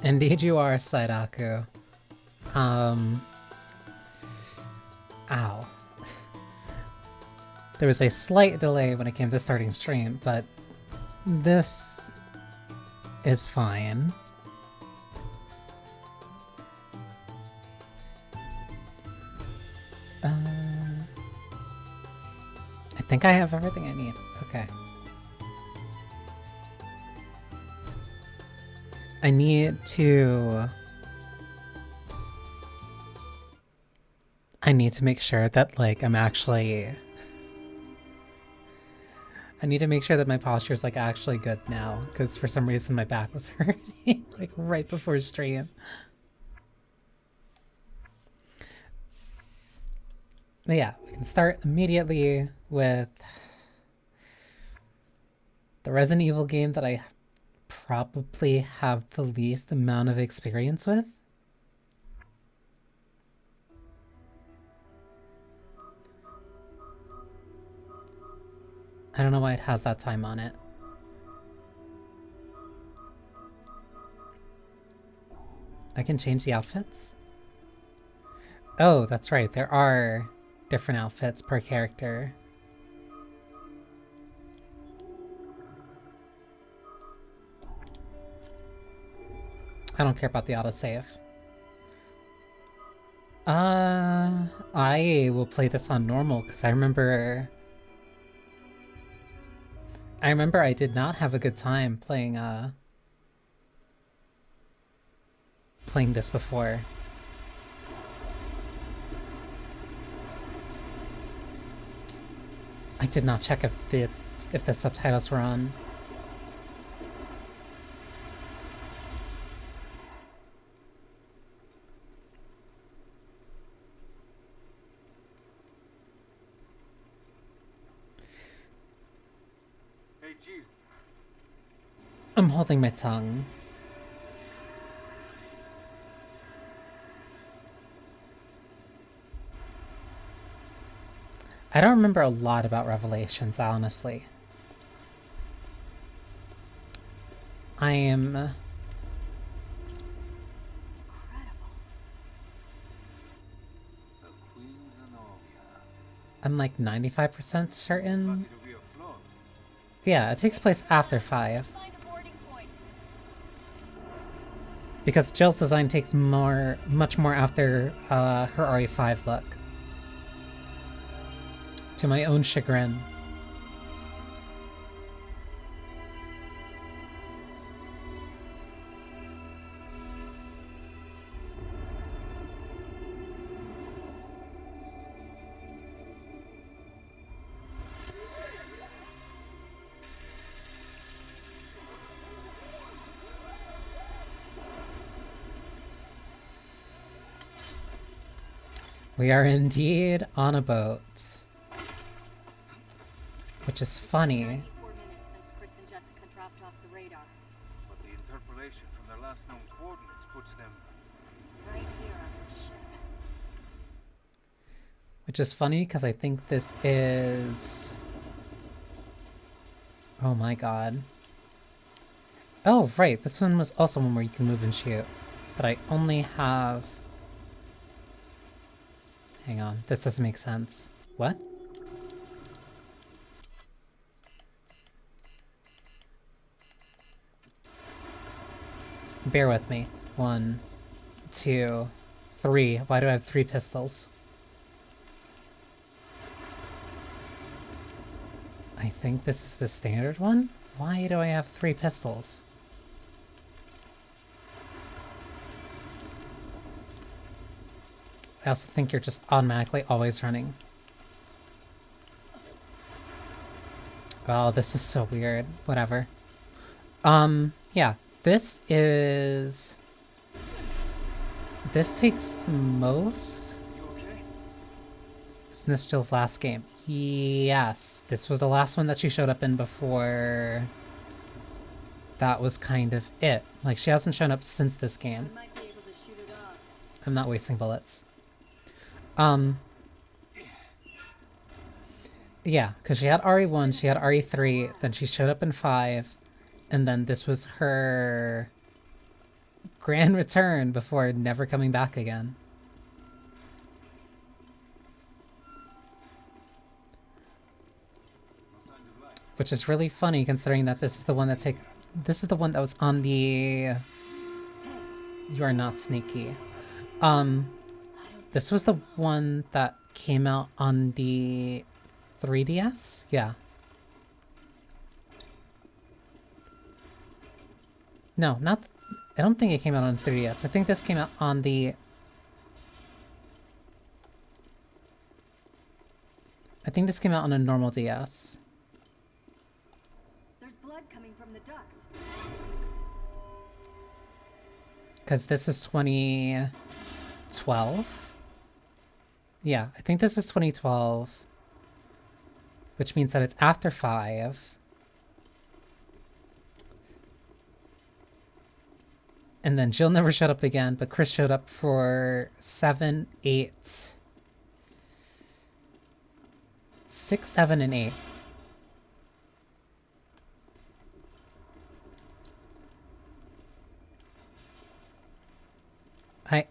Indeed you are, Saidaku. Ow. There was a slight delay when it came to starting stream, but this is fine. I think I have everything I need. Okay. I need to make sure that, like, I need to make sure that my posture is, like, actually good now, because for some reason my back was hurting, like, right before stream. But yeah, we can start immediately with the Resident Evil game that I probably have the least amount of experience with. I don't know why it has that time on it. I can change the outfits? Oh, that's right, there are different outfits per character. I don't care about the autosave. I will play this on normal, because I remember I did not have a good time playing this before. I did not check if the subtitles were on. Hey, G. I'm holding my tongue. I don't remember a lot about Revelations, honestly. I am... I'm like 95% certain. Yeah, it takes place after 5. Because Jill's design takes much more after her RE5 look. To my own chagrin. We are indeed on a boat. Which is funny. 94 minutes since Chris and Jessica dropped off the radar. But the interpolation from their last known coordinates puts them Right here on this ship. Which is funny because I think this is... Oh my god. Oh, right, this one was also one where you can move and shoot. But I only have... Hang on, this doesn't make sense. What? Bear with me. 1, 2, 3. Why do I have 3 pistols? I think this is the standard one? Why do I have 3 pistols? I also think you're just automatically always running. Oh, this is so weird. Whatever. Yeah. This takes most... You okay? Isn't this Jill's last game? Yes. This was the last one that she showed up in before... That was kind of it. Like, she hasn't shown up since this game. We might be able to shoot it off. I'm not wasting bullets. Yeah, because she had RE1, she had RE3, then she showed up in 5, and then this was her grand return before never coming back again. Which is really funny considering that this is the one that was on the You Are Not Sneaky. This was the one that came out on the 3DS? Yeah. No, not... I don't think it came out on 3DS. I think this came out on the... I think this came out on a normal DS. There's blood coming from the ducts. Because this is 2012? Yeah, I think this is 2012. Which means that it's after 5. And then Jill never showed up again, but Chris showed up for 7, 8... 6, 7, and 8. That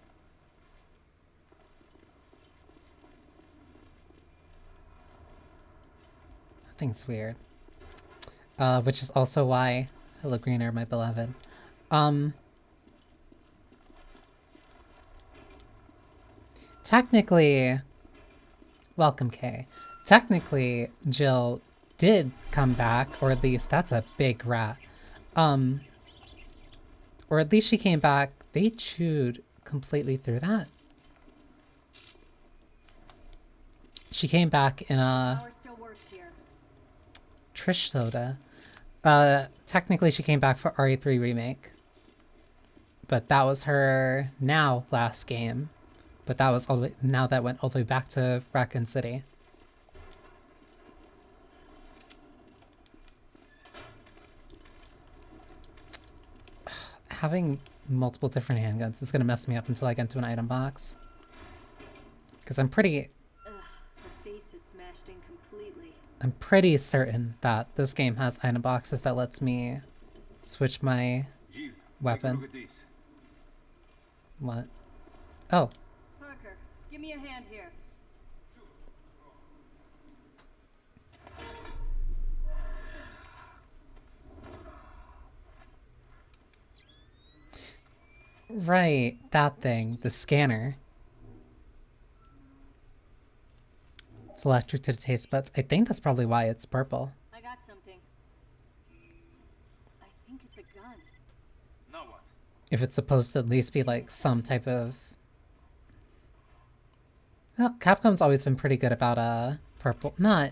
thing's weird. Which is also why... Hello, Greener, my beloved. Technically... Welcome, Kay. Technically, Jill did come back, or at least that's a big rat. Or at least she came back. They chewed completely through that. She came back in a Power still works here. Trish soda. Technically she came back for RE3 Remake. But that was her now last game. But that was all the way, now that went all the way back to Raccoon City. Having multiple different handguns is gonna mess me up until I get into an item box. Because I'm pretty smashed in completely. I'm pretty certain that this game has item boxes that lets me switch my weapon. Look at these. What? Oh. Parker, give me a hand here. Right, that thing, the scanner. It's electric to the taste buds. I think that's probably why it's purple. I got something. I think it's a gun. Now what? If it's supposed to at least be like some type of... Well, Capcom's always been pretty good about purple. Not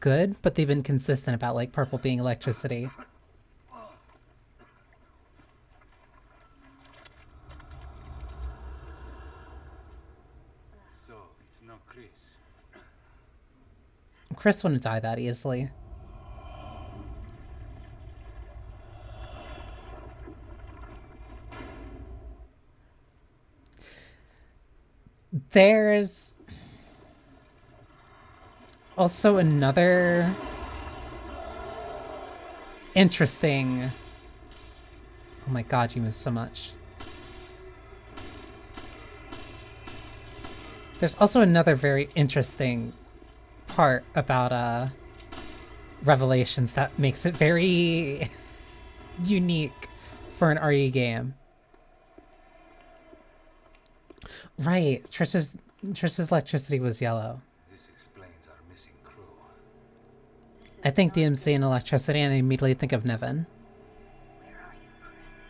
good, but they've been consistent about like purple being electricity. So, it's not Chris. Chris wouldn't die that easily. There's also another interesting... Oh my god, you move so much. There's also another very interesting part about Revelations that makes it very unique for an RE game. Right, Trish's electricity was yellow. This explains our missing crew. I think DMC and electricity and I immediately think of Nevin. Where are you, Chris?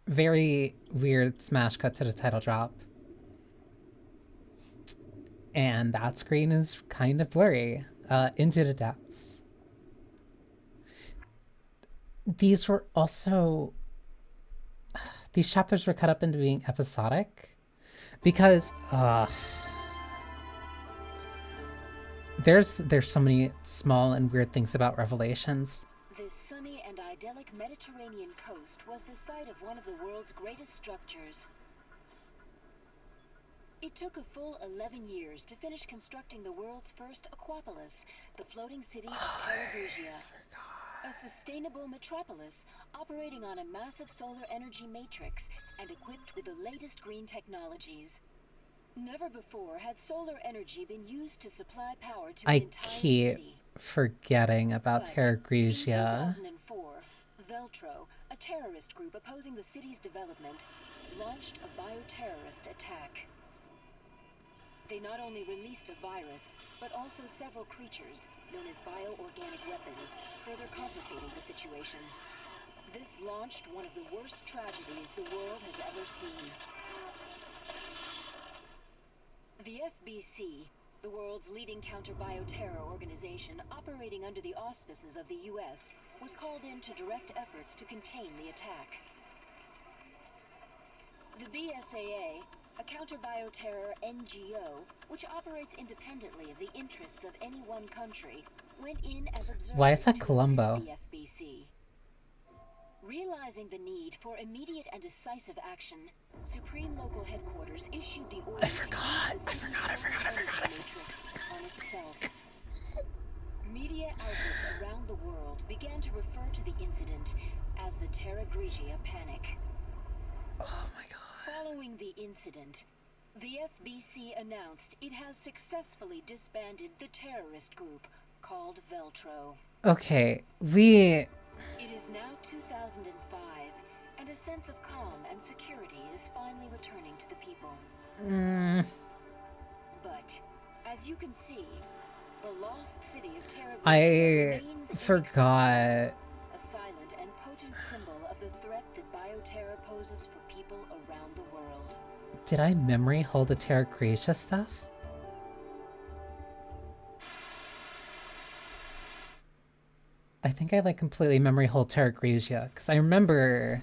Very weird smash cut to the title drop. And that screen is kind of blurry. Into the Depths. These were also... These chapters were cut up into being episodic. Because, there's so many small and weird things about Revelations. This sunny and idyllic Mediterranean coast was the site of one of the world's greatest structures. It took a full 11 years to finish constructing the world's first Aquapolis, the floating city of Terra Grigia. A sustainable metropolis operating on a massive solar energy matrix and equipped with the latest green technologies. Never before had solar energy been used to supply power to an I entire keep city. forgetting about But Terra in Grigia. 2004, Veltro, a terrorist group opposing the city's development, launched a bioterrorist attack. They not only released a virus, but also several creatures, known as bioorganic weapons, further complicating the situation. This launched one of the worst tragedies the world has ever seen. The FBC, the world's leading counter-bioterror organization operating under the auspices of the US, was called in to direct efforts to contain the attack. The BSAA, a counter-bioterror NGO, which operates independently of the interests of any one country, went in as observers Why is that to Colombo? assist the FBC. Realizing the need for immediate and decisive action, Supreme Local Headquarters issued the order to use the city's solar energy matrix on itself. Media outlets around the world began to refer to the incident as the Terra Grigia Panic. Oh my god. Following the incident, the FBC announced it has successfully disbanded the terrorist group called Veltro. Okay, It is now 2005, and a sense of calm and security is finally returning to the people. But, as you can see, the lost city of Terra Grigia I remains forgot. inaccessible, a silent and potent symbol of the threat that bioterror poses for people around the world. Did I memory hold the Terra Grigia stuff? I think I like completely memory hold Terra Grigia, because I remember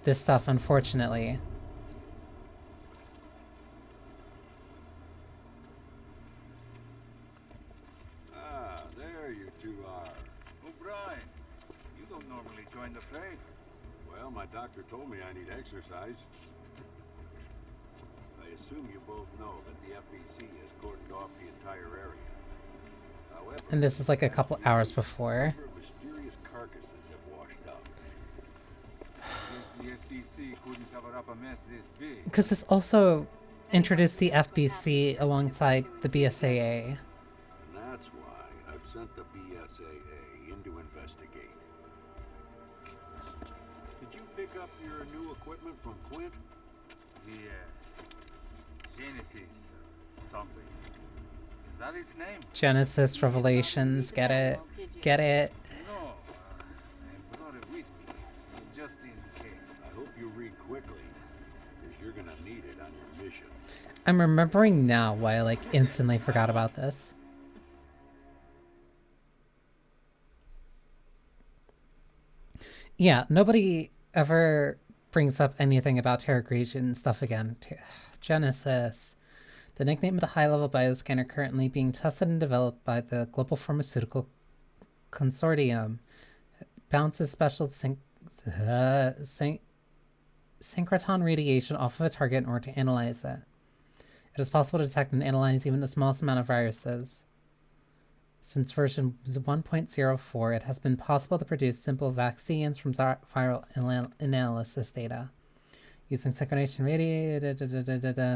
this stuff, unfortunately. Ah, there you two are. O'Brien, you don't normally join the fray. Well, my doctor told me I need exercise. I assume you both know that the FBC has cordoned off the entire area. However, And this is like a couple hours before. a number of mysterious carcasses have washed up. Guess the FBC couldn't cover up a mess this big. Because this also introduced the FBC alongside the BSAA. And that's why I've sent the BSAA in to investigate. Did you pick up your new equipment from Quint? The Genesis something. Is that its name? Genesis Revelations, get it? Get it? No, I brought it with me, just in case. I hope you read quickly, because you're gonna need it on your mission. I'm remembering now why I like instantly forgot about this. Yeah, nobody ever brings up anything about Terra Grigia and stuff again. Genesis. The nickname of the high-level bioscanner currently being tested and developed by the Global Pharmaceutical Consortium bounces special synchrotron radiation off of a target in order to analyze it. It is possible to detect and analyze even the smallest amount of viruses. Since version 1.04, it has been possible to produce simple vaccines from viral analysis data. Using synchronization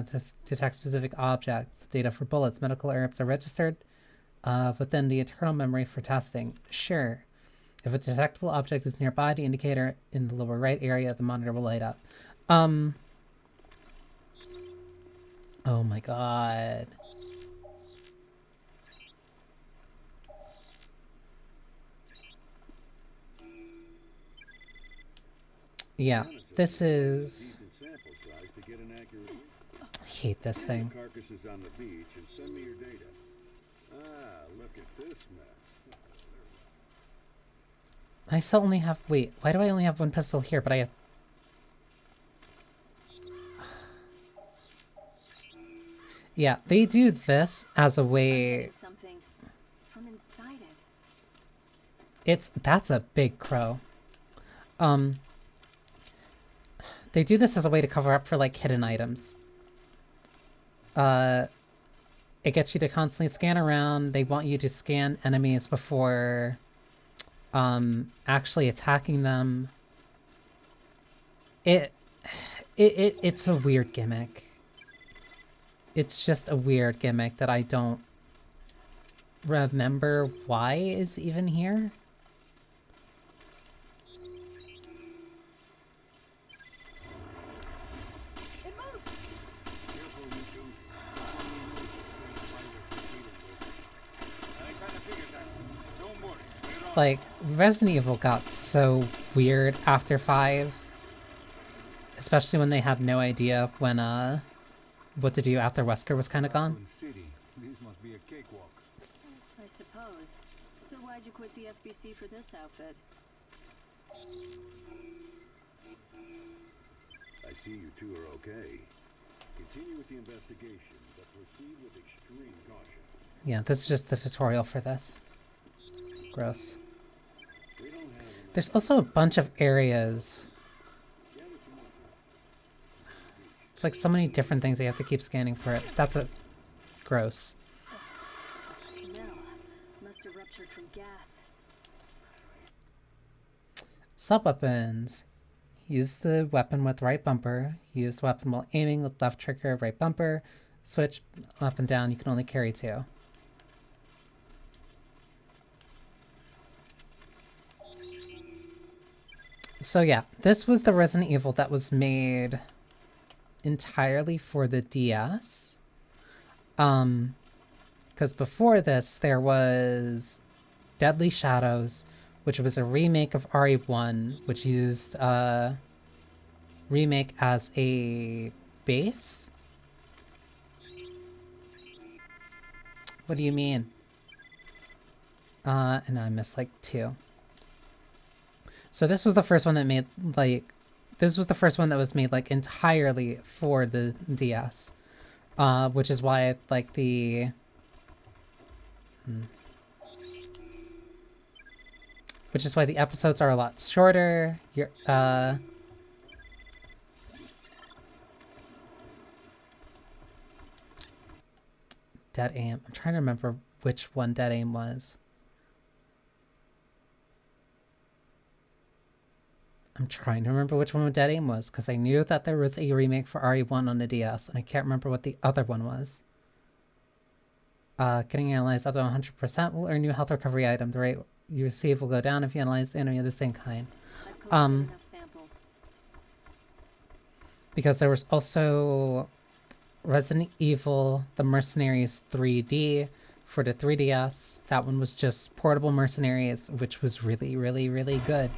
to detect specific objects. Data for bullets, medical herbs are registered within the internal memory for testing. Sure. If a detectable object is nearby, the indicator in the lower right area of the monitor will light up. Oh my god. Yeah, this is... I hate this thing. Carcasses on the beach and send me your data. Ah, look at this mess. I still only have... Wait, why do I only have one pistol here, but I have... Yeah, they do this as a way... Something from inside it. That's a big crow. They do this as a way to cover up for, like, hidden items. it gets you to constantly scan around. They want you to scan enemies before actually attacking them. It's a weird gimmick. It's just a weird gimmick that I don't remember why is even here. Like, Resident Evil got so weird after 5. Especially when they had no idea when, what to do after Wesker was kind of gone. City. This must be a cakewalk. I suppose. So why'd you quit the FBC for this outfit? I see you two are okay. Continue with the investigation, but proceed with extreme caution. Yeah, this is just the tutorial for this. Gross. There's also a bunch of areas. It's like so many different things you have to keep scanning for it. That's a gross. That smell must have ruptured from gas. Sub-weapons. Use the weapon with right bumper. Use the weapon while aiming with left trigger, right bumper. Switch up and down. You can only carry 2. So yeah, this was the Resident Evil that was made entirely for the DS. Because before this, there was Deadly Shadows, which was a remake of RE1, which used remake as a base. What do you mean? And I missed like 2. So this was the first one that made like, this was the first one that was made like entirely for the DS, which is why like the, which is why the episodes are a lot shorter. You're Dead Aim. I'm trying to remember which one Dead Aim was. I'm trying to remember which one Dead Aim was, because I knew that there was a remake for RE1 on the DS, and I can't remember what the other one was. Getting analyzed up to 100% will earn you a health recovery item. The rate you receive will go down if you analyze the enemy of the same kind. Enough samples. Because there was also Resident Evil The Mercenaries 3D for the 3DS. That one was just portable mercenaries, which was really, really, really good.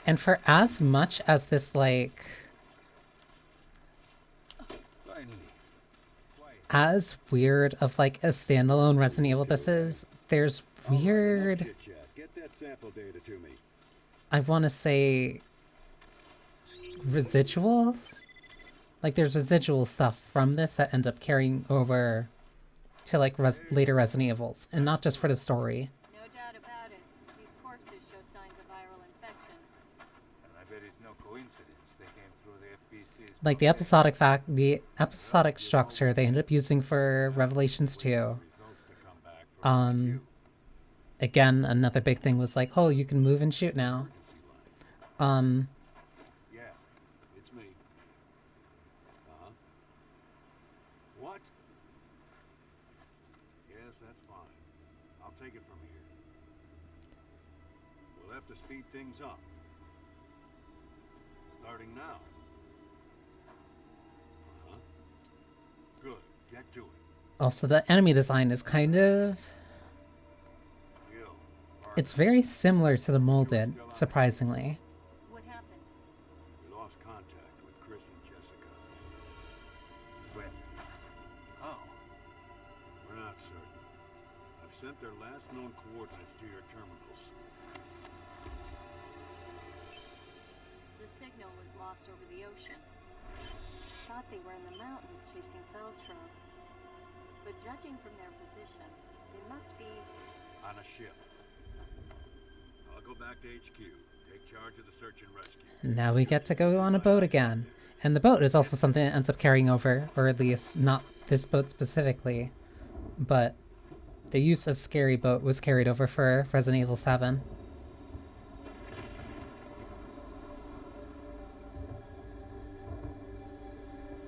And for as much as this, like, as weird of, like, a standalone Resident Evil this is, there's weird, Get that sample data to me. I want to say, residuals? Like, there's residual stuff from this that end up carrying over to, like, later Resident Evils, and not just for the story. No doubt about it. These corpses show signs of viral infection. And I bet it's no coincidence they came through the FBC's... Like, the episodic structure they ended up using for Revelations 2. Again, another big thing was like, oh, you can move and shoot now. Yeah, it's me. What? Yes, that's fine. I'll take it from here. We'll have to speed things up. Starting now. Good. Get to it. Also, the enemy design is kind of... Jill. It's very similar to the molded, surprisingly. What happened? We lost contact with Chris and Jessica. When? How? We're not certain. I've sent their last known coordinates to your terminals. The signal was lost over the ocean. I thought they were in the mountains chasing Veltro. But but judging from their position, they must be... On a ship. I'll go back to HQ. Take charge of the search and rescue. Now we get to go on a boat again. And the boat is also something that ends up carrying over, or at least not this boat specifically, but the use of Scary Boat was carried over for Resident Evil 7.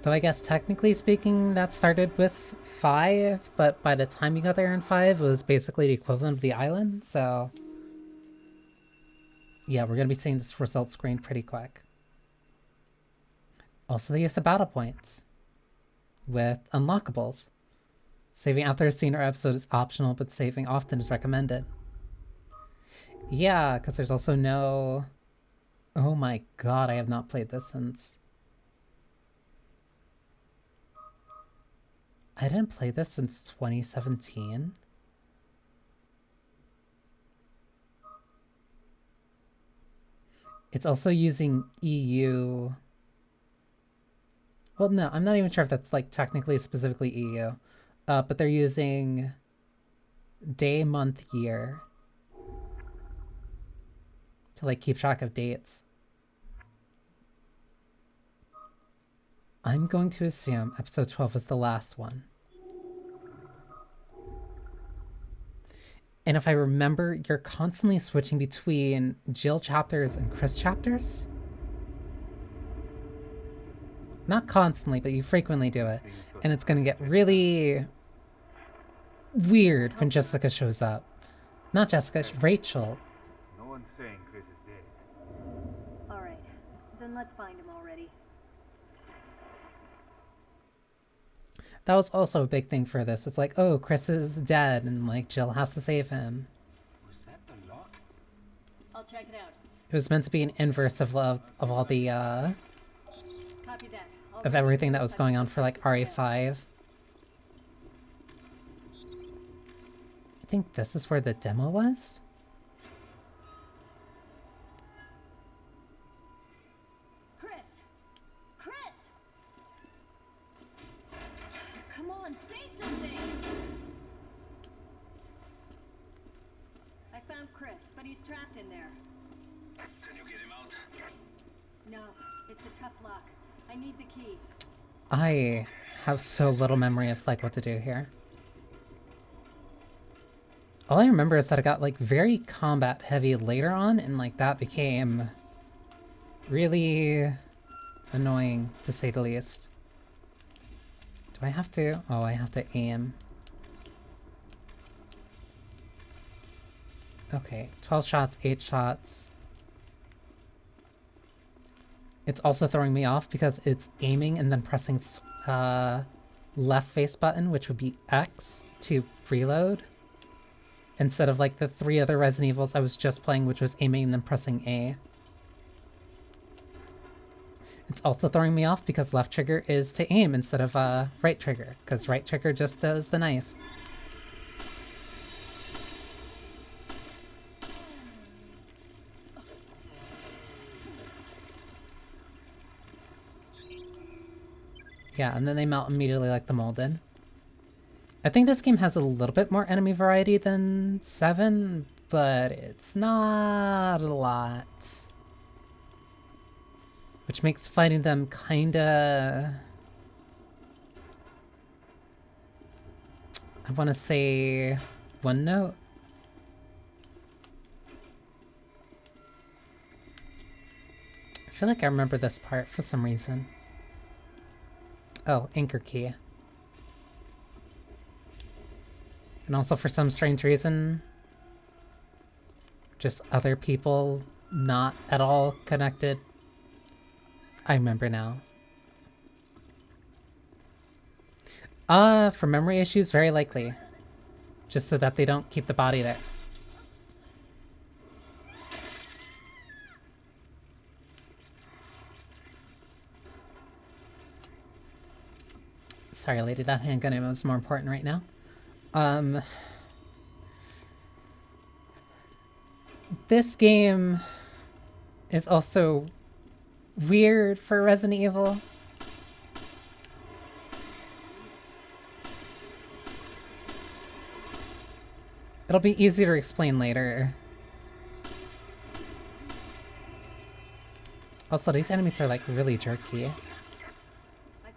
Though I guess technically speaking that started with 5, but by the time you got there in 5 it was basically the equivalent of the island, so... yeah, we're gonna be seeing this result screen pretty quick. Also the use of battle points with unlockables. Saving after a scene or episode is optional, but saving often is recommended. Yeah, because there's also no... oh my god, I have not played this since... I didn't play this since 2017. It's also using EU... well, no, I'm not even sure if that's, like, technically specifically EU. But they're using day, month, year to, like, keep track of dates. I'm going to assume episode 12 was the last one. And if I remember, you're constantly switching between Jill chapters and Chris chapters? Not constantly, but you frequently do it. And it's gonna get really weird when Jessica shows up. Not Jessica, Rachel. No one's saying Chris is dead. Alright, then let's find him already. That was also a big thing for this. It's like, oh, Chris is dead, and like Jill has to save him. Was that the lock? I'll check it out. It was meant to be an inverse of all the Copy that. of everything that was going on for like RE5. I think this is where the demo was. Chris! Chris! Come on, say something! I found Chris, but he's trapped in there. Can you get him out? No, it's a tough lock. I need the key. I have so little memory of like what to do here. All I remember is that it got like very combat heavy later on, and like that became really annoying to say the least. Do I have to? Oh, I have to aim. Okay, 12 shots, 8 shots. It's also throwing me off because it's aiming and then pressing left face button, which would be X, to reload. Instead of like the 3 other Resident Evils I was just playing, which was aiming and then pressing A. It's also throwing me off because left trigger is to aim instead of right trigger, because right trigger just does the knife. Yeah, and then they melt immediately like the molded. I think this game has a little bit more enemy variety than 7, but it's not a lot. Which makes fighting them kinda... I want to say one note. I feel like I remember this part for some reason. Oh, anchor key. And also for some strange reason, just other people not at all connected. I remember now. For memory issues, very likely. Just so that they don't keep the body there. Sorry, lady, that handgun ammo is more important right now. This game is also weird for Resident Evil. It'll be easier to explain later. Also, these enemies are like really jerky. I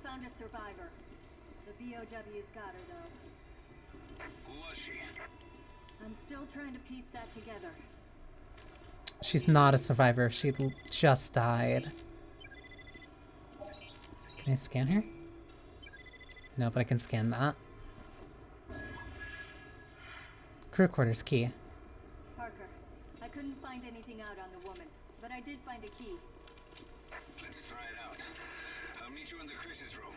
found a survivor. The BOW's got her though. Who was she? I'm still trying to piece that together. She's not a survivor. She just died. Can I scan her? No, but I can scan that. Crew quarters key. Parker, I couldn't find anything out on the woman, but I did find a key. Let's try it out. I'll meet you in the Chris's room.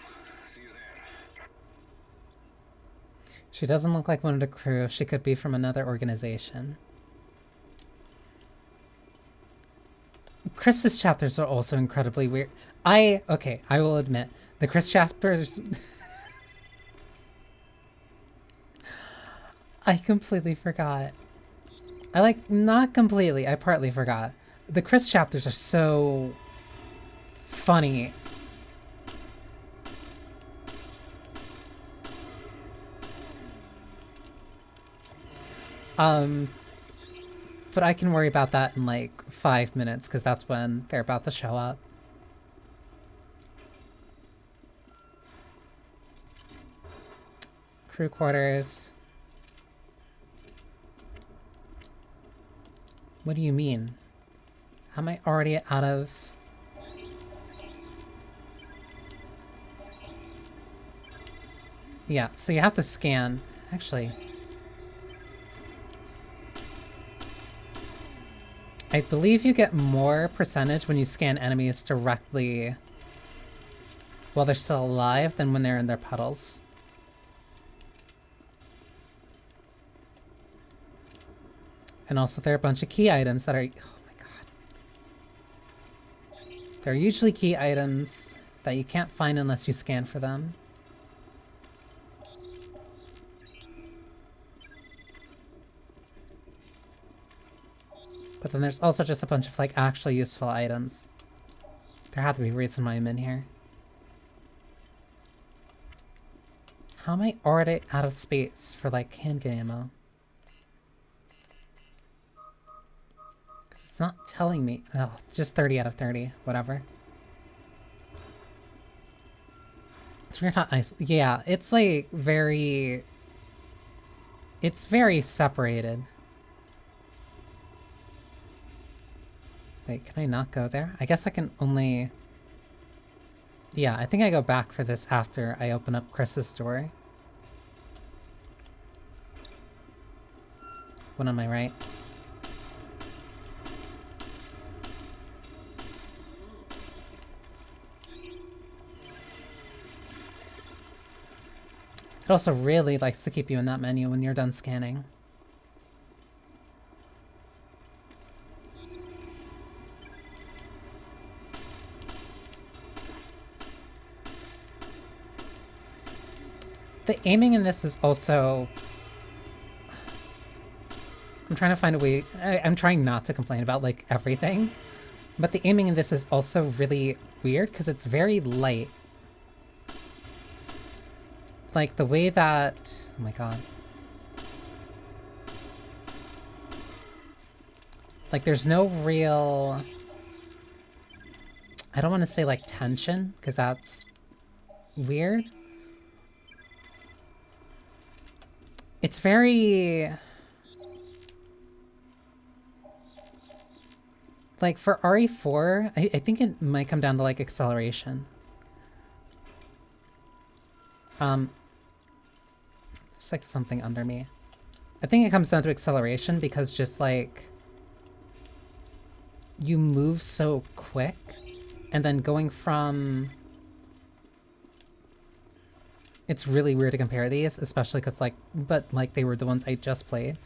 See you there. She doesn't look like one of the crew. She could be from another organization. Chris's chapters are also incredibly weird. Okay, I will admit, the Chris chapters... I completely forgot. Not completely, I partly forgot. The Chris chapters are so... funny. But I can worry about that in like 5 minutes, because that's when they're about to show up. Crew quarters. What do you mean? How am I already out of... Yeah, so you have to scan. Actually... I believe you get more percentage when you scan enemies directly while they're still alive than when they're in their puddles. And also there are a bunch of key items that are... Oh my god. There are usually key items that you can't find unless you scan for them. But then there's also just a bunch of like actually useful items. There had to be a reason why I'm in here. How am I already out of space for like handgun ammo? Because it's not telling me. Oh, it's just 30 out of 30. Whatever. It's weird how yeah, it's like very... It's very separated. Wait, can I not go there? I guess I can only... Yeah, I think I go back for this after I open up Chris's door. One on my right. It also really likes to keep you in that menu when you're done scanning. The aiming in this is also... I'm trying to find a way... I'm trying not to complain about, like, everything. But the aiming in this is also really weird, because it's very light. Like, the way that... Oh my god. Like, there's no real... I don't want to say, like, tension, because that's weird. It's very... Like, for RE4, I think it might come down to, like, acceleration. There's, like, something under me. I think it comes down to acceleration because just, like... You move so quick, and then going from... It's really weird to compare these, especially because, like, but, like, they were the ones I just played.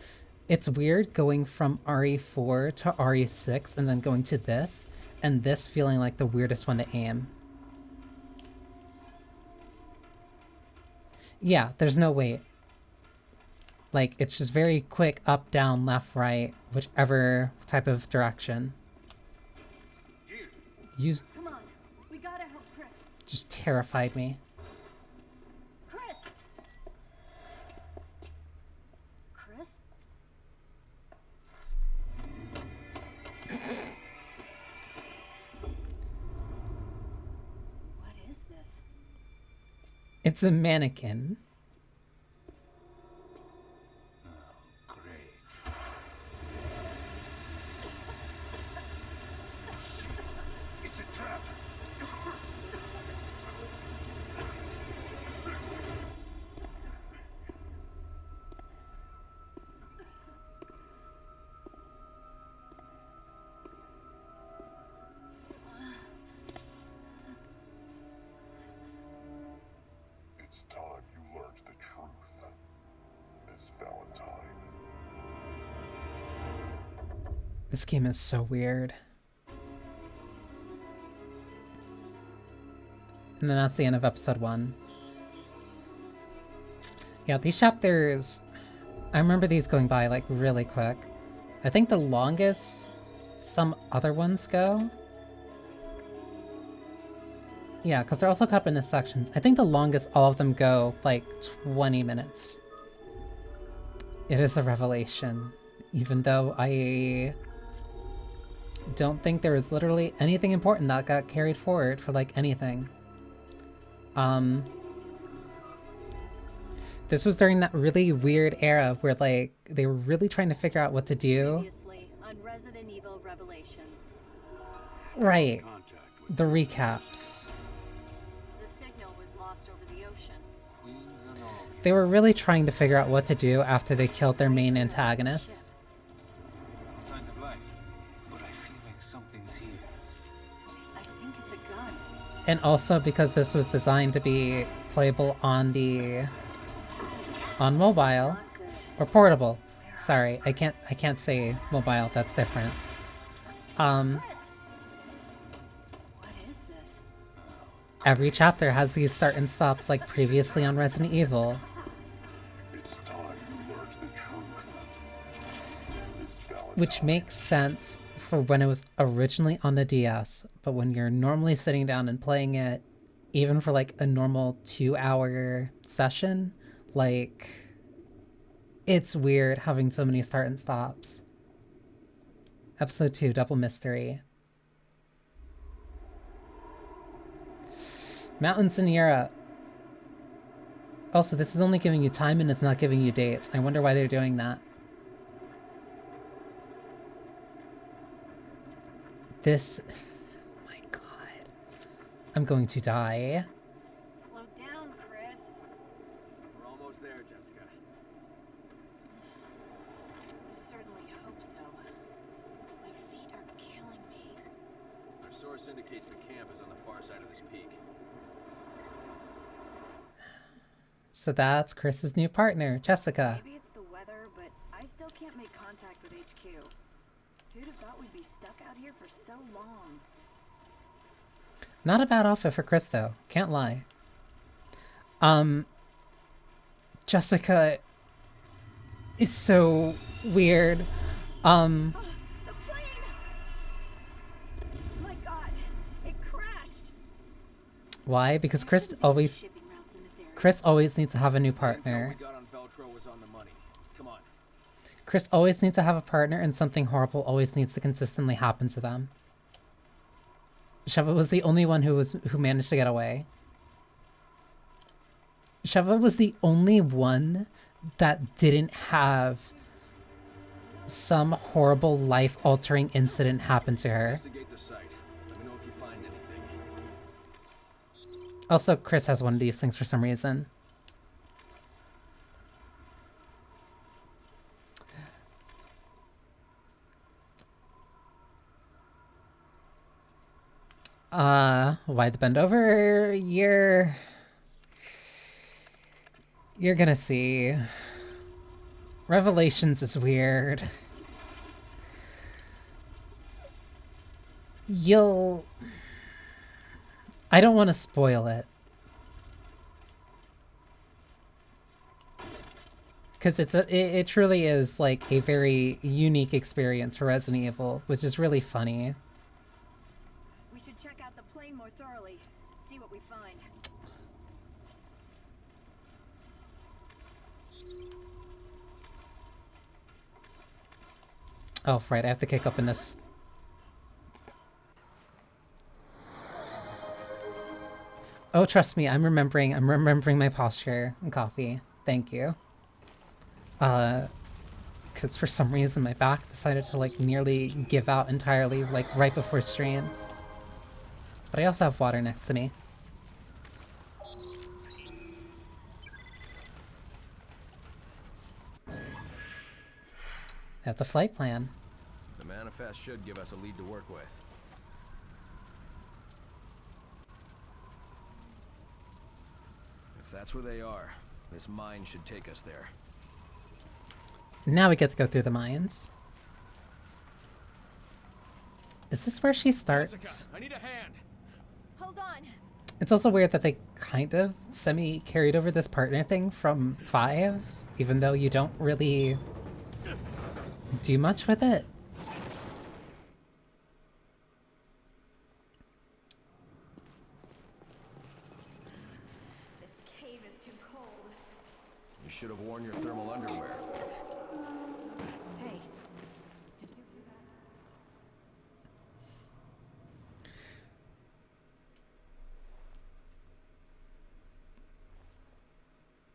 It's weird going from RE4 to RE6 and then going to this, and this feeling like the weirdest one to aim. Yeah, there's no wait. Like, it's just very quick up, down, left, right, whichever type of direction. Use... Come on, we gotta help Chris. Just terrified me. Chris! Chris? is this? It's a mannequin. Oh, great. It's a trap. It's time you learned the truth, Miss Valentine. This game is so weird. And then that's the end of episode 1. Yeah, these chapters, I remember these going by like really quick. I think the longest some other ones go. Yeah, because they're also cut up into sections. I think the longest all of them go like 20 minutes. It is a revelation, even though I don't think there is literally anything important that got carried forward for like anything. This was during that really weird era where like they were really trying to figure out what to do. Previously on Resident Evil Revelations. Right. Contact with The recaps. The signal was lost over the ocean. Queens and all. They were really trying to figure out what to do after they killed their main antagonist. No signs of life. But I feel like something's here. I think it's a gun. And also because this was designed to be playable on mobile Not good. or portable. Sorry, I can't say mobile, that's different. Chris! What is this? Every chapter has these start and stops like previously on Resident Evil. It's time you learned the truth, Miss Valentine. Which makes sense for when it was originally on the DS, but when you're normally sitting down and playing it, even for like a normal 2-hour session, like, it's weird having so many start and stops. Episode 2, Double Mystery. Mountains in Europe. Also, this is only giving you time and it's not giving you dates. I wonder why they're doing that. This... my god. I'm going to die. Slow down, Chris. We're almost there, Jessica. I certainly hope so. My feet are killing me. Our source indicates the camp is on the far side of this peak. So that's Chris's new partner, Jessica. Maybe it's the weather, but I still can't make contact with HQ. Who'd have thought we'd be stuck out here for so long? Not a bad outfit for Chris, though. Can't lie. Jessica is so weird. The plane! My god, it crashed! Why? Because There Chris shouldn't be any always... shipping routes in this area. Chris always needs to have a new Intel partner. we got on Veltro was on the money. Come on. Chris always needs to have a partner, and something horrible always needs to consistently happen to them. Sheva was the only one who managed to get away. Sheva was the only one that didn't have some horrible life-altering incident happen to her. Investigate the site. Let me know if you find anything. Also, Chris has one of these things for some reason. Why'd the bend over? You're gonna see. Revelations is weird. I don't want to spoil it. Because it truly is like a very unique experience for Resident Evil, which is really funny. We should check out the plane more thoroughly. See what we find. Oh, right, I have to kick open this. Oh, trust me, I'm remembering my posture and coffee. Thank you. Because for some reason my back decided to like nearly give out entirely like right before stream. But I also have water next to me. I have the flight plan. The manifest should give us a lead to work with. If that's where they are, this mine should take us there. Now we get to go through the mines. Is this where she starts? Jessica, I need a hand. Hold on. It's also weird that they kind of semi-carried over this partner thing from 5, even though you don't really do much with it. This cave is too cold. You should have worn your thermal underwear. Hey.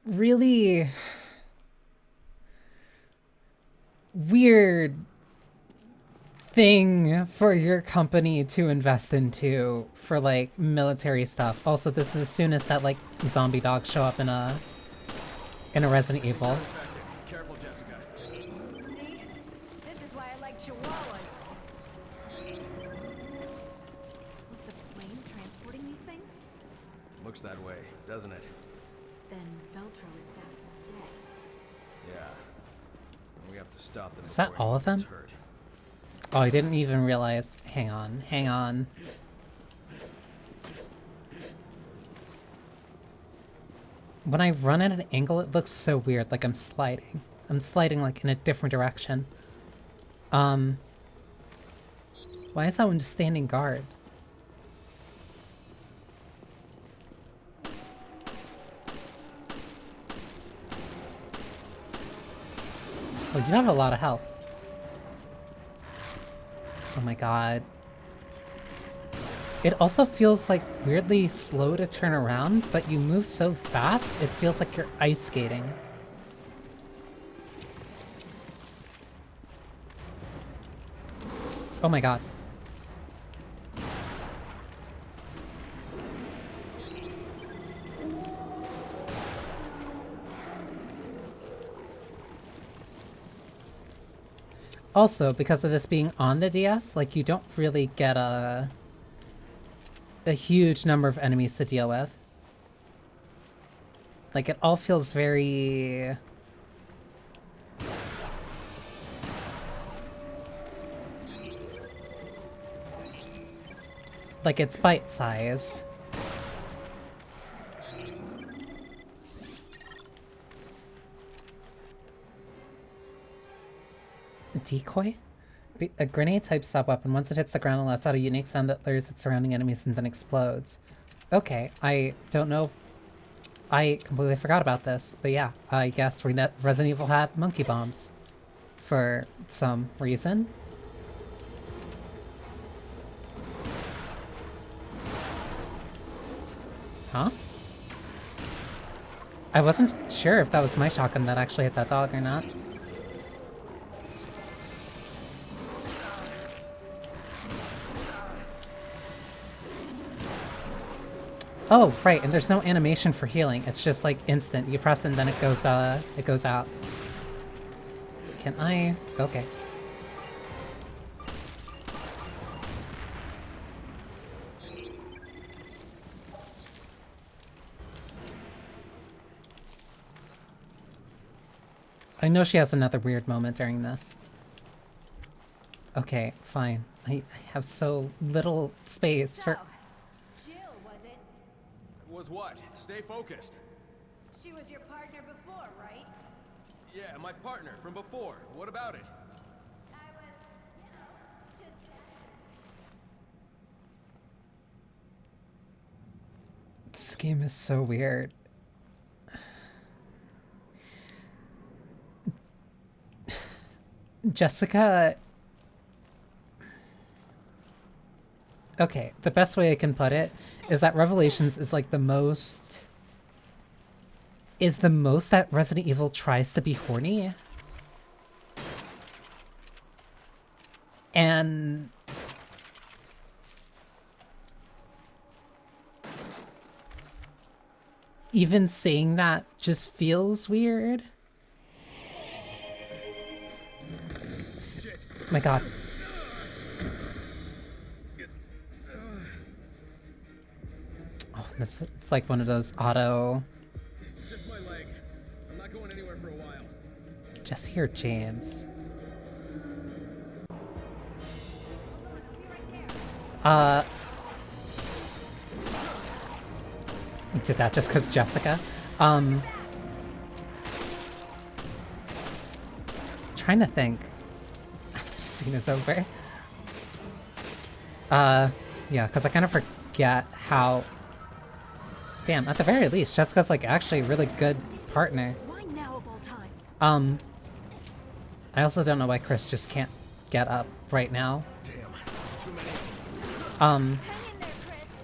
Really weird thing for your company to invest into for like military stuff. Also, this is as soon as that like zombie dogs show up in a Resident Evil. Careful, Jessica. See? This is why I like chihuahuas. Was the plane transporting these things? Looks that way, doesn't it? Then Veltro is back from the dead. Yeah. And we have to stop them. Is that before all of them? anyone's hurt. Oh, I didn't even realize. Hang on, hang on. When I run at an angle, it looks so weird, like I'm sliding. I'm sliding, like, in a different direction. Why is that one just standing guard? Oh, you have a lot of health. Oh my god. It also feels like weirdly slow to turn around, but you move so fast, it feels like you're ice skating. Oh my god. Also, because of this being on the DS, like, you don't really get a huge number of enemies to deal with. Like, it all feels very... like it's bite-sized. Decoy? A grenade-type sub-weapon. Once it hits the ground, it lets out a unique sound that lures its surrounding enemies and then explodes. Okay, I don't know. I completely forgot about this, but yeah, I guess Resident Evil had monkey bombs. For some reason. Huh? I wasn't sure if that was my shotgun that actually hit that dog or not. Oh, right, and there's no animation for healing. It's just like instant. You press and then it goes out. Can I? Okay. I know she has another weird moment during this. Okay, fine. I have so little space for... Jill, was it? Was what? Stay focused. She was your partner before, right? Yeah, my partner from before. What about it? I was, just... This game is so weird. Jessica... Okay, the best way I can put it is that Revelations is like the most that Resident Evil tries to be horny. And even saying that just feels weird. My god. Oh, it's like one of those auto. It's just my leg. I'm not going anywhere for a while. Just hear James. Did that just because Jessica? Trying to think. This scene is over. Yeah, because I kind of forget how. Damn, at the very least, Jessica's like actually a really good partner. Why now of all times? I also don't know why Chris just can't get up right now. Damn, there's too many. Hang in there, Chris.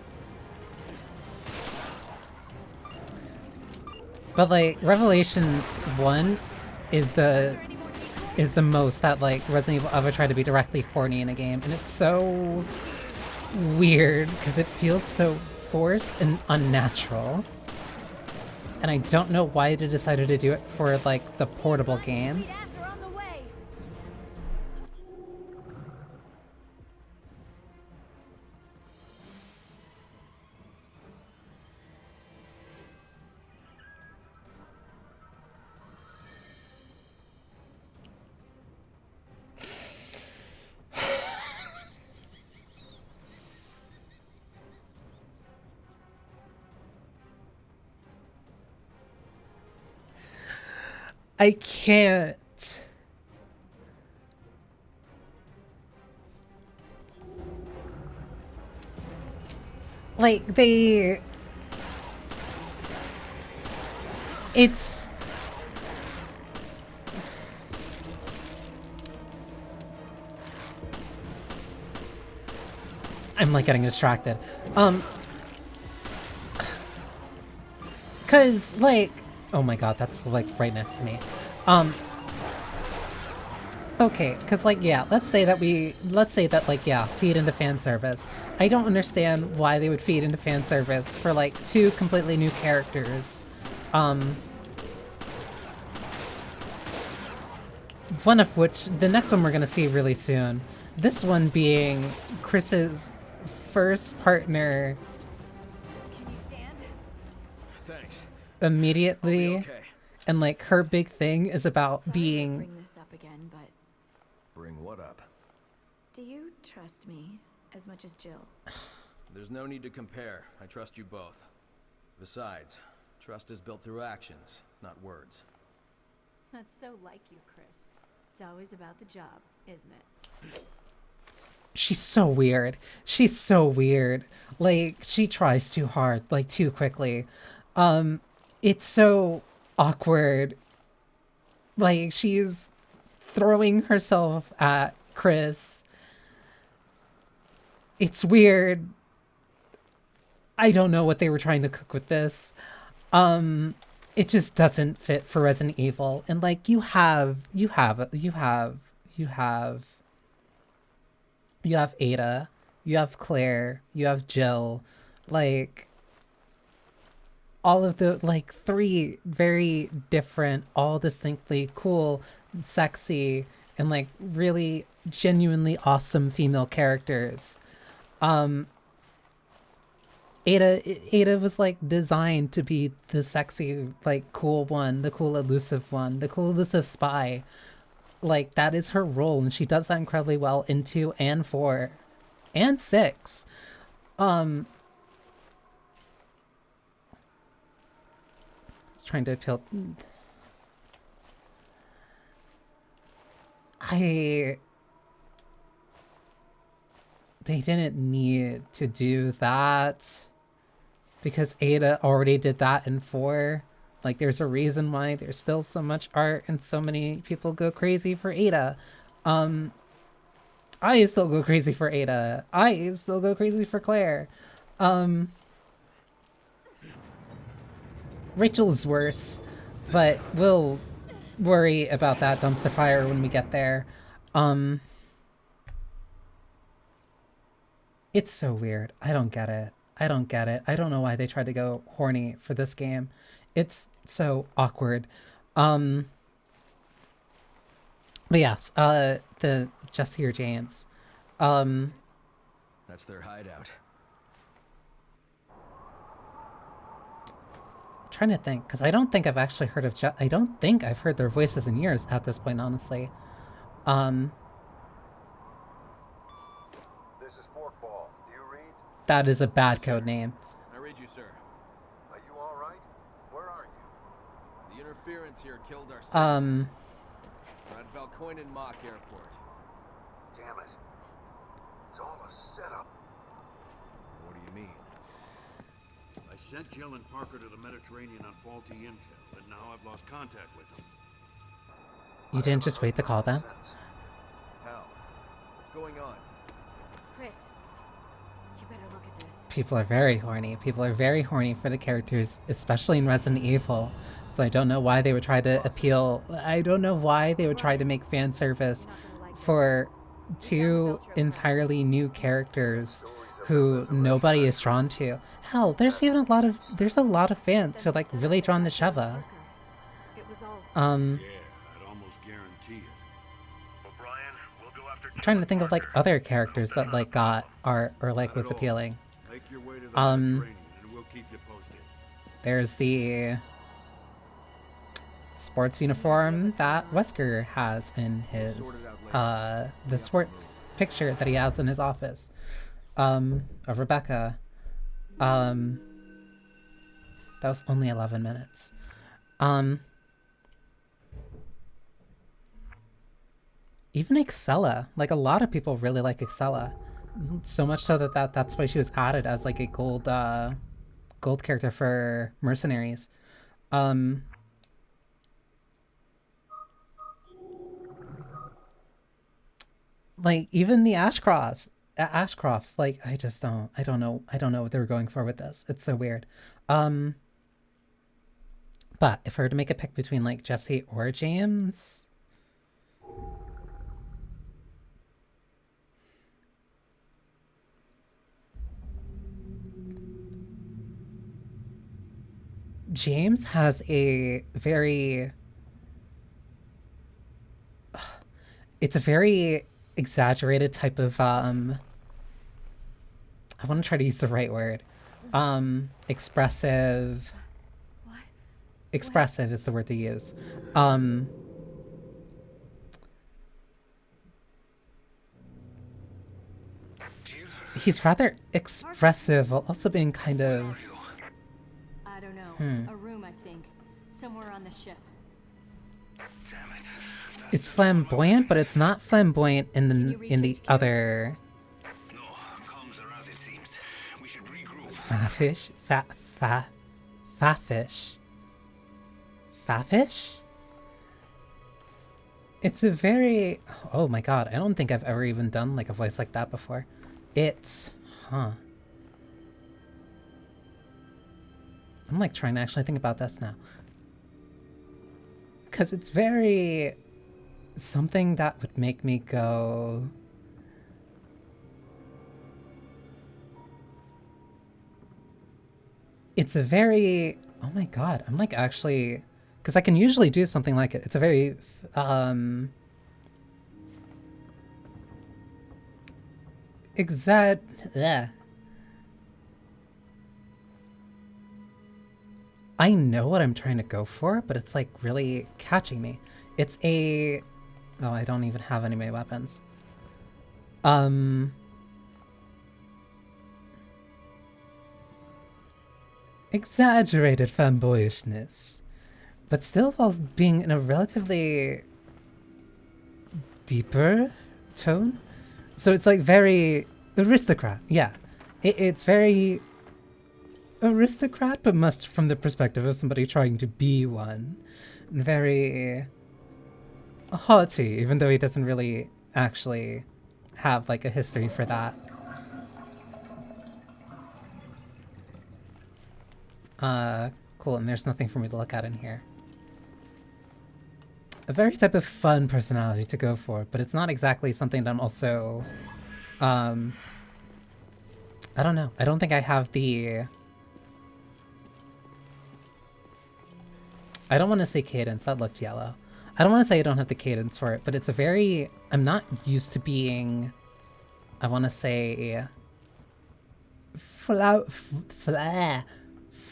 But like Revelations 1 is the most that like Resident Evil ever tried to be directly horny in a game, and it's so weird because it feels so forced and unnatural. And I don't know why they decided to do it for like the portable game. Sweet ass are on the way. I can't. Like, it's... I'm like getting distracted. Cause like, oh my god, that's like right next to me. Okay, cause like, yeah, let's say that like, yeah, feed into fan service. I don't understand why they would feed into fan service for like two completely new characters. One of which, the next one we're gonna see really soon. This one being Chris's first partner Can you stand? Thanks. immediately. Okay. And like her big thing is about Sorry to being... bring this up again, but Bring what up? do you trust me as much as Jill? There's no need to compare. I trust you both. Besides, trust is built through actions, not words. That's so like you, Chris. It's always about the job, isn't it? She's so weird. She's so weird. Like, she tries too hard, like too quickly. It's so awkward. Like, she's throwing herself at Chris. It's weird. I don't know what they were trying to cook with this. It just doesn't fit for Resident Evil. And like, you have Ada, you have Claire, you have Jill, like all of the like three very different, all distinctly cool, sexy, and like really genuinely awesome female characters. Ada was like designed to be the sexy, like cool one, the cool elusive one, the cool elusive spy. Like, that is her role, and she does that incredibly well in 2 and 4 and 6. Trying to appeal. They didn't need to do that because Ada already did that in 4. Like, there's a reason why there's still so much art and so many people go crazy for Ada. I still go crazy for Ada. I still go crazy for Claire. Rachel is worse, but we'll worry about that dumpster fire when we get there. It's so weird. I don't get it. I don't get it. I don't know why they tried to go horny for this game. It's so awkward. But yes, the Jesse or James. That's their hideout. Trying to think, because I don't think I've actually heard of I don't think I've heard their voices in years at this point, honestly. This is Forkball. Do you read? That is a bad code name. I read you, sir. Are you all right? Where are you? The interference here killed our signals. We're at Valcoinen Mock Airport. Damn it. It's all a setup. What do you mean? I sent Jill and Parker to the Mediterranean on faulty intel, and now I've lost contact with them. You didn't just wait to call them? Hell, what's going on? Chris, you better look at this. People are very horny. People are very horny for the characters, especially in Resident Evil. So I don't know why they would try to appeal. I don't know why they would try to make fan service for two entirely new characters who nobody is drawn to. Hell, there's a lot of fans who are like really drawn to Sheva. It was all Yeah, I'd almost guarantee it. O'Brien, we'll go after I'm trying to think of like other characters that like got art or like was appealing. Make your way to the Mediterranean, and we'll keep you posted. There's the sports uniform that Wesker has in his the sports picture that he has in his office of Rebecca. That was only 11 minutes. Even Excella, like a lot of people really like Excella, so much so that's why she was added as like a gold character for Mercenaries. Like even the Ashcrofts, like I don't know what they were going for with this. It's so weird. But if I were to make a pick between like Jesse or James, James has a very it's a very exaggerated type of I want to try to use the right word. Expressive. What? Expressive is the word to use. He's rather expressive while also being kind of I don't know. A room, I think. Somewhere on the ship. Damn it. it's flamboyant, but it's not flamboyant in the other No, comms are as it seems. We should regroup. Fafish? Fafish? Fafish? It's a very... Oh my god, I don't think I've ever even done like a voice like that before. It's... Huh. I'm like trying to actually think about this now. Because it's very... something that would make me go... It's a very... Oh my god, I'm like actually... Because I can usually do something like it. It's a very... Yeah. I know what I'm trying to go for, but it's like really catching me. It's a... Oh, I don't even have any of my weapons. Exaggerated fanboyishness. But still while being in a relatively deeper tone. So it's like very aristocrat, yeah. It's very aristocrat, but much from the perspective of somebody trying to be one. Very haughty, even though he doesn't really actually have like a history for that. Cool, and there's nothing for me to look at in here. A very type of fun personality to go for, but it's not exactly something that I'm also, I don't know. I don't think I have the... I don't want to say cadence, that looked yellow. I don't want to say I don't have the cadence for it, but it's a very... I'm not used to being... I want to say...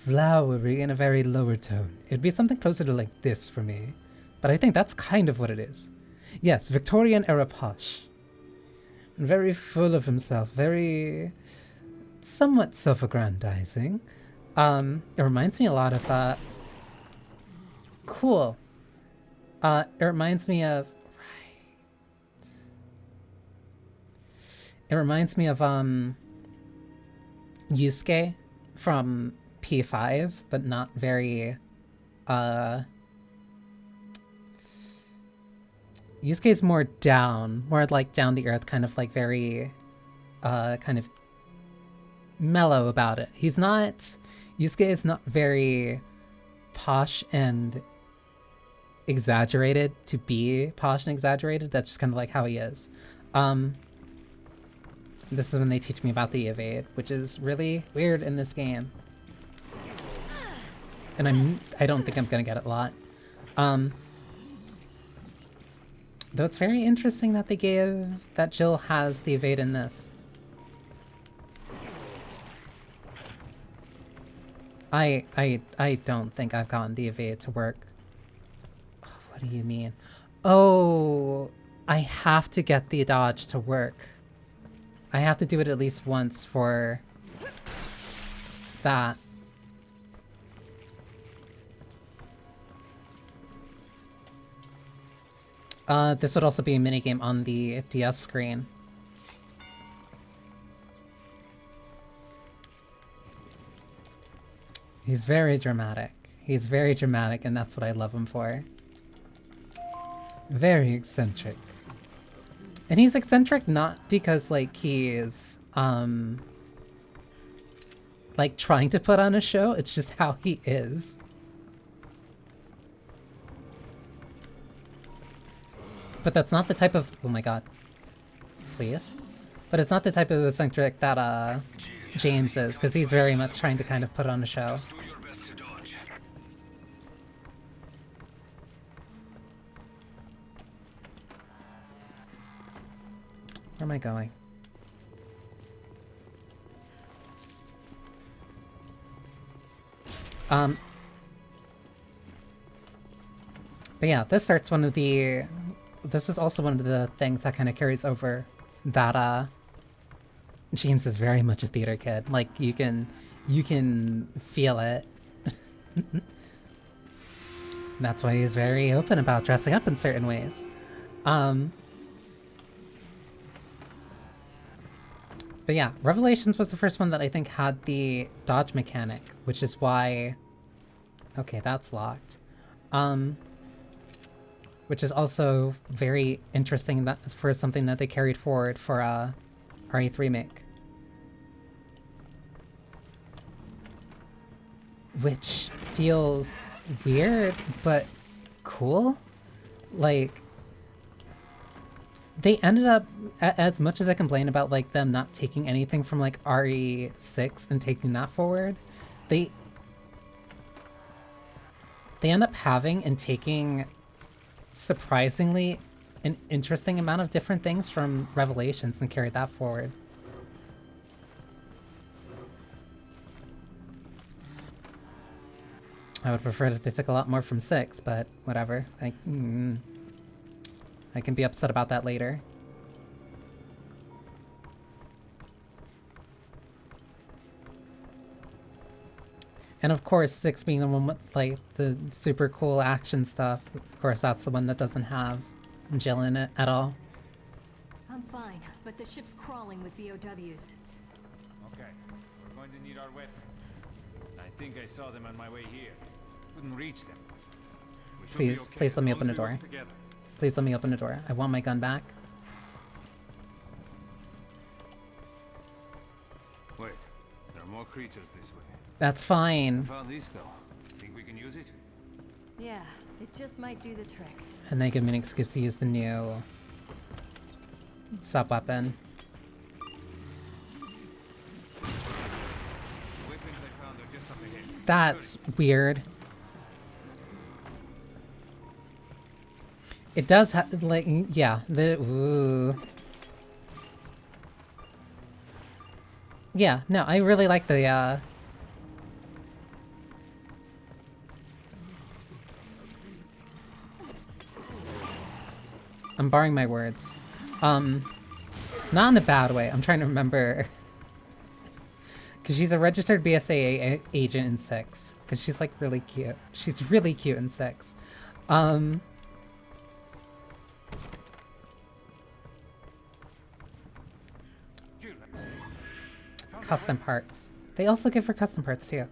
flowery in a very lower tone. It'd be something closer to like this for me. But I think that's kind of what it is. Yes, Victorian era posh. Very full of himself, very... somewhat self-aggrandizing. It reminds me a lot of, cool. It reminds me of... Right. It reminds me of, Yusuke from P5, but not very, Yusuke's more down, more like down to earth, kind of like very, kind of mellow about it. He's not, Yusuke is not very posh and exaggerated to be posh and exaggerated. That's just kind of like how he is. This is when they teach me about the evade, which is really weird in this game. And I don't think I'm gonna get it a lot. Though it's very interesting that they gave that Jill has the evade in this. I don't think I've gotten the evade to work. What do you mean? Oh, I have to get the dodge to work. I have to do it at least once for that. This would also be a minigame on the DS screen. He's very dramatic. He's very dramatic, and that's what I love him for. Very eccentric. And he's eccentric not because, like, he is, like, trying to put on a show. It's just how he is. But that's not the type of... Oh my god. Please? But it's not the type of eccentric that, James is, because he's very much trying to kind of put on a show. Where am I going? But yeah, this starts one of the... This is also one of the things that kind of carries over that, James is very much a theater kid. Like, you can feel it. That's why he's very open about dressing up in certain ways. But yeah, Revelations was the first one that I think had the dodge mechanic, which is why... Okay, that's locked. Which is also very interesting that for something that they carried forward for RE3 Remake. Which feels weird, but cool. Like, they ended up, as much as I complain about like them not taking anything from like RE6 and taking that forward, they end up having and taking surprisingly an interesting amount of different things from Revelations and carried that forward. I would prefer that they took a lot more from 6, but whatever. I can be upset about that later. And of course, 6 being the one with, like, the super cool action stuff. Of course, that's the one that doesn't have Jill in it at all. I'm fine, but the ship's crawling with BOWs. Okay, we're going to need our weapons. I think I saw them on my way here. Couldn't reach them. We should be Please, okay please let me as long open a as we door. work together. Please let me open a door. I want my gun back. creatures this way. That's fine. Found this though. Think we can use it? Yeah, it just might do the trick. And they give me an excuse to use the new sub-weapon. Weapons I found are just up ahead. That's weird. It does have, like, yeah, ooh. Yeah, no, I really like the, I'm barring my words. Not in a bad way. I'm trying to remember. Because she's a registered BSAA agent in 6. Because she's, like, really cute. She's really cute in 6. Custom parts. They also give her custom parts, too.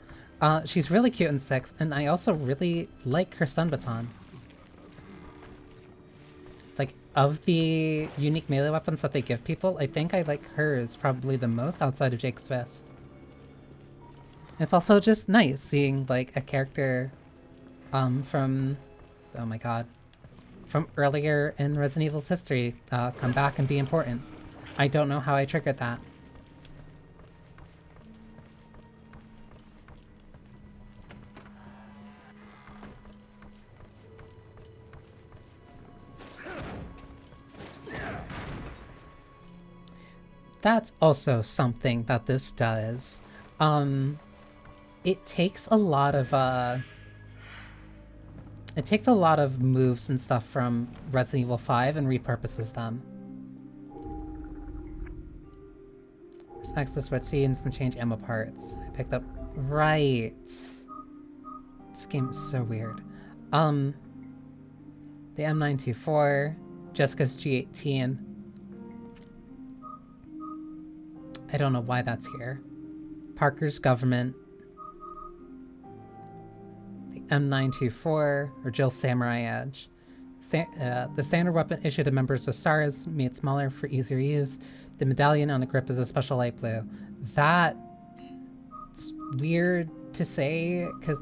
She's really cute in 6, and I also really like her stun baton. Like, of the unique melee weapons that they give people, I think I like hers probably the most outside of Jake's Fist. It's also just nice seeing, like, a character from, oh my god, from earlier in Resident Evil's history come back and be important. I don't know how I triggered that. That's also something that this does. It takes a lot of moves and stuff from Resident Evil 5 and repurposes them. There's access red scenes and change ammo parts. I picked up right. This game is so weird. The M924, Jessica's G18. I don't know why that's here. Parker's Government. The M924, or Jill's Samurai Edge. The standard weapon issued to members of STARS, made smaller for easier use. The medallion on the grip is a special light blue. That's weird to say, because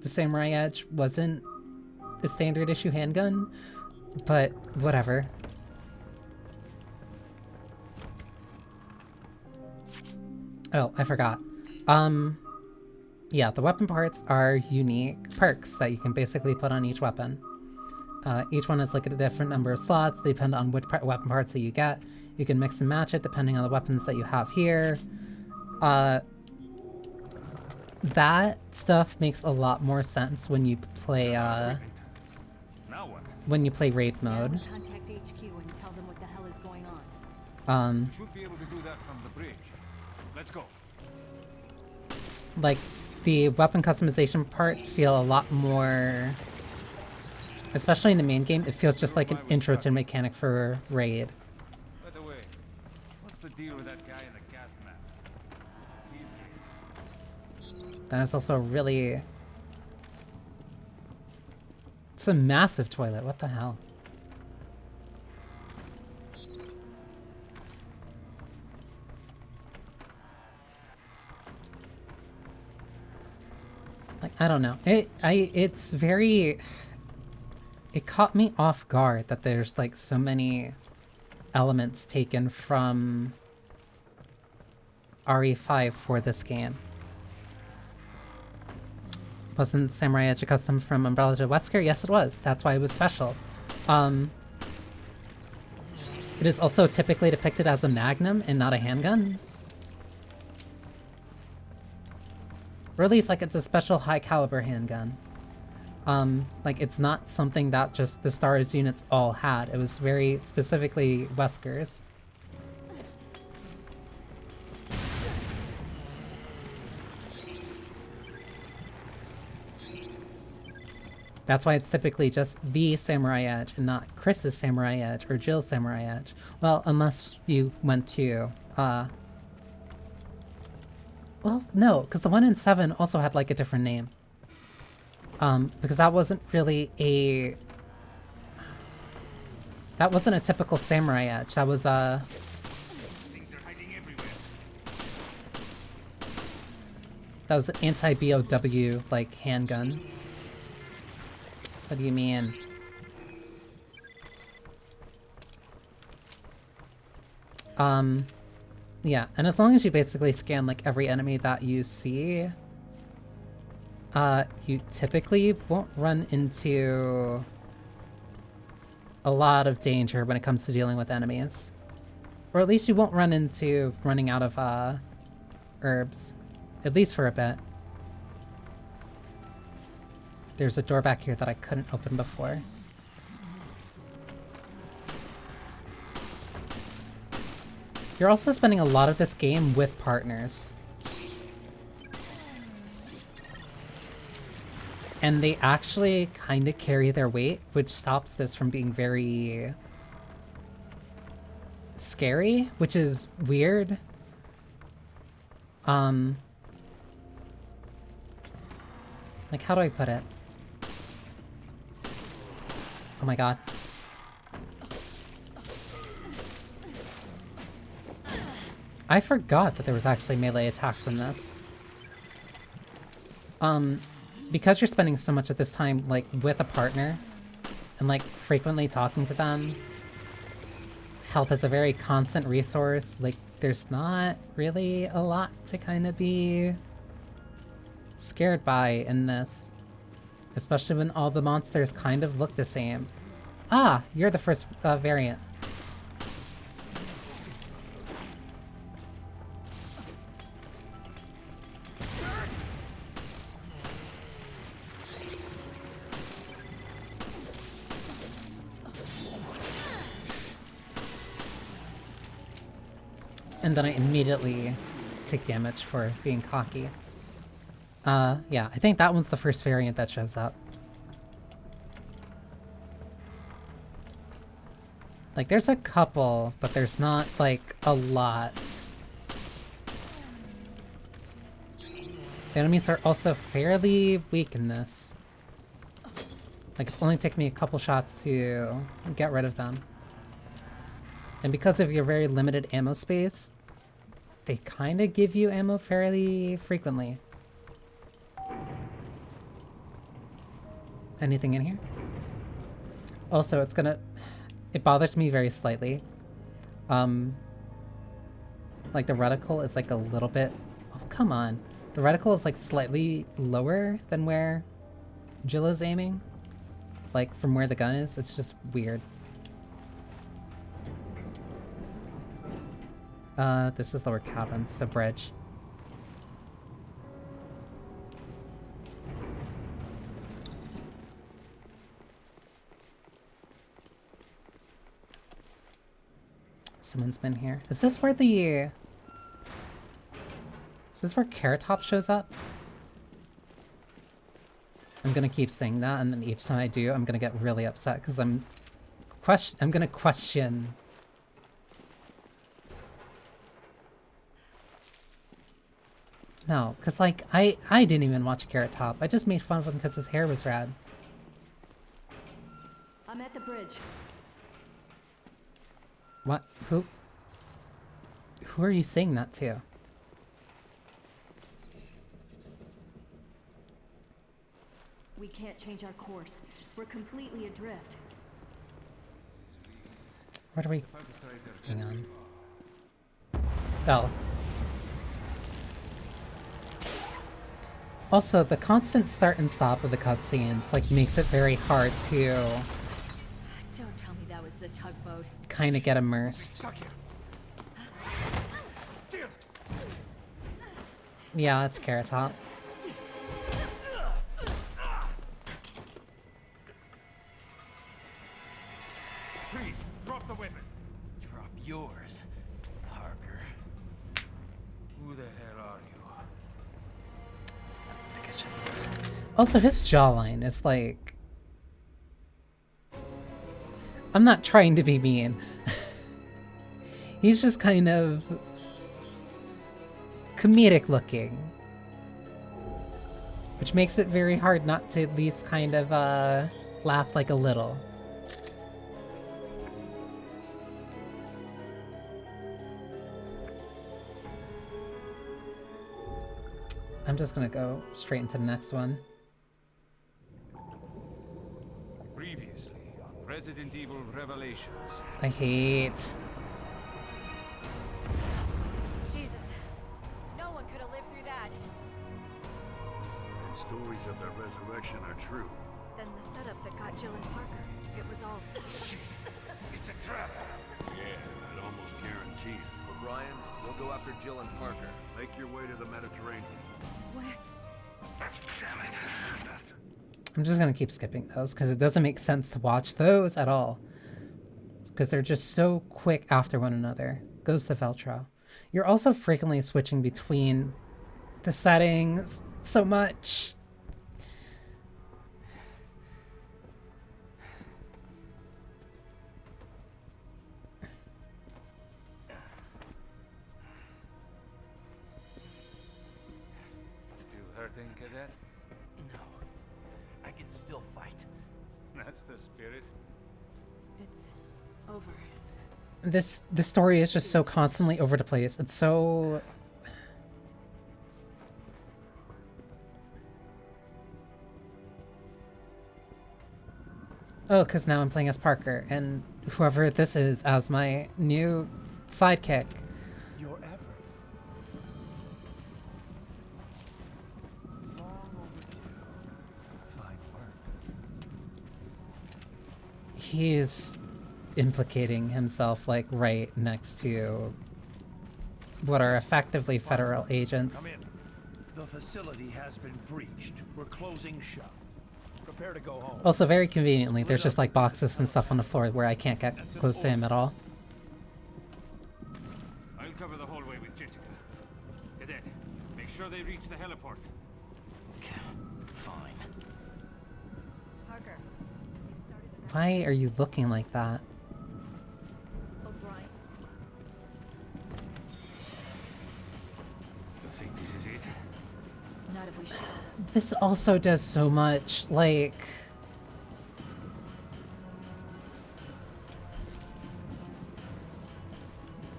the Samurai Edge wasn't a standard issue handgun, but whatever. Oh, I forgot. Yeah, the weapon parts are unique perks that you can basically put on each weapon. Each one has like a different number of slots. They depend on which weapon parts that you get. You can mix and match it depending on the weapons that you have here. That stuff makes a lot more sense when you play, Now what? when you play raid mode. Contact HQ and tell them what the hell is going on. Should be able to do that from the bridge. Let's go. Like, the weapon customization parts feel a lot more, especially in the main game, it feels just like an intro to mechanic for raid. By the way, what's the deal with that guy in the gas mask? It's his game. That is also a really... It's a massive toilet, what the hell? Like, I don't know. It's very... It caught me off guard that there's like so many elements taken from RE5 for this game. Wasn't Samurai Edge a custom from Umbrella to Wesker? Yes, it was. That's why it was special. It is also typically depicted as a magnum and not a handgun. Or at least, like, it's a special high caliber handgun. Like, it's not something that just the STARS units all had. It was very specifically Wesker's. That's why it's typically just the Samurai Edge and not Chris's Samurai Edge or Jill's Samurai Edge. Well, unless you went to, well, no, because the one in 7 also had, like, a different name. Because that wasn't really a... That wasn't a typical Samurai Edge. That was, Things are hiding everywhere. That was an anti-BOW, like, handgun. What do you mean? Yeah, and as long as you basically scan, like, every enemy that you see, you typically won't run into a lot of danger when it comes to dealing with enemies. Or at least you won't run into running out of, herbs. At least for a bit. There's a door back here that I couldn't open before. You're also spending a lot of this game with partners. And they actually kind of carry their weight, which stops this from being very scary, which is weird. Like, how do I put it? Oh my god. I forgot that there was actually melee attacks in this. Because you're spending so much of this time, like, with a partner, and, like, frequently talking to them, health is a very constant resource. Like, there's not really a lot to kind of be scared by in this. Especially when all the monsters kind of look the same. Ah, you're the first variant. And then I immediately take damage for being cocky. Yeah, I think that one's the first variant that shows up. Like, there's a couple, but there's not, like, a lot. The enemies are also fairly weak in this. Like, it's only taken me a couple shots to get rid of them. And because of your very limited ammo space, they kind of give you ammo fairly frequently. Anything in here? Also, it's gonna... It bothers me very slightly. Like, the reticle is, like, a little bit... Oh, come on. The reticle is, like, slightly lower than where Jilla's aiming. Like, from where the gun is. It's just weird. This is lower cabin, so bridge. Someone's been here. Is this where the... Is this where Carrot Top shows up? I'm gonna keep saying that, and then each time I do, I'm gonna get really upset, because I'm gonna question... No, because, like, I didn't even watch Carrot Top. I just made fun of him because his hair was rad. I'm at the bridge. What? Who? Who are you saying that to? We can't change our course. We're completely adrift. What are we... Hang on. Oh. Also, the constant start and stop of the cutscenes, like, makes it very hard to... Don't tell me that was the tugboat. Kind of get immersed. Yeah, it's Carrot Top. Please, drop the weapon. Drop yours, Parker. Who the hell are you? Also, his jawline is like... I'm not trying to be mean. He's just kind of... comedic looking. Which makes it very hard not to at least kind of, laugh like a little. I'm just gonna go straight into the next one. Previously on Resident Evil Revelations. I hate... Jesus. No one could have lived through that. And stories of their resurrection are true. Then the setup that got Jill and Parker, it was all... It's a trap. Yeah, I'd almost guarantee it. O'Brien, we'll go after Jill and Parker. Make your way to the Mediterranean. Where? Damn it. I'm just gonna keep skipping those because it doesn't make sense to watch those at all. Because they're just so quick after one another. Goes to Veltro. You're also frequently switching between the settings so much. Still hurting, Cadet? No. I can still fight. That's the spirit. It's over. This story is just so constantly over the place. It's so... Oh, because now I'm playing as Parker, and whoever this is as my new sidekick. Your effort. Long overdue. Fine work. He's implicating himself, like, right next to what are effectively federal agents. Come in. The facility has been breached. We're closing shop. Prepare to go home. Also, very conveniently, there's just, like, boxes and stuff on the floor where I can't get close to him at all. I'll cover the hallway with Jessica. Cadet, make sure they reach the heliport. Fine. Parker, you started the Why are you looking like that? O'Brien. You think this is it? Not if we show This also does so much, like...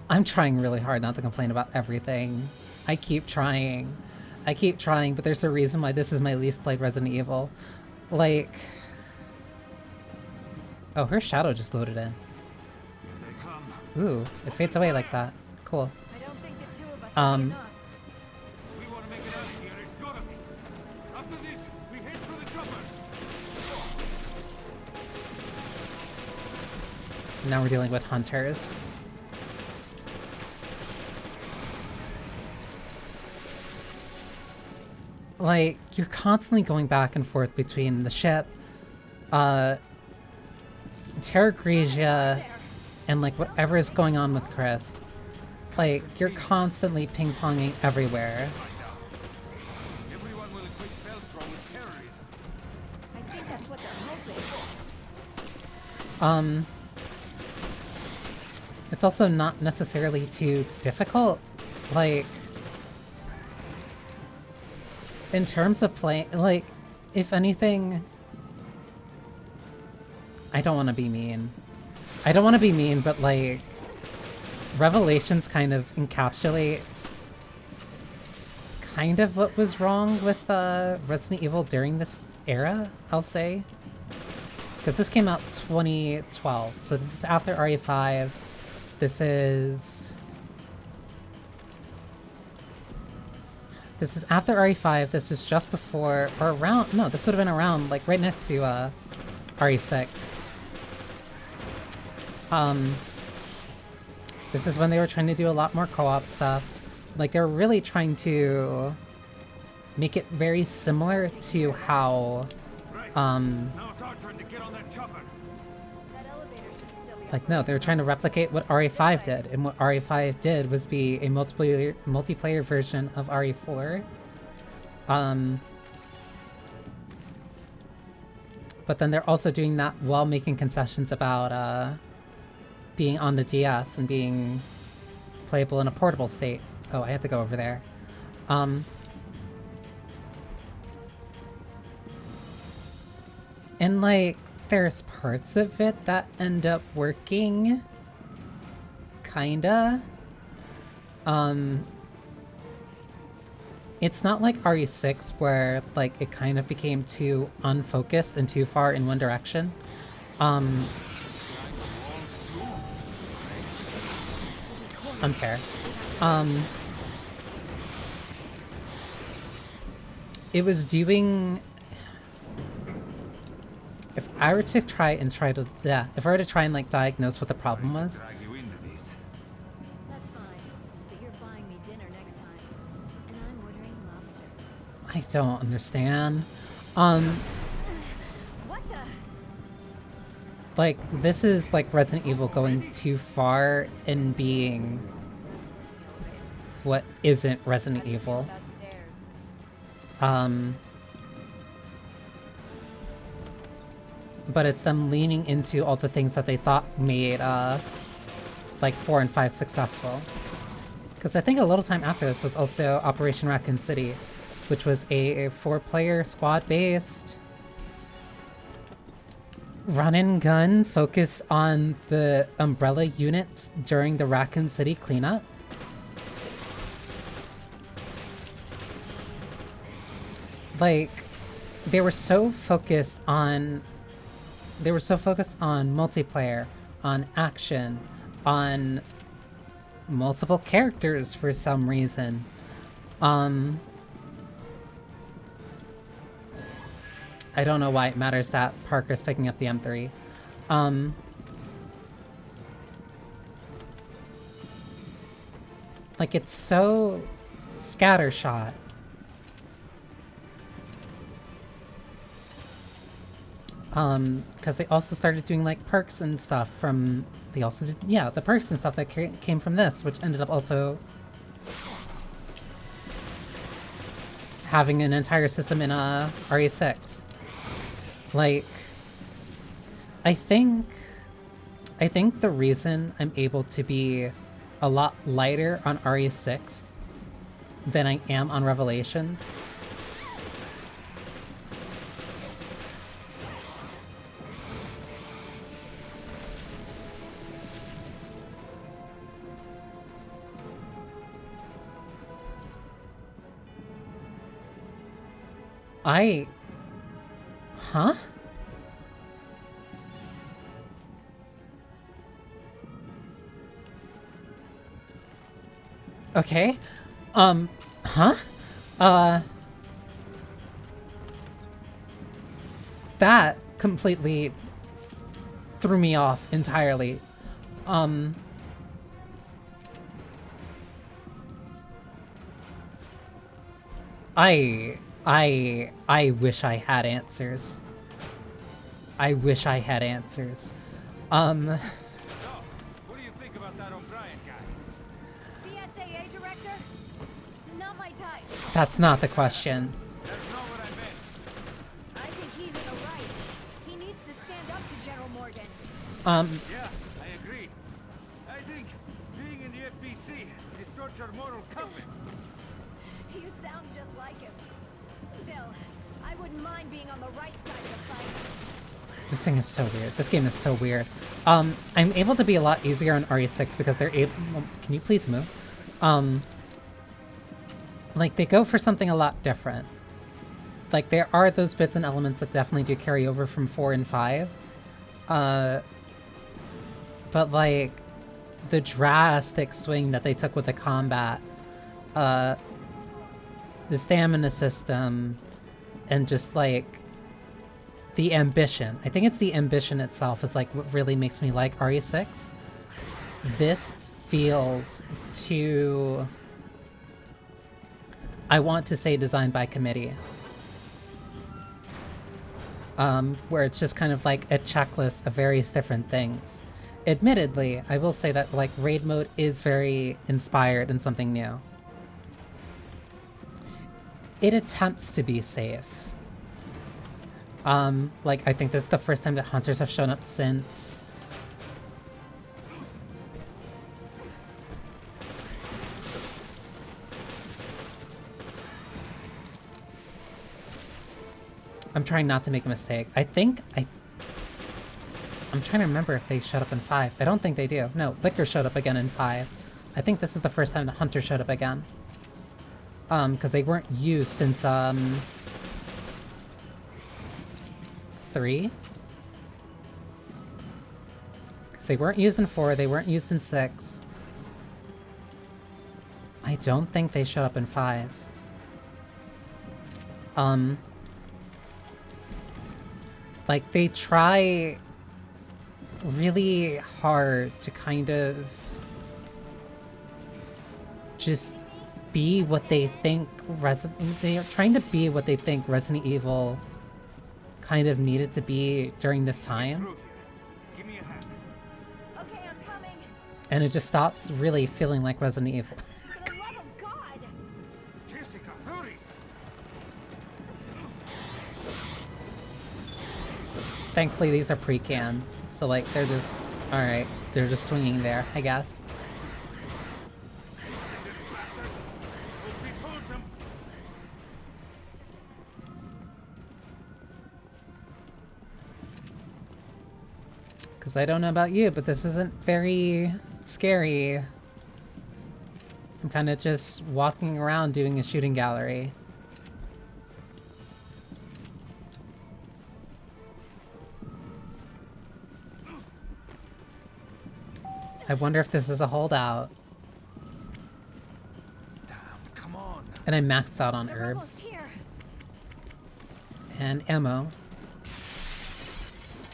I'm trying really hard not to complain about everything. I keep trying, but there's a reason why this is my least played Resident Evil. Like... Oh, her shadow just loaded in. Here they come. Ooh, it fades away like that. Cool. I don't think the two of us are enough. We want to make it out of here. It's gotta be. After this, we head for the chopper. Now we're dealing with hunters. Like, you're constantly going back and forth between the ship, Terra Grigia, and like whatever is going on with Chris. Like, you're constantly ping-ponging everywhere. Everyone will equip Veltro with terrorism. I think that's what they're hoping. It's also not necessarily too difficult. Like, in terms of playing, like, if anything, I don't want to be mean. I don't want to be mean, but like, Revelations kind of encapsulates kind of what was wrong with Resident Evil during this era, I'll say. Because this came out 2012, so this is after RE5. This is after RE5. This is just before, or around, no, this would have been around, like, right next to RE6. This is when they were trying to do a lot more co-op stuff. Like, they're really trying to make it very similar to how, Now it's our turn to get on that chopper. That elevator should still be like, no, they were trying to replicate what RE5 did, and what RE5 did was be a multiplayer version of RE4. But then they're also doing that while making concessions about, being on the DS and being playable in a portable state. Oh, I have to go over there. And, like, there's parts of it that end up working. Kinda. it's not like RE6 where like it kind of became too unfocused and too far in one direction. Unfair. It was doing. If I were to try and like diagnose what the problem was. Drag you into this. That's fine, but you're buying me dinner next time, and I'm ordering lobster. I don't understand. What the? Like, this is like Resident Evil going too far in being what isn't Resident Evil. But it's them leaning into all the things that they thought made, like 4 and 5 successful. Because I think a little time after this was also Operation Raccoon City, which was a 4-player squad-based run-and-gun focus on the Umbrella units during the Raccoon City cleanup. Like, they were so focused on multiplayer, on action, on multiple characters for some reason. I don't know why it matters that Parker's picking up the M3. Like, it's so scattershot. Because they also started doing like perks and stuff from, they also did, yeah, the perks and stuff that came from this, which ended up also having an entire system in RE6. Like, I think the reason I'm able to be a lot lighter on RE6 than I am on Revelations Huh? Okay. Huh? That completely threw me off entirely. I wish I had answers. I wish I had answers. So, what do you think about that O'Brien guy? BSAA director? Not my type. That's not the question. That's not what I meant. I think he's in the right. He needs to stand up to General Morgan. Yeah, I agree. I think being in the FBC distorts your moral compass. You sound just like him. Still, I wouldn't mind being on the right side of the fight. This thing is so weird. This game is so weird. I'm able to be a lot easier on RE6 because they're able... Can you please move? Like, they go for something a lot different. Like, there are those bits and elements that definitely do carry over from 4 and 5. But, like, the drastic swing that they took with the combat, the stamina system, and just, like, the ambition. I think it's the ambition itself is, like, what really makes me like RE6. This feels too... I want to say designed by committee. Where it's just kind of like a checklist of various different things. Admittedly, I will say that, like, raid mode is very inspired in something new. It attempts to be safe. Like, I think this is the first time that hunters have shown up since... I'm trying not to make a mistake. I'm trying to remember if they showed up in 5. I don't think they do. No, Liquor showed up again in 5. I think this is the first time the Hunter showed up again. Because they weren't used since, 3? Because they weren't used in 4, they weren't used in 6. I don't think they showed up in 5. Like, they try really hard to kind of just be what they think they are trying to be what they think Resident Evil kind of needed to be during this time. Give me a hand. Okay, I'm coming. And it just stops really feeling like Resident Evil. For the love of God! Jessica, hurry! Thankfully, these are pre-cans, so like they're just alright. They're just swinging there, I guess. Because I don't know about you, but this isn't very scary. I'm kind of just walking around doing a shooting gallery. I wonder if this is a holdout. Damn, come on. And I maxed out on They're herbs. almost here. And ammo.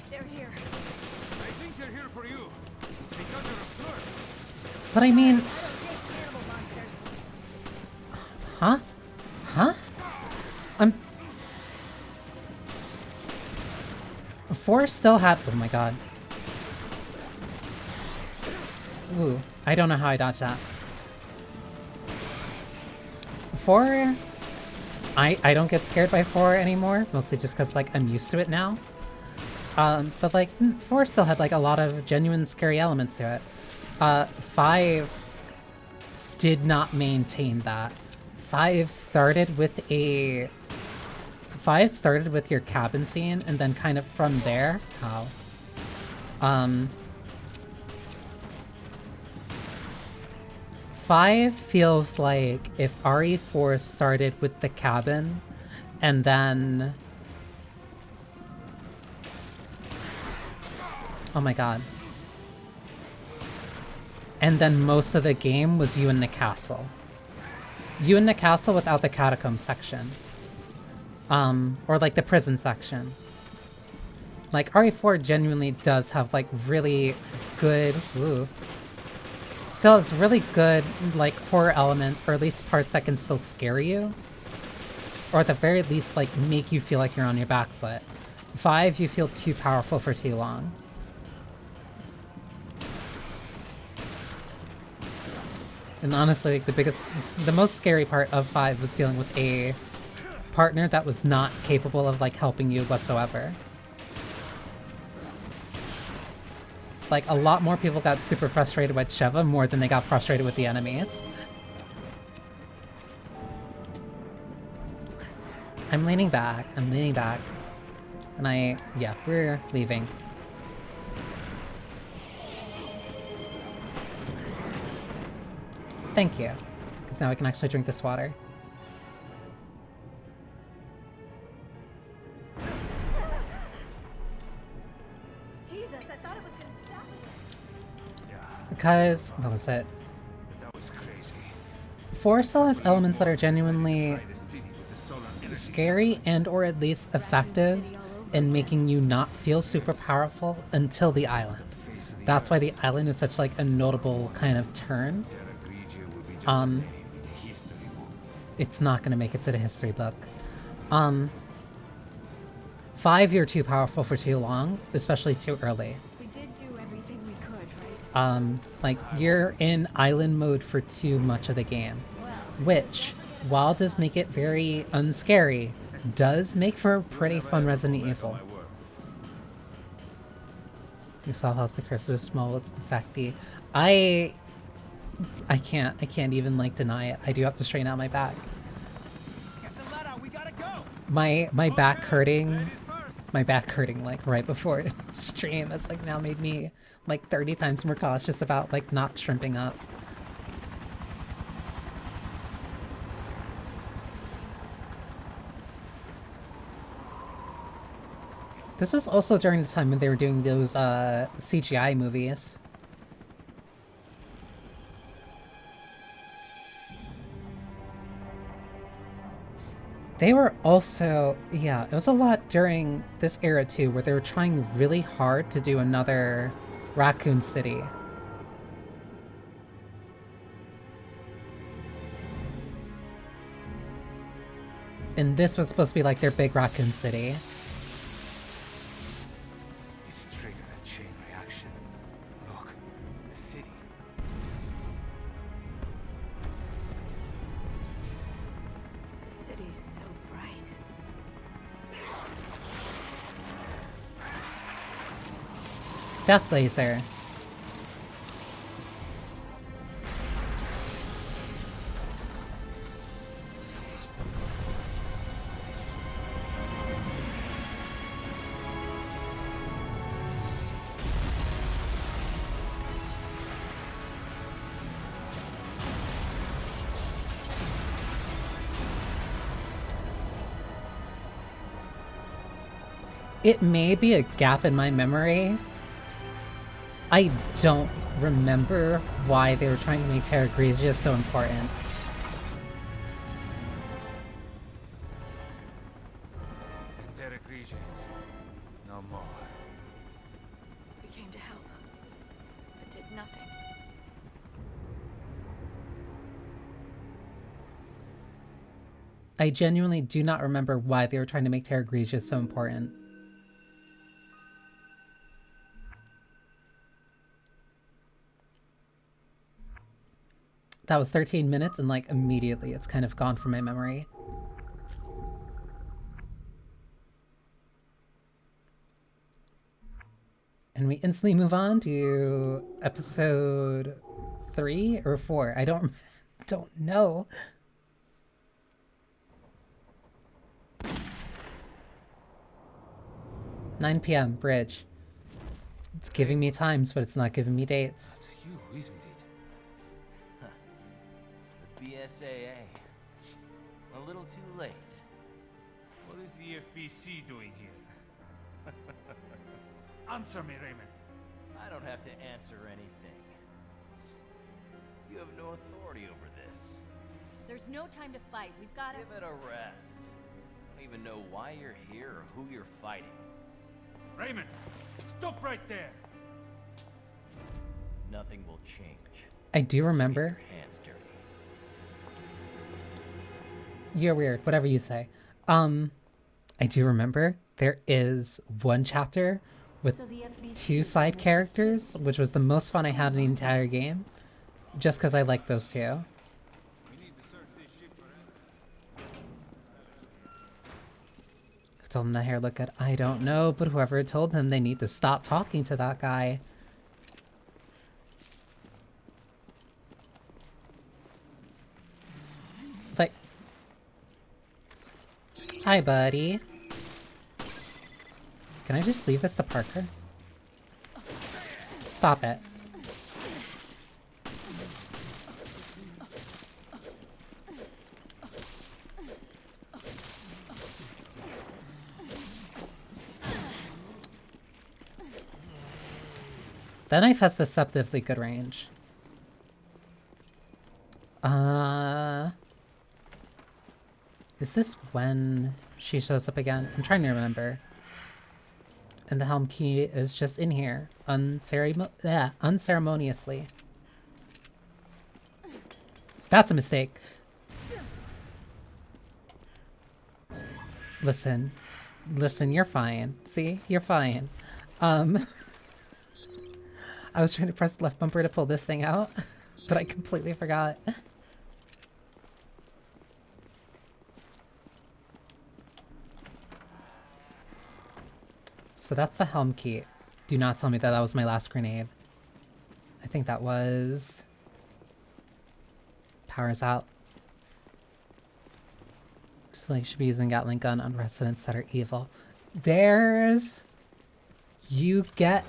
They're here. I think they're here for you. It's because you're a flirt. But I mean... I don't take cannibal monsters. Huh? Huh? I'm... 4 still had... Oh my god. Ooh, I don't know how I dodged that. 4... I don't get scared by 4 anymore, mostly just because, like, I'm used to it now. But, like, 4 still had, like, a lot of genuine scary elements to it. 5 did not maintain that. 5 started with a... 5 started with your cabin scene, and then kind of from there... How? 5 feels like if RE4 started with the cabin, and then... Oh my god. And then most of the game was you in the castle. You in the castle without the catacomb section. Or like the prison section. Like RE4 genuinely does have like really good... Ooh. Still has really good, like, horror elements, or at least parts that can still scare you. Or at the very least, like, make you feel like you're on your back foot. 5, you feel too powerful for too long. And honestly, like, the most scary part of 5 was dealing with a partner that was not capable of, like, helping you whatsoever. Like, a lot more people got super frustrated with Sheva more than they got frustrated with the enemies. I'm leaning back. And yeah, we're leaving. Thank you. Because now I can actually drink this water. Because, what was it? That was crazy. 4 still has elements that are genuinely scary and or at least effective in making you not feel super powerful until the island. That's why the island is such like a notable kind of turn. It's not gonna make it to the history book. 5, you're too powerful for too long, especially too early. We did do everything we could, right? Like, you're in island mode for too much of the game. Which, while does make it very unscary, does make for a pretty fun Resident Evil. You saw how the cursor is small, it's infecty. I can't even, like, deny it. I do have to straighten out my back. My back hurting, like, right before stream has, like, now made me, like, 30 times more cautious about, like, not shrimping up. This was also during the time when they were doing those CGI movies. They were also, yeah, it was a lot during this era too, where they were trying really hard to do another Raccoon City. And this was supposed to be like their big Raccoon City. It's triggered a chain reaction. Look, the city. The city's so bright. Death Laser. It may be a gap in my memory. I don't remember why they were trying to make Terra Grigia so important. The Terra Grigians. No more. We came to help, but did nothing. I genuinely do not remember why they were trying to make Terra Grigia so important. That was 13 minutes and like immediately it's kind of gone from my memory. And we instantly move on to episode 3 or 4. I don't know. "9 p.m. Bridge." It's giving me times, but it's not giving me dates. It's you, isn't it? The BSAA. A little too late. What is the FBC doing here? Answer me, Raymond. I don't have to answer anything. You have no authority over this. There's no time to fight. We've got to... Give it a rest. I don't even know why you're here or who you're fighting. Raymond, stop right there. Nothing will change. I do remember. Your hands dirty. You're weird, whatever you say. I do remember there is one chapter with 2 side characters, which was the most fun I had in the entire game. Just because I like those 2. We need to search this ship for Who told him the hair looked good? I don't know, but whoever told him they need to stop talking to that guy. Like... Hi, buddy. Can I just leave this to Parker? Stop it. That knife has deceptively good range. Is this when she shows up again? I'm trying to remember. And the helm key is just in here, unceremoniously. That's a mistake. Listen, you're fine. See, you're fine. I was trying to press the left bumper to pull this thing out, but I completely forgot. So that's the helm key. Do not tell me that that was my last grenade. I think that was... Powers out. So like, should be using Gatling gun on residents that are evil. There's... You get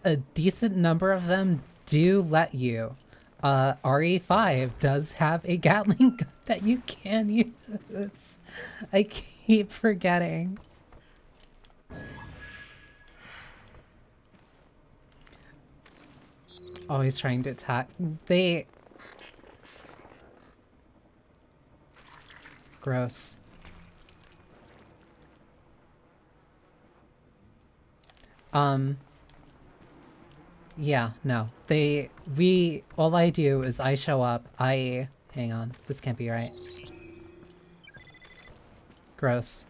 a decent number of them do let you. RE5 does have a Gatling gun that you can use. I keep forgetting. Always trying to attack. They... Gross. Yeah, no. All I do is I show up, hang on, this can't be right. Gross.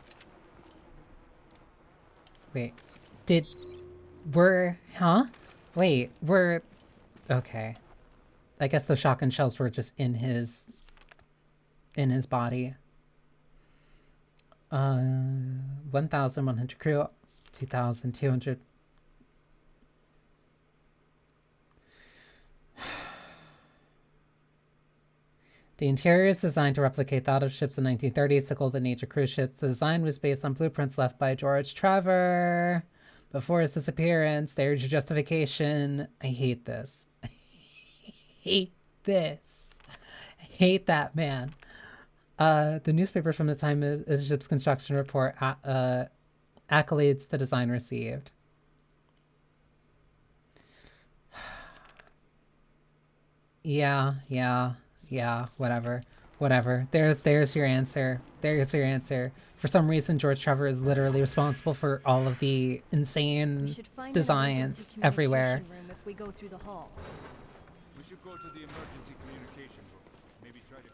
Wait, huh? Wait, okay. I guess those shotgun shells were just in his body. 1,100 crew, 2,200. The interior is designed to replicate that of ships in the 1930s, the golden age of cruise ships. The design was based on blueprints left by George Trevor before his disappearance. There's your justification. I hate this. I hate this. I hate that man. The newspapers from the time of the ship's construction report accolades the design received. Yeah, whatever. There's your answer. There's your answer. For some reason, George Trevor is literally responsible for all of the insane designs everywhere. Room if we go through the hall. We should go to the emergency communication room. Maybe try to...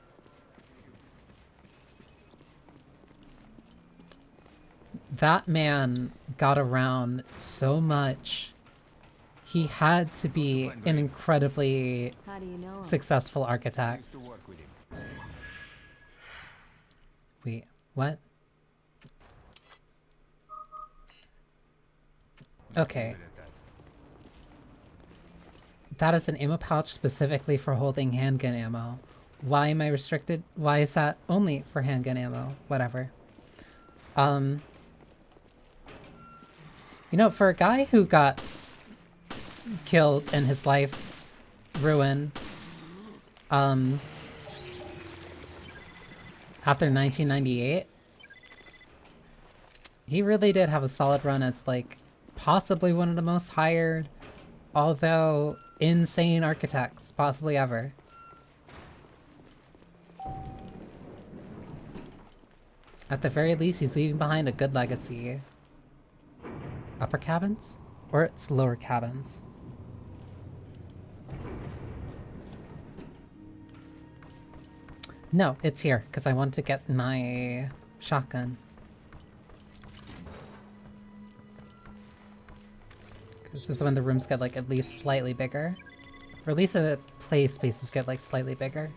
That man got around so much. He had to be an incredibly successful architect. Wait, what? Okay. That is an ammo pouch specifically for holding handgun ammo. Why am I restricted? Why is that only for handgun ammo? Whatever. You know, for a guy who got killed and his life ruined after 1998, he really did have a solid run as like possibly one of the most hired, although insane architects possibly ever. At the very least, he's leaving behind a good legacy. Upper cabins? Or it's lower cabins? No, it's here, because I wanted to get my shotgun. This is when the rooms get like at least slightly bigger. Or at least the play spaces get like slightly bigger.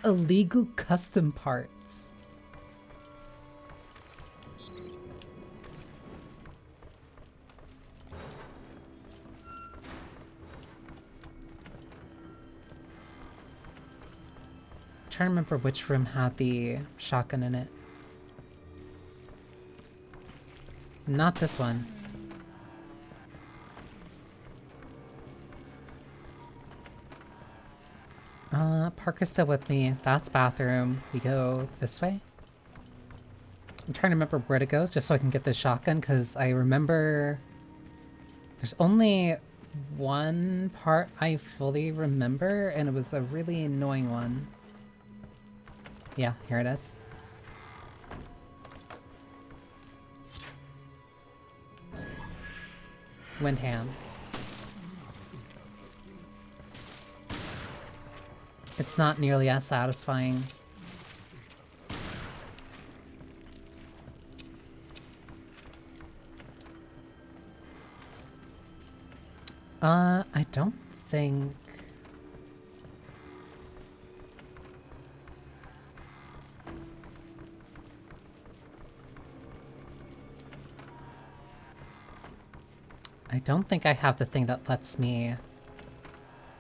Illegal custom parts. I'm trying to remember which room had the shotgun in it. Not this one. Parker's still with me. That's bathroom. We go this way? I'm trying to remember where to go just so I can get this shotgun, because I remember there's only one part I fully remember, and it was a really annoying one. Yeah, here it is. Windham. It's not nearly as satisfying. I don't think... I don't think I have the thing that lets me...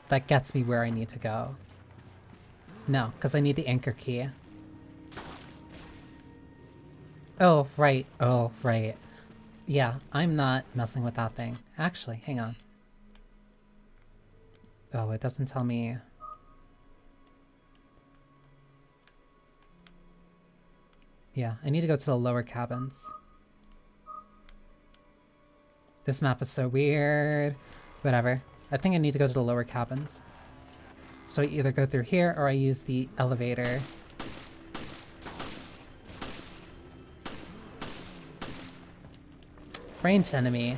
that gets me where I need to go. No, because I need the anchor key. Oh, right. Oh, right. Yeah, I'm not messing with that thing. Actually, hang on. Oh, it doesn't tell me... Yeah, I need to go to the lower cabins. This map is so weird. Whatever. I think I need to go to the lower cabins. So I either go through here or I use the elevator. Ranged enemy.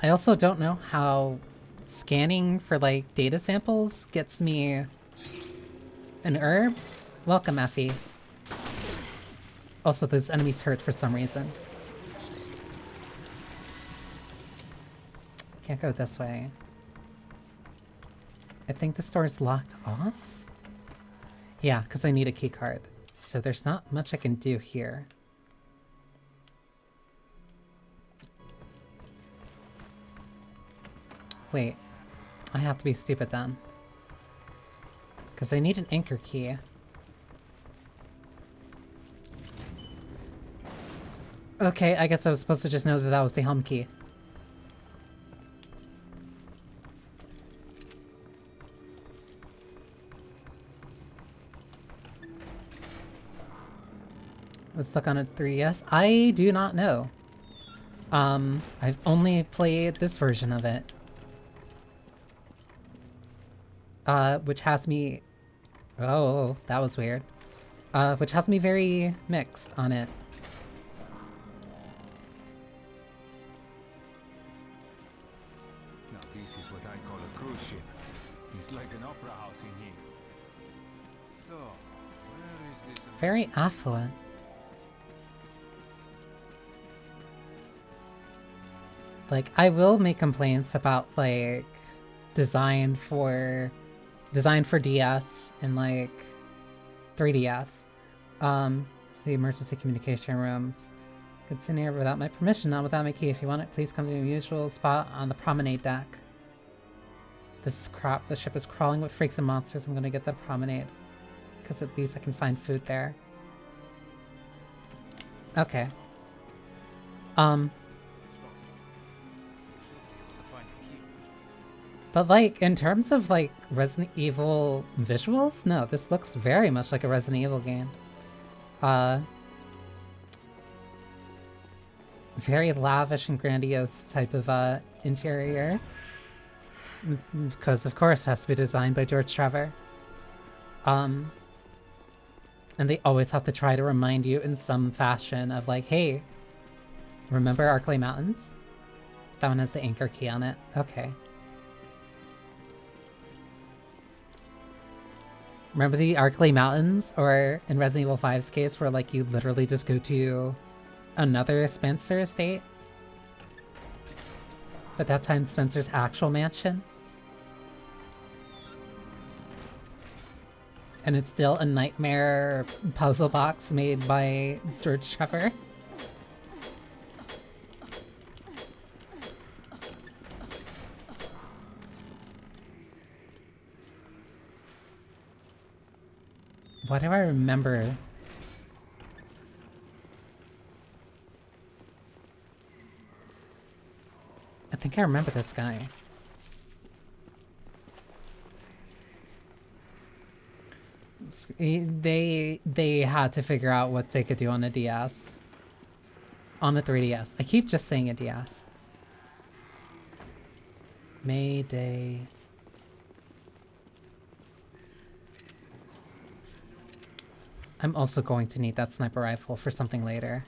I also don't know how scanning for like data samples gets me an herb. Welcome, Effie. Also, those enemies hurt for some reason. Can't go this way. I think the store is locked off? Yeah, because I need a key card. So there's not much I can do here. Wait. I have to be stupid then. Because I need an anchor key. Okay, I guess I was supposed to just know that that was the hum key. Was stuck on a 3DS? I do not know. I've only played this version of it. Which has me... Oh, that was weird. Which has me very mixed on it. Now this is what I call a cruise ship. It's like an opera house in here. So, where is this? Very affluent. Like, I will make complaints about, like, design for DS and, like, 3DS. It's the emergency communication rooms. It's in here without my permission, not without my key. If you want it, please come to your usual spot on the promenade deck. This is crap. The ship is crawling with freaks and monsters. I'm gonna get the promenade. Because at least I can find food there. Okay. But, like, in terms of, like, Resident Evil visuals, no, this looks very much like a Resident Evil game. Very lavish and grandiose type of, interior. Because, of course, it has to be designed by George Trevor. And they always have to try to remind you in some fashion of, like, hey, remember Arklay Mountains? That one has the anchor key on it. Okay. Remember the Arklay Mountains, or in Resident Evil 5's case, where like you literally just go to another Spencer estate? But that time Spencer's actual mansion? And it's still a nightmare puzzle box made by George Trevor? Why do I remember? I think I remember this guy. They had to figure out what they could do on the DS. On the 3DS. I keep just saying a DS. Mayday. I'm also going to need that sniper rifle for something later.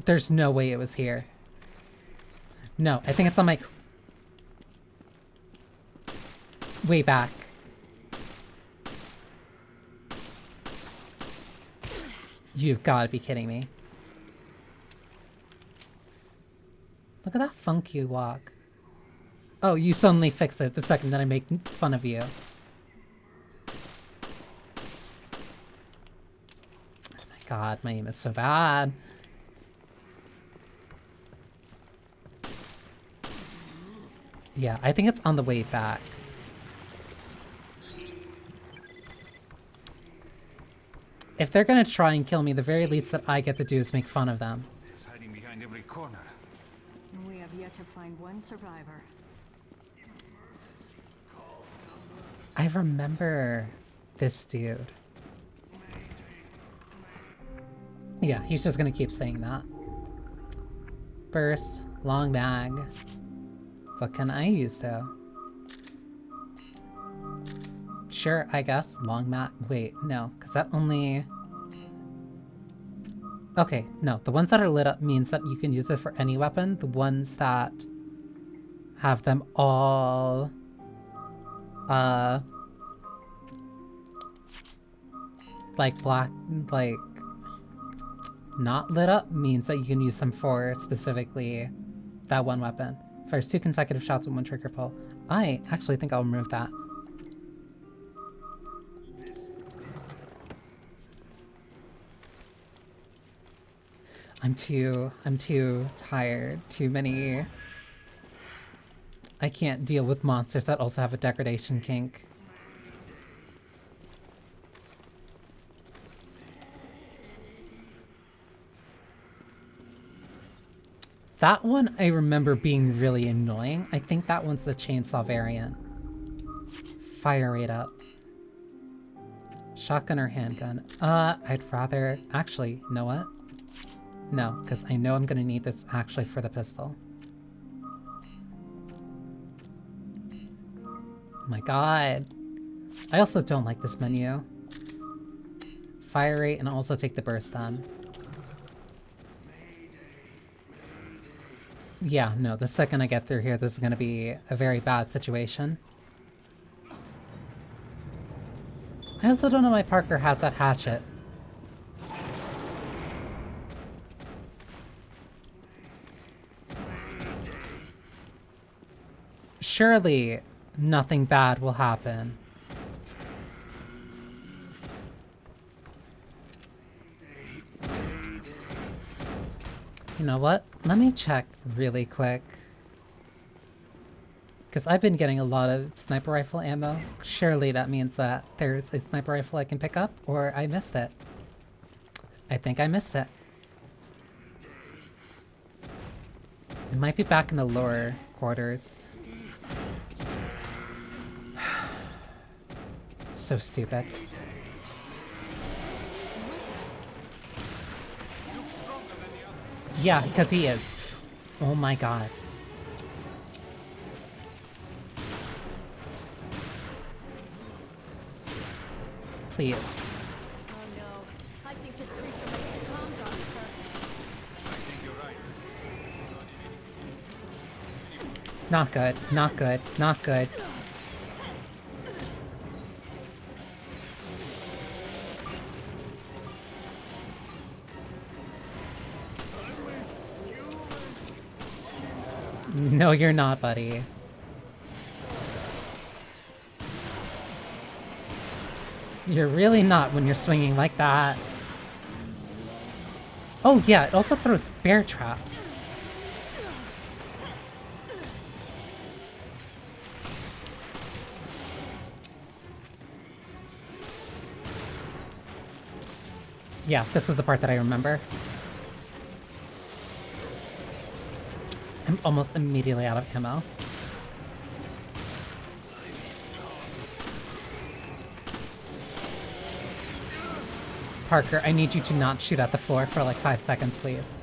There's no way it was here. No, I think it's on my... way back. You've got to be kidding me. Look at that funky walk. Oh, you suddenly fix it the second that I make fun of you. God, my aim is so bad. Yeah, I think it's on the way back. If they're gonna try and kill me, the very least that I get to do is make fun of them. It's hiding behind every corner. We have yet to find one survivor. I remember this dude. Yeah, he's just gonna keep saying that. Burst, long bag. What can I use though? Sure, I guess. Long mat. Wait, no, because that only... Okay, no. The ones that are lit up means that you can use it for any weapon. The ones that have them all... like black... like... not lit up means that you can use them for specifically that one weapon. Fires 2 consecutive shots with 1 trigger pull. I actually think I'll remove that. I'm too tired. Too many... I can't deal with monsters that also have a degradation kink. That one I remember being really annoying. I think that one's the chainsaw variant. Fire rate up. Shotgun or handgun? I'd rather... Actually, you know what? No, because I know I'm gonna need this actually for the pistol. Oh my god. I also don't like this menu. Fire rate and also take the burst on. Yeah, no, the second I get through here, this is gonna be a very bad situation. I also don't know why Parker has that hatchet. Surely nothing bad will happen. You know what? Let me check really quick. Because I've been getting a lot of sniper rifle ammo. Surely that means that there's a sniper rifle I can pick up, or I missed it. I think I missed it. It might be back in the lower quarters. So stupid. Yeah, because he is. Oh my god. Please. Oh no. I think this creature might be the comms officer. I think you're right. Not good. Not good. Not good. No, you're not, buddy. You're really not when you're swinging like that. Oh yeah, it also throws bear traps. Yeah, this was the part that I remember. I'm almost immediately out of ammo. Parker, I need you to not shoot at the floor for like 5 seconds, please.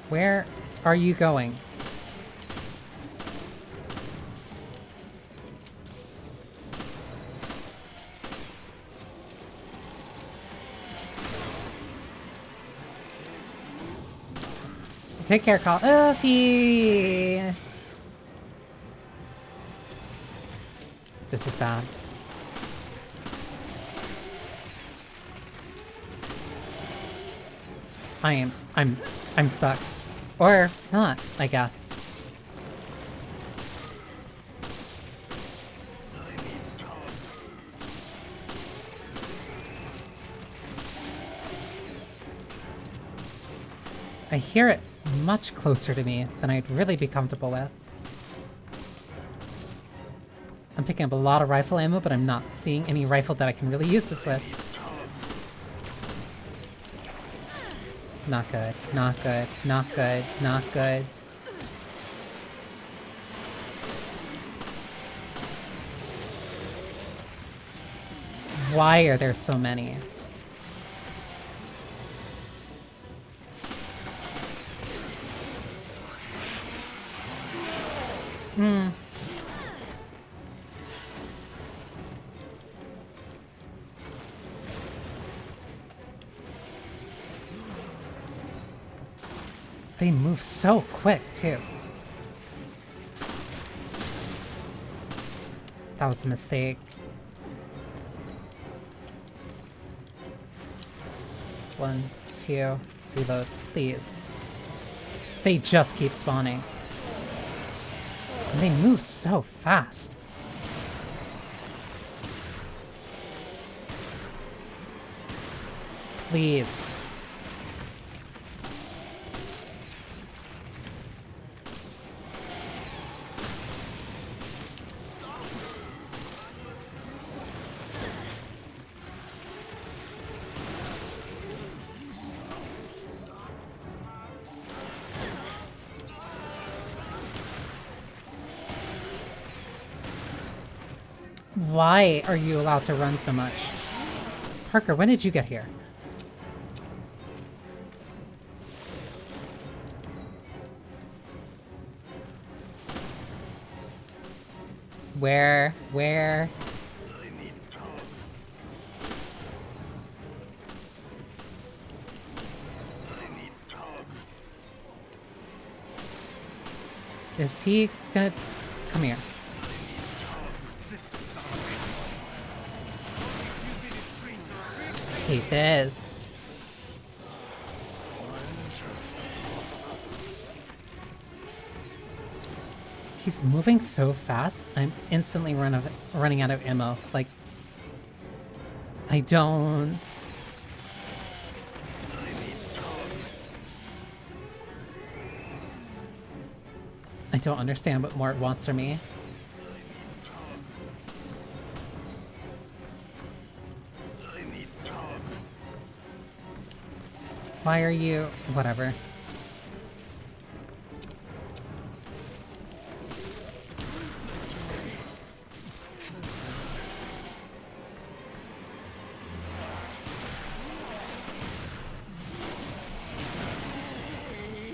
Where are you going? Take care, Coffee! This is bad. I'm stuck. Or not, I guess. I hear it much closer to me than I'd really be comfortable with. I'm picking up a lot of rifle ammo, but I'm not seeing any rifle that I can really use this with. Not good, not good, not good, not good. Why are there so many? Hmm. They move so quick, too. That was a mistake. One, two, reload, please. They just keep spawning. And they move so fast. Please. Why are you allowed to run so much? Parker, when did you get here? Where? Is he gonna... Come here. I hate this. He's moving so fast, I'm instantly running out of ammo. Like, I don't... I don't understand what Mort wants from me. Why are you... Whatever.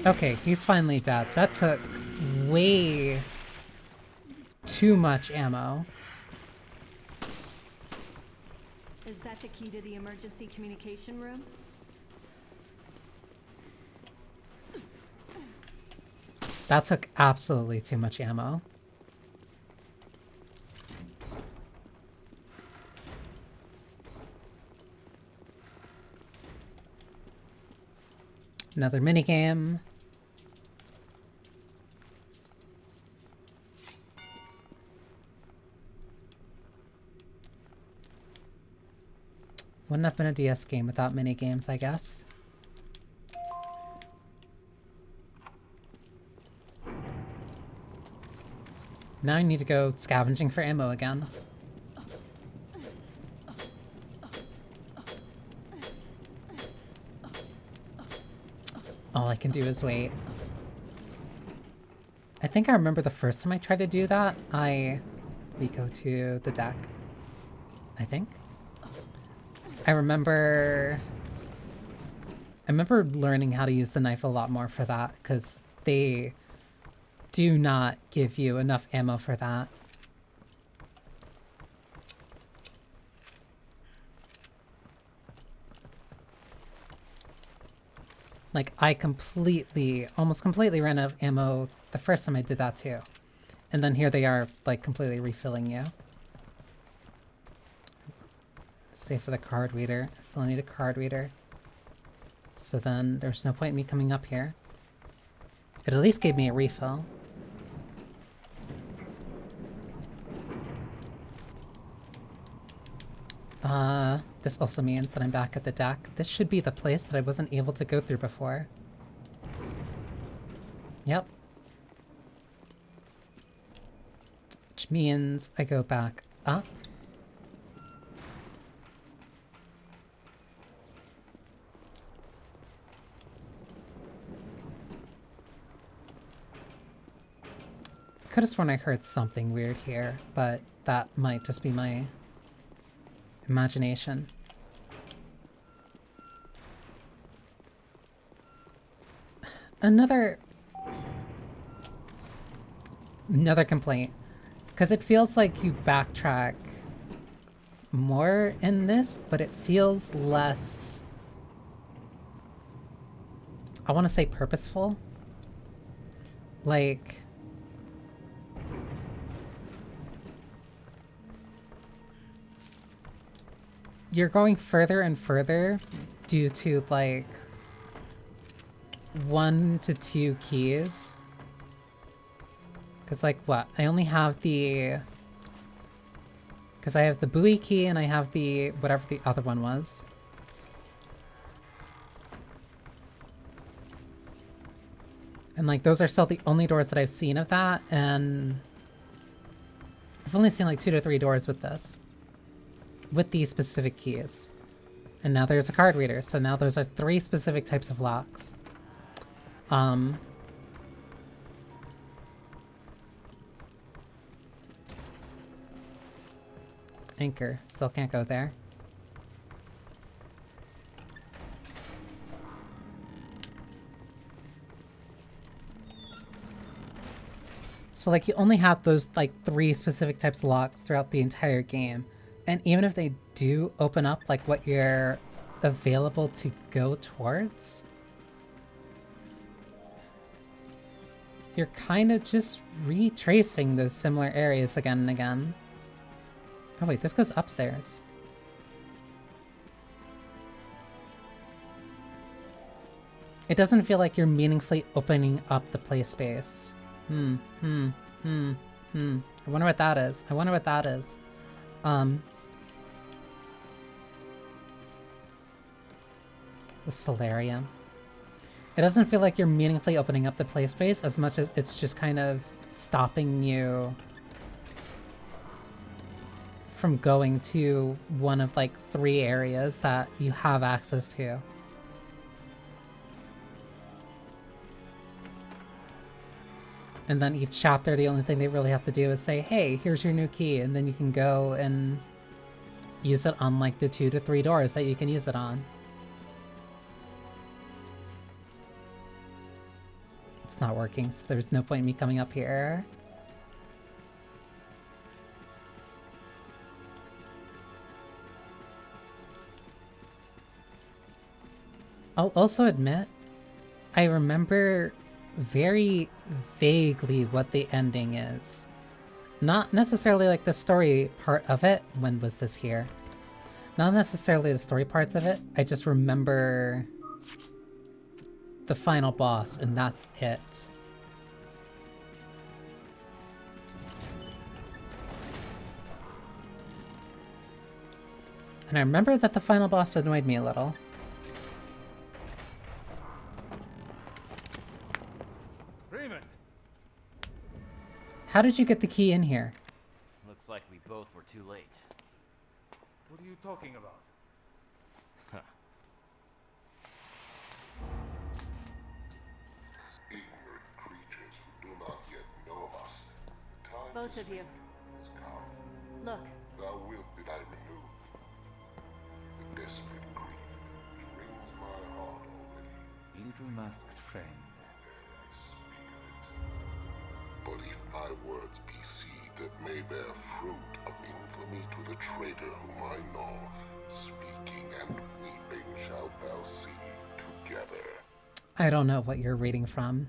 Okay, he's finally dead. That took way too much ammo. Is that the key to the emergency communication room? That took absolutely too much ammo. Another minigame. Wouldn't have been a DS game without minigames, I guess. Now I need to go scavenging for ammo again. All I can do is wait. I think I remember the first time I tried to do that, we go to the deck. I think. I remember learning how to use the knife a lot more for that, because they do not give you enough ammo for that. Like, I almost completely ran out of ammo the first time I did that too. And then here they are, like, completely refilling you. Save for the card reader. I still need a card reader. So then there's no point in me coming up here. It at least gave me a refill. This also means that I'm back at the deck. This should be the place that I wasn't able to go through before. Yep. Which means I go back up. Could have sworn I heard something weird here, but that might just be my imagination. Another complaint, because it feels like you backtrack more in this, but it feels less, I want to say, purposeful. Like, you're going further and further due to like 1 to 2 keys. Because like what? I only have the... Because I have the buoy key and I have the... whatever the other one was. And like those are still the only doors that I've seen of that, and I've only seen like 2 to 3 doors with this. With these specific keys. And now there's a card reader, so now those are 3 specific types of locks. Anchor. Still can't go there. So like you only have those like 3 specific types of locks throughout the entire game. And even if they do open up like what you're available to go towards, you're kind of just retracing those similar areas again and again. Oh wait, this goes upstairs. It doesn't feel like you're meaningfully opening up the play space. I wonder what that is. I wonder what that is. The solarium. It doesn't feel like you're meaningfully opening up the play space as much as it's just kind of stopping you from going to one of like 3 areas that you have access to. And then each chapter, the only thing they really have to do is say, hey, here's your new key, and then you can go and use it on like the 2 to 3 doors that you can use it on. It's not working, so there's no point in me coming up here. I'll also admit, I remember very vaguely what the ending is. Not necessarily like the story part of it. When was this here? Not necessarily the story parts of it. I just remember the final boss, and that's it. And I remember that the final boss annoyed me a little. How did you get the key in here? Looks like we both were too late. What are you talking about? Ignorant creatures who do not yet know of us. Time Both of you. has come. Look. Thou wilt that I renew. The desperate grief which wrings my heart already. Little masked friend. But if my words be seed that may bear fruit of infamy to the traitor whom I know, speaking and weeping shalt thou see together. I don't know what you're reading from.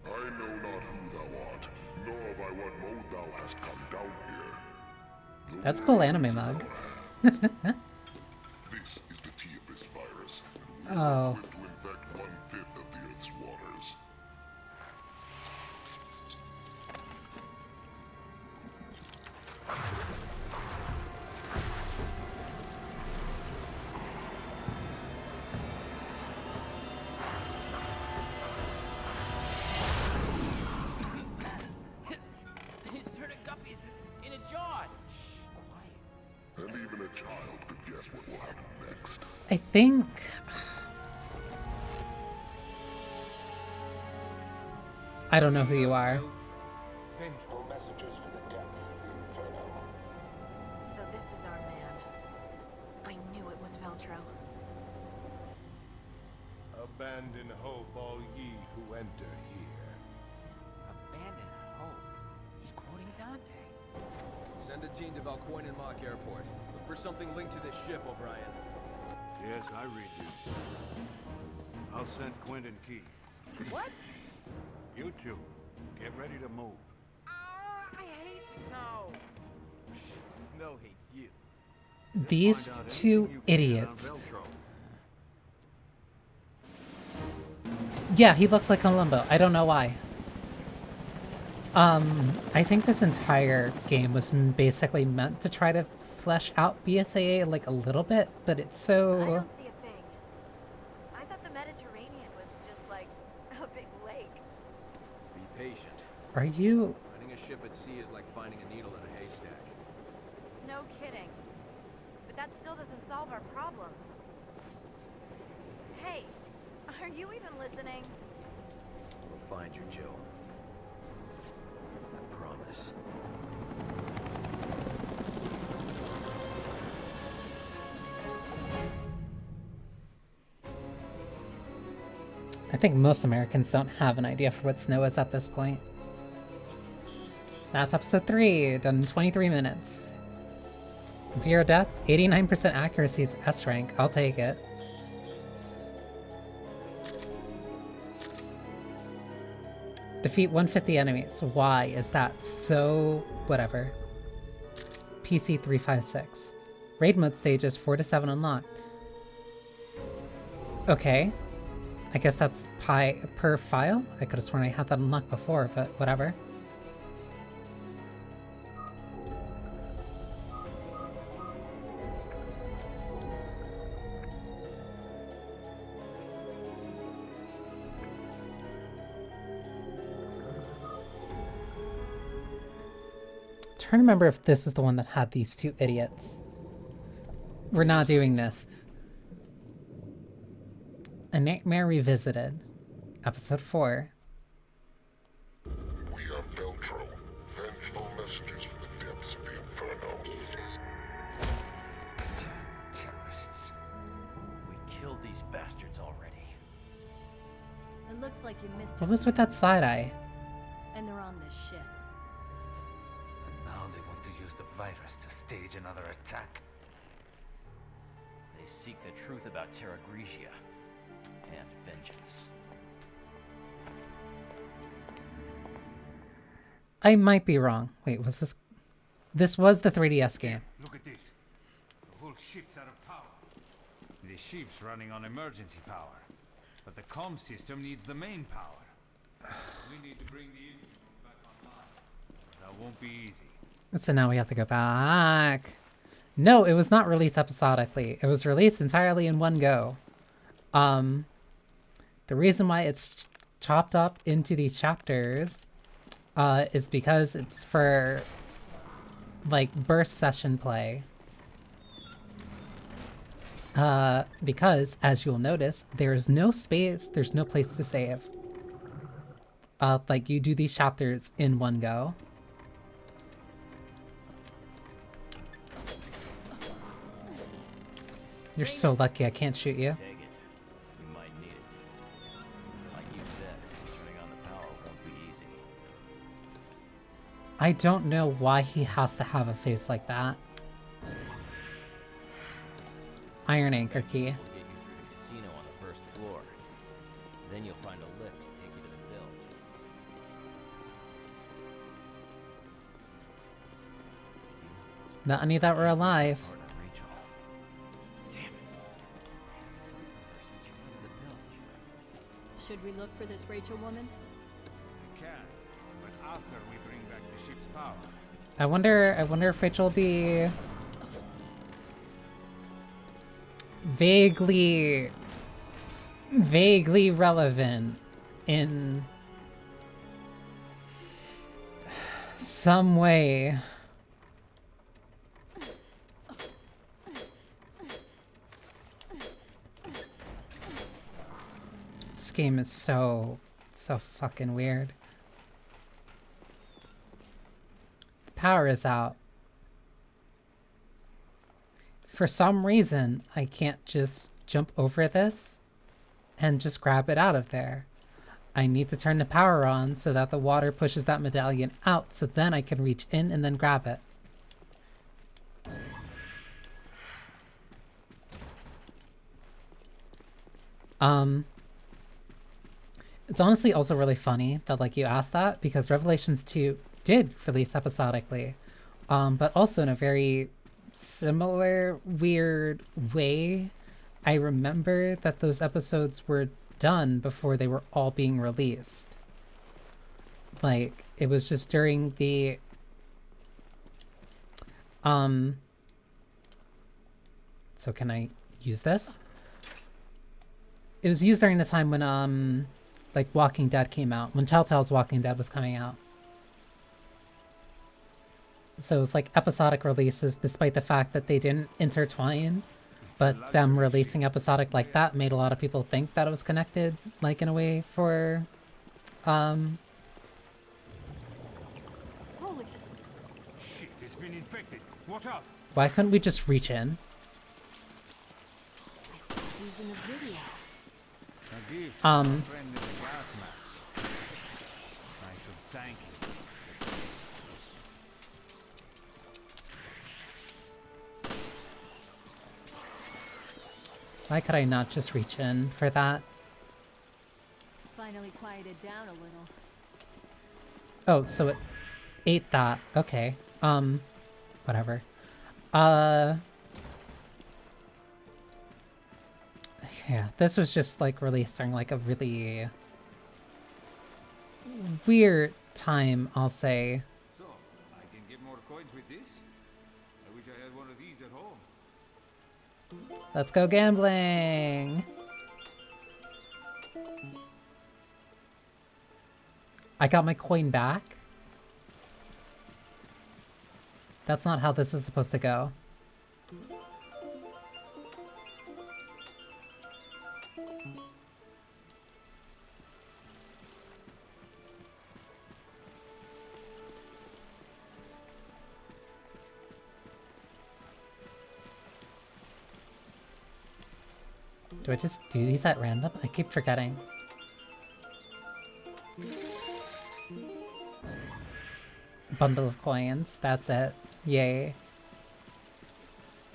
I know not who thou art, nor by what mode thou hast come down here. That's a cool anime mug. This is the Tues virus. Oh. To infect 1/5 of the Earth's waters. He's turning guppies into jaws. Shh, quiet. And even a child could guess what will happen next. I think... I don't know who you are. Vengeful messengers from the depths of the inferno. So this is our man. I knew it was Veltro. Abandon hope, all ye who enter here. Abandon hope. He's quoting Dante. Send a team to Valcoin-Mock Airport. Look for something linked to this ship, O'Brien. Yes, I read you. I'll send Quint and Keith. What? You two, get ready to move. I hate snow. Snow hates you. These two idiots. Yeah, he looks like Columbo. I don't know why. I think this entire game was basically meant to try to flesh out BSAA like a little bit, but it's so... I don't see a thing. I thought the Mediterranean was just like a big lake. Be patient. Are you... Finding a ship at sea is like finding a needle in a haystack. No kidding. But that still doesn't solve our problem. Hey, are you even listening? We'll find you, Jill. I promise. I think most Americans don't have an idea for what snow is at this point. That's episode 3, done in 23 minutes. 0 deaths, 89% accuracy is S rank. I'll take it. Defeat 150 enemies. Why is that so... whatever. PC 356. Raid mode stages 4 to 7 unlocked. Okay. I guess that's per file? I could have sworn I had that unlocked before, but whatever. Trying to remember if this is the one that had these two idiots. We're not doing this. A Nightmare Revisited. Episode 4. We are Veltro, vengeful messengers from the depths of the Inferno. Terrorists. We killed these bastards already. It looks like you missed What was with that side eye? and they're on this ship. And now they want to use the virus to stage another attack. They seek the truth about Terra Grigia and vengeance. I might be wrong. Wait, was this... This was the 3DS game. Look at this. The whole ship's out of power. The ship's running on emergency power. But the comm system needs the main power. We need to bring the engine back online. That won't be easy. So now we have to go back. No, it was not released episodically. It was released entirely in one go. The reason why it's chopped up into these chapters is because it's for like burst session play. Because as you'll notice, there is no space, there's no place to save. Like you do these chapters in one go. You're so lucky I can't shoot you. Take it. We might need it. Like you said, turning on the power won't be easy. I don't know why he has to have a face like that. Iron Anchor Key. We'll get you through the casino on the first floor. Then you'll find a lift to take you to the bilge. Not any that were alive. Should we look for this Rachel woman? We can, but after we bring back the ship's power. I wonder if Rachel will be vaguely relevant in some way. This game is so fucking weird. The power is out. for some reason, I can't just jump over this and just grab it out of there. I need to turn the power on so that the water pushes that medallion out, so then I can reach in and then grab it. It's honestly also really funny that like you asked that, because Revelations 2 did release episodically, but also in a very similar weird way. I remember that those episodes were done before they were all being released. Like, it was just during the so can I use this? It was used during the time when like Walking Dead came out, when Telltale's Walking Dead was coming out. So it was like episodic releases, despite the fact that they didn't intertwine. But them releasing episodic like that made a lot of people think that it was connected, like in a way for, Holy Shit, it's been infected. Watch out. Why couldn't we just reach in? I saw these in a video. A gift from a friend in the gas mask. I should thank you. Why could I not just reach in for that? Finally quieted down a little. Oh, so it ate that. Okay. Whatever. Yeah, this was just like released during like a really weird time, I'll say. So, I can get more coins with this? I wish I had one of these at home. Let's go gambling! I got my coin back? That's not how this is supposed to go. Do I just do these at random? I keep forgetting. Bundle of coins, that's it. Yay.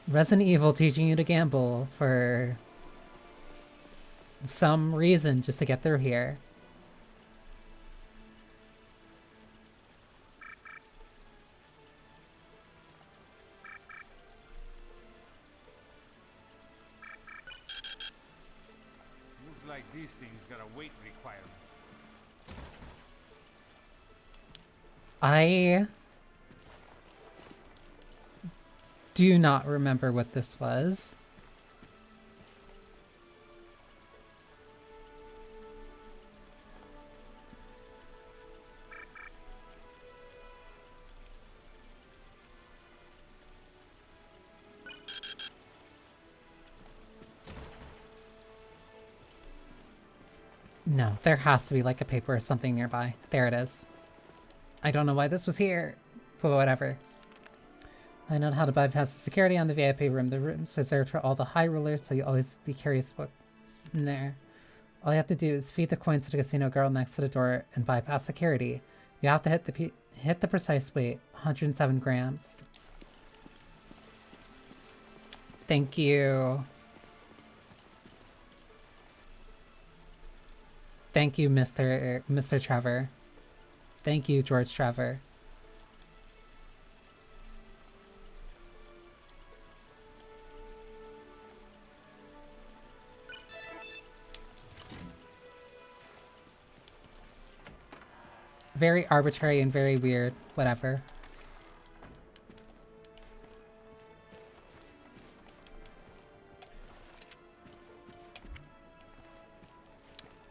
Resident Evil teaching you to gamble for some reason just to get through here. Looks like these things got a weight requirement. I do not remember what this was. No, there has to be like a paper or something nearby. There it is. I don't know why this was here, but whatever. I know how to bypass the security on the VIP room. The room's reserved for all the high rulers, so you always be curious what's in there. All you have to do is feed the coins to the casino girl next to the door and bypass security. You have to hit the precise weight, 107 grams. Thank you. Thank you, Mr. Trevor. Thank you, George Trevor. Very arbitrary and very weird. Whatever.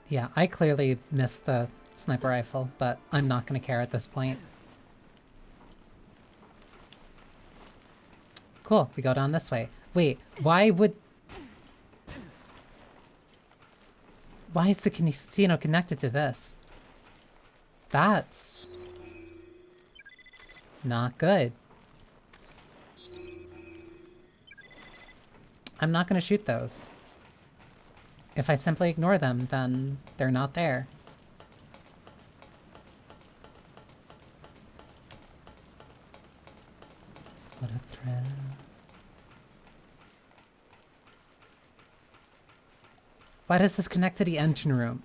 Yeah, I clearly missed the sniper rifle, but I'm not gonna care at this point. Cool, we go down this way. Wait, why is the casino connected to this? That's not good. I'm not going to shoot those. If I simply ignore them, then they're not there. What a thread. Why does this connect to the engine room?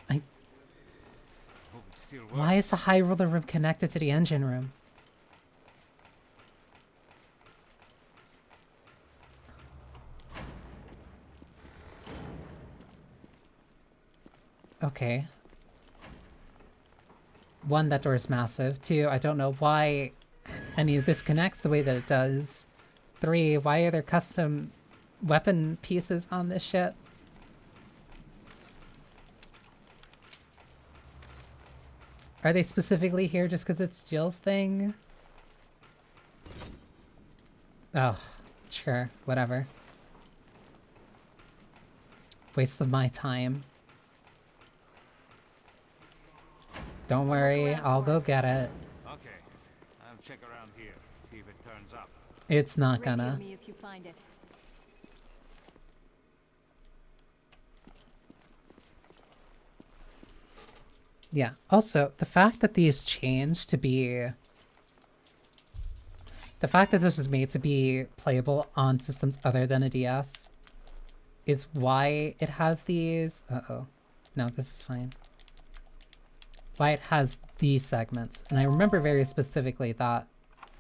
Why is the high roller room connected to the engine room? Okay. 1, that door is massive. 2, I don't know why any of this connects the way that it does. 3, why are there custom weapon pieces on this ship? Are they specifically here just because it's Jill's thing? Oh, sure, whatever. Waste of my time. Don't worry, I'll go get it. Okay, I'll check around here, see if it turns up. It's not gonna. Radio me if you find it. Yeah, also, the fact that these changed to be... The fact that this was made to be playable on systems other than a DS is why it has these... Uh-oh. No, this is fine. Why it has these segments. And I remember very specifically that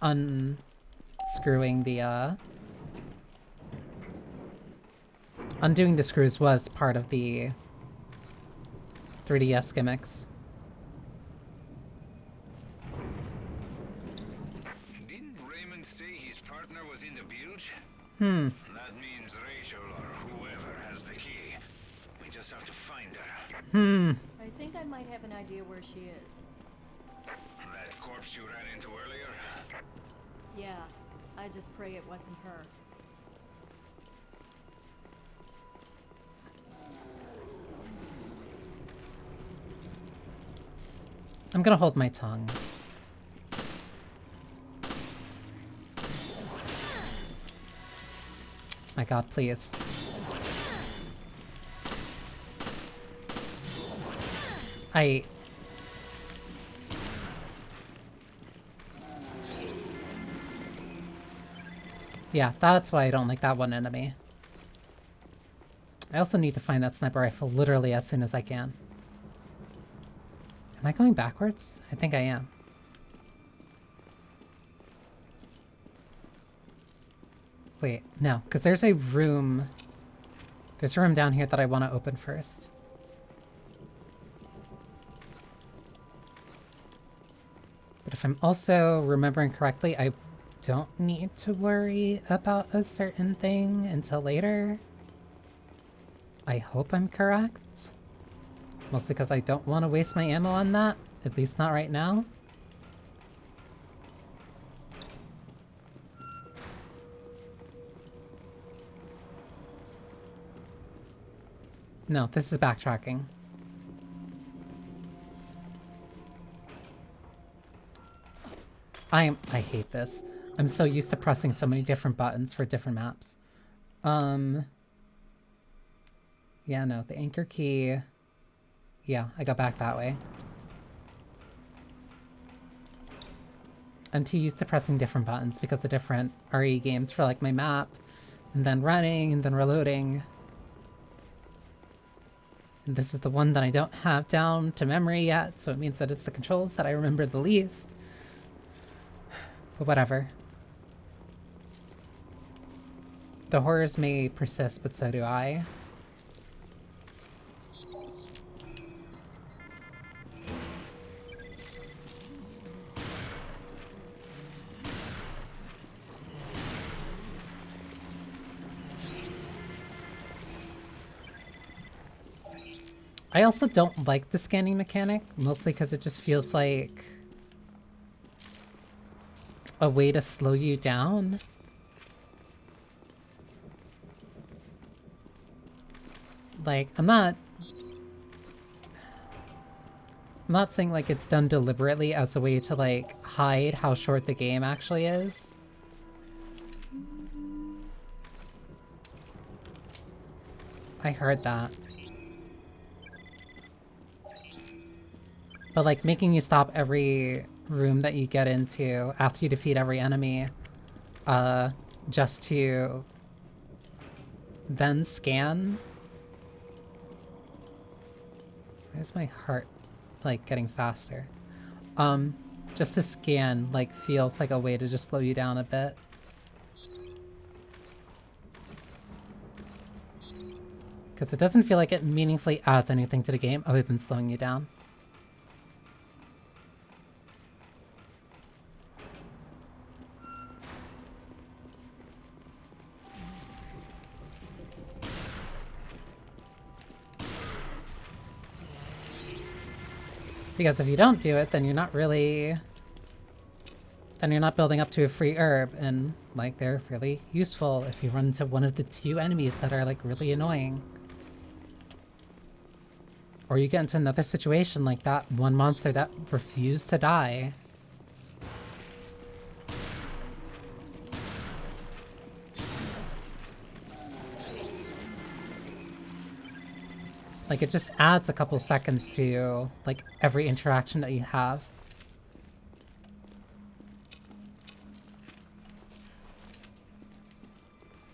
unscrewing the, undoing the screws was part of the 3DS gimmicks. Didn't Raymond say his partner was in the bilge? That means Rachel or whoever has the key. We just have to find her. I think I might have an idea where she is. That corpse you ran into earlier? Yeah, I just pray it wasn't her. I'm gonna hold my tongue. My god, please. Yeah, that's why I don't like that one enemy. I also need to find that sniper rifle literally as soon as I can. Am I going backwards? I think I am. Wait, no, because there's a room... There's a room down here that I want to open first. But if I'm also remembering correctly, I don't need to worry about a certain thing until later. I hope I'm correct. Mostly because I don't want to waste my ammo on that. At least not right now. No, this is backtracking. I hate this. I'm so used to pressing so many different buttons for different maps. Yeah, no, the anchor key... Yeah, I got back that way. I'm too used to pressing different buttons because of different RE games for like my map, and then running, and then reloading. And this is the one that I don't have down to memory yet, so it means that it's the controls that I remember the least. But whatever. The horrors may persist, but so do I. I also don't like the scanning mechanic, mostly because it just feels like a way to slow you down. Like, I'm not saying like it's done deliberately as a way to like hide how short the game actually is. I heard that. But like making you stop every room that you get into after you defeat every enemy, just to then scan. Why is my heart like getting faster? Just to scan like feels like a way to just slow you down a bit. Because it doesn't feel like it meaningfully adds anything to the game other than slowing you down. Because if you don't do it, then you're not really... Then you're not building up to a free herb, and like they're really useful if you run into one of the 2 enemies that are like really annoying. Or you get into another situation like that one monster that refused to die. Like, it just adds a couple seconds to, like, every interaction that you have.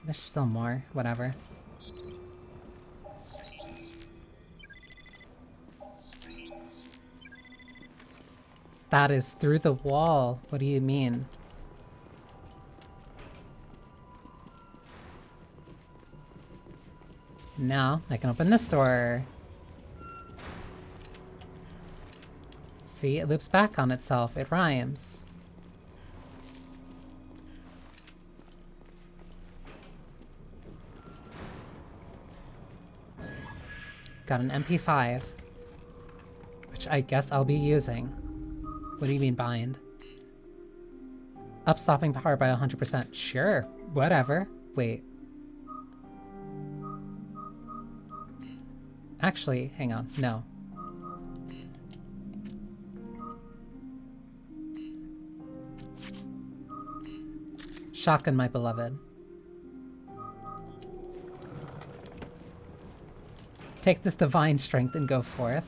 There's still more. Whatever. That is through the wall. What do you mean? Now, I can open this door. See, it loops back on itself. It rhymes. Got an MP5. Which I guess I'll be using. What do you mean bind? Up stopping power by 100%. Sure, whatever. Wait. Actually, hang on. No. Shotgun, my beloved. Take this divine strength and go forth.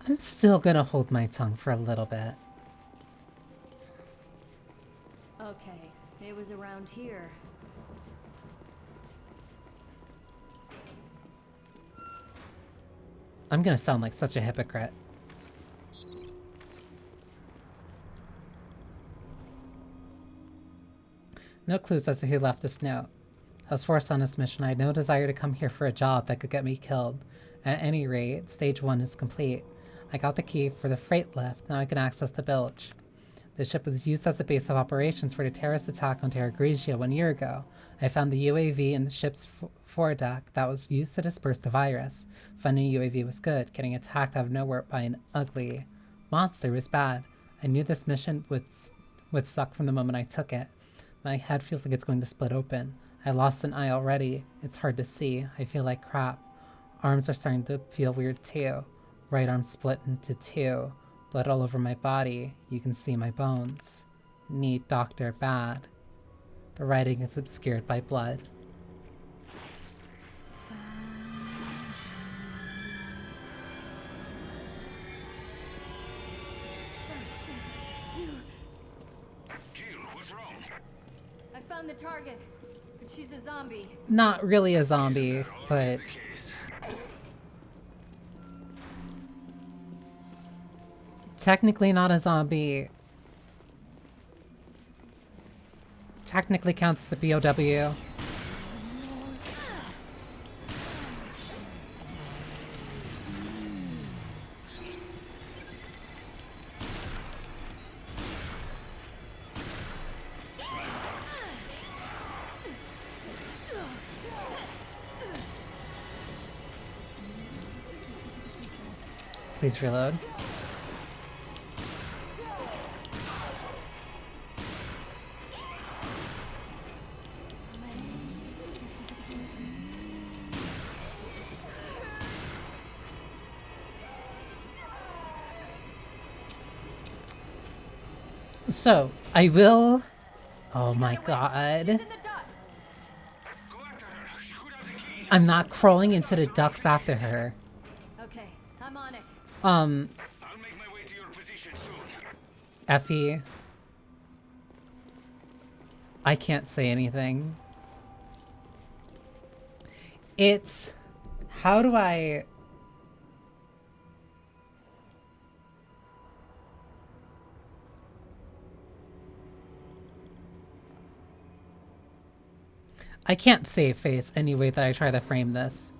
I'm still gonna hold my tongue for a little bit. Okay, it was around here. I'm gonna sound like such a hypocrite. No clues as to who left this note. I was forced on this mission. I had no desire to come here for a job that could get me killed. At any rate, stage 1 is complete. I got the key for the freight lift. Now I can access the bilge. The ship was used as a base of operations for the terrorist attack on Terra Grigia 1 year ago. I found the UAV in the ship's foredeck that was used to disperse the virus. Finding a UAV was good. Getting attacked out of nowhere by an ugly monster was bad. I knew this mission would suck from the moment I took it. My head feels like it's going to split open. I lost an eye already. It's hard to see. I feel like crap. Arms are starting to feel weird too. Right arm split into 2. Blood all over my body. You can see my bones. Need doctor bad. The writing is obscured by blood. Jill, what's wrong? I found the target, but she's a zombie. Not really a zombie, but... Technically not a zombie. Technically counts as a BOW. Please reload. So, I will... Oh my god. I'm not crawling into the ducks after her. Okay, I'm on it. I'll make my way to your position soon. Effie. I can't say anything. It's... How do I... I can't save face any way that I try to frame this.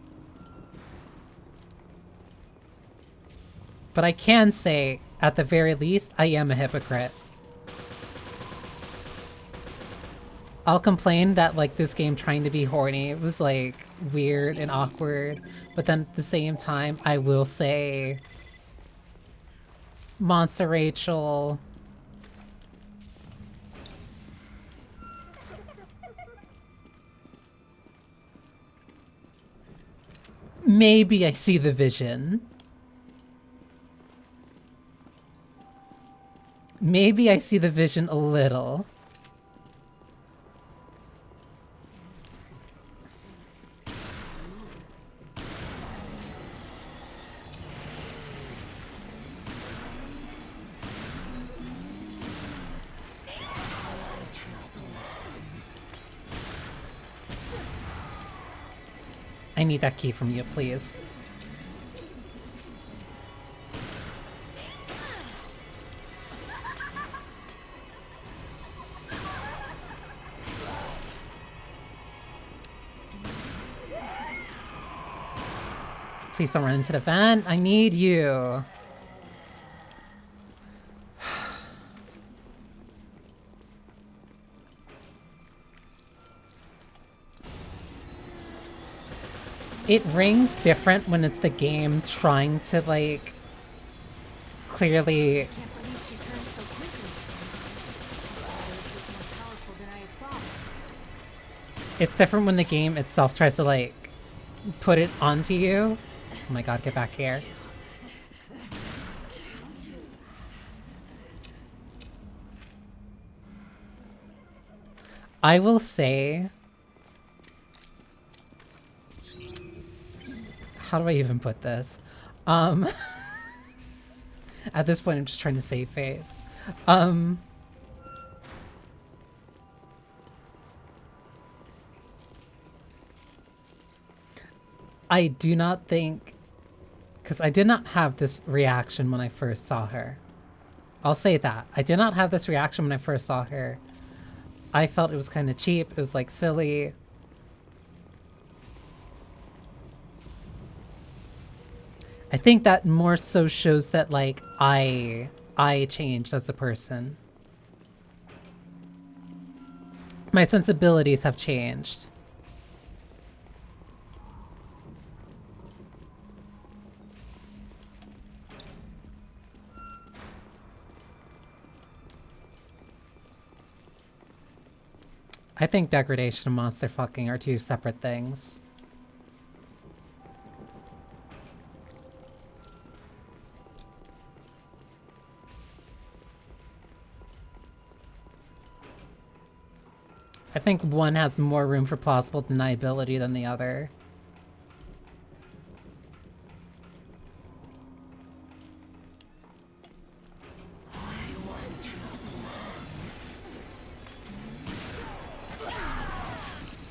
But I can say, at the very least, I am a hypocrite. I'll complain that, like, this game trying to be horny was, like, weird and awkward, but then at the same time, I will say... Monster Rachel... Maybe I see the vision. Maybe I see the vision a little. I need that key from you, please. Please don't run into the vent. I need you. It rings different when it's the game trying to, like, clearly... I can't believe she turned so quickly. She's more powerful than I had thought. It's different when the game itself tries to, like, put it onto you. Oh my god, get back here. I will say... How do I even put this? At this point, I'm just trying to save face. I do not think... Because I did not have this reaction when I first saw her. I'll say that. I did not have this reaction when I first saw her. I felt it was kind of cheap. It was, like, silly. I think that more so shows that, like, I changed as a person. My sensibilities have changed. I think degradation and monster fucking are two separate things. I think one has more room for plausible deniability than the other.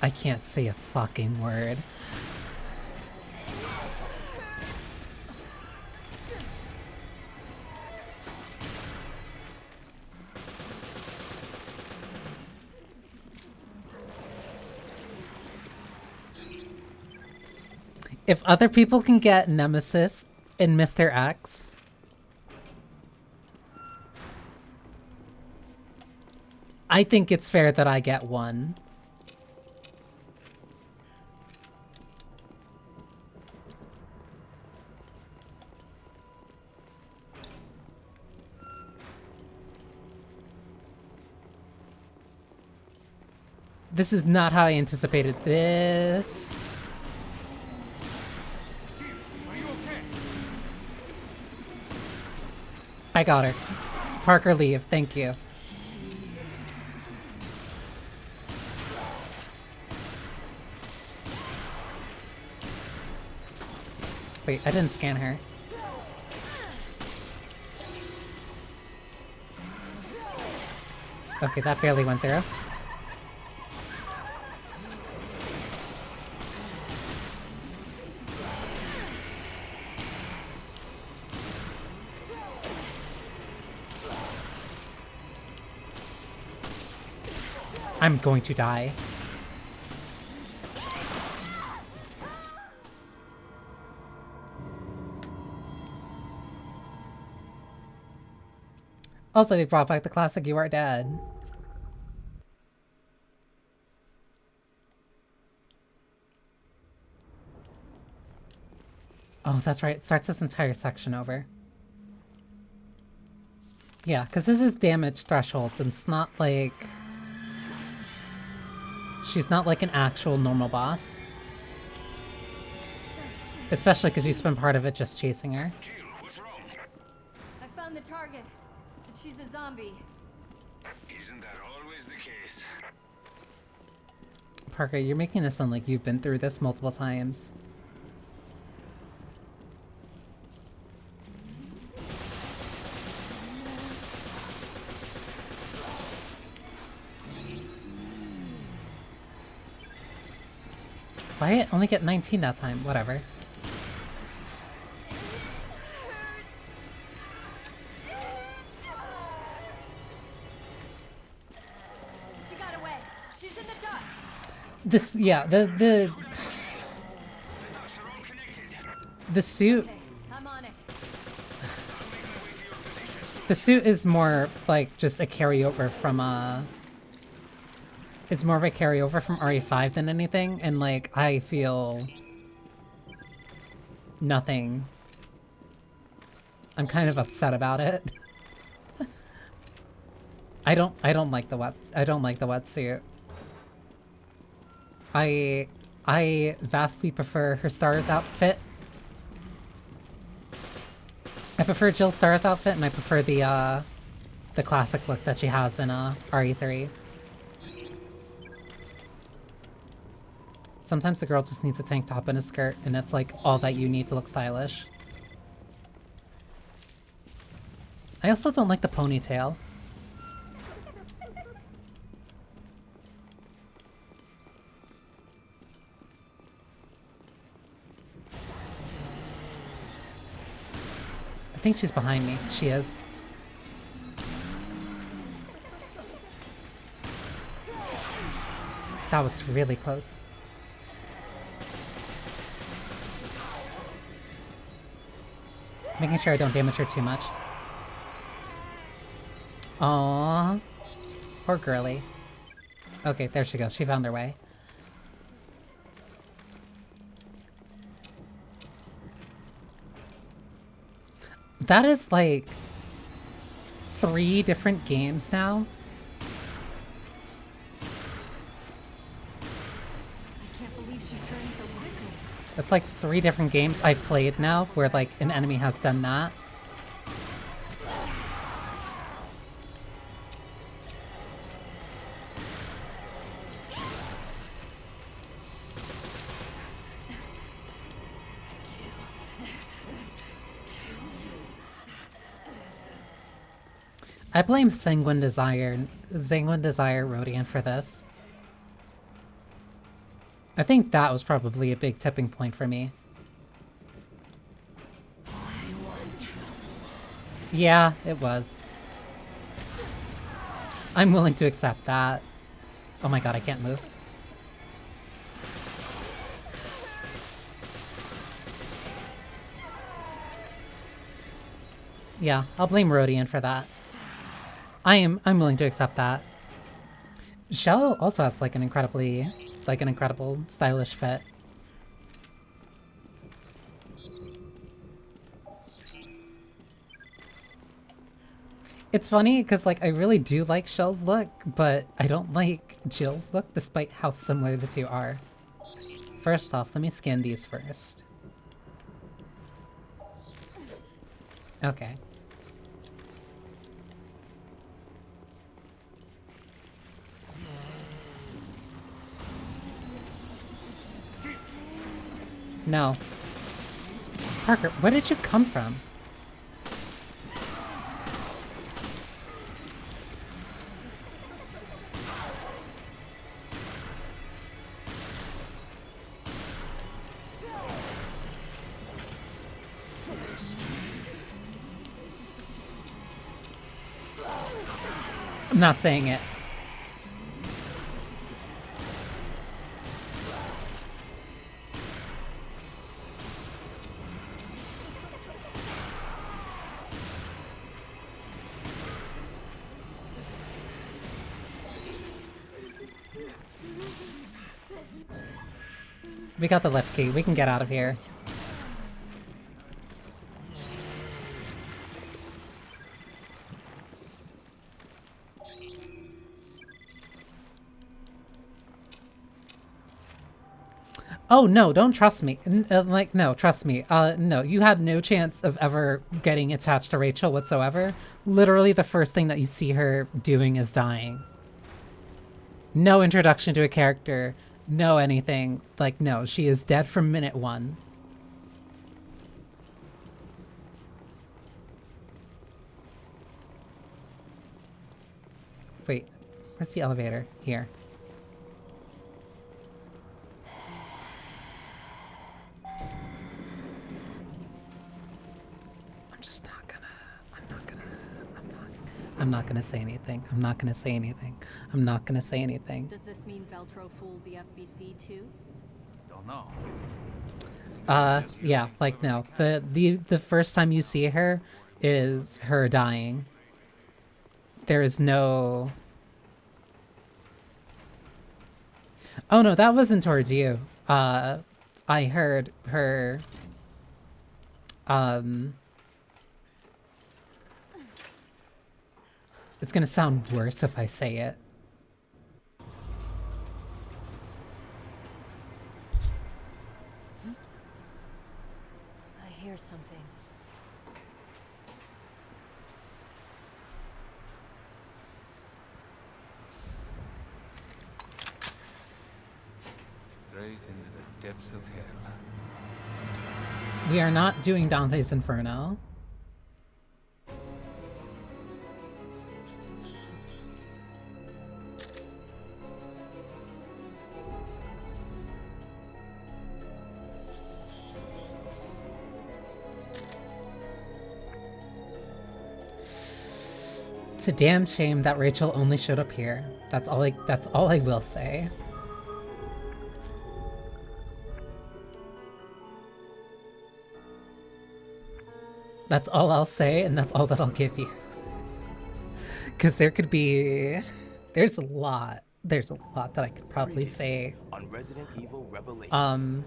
I can't say a fucking word. If other people can get Nemesis and Mr. X, I think it's fair that I get one. This is not how I anticipated this. Are you okay? I got her. Parker, leave. Thank you. Wait, I didn't scan her. Okay, that barely went through. I'm going to die. Also, they brought back the classic "You Are Dead." Oh, that's right. It starts this entire section over. Yeah, because this is damage thresholds, and it's not like... She's not like an actual normal boss. Especially because you spend part of it just chasing her. I found the target, but she's a zombie. Isn't that always the case? Parker, you're making this sound like you've been through this multiple times. Why only get 19 that time? Whatever. She got away. She's in the docks. This, yeah, the suit. Okay, I'm on it. The suit is more like just a carryover from it's more of a carryover from RE5 than anything, and like I feel nothing. I'm kind of upset about it. I don't like the wetsuit. I vastly prefer her Stars outfit. I prefer Jill's Stars outfit, and I prefer the classic look that she has in RE3. Sometimes the girl just needs a tank top and a skirt, and that's like all that you need to look stylish. I also don't like the ponytail. I think she's behind me. She is. That was really close. Making sure I don't damage her too much. Aww. Poor girly. Okay, there she goes. She found her way. That is like 3 different games now. I can't believe she turned so quickly. It's like 3 different games I've played now where like an enemy has done that. I blame Sanguine Desire Rodian for this. I think that was probably a big tipping point for me. Yeah, it was. I'm willing to accept that. Oh my god, I can't move. Yeah, I'll blame Rodian for that. I'm willing to accept that. Shell also has like an incredible stylish fit. It's funny because like I really do like Shell's look, but I don't like Jill's look despite how similar the two are. First off, let me scan these first. Okay. No. Parker, where did you come from? I'm not saying it. We got the lift key. We can get out of here. Oh, no, don't trust me. Like, no, trust me. No, you had no chance of ever getting attached to Rachel whatsoever. Literally, the first thing that you see her doing is dying. No introduction to a character. No anything. Like, no, she is dead from minute one. Wait, where's the elevator? Here. I'm not gonna say anything. I'm not gonna say anything. I'm not gonna say anything. Does this mean Veltro fooled the FBC too? Don't know. Yeah, like no. The first time you see her is her dying. There is no... Oh no, that wasn't towards you. I heard her... It's gonna sound worse if I say it. I hear something. Straight into the depths of hell. We are not doing Dante's Inferno. It's a damn shame that Rachel only showed up here. That's all I will say. That's all I'll say, and that's all that I'll give you. Cause there's a lot that I could probably say. On Resident Evil Revelations.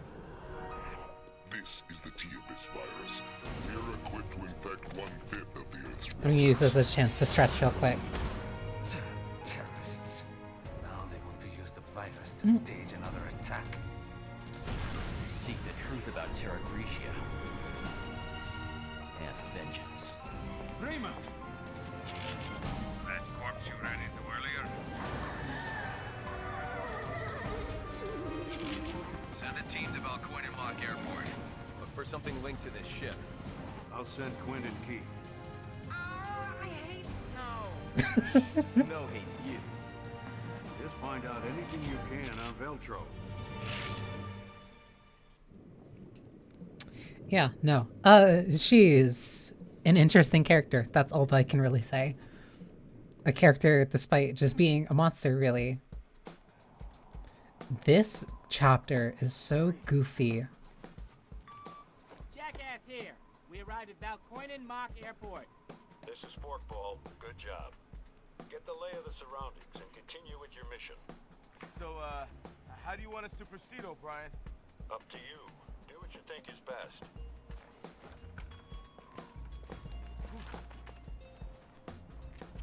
This is the Tues virus. We are equipped to infect 1/5 of the Earth's. I'm gonna use this as a chance to stretch real quick. Terrorists. Now they want to use the virus to stage another attack. We seek the truth about Terra Gricia. And vengeance. Raymond! That corpse you ran into earlier? Send a team to Valcoin Airport. Look for something linked to this ship. I'll send Quinn and Keith. I hate snow. Snow hates you. Just find out anything you can on Veltro. Yeah, no. She's an interesting character. That's all that I can really say. A character despite just being a monster, really. This chapter is so goofy. Jackass here. We arrived at Valcoin Airport. This is Forkball. Good job. Get the lay of the surroundings and continue with your mission. So, how do you want us to proceed, O'Brien? Up to you. Do what you think is best.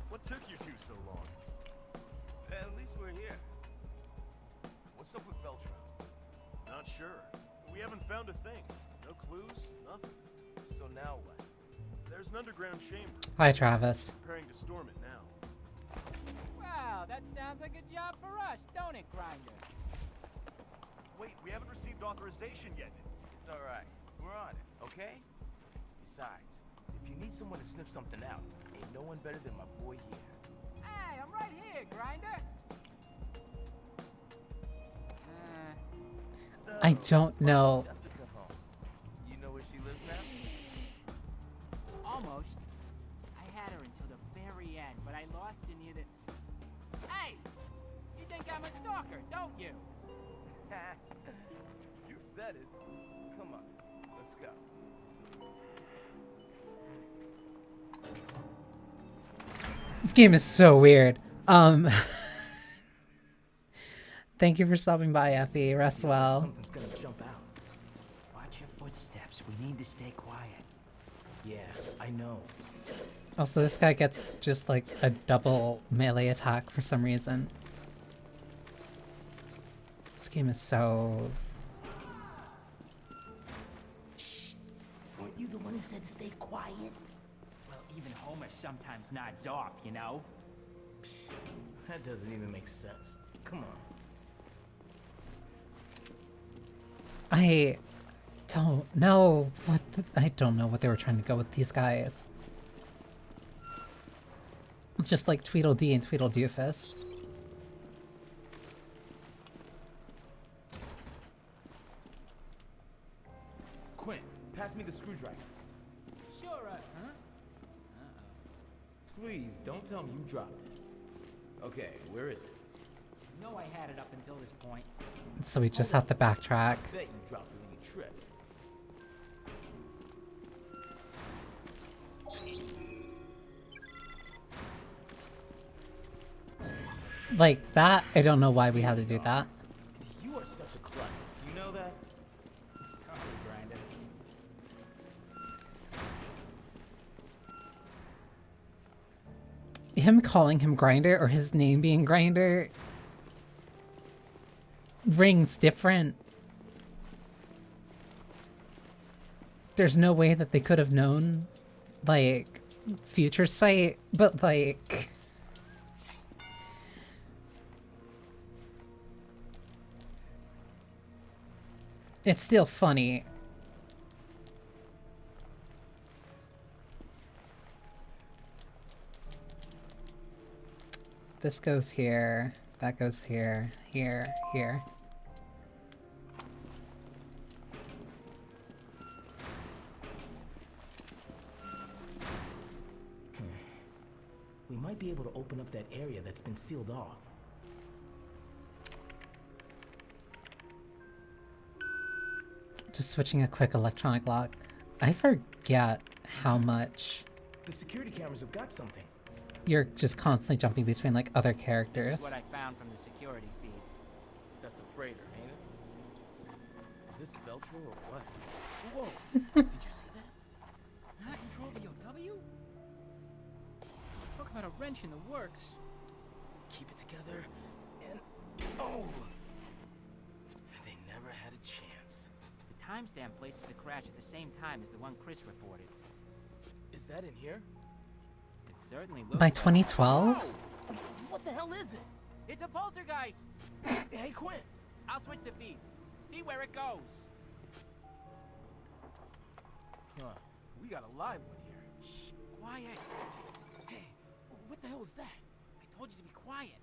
What took you two so long? At least we're here. What's up with Veltro? Not sure. We haven't found a thing. No clues, nothing. So now what? There's an underground chamber. Hi, Travis. Preparing to storm it now. Wow, that sounds like a job for us, don't it, Grinder? Wait, we haven't received authorization yet. It's alright. We're on it. okay? Besides, if you need someone to sniff something out, ain't no one better than my boy here. Hey, I'm right here, Grinder. So, I don't know. Jessica home. You know where she lives now? Almost. I had her until the very end, but I lost her near the... Hey! You think I'm a stalker, don't you? You said it. Come on, let's go. This game is so weird. Thank you for stopping by, Effie. Rest well. Something's gonna jump out. Watch your footsteps. We need to stay quiet. Yeah, I know. Also, this guy gets just like a double melee attack for some reason. This game is so... Shh. Weren't you the one who said to stay quiet? Well, even Homer sometimes nods off, you know? That doesn't even make sense. Come on. I don't know what I don't know what they were trying to go with these guys. It's just like Tweedledee and Tweedledoofus. Quinn, pass me the screwdriver. Sure, huh? Please, don't tell me you dropped it. Okay, where is it? You know I had it up until this point. So we just have to backtrack. Bet you dropped it when you tripped. Like that, I don't know why we had to do that. You are such a klutz. You know that? Sorry, Grinder. Him calling him Grinder or his name being Grinder rings different. There's no way that they could have known, like, future sight, but like... It's still funny. This goes here, that goes here, here, here. We might be able to open up that area that's been sealed off. Just switching a quick electronic lock. I forget how much The security cameras have got something. you're just constantly jumping between like other characters. This is what I found from the security feeds. That's a freighter, ain't it? Is this Veltro or what? Whoa! Did you see that? Not control BOW? Talk about a wrench in the works. Keep it together, and... Oh! They never had a chance. The timestamp places the crash at the same time as the one Chris reported. Is that in here? It certainly looks By like- 2012? Whoa! What the hell is it? It's a poltergeist! Hey, Quinn! I'll switch the feeds. See where it goes. Huh. We got a live one here. Shh, quiet. Hey, what the hell is that? I told you to be quiet.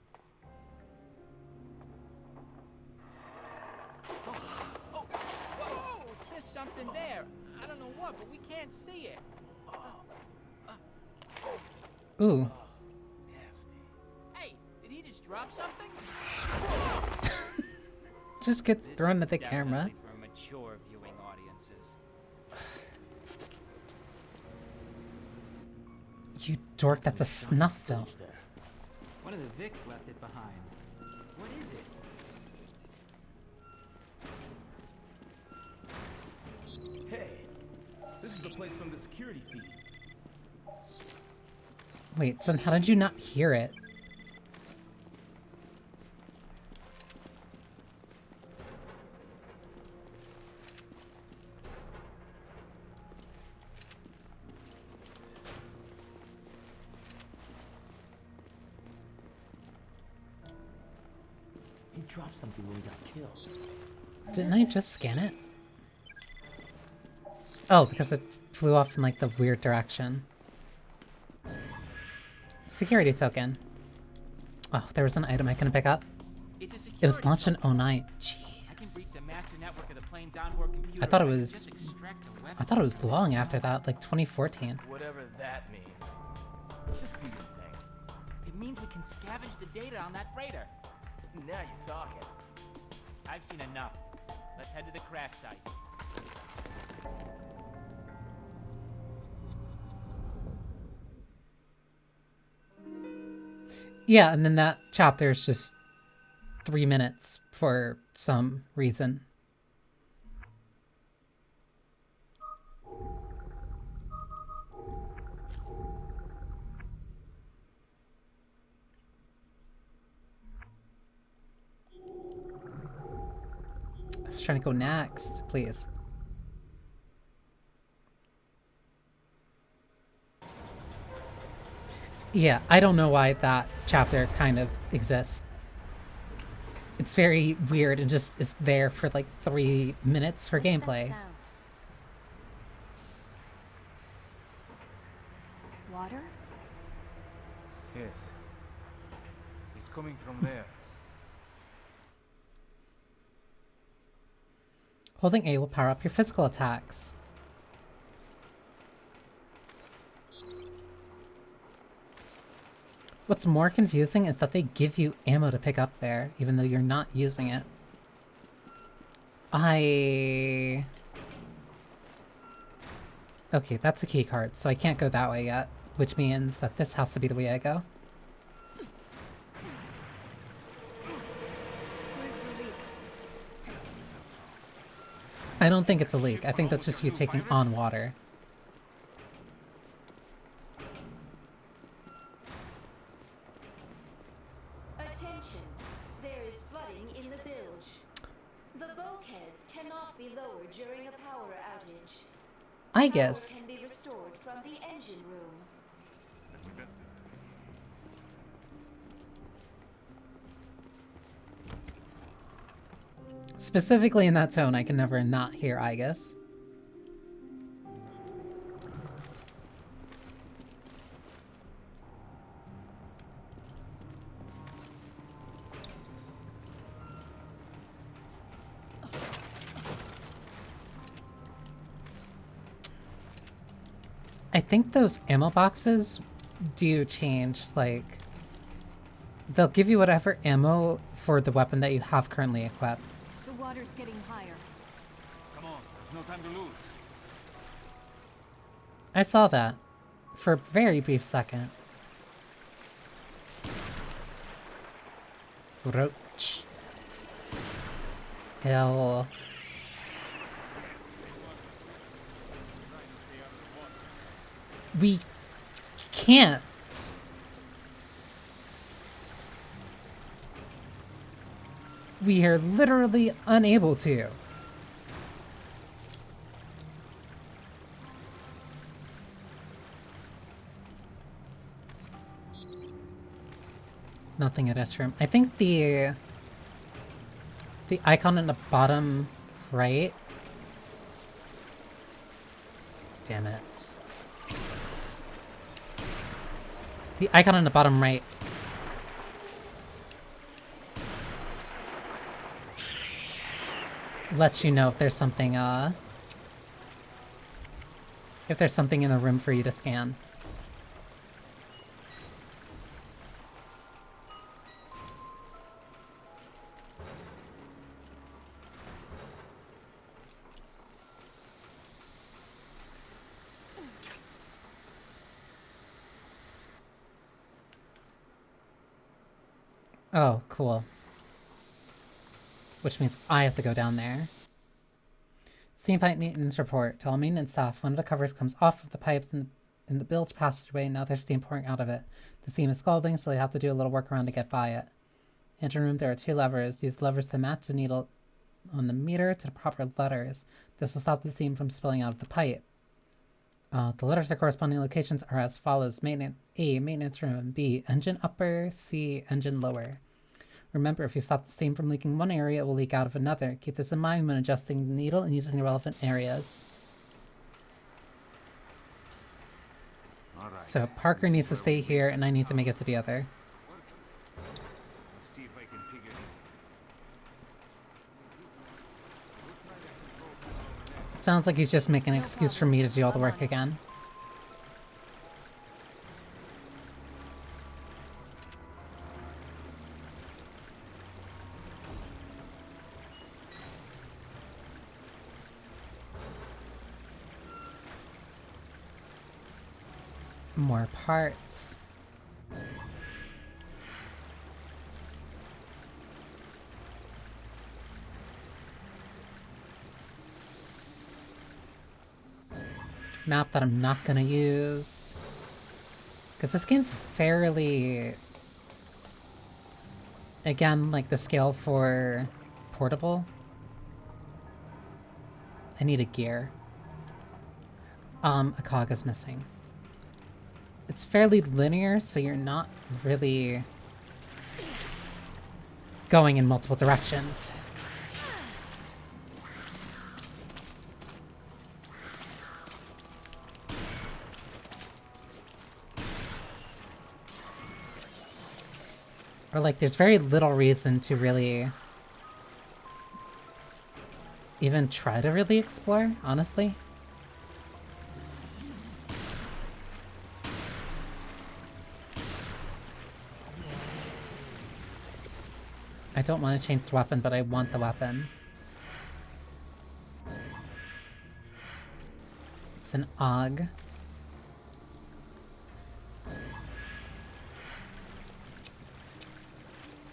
Oh, whoa! There's something there. I don't know what, but we can't see it. Ooh. Nasty. Hey, did he just drop something? Just gets This thrown is at the camera. definitely for mature viewing audiences. You dork, that's a snuff film. One of the Vics left it behind. What is it? Hey, this is the place from the security feed. Wait, son, how did you not hear it? He dropped something when we got killed. Didn't I just scan it? Oh, because it flew off in like the weird direction. Security token. Oh, there was an item I couldn't pick up. It's a It security was launched in token. 09. I can breach the master network of the plane's onboard computer. I thought it and was. just extract the weapon. I thought it was long after that, like 2014. Whatever that means. Just do your thing. It means we can scavenge the data on that freighter. Now you're talking. I've seen enough. Let's head to the crash site. Yeah, and then that chapter is just 3 minutes for some reason. I was trying to go next, please. Yeah, I don't know why that chapter kind of exists. It's very weird and just is there for like 3 minutes for gameplay. Water? Yes. It's coming from there. Holding A will power up your physical attacks. What's more confusing is that they give you ammo to pick up there, even though you're not using it. Okay, that's a key card, so I can't go that way yet, which means that this has to be the way I go. Where's the leak? I don't think it's a leak. I think that's just you taking on water. Attention, there is flooding in the bilge. The bulkheads cannot be lowered during a power outage. I guess. Power can be restored from the engine room. Specifically in that tone, I can never not hear I guess. I think those ammo boxes do change, like, they'll give you whatever ammo for the weapon that you have currently equipped. The water's getting higher. Come on, there's no time to lose. I saw that for a very brief second. Roach. Hell. We can't. We are literally unable to. Nothing at S room. I think the icon in the bottom right. Damn it. The icon in the bottom right lets you know if there's something in the room for you to scan. Oh, cool. Which means I have to go down there. Steam pipe maintenance report. To all maintenance staff, one of the covers comes off of the pipes in the bilge passageway, and now there's steam pouring out of it. The steam is scalding, so you have to do a little workaround to get by it. Engine room, there are 2 levers. Use the levers to match the needle on the meter to the proper letters. This will stop the steam from spilling out of the pipe. The letters at corresponding locations are as follows. A, maintenance room. B, engine upper. C, engine lower. Remember, if you stop the steam from leaking one area, it will leak out of another. Keep this in mind when adjusting the needle and using the relevant areas. Alright. So Parker needs to stay here, and I need to make it to the other. Let's see if I can figure this. Sounds like he's just making an excuse for me to do all the work again. More parts. Map that I'm not gonna use. Because this game's fairly... Again, like the scale for portable. I need a gear. A cog is missing. It's fairly linear, so you're not really going in multiple directions. Or like, there's very little reason to really even try to really explore, honestly. I don't want to change the weapon, but I want the weapon. It's an AUG.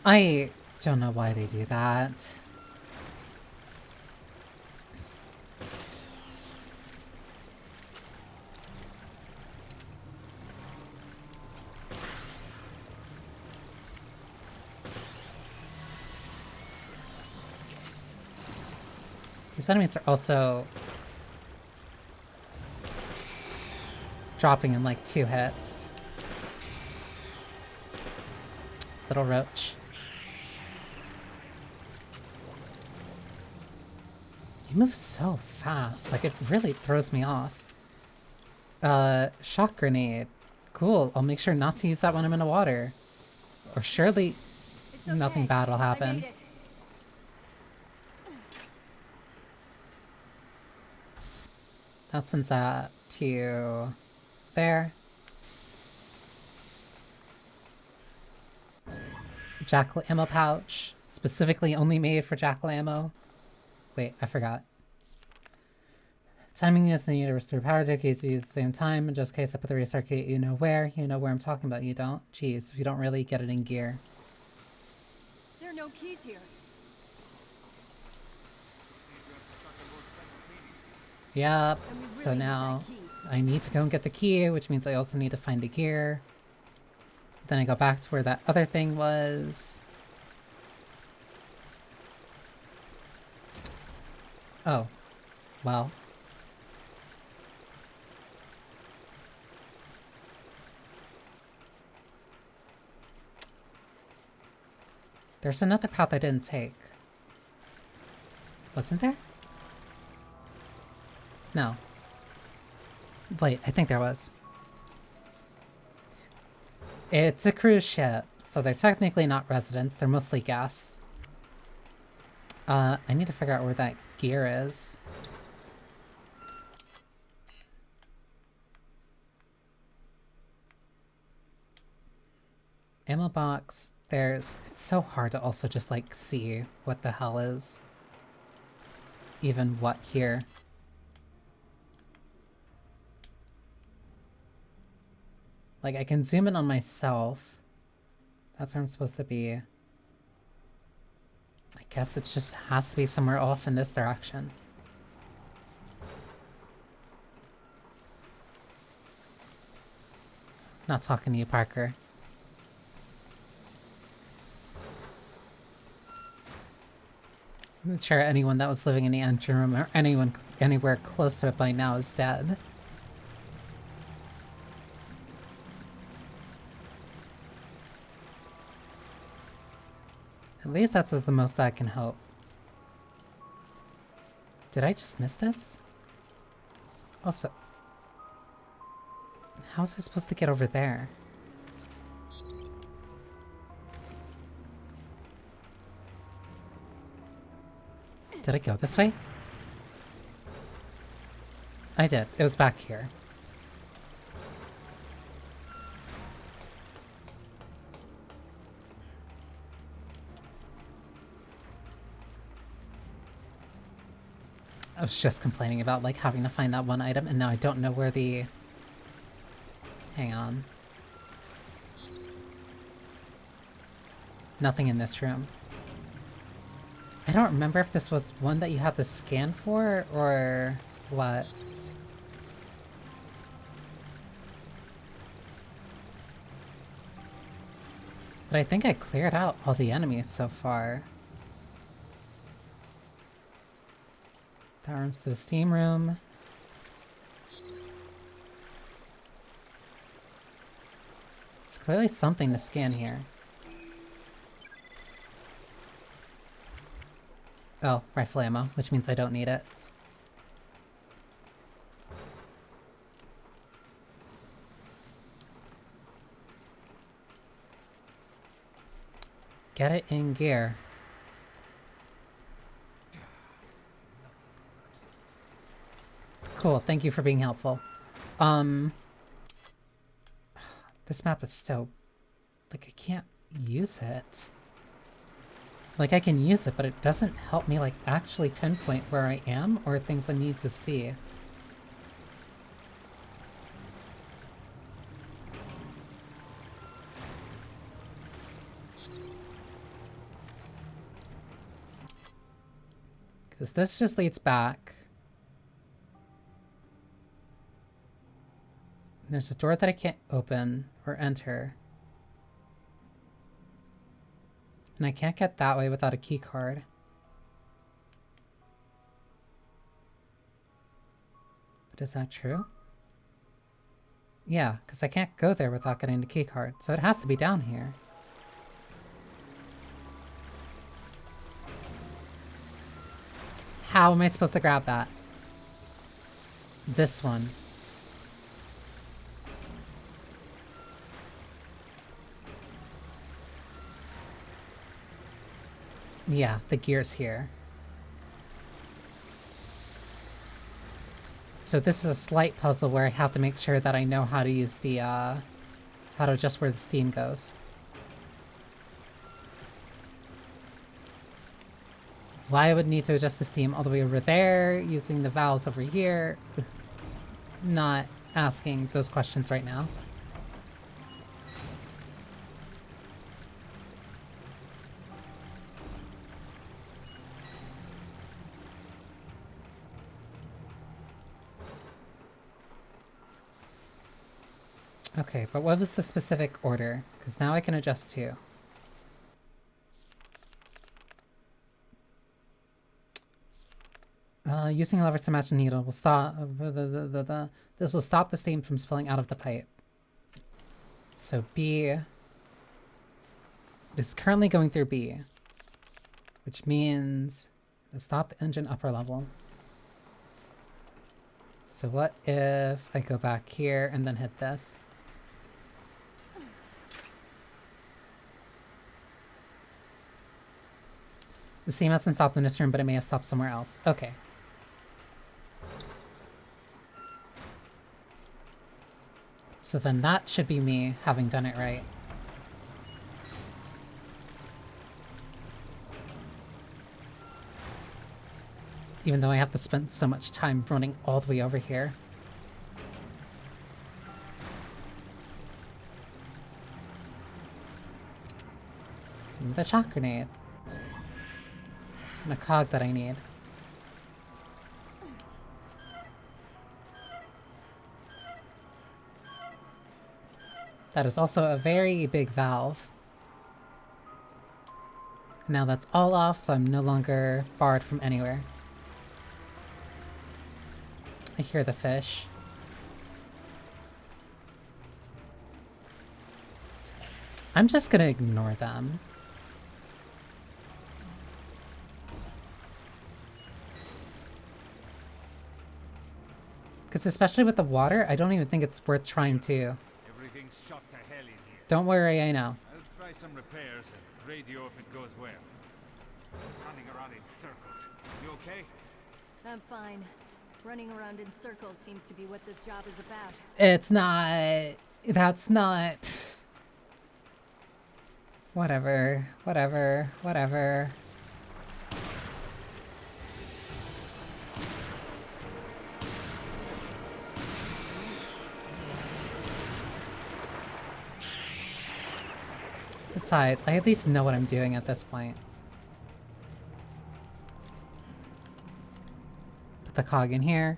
I don't know why they do that. These enemies are also dropping in like 2 hits. Little roach. You move so fast, like it really throws me off. Shock grenade. Cool, I'll make sure not to use that when I'm in the water. Or surely nothing bad will happen. That sends that to there. Jackal ammo pouch. Specifically only made for Jackal ammo. Wait, I forgot. Timing is needed to restore power to use at the same time. In just case I put the restart key, you know where. You know where I'm talking about, you don't? Jeez, if you don't really get it in gear. There are no keys here. Yep, so now I need to go and get the key, which means I also need to find the gear. Then I go back to where that other thing was. Oh. Well. There's another path I didn't take. Wasn't there? No. Wait, I think there was. It's a cruise ship, so they're technically not residents, they're mostly guests. I need to figure out where that gear is. Ammo box, there's... It's so hard to also just, like, see what the hell is even what here. Like, I can zoom in on myself. That's where I'm supposed to be. I guess it just has to be somewhere off in this direction. Not talking to you, Parker. I'm sure anyone that was living in the engine room or anyone anywhere close to it by now is dead. At least that's the most I can hope. Did I just miss this? Also, How was I supposed to get over there? Did I go this way? I did. It was back here. I was just complaining about, like, having to find that one item, and now I don't know where the... Hang on. Nothing in this room. I don't remember if this was one that you had to scan for, or what. But I think I cleared out all the enemies so far. That room's to the steam room. There's clearly something to scan here. Oh, rifle ammo, which means I don't need it. Get it in gear. Cool, thank you for being helpful. This map is so... like, I can't use it. Like, I can use it, but it doesn't help me, like, actually pinpoint where I am or things I need to see. Because this just leads back. There's a door that I can't open or enter. And I can't get that way without a key card. But is that true? Yeah, because I can't go there without getting the key card, so it has to be down here. How am I supposed to grab that? This one. Yeah, the gear's here. So this is a slight puzzle where I have to make sure that I know how to use the, how to adjust where the steam goes. Why I would need to adjust the steam all the way over there, using the valves over here. Not asking those questions right now. Okay, but what was the specific order? Because now I can adjust too. Using levers to match the needle will stop... this will stop the steam from spilling out of the pipe. So B... is currently going through B. Which means... to stop the engine upper level. So what if I go back here and then hit this? The steam hasn't stopped in this room, but it may have stopped somewhere else. Okay. So then that should be me having done it right. Even though I have to spend so much time running all the way over here. And the shock grenade. And a cog that I need. That is also a very big valve. Now that's all off, so I'm no longer barred from anywhere. I hear the fish. I'm just gonna ignore them. Because especially with the water, I don't even think it's worth trying to. Everything's shot to hell in here. Don't worry, I know. I'll try some repairs and radio if it goes well. Running around in circles. You okay? I'm fine. Running around in circles seems to be what this job is about. It's not. That's not. Whatever. Whatever. Whatever. Besides, I at least know what I'm doing at this point. Put the cog in here.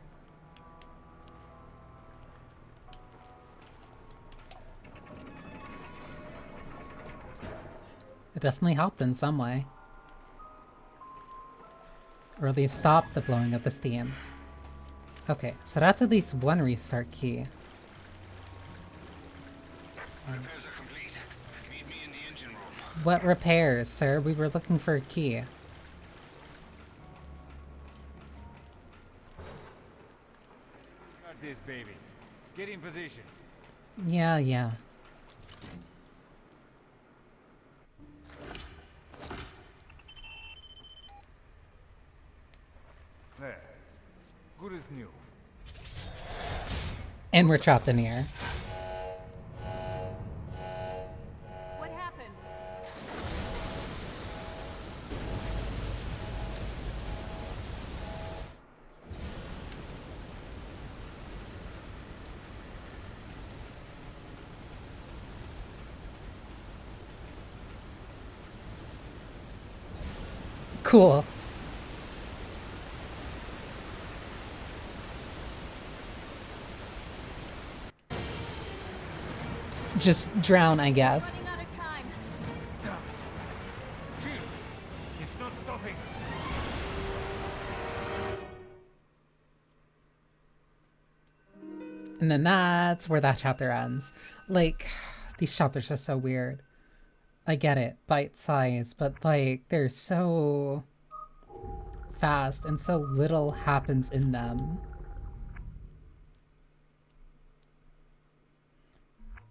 It definitely helped in some way. Or at least stopped the blowing of the steam. Okay, so that's at least one restart key. Repairs are complete. Meet me in the engine room. What repairs, sir? We were looking for a key. Got this, baby. Get in position. Yeah. There. Good as new. And we're trapped in here. What happened? Cool. Just drown, I guess. Running out of time. Damn it. Jill, it's not stopping. And then that's where that chapter ends. Like, these chapters are so weird. I get it, bite size, but like, they're so fast and so little happens in them.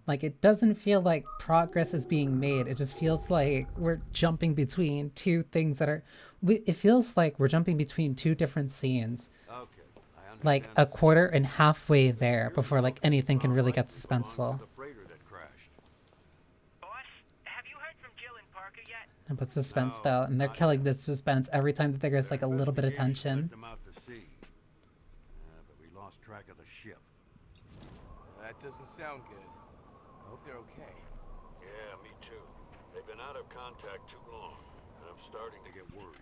Like, it doesn't feel like progress is being made. It just feels like we're jumping between two things that are... it feels like we're jumping between two different scenes. Like, a quarter and halfway there before, like, anything can really get suspenseful. But suspense, though. And they're killing this suspense every time that there's, like, a little bit of tension. But we lost track of the ship. That doesn't sound good. I hope they're okay. Yeah, me too. They've been out of contact too long, and I'm starting to get worried.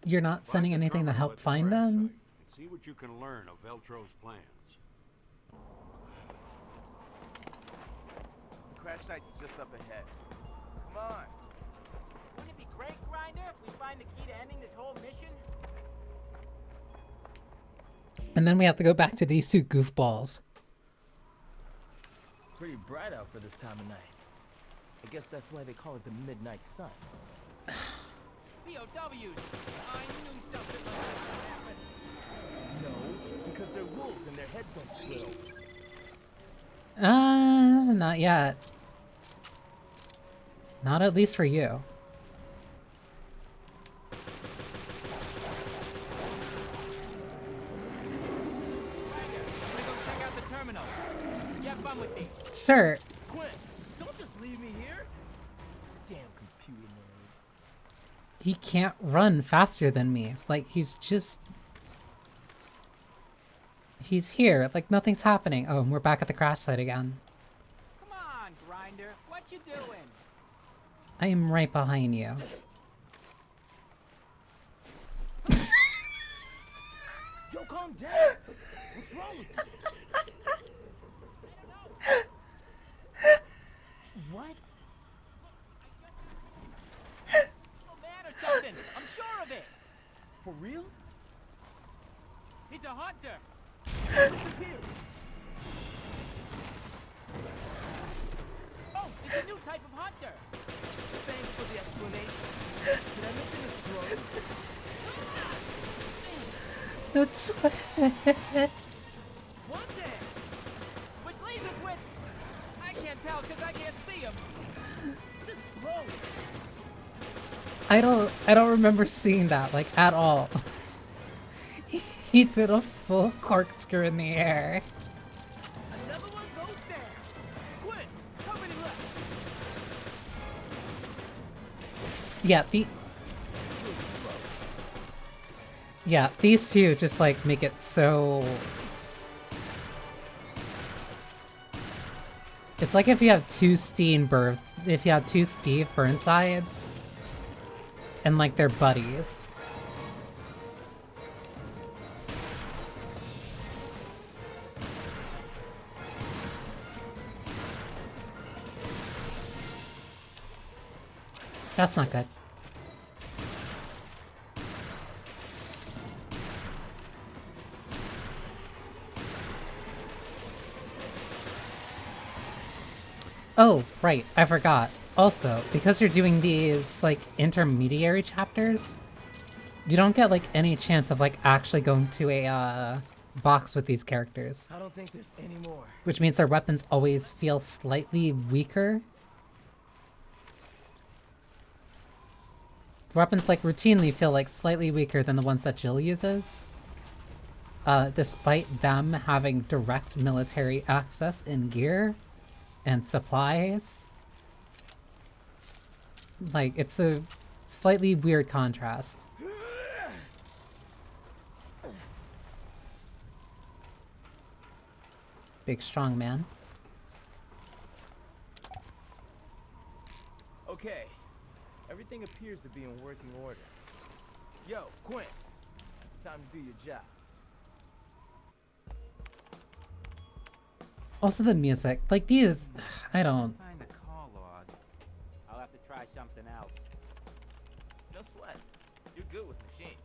You're not sending anything to help find them? See what you can learn of Veltro's plans. The crash site's just up ahead. Come on. Wouldn't it be great, Grinder, if we find the key to ending this whole mission? And then we have to go back to these two goofballs. Pretty bright out for this time of night. I guess that's why they call it the Midnight Sun. POWs! I knew something like that would happen. No, because they're wolves and their heads don't swill. Not yet. Not at least for you. Sir. Quinn, don't just leave me here. Damn computer nerds. He can't run faster than me. Like, he's just... He's here. Like, nothing's happening. Oh, and we're back at the crash site again. Come on, Grinder. What you doing? I am right behind you. Yo, calm down. What's wrong with you? What? Oh, man or something. I'm sure of it. For real? He's a hunter. Disappeared. Oh, it's a new type of hunter. Thanks for the explanation. Did I mention his throat? That's what... What the tell because I can't see him. This blows. I don't remember seeing that, like, at all. He did a full corkscrew in the air. Another one goes down. Quinn, how many left? Yeah, these two just, like, make it so... It's like if you have two Steve Burnsides, and, like, they're buddies. That's not good. Oh, right, I forgot. Also, because you're doing these, like, intermediary chapters, you don't get, like, any chance of, like, actually going to a, box with these characters. I don't think there's any more. Which means their weapons always feel slightly weaker. Weapons, like, routinely feel, like, slightly weaker than the ones that Jill uses. Despite them having direct military access in gear and supplies. Like, it's a slightly weird contrast. Big strong man. Okay. Everything appears to be in working order. Yo, Quinn. Time to do your job. Also the music. Like, these... I don't... Find the call log. I'll have to try something else. No sweat. You're good with machines.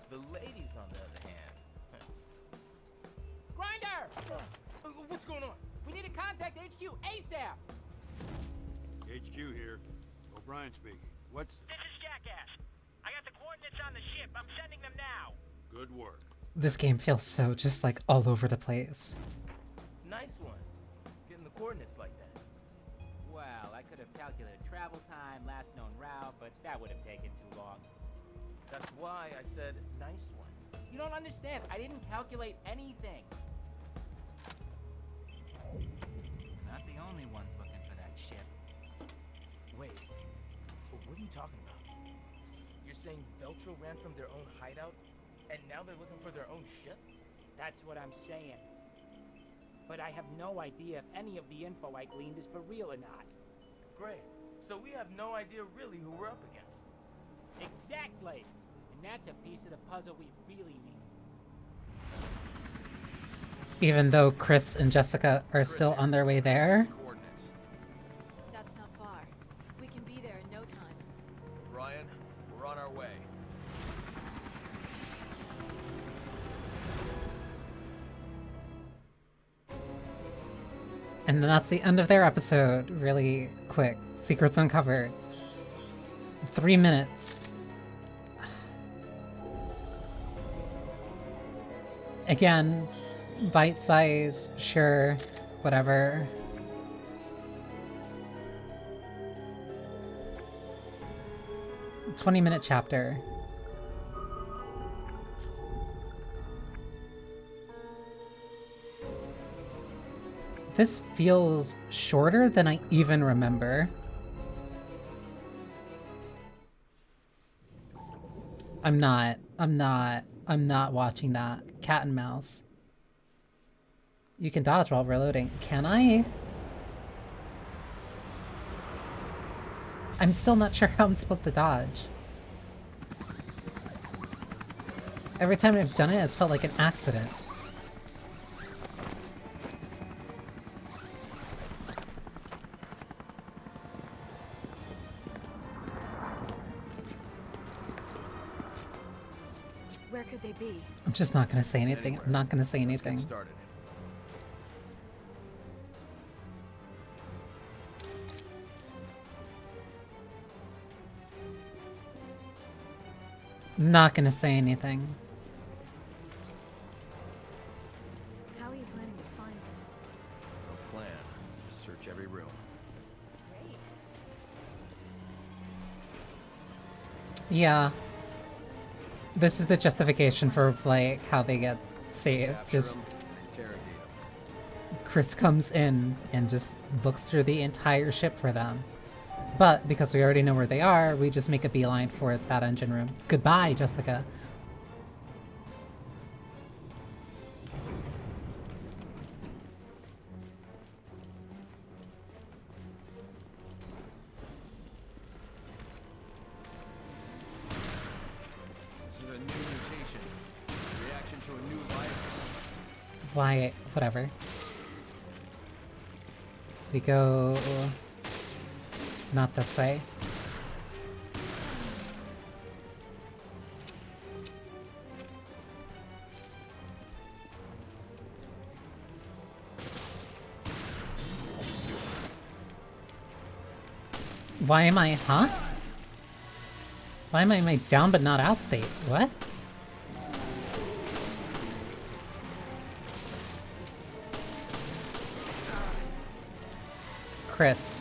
The ladies, on the other hand... Grinder! What's going on? We need to contact HQ ASAP! HQ here. O'Brien speaking. What's... This is Jackass. I got the coordinates on the ship. I'm sending them now. Good work. This game feels so just, like, all over the place. Nice one. Getting the coordinates like that. Well, I could have calculated travel time, last known route, but that would have taken too long. That's why I said nice one. You don't understand. I didn't calculate anything. Not the only ones looking for that ship. Wait, what are you talking about? You're saying Veltro ran from their own hideout, and now they're looking for their own ship? That's what I'm saying. But I have no idea if any of the info I gleaned is for real or not. Great. So we have no idea really who we're up against. Exactly! And that's a piece of the puzzle we really need. Even though Chris and Jessica are still on their way there. That's not far. We can be there in no time. Brian, we're on our way. And then that's the end of their episode. Really quick. Secrets uncovered. 3 minutes. Again, bite size, sure, whatever. A 20-minute chapter. This feels shorter than I even remember. I'm not watching that. Cat and mouse. You can dodge while reloading. Can I? I'm still not sure how I'm supposed to dodge. Every time I've done it, it's felt like an accident. Where could they be? I'm just not gonna say anything. I'm not gonna say anything. Let's get started. I'm not gonna say anything. How are you planning to find them? No plan. Search Yeah. This is the justification for, like, how they get saved. Just Chris comes in and just looks through the entire ship for them. But because we already know where they are, we just make a beeline for that engine room. Goodbye, Jessica. This is a new mutation. Reaction to a new virus. Why, whatever. We go... not this way. Why am I, huh? Why am I down but not out state? What? Chris.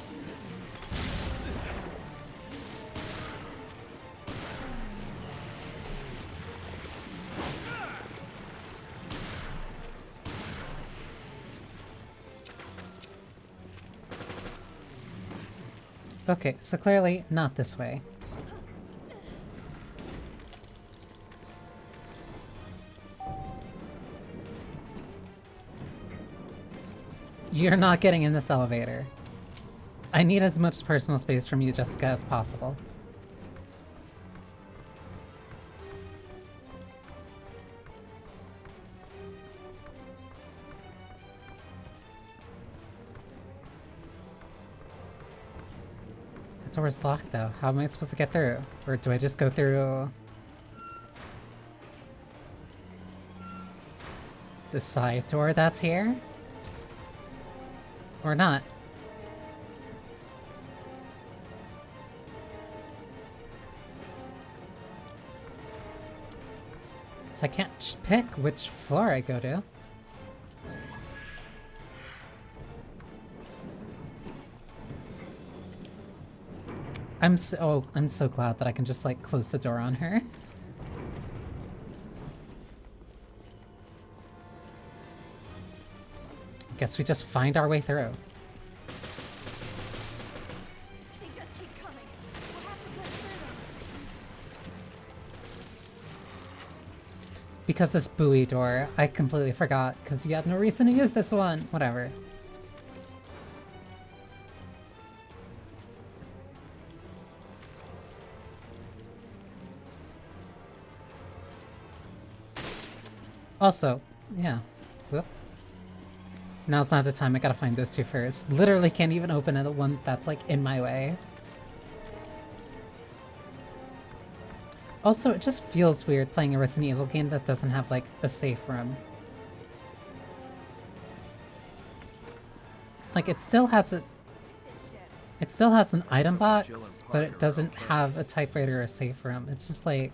Okay, so clearly not this way. You're not getting in this elevator. I need as much personal space from you, Jessica, as possible. The door's locked, though. How am I supposed to get through? Or do I just go through... the side door that's here? Or not? So I can't pick which floor I go to. I'm so glad that I can just, like, close the door on her. Guess we just find our way through. They just keep coming. We'll have to push through them. Because this buoy door, I completely forgot, because you had no reason to use this one. Whatever. Also, yeah. Whoop. Now's not the time, I gotta find those two first. Literally can't even open the one that's, like, in my way. Also, it just feels weird playing a Resident Evil game that doesn't have, like, a safe room. Like, it still has a... It still has an item box, but it doesn't have a typewriter or a safe room. It's just like...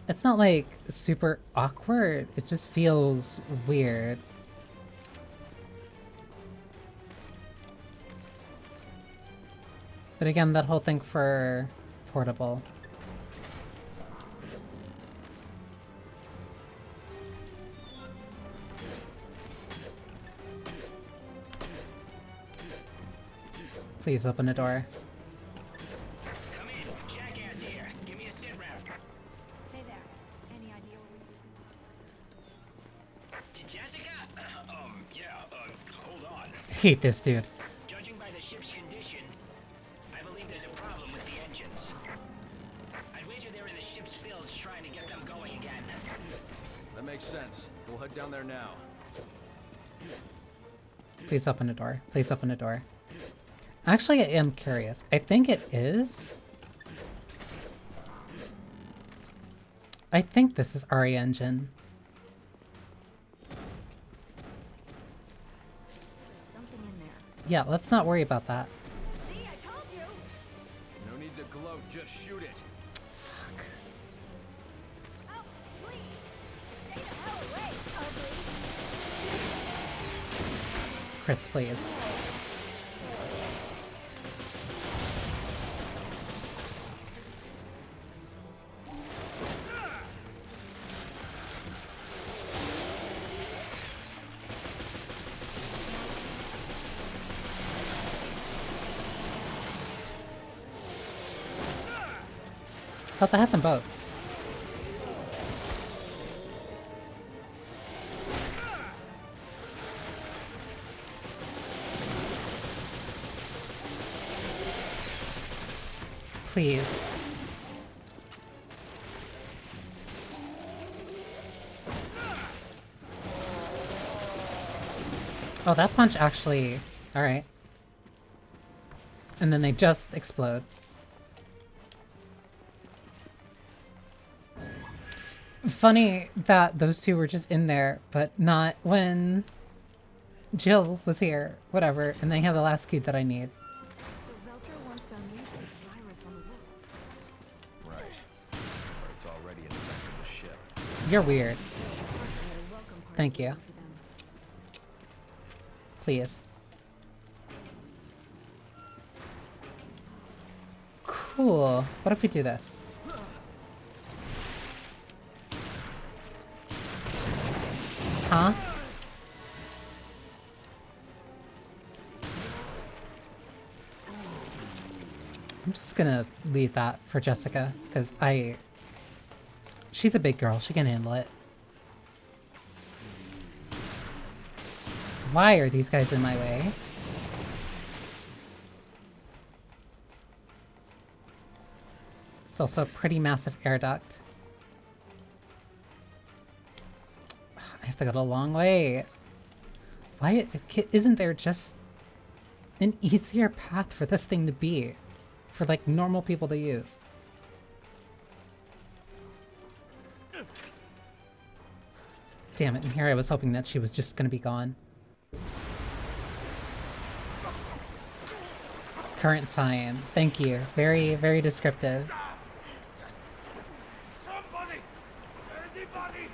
It's not, like, super awkward. It just feels weird. But again, that whole thing for portable. Please open a door. Come in, jackass here. Give me a sit rep. Hey there. Any idea where we... Jessica? Yeah, hold on. Hate this dude. Judging by the ship's condition, I believe there's a problem with the engines. I'd wager they're in the ship's bilge trying to get them going again. That makes sense. We'll head down there now. Please open a door. Please open a door. Actually, I am curious. I think it is. I think this is RE Engine. There's something in there. Yeah, let's not worry about that. See, I told you. No need to gloat, just shoot it. Fuck. Oh, please. Stay the hell away, ugly. Chris, please. Thought I had them both. Please. Oh, that punch actually... Alright. And then they just explode. Funny that those two were just in there, but not when Jill was here. Whatever. And they have the last key that I need. So Veltro wants to unleash this virus on the world. Right. Or it's already infected the ship. You're weird. Thank you. Please. Cool. What if we do this? Huh? I'm just gonna leave that for Jessica, because she's a big girl, she can handle it. Why are these guys in my way? It's also a pretty massive air duct. I have to go a long way. Why isn't there just an easier path for this thing to be? For like normal people to use? Damn it, and here I was hoping that she was just gonna be gone. Current time. Thank you. Very, very descriptive. Somebody! Anybody!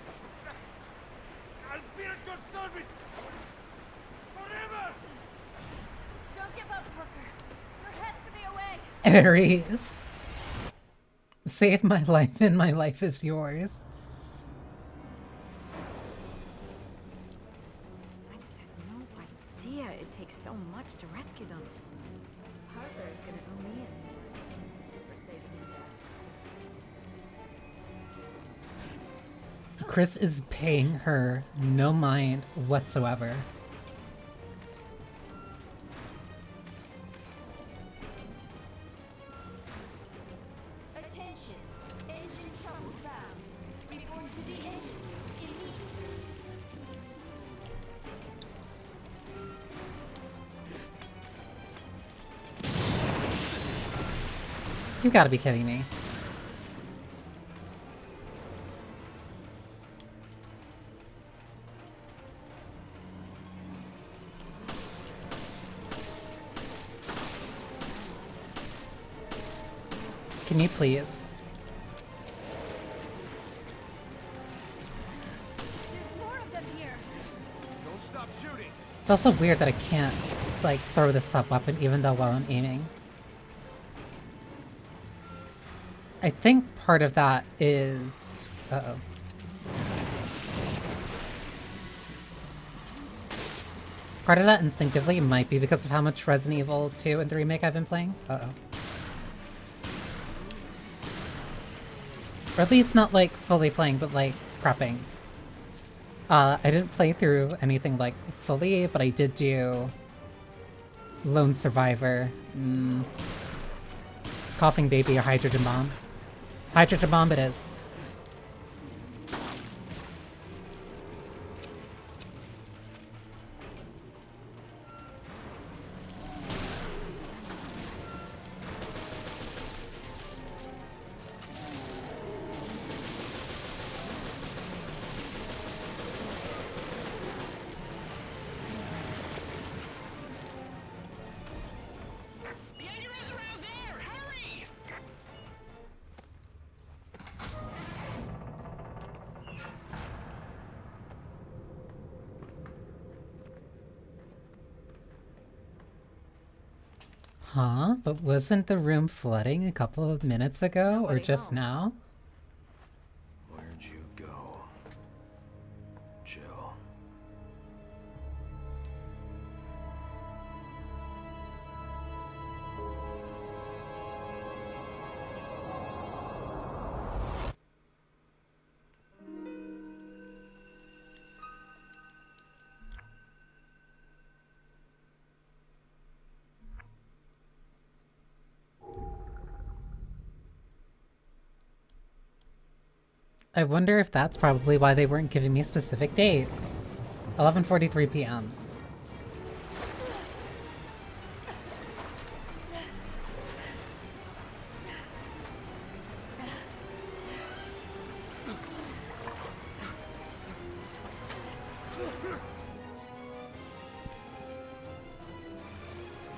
I'll be at your service! Forever! Don't give up, Parker. There has to be a way. Ares. Save my life and my life is yours. I just had no idea it takes so much to rescue them. Parker is gonna owe me in for saving his ass. Chris is paying her no mind whatsoever. Attention. Engine trouble found. Report to the engine room immediately. You gotta be kidding me. Can you please? There's more of them here. Don't stop shooting! It's also weird that I can't, like, throw this sub weapon even though while I'm aiming. I think part of that is... Uh-oh. Part of that instinctively might be because of how much Resident Evil 2 and the remake I've been playing. Uh-oh. Or at least not, like, fully playing, but, like, prepping. I didn't play through anything, like, fully, but I did do... Lone Survivor. Coughing Baby or Hydrogen Bomb. Hydrogen Bomb it is. Huh? But wasn't the room flooding a couple of minutes ago, or just now? Where'd you go, Jill? I wonder if that's probably why they weren't giving me specific dates. 11:43 p.m.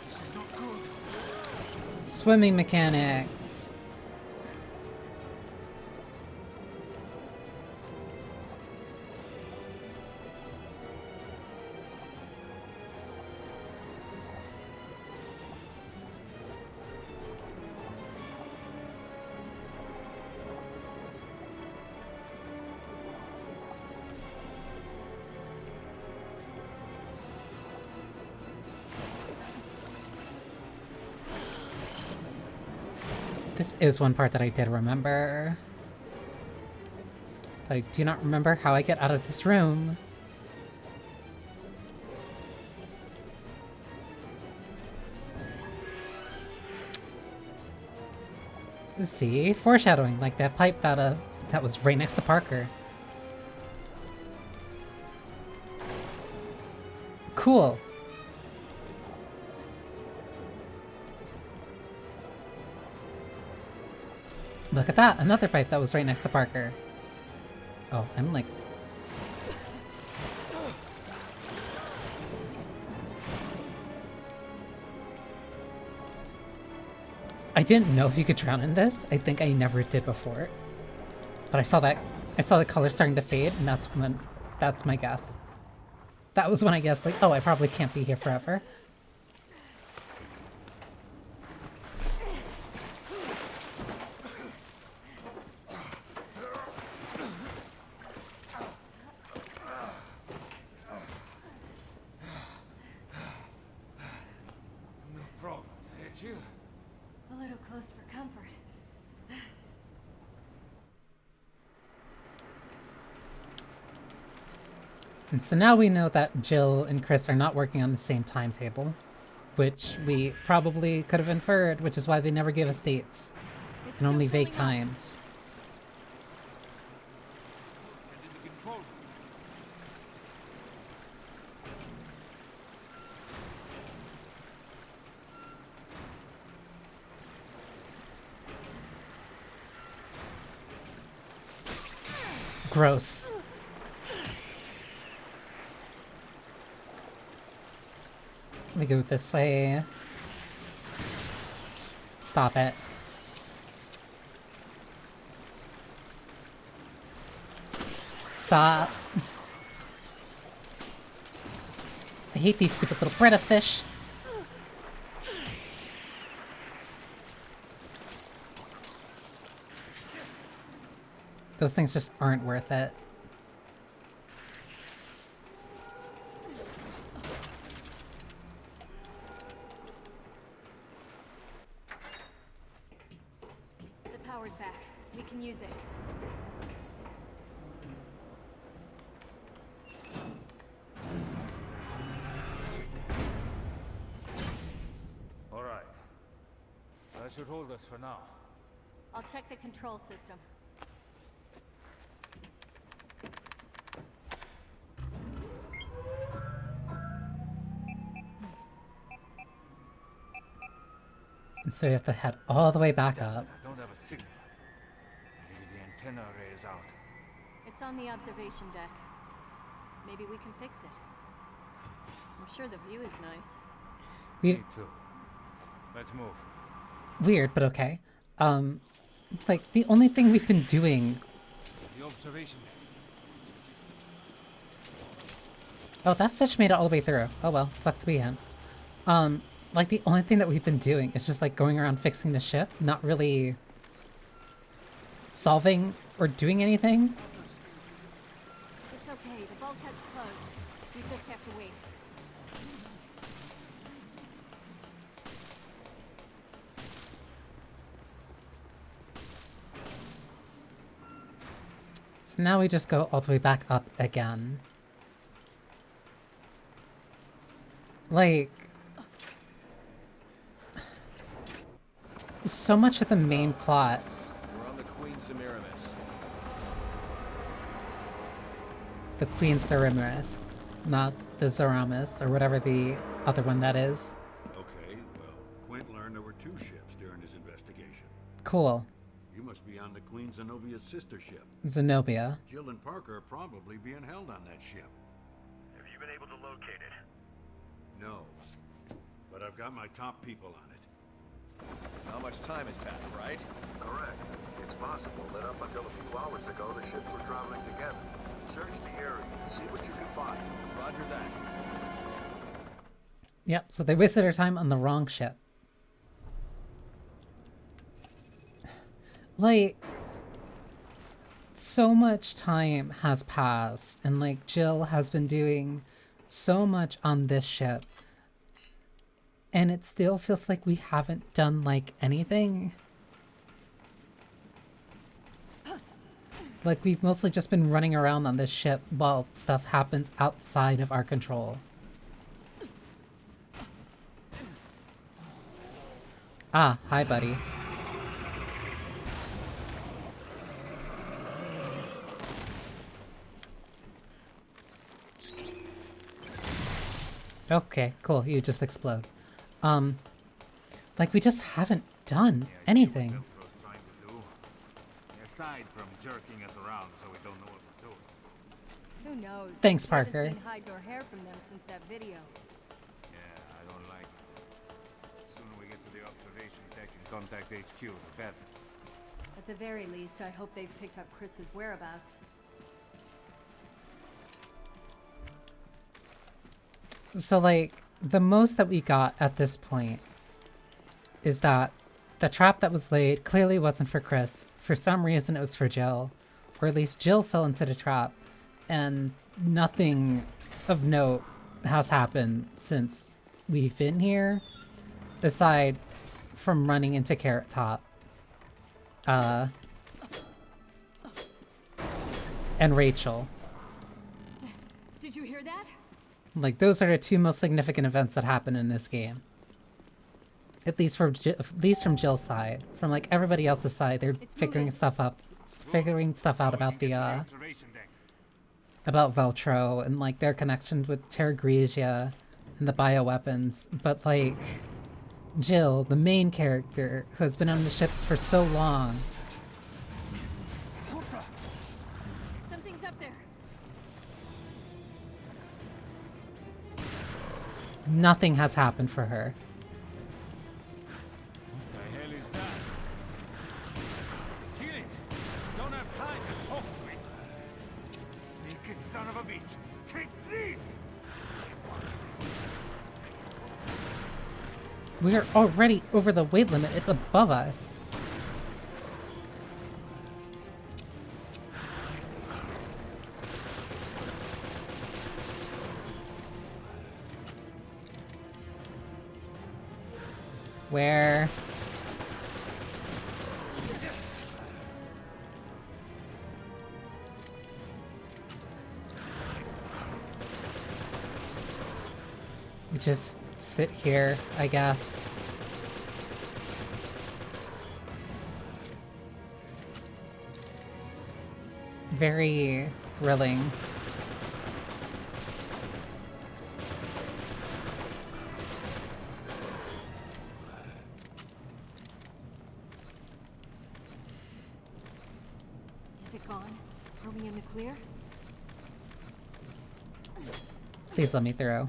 This is not good. Swimming mechanics. This is one part that I did remember. But I do not remember how I get out of this room. See? Foreshadowing, like that pipe that was right next to Parker. Cool. Look at that! Another pipe that was right next to Parker. Oh, I'm like... I didn't know if you could drown in this. I think I never did before. But I saw the color starting to fade, and that's my guess. That was when I guessed, like, oh, I probably can't be here forever. No problem, ain't you? A little close for comfort. And so now we know that Jill and Chris are not working on the same timetable, which we probably could have inferred, which is why they never gave us dates, and only vague times. Gross. Let me go this way. Stop it. Stop. I hate these stupid little Brita fish. Those things just aren't worth it. The power's back. We can use it. All right. That should hold us for now. I'll check the control system. And so you have to head all the way back up. I don't have a signal. Maybe the antenna array is out. It's on the observation deck. Maybe we can fix it. I'm sure the view is nice. Me too. Let's move. Weird, but okay. Like, the only thing we've been doing... The observation. Oh, that fish made it all the way through. Oh well, sucks to be in. Like, the only thing that we've been doing is just, like, going around fixing the ship, not really solving or doing anything. It's okay. The bulkhead's closed. We just have to wait. So now we just go all the way back up again. Like... so much of the main plot... We're on the Queen Semiramis. the Queen Cerimeris, not the Zeramis, or whatever the other one that is. Okay, well, Quint learned there were 2 ships during his investigation. Cool. You must be on the Queen Zenobia's sister ship. Zenobia. Jill and Parker are probably being held on that ship. Have you been able to locate it? No, but I've got my top people on it. Not much time has passed, right? Correct. It's possible that up until a few hours ago, the ships were traveling together. Search the area, see what you can find. Roger that. Yep, so they wasted their time on the wrong ship. Like, so much time has passed, and like Jill has been doing so much on this ship, and it still feels like we haven't done like anything. Like, we've mostly just been running around on this ship while stuff happens outside of our control. Ah, hi buddy. Okay, cool. You just explode. Like, we just haven't done anything. Aside from jerking us around so we don't know what we're doing. Who knows? Thanks, We haven't Parker. seen hide nor hair from them since that video. Yeah, I don't like it. The sooner we get to the observation deck and contact HQ, the better. At the very least, I hope they've picked up Chris's whereabouts. So, like, the most that we got at this point is that the trap that was laid clearly wasn't for Chris. For some reason, it was for Jill. Or at least Jill fell into the trap. And nothing of note has happened since we've been here. Aside from running into Carrot Top. And Rachel. Did you hear that? Like, those are the 2 most significant events that happen in this game. At least from Jill's side. From like everybody else's side, they're figuring stuff out about the about Veltro and like their connections with Terra Grigia and the bioweapons. But like Jill, the main character who has been on the ship for so long. Something's up there. Nothing has happened for her. What the hell is that? Kill it! Don't have time to talk to it! Sneaky son of a bitch! Take this! We are already over the weight limit. It's above us. Where? We just sit here, I guess. Very thrilling. Is it gone? Are we in the clear? Please let me through.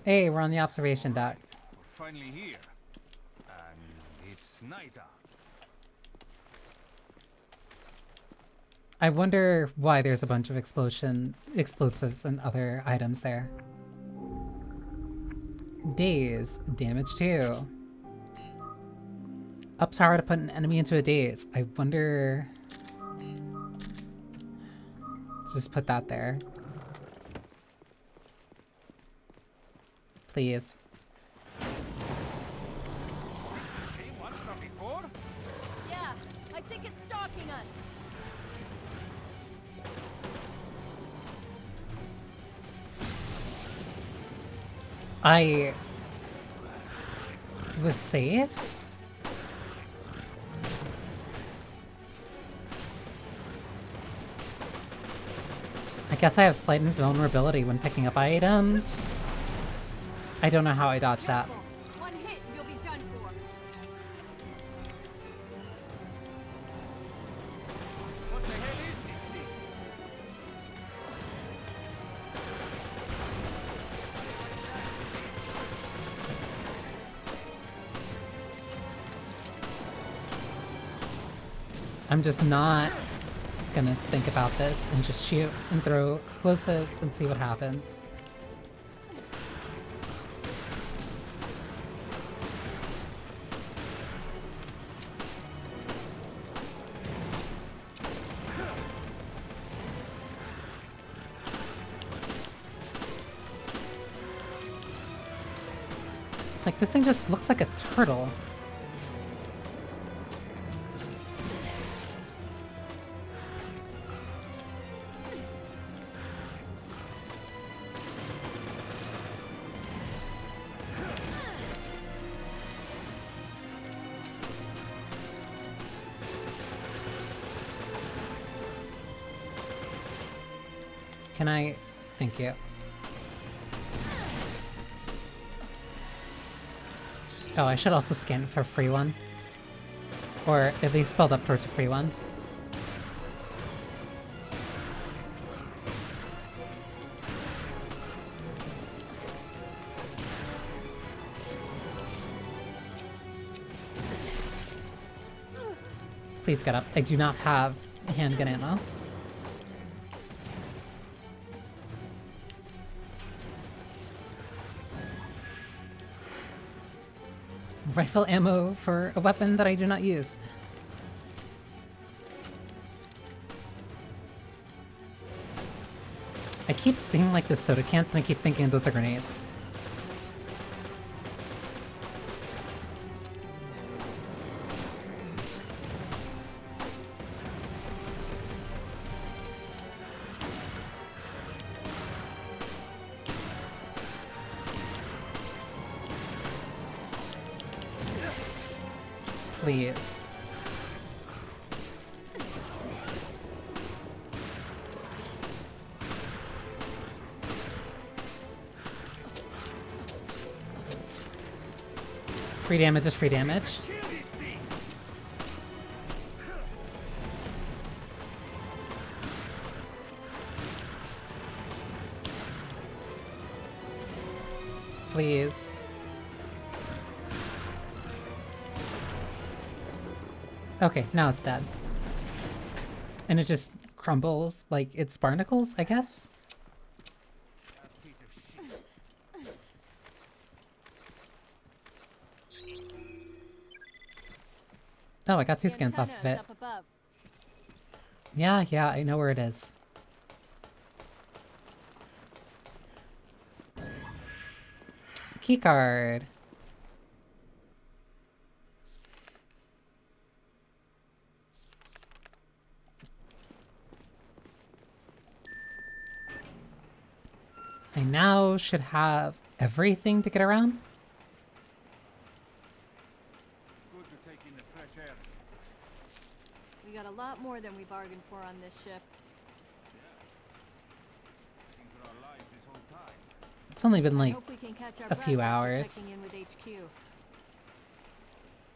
Hey, we're on the observation deck. We're finally here. And it's night out. I wonder why there's a bunch of explosives and other items there. Daze. Damage 2. Up tower to put an enemy into a daze. I wonder... Just put that there. Please. Same one from before? Yeah, I think it's stalking us. I was safe? guess I have slight invulnerability when picking up items. I don't know how I dodged that. One hit and you'll be done for. What the hell is this thing? I'm just not gonna think about this and just shoot and throw explosives and see what happens. Like, this thing just looks like a turtle. Can I? Thank you. Oh, I should also scan for a free one. Or at least build up towards a free one. Please get up. I do not have handgun ammo. Rifle ammo for a weapon that I do not use. I keep seeing like the soda cans and I keep thinking those are grenades. Please. Free damage is free damage. Please. Okay, now it's dead. And it just crumbles like it's barnacles, I guess? Oh, I got 2 scans off of it. Yeah, I know where it is. Keycard. I now should have everything to get around. Good to take in the fresh air. We got a lot more than we bargained for on this ship. Fighting for our lives this whole time. It's only been like Hope we can catch our a few breaths after hours. checking in with HQ.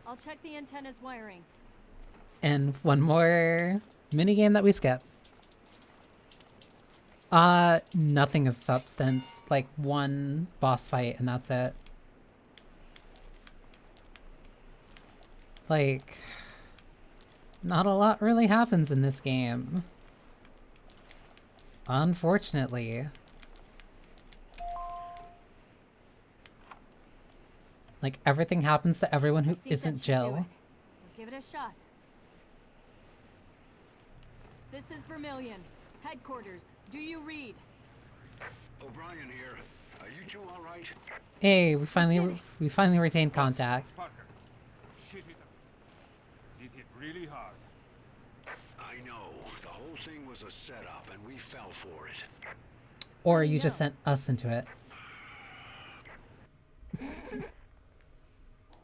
I'll check the antenna's wiring. And one more minigame that we skip. Nothing of substance. Like one boss fight and that's it. Like, not a lot really happens in this game. Unfortunately. Like, everything happens to everyone who isn't Jill. We'll give it a shot. This is Vermilion. Headquarters. Do you read? O'Brien here. Are you two all right? Hey, we finally retained contact. Parker, shit hit him. It hit really hard. I know. The whole thing was a setup, and we fell for it. Or you just sent us into it.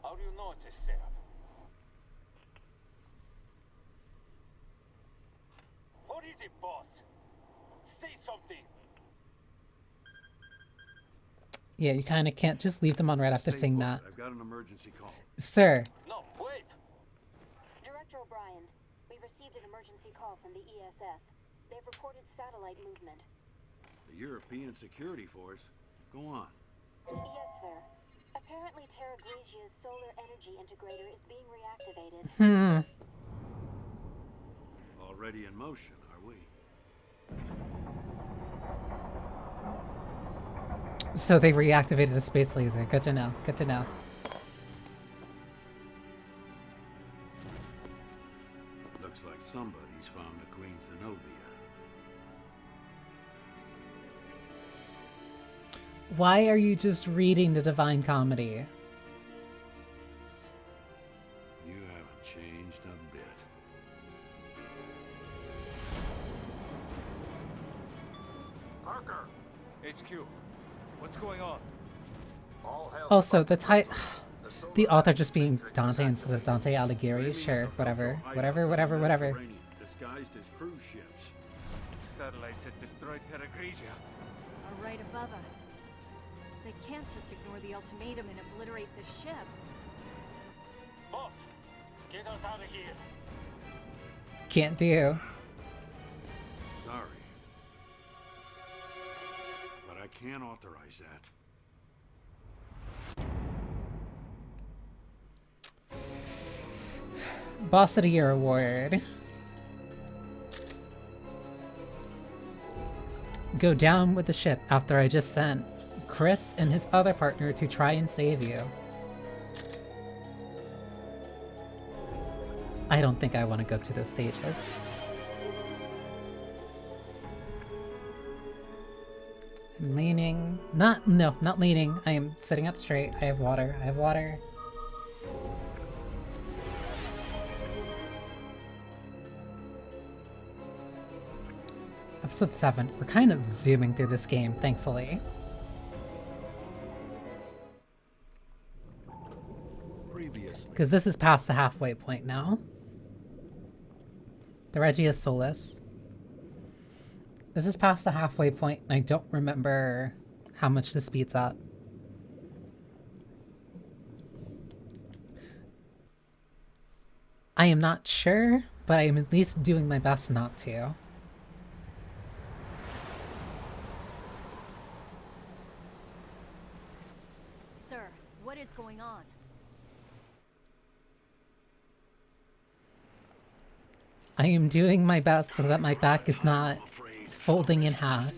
How do you know it's a setup? What is it, boss? say something. Yeah, you kind of can't just leave them on right after saying that. I've got an emergency call. Sir. No, wait. Director O'Brien, we've received an emergency call from the ESF. They've reported satellite movement. The European Security Force? Go on. Yes, sir. Apparently Terra Grecia's solar energy integrator is being reactivated. Already in motion, are we? So they reactivated a space laser. Good to know. Good to know. Looks like somebody's found a Queen Zenobia. Why are you just reading the Divine Comedy? You haven't changed a bit. Parker! HQ, what's going on? Also, the author just being Dante instead of Dante Alighieri. Sure, whatever. Whatever. Disguised as cruise ships. Satellites that destroyed Terra Grigia are right above us. They can't just ignore the ultimatum and obliterate the ship. Boss, get us out of here. Can't do. Sorry. But I can't authorize that. Boss of the Year award. Go down with the ship after I just sent Chris and his other partner to try and save you. I don't think I want to go to those stages. I'm leaning. Not leaning. I am sitting up straight. I have water. Episode 7. We're kind of zooming through this game, thankfully. Because this is past the halfway point now. The Regia Solis. This is past the halfway point, and I don't remember how much this speeds up. I am not sure, but I am at least doing my best not to. Sir, what is going on? I am doing my best so that my back is not folding in half.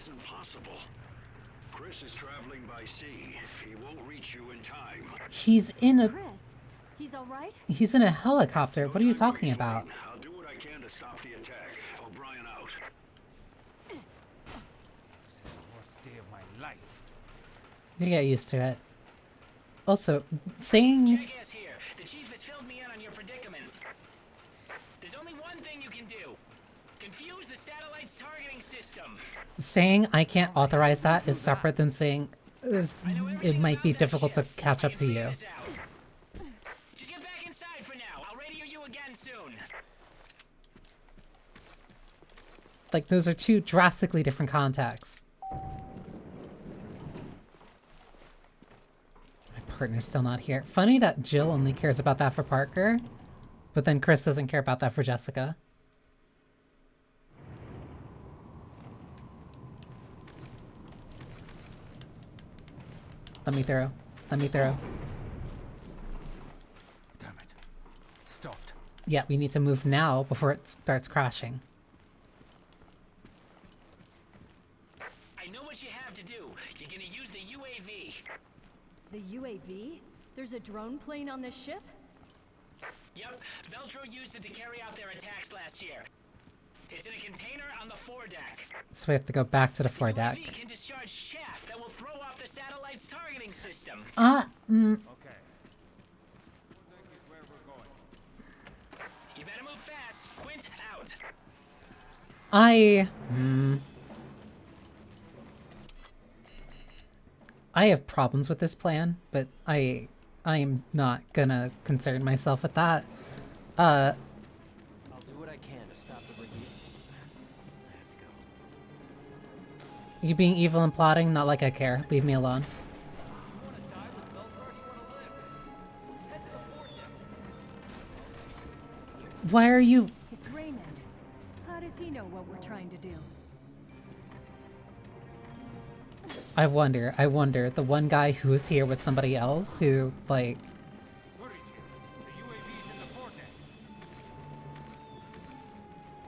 Chris is traveling by sea. He won't reach you in time. He's in a... Chris, he's all right? He's in a helicopter. What are you talking about? I'll do what I can to stop the attack. O'Brien out. This is the worst day of my life. You get used to it. Also, saying... Jackass here. The chief has filled me in on your predicament. There's only one thing you can do. Confuse the satellite's targeting system. Saying I can't authorize that is separate than saying it might be difficult to catch up to you. Just get back inside for now. I'll radio you again soon. Like, those are two drastically different contexts. My partner's still not here. Funny that Jill only cares about that for Parker, but then Chris doesn't care about that for Jessica. Let me throw. Damn it. It stopped. Yeah, we need to move now before it starts crashing. I know what you have to do. You're gonna use the UAV. The UAV? There's a drone plane on this ship? Yep, Veltro used it to carry out their attacks last year. It's in a container on the foredeck. So we have to go back to the foredeck. The UAV can discharge chaff that will throw off the satellite's targeting system. Okay. Foredeck is where we're going. You better move fast. Quint out. I have problems with this plan, but I'm not gonna concern myself with that. I'll do what I can to stop the Brigade. I have to go. You being evil and plotting? Not like I care. Leave me alone. Why are you... It's Raymond. How does he know what we're trying to do? I wonder, the one guy who's here with somebody else who, like...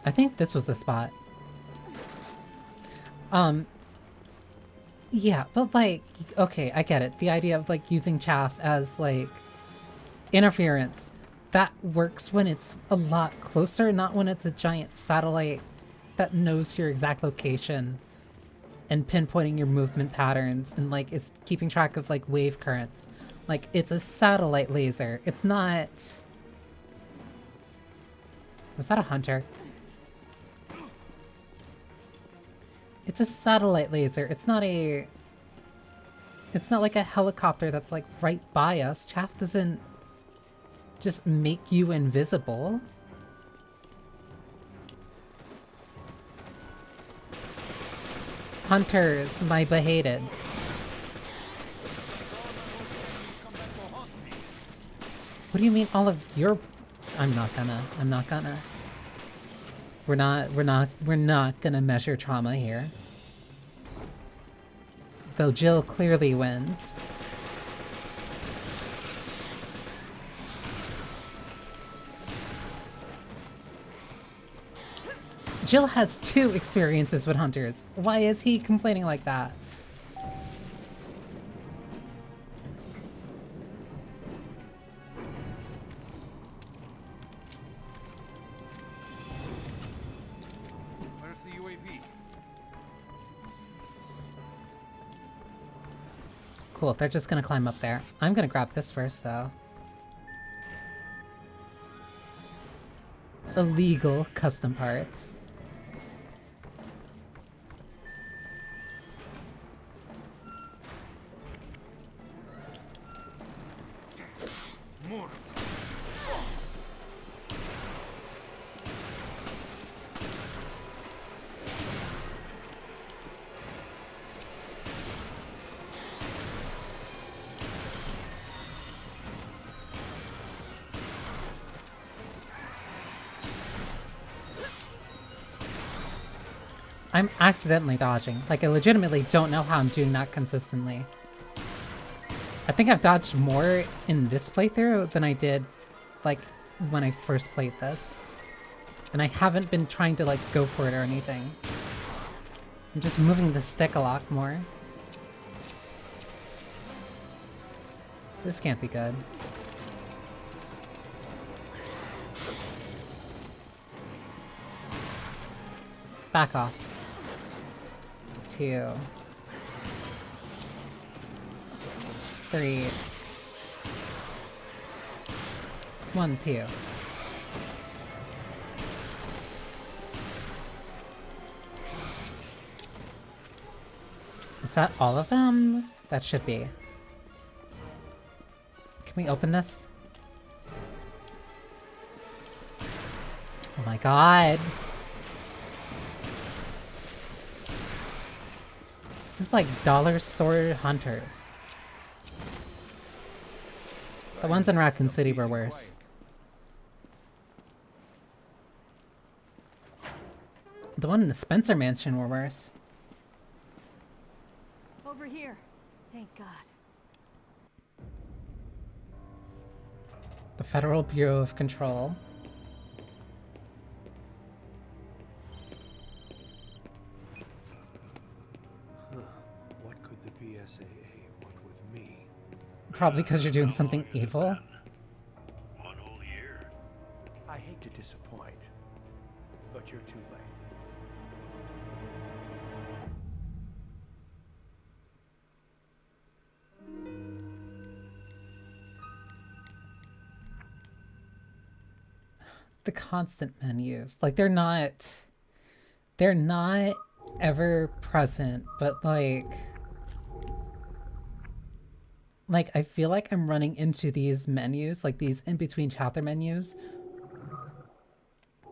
I think this was the spot. Yeah, but like, okay, I get it. The idea of like using chaff as like interference, that works when it's a lot closer, not when it's a giant satellite that knows your exact location and pinpointing your movement patterns and like is keeping track of like wave currents. Like, it's a satellite laser. It's not... Was that a hunter? It's a satellite laser. It's not a... It's not like a helicopter that's like right by us. Chaff doesn't just make you invisible. Hunters, my behated. What do you mean all of your... I'm not gonna. We're not gonna measure trauma here. Though Jill clearly wins. Jill has 2 experiences with hunters. Why is he complaining like that? Where's the UAV? Cool, they're just gonna climb up there. I'm gonna grab this first, though. Illegal custom parts. More. I'm accidentally dodging. Like, I legitimately don't know how I'm doing that consistently. I think I've dodged more in this playthrough than I did, like, when I first played this. And I haven't been trying to, like, go for it or anything. I'm just moving the stick a lot more. This can't be good. Back off. 2. 3. 1, 2. Is that all of them? That should be. Can we open this? Oh my god. This is like dollar store hunters. The ones in Raccoon City were worse. The one in the Spencer Mansion were worse. Over here. Thank God. The Federal Bureau of Control. What could the BSAA want with me? Probably because you're doing something evil. I hate to disappoint, but you're too late. The constant menus. Like, they're not ever present, but like I feel like I'm running into these menus, like these in-between chapter menus,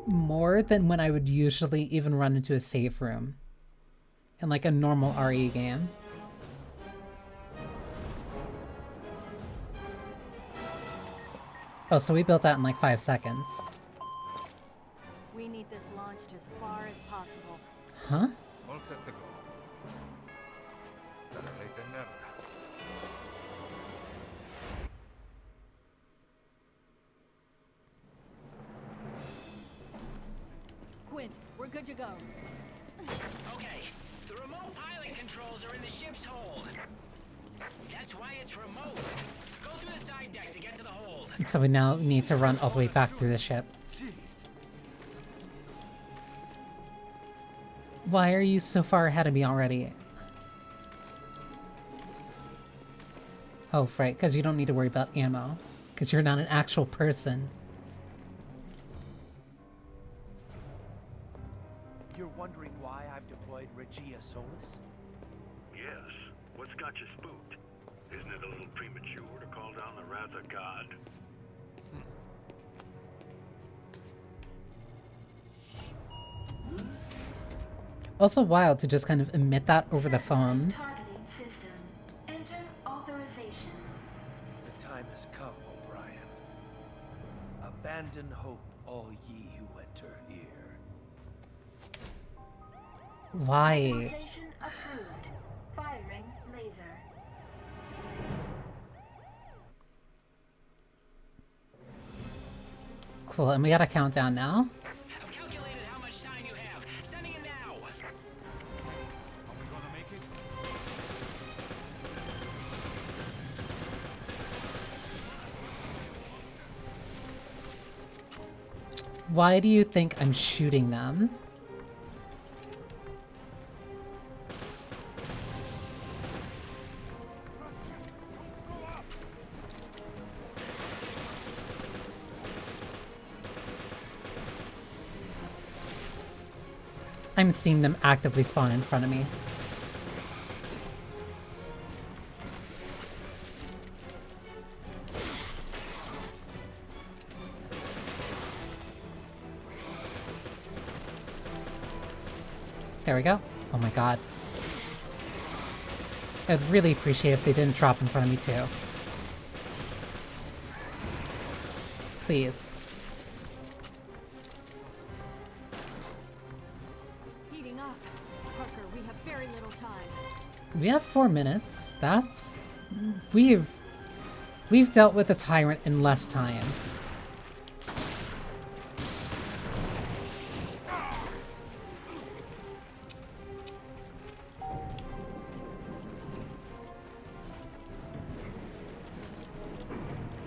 more than when I would usually even run into a save room in like a normal RE game. Oh, so we built that in like 5 seconds. We need this launched as far as possible. Huh? All set to go. Better late than never. Quint, we're good to go. Okay, the remote pilot controls are in the ship's hold. That's why it's remote. Go through the side deck to get to the hold. So we now need to run all the way back through the ship. Jeez. Why are you so far ahead of me already? Oh, right, because you don't need to worry about ammo. Because you're not an actual person. You're wondering why I've deployed Regia Solis? Yes. What's got you spooked? Isn't it a little premature to call down the wrath of God? Also wild to just kind of emit that over the phone. Targeting system. Enter authorization. The time has come, O'Brien. Abandon hope, all ye who enter here. Why? Authorization approved. Firing laser. Cool, and we got a countdown now. I've calculated how much time you have. Sending it now. Are we gonna make it? Why do you think I'm shooting them? I'm seeing them actively spawn in front of me. There we go. Oh my god. I'd really appreciate if they didn't drop in front of me too. Please. Heating up. Parker, we have very little time. We have 4 minutes. That's... We've dealt with the tyrant in less time.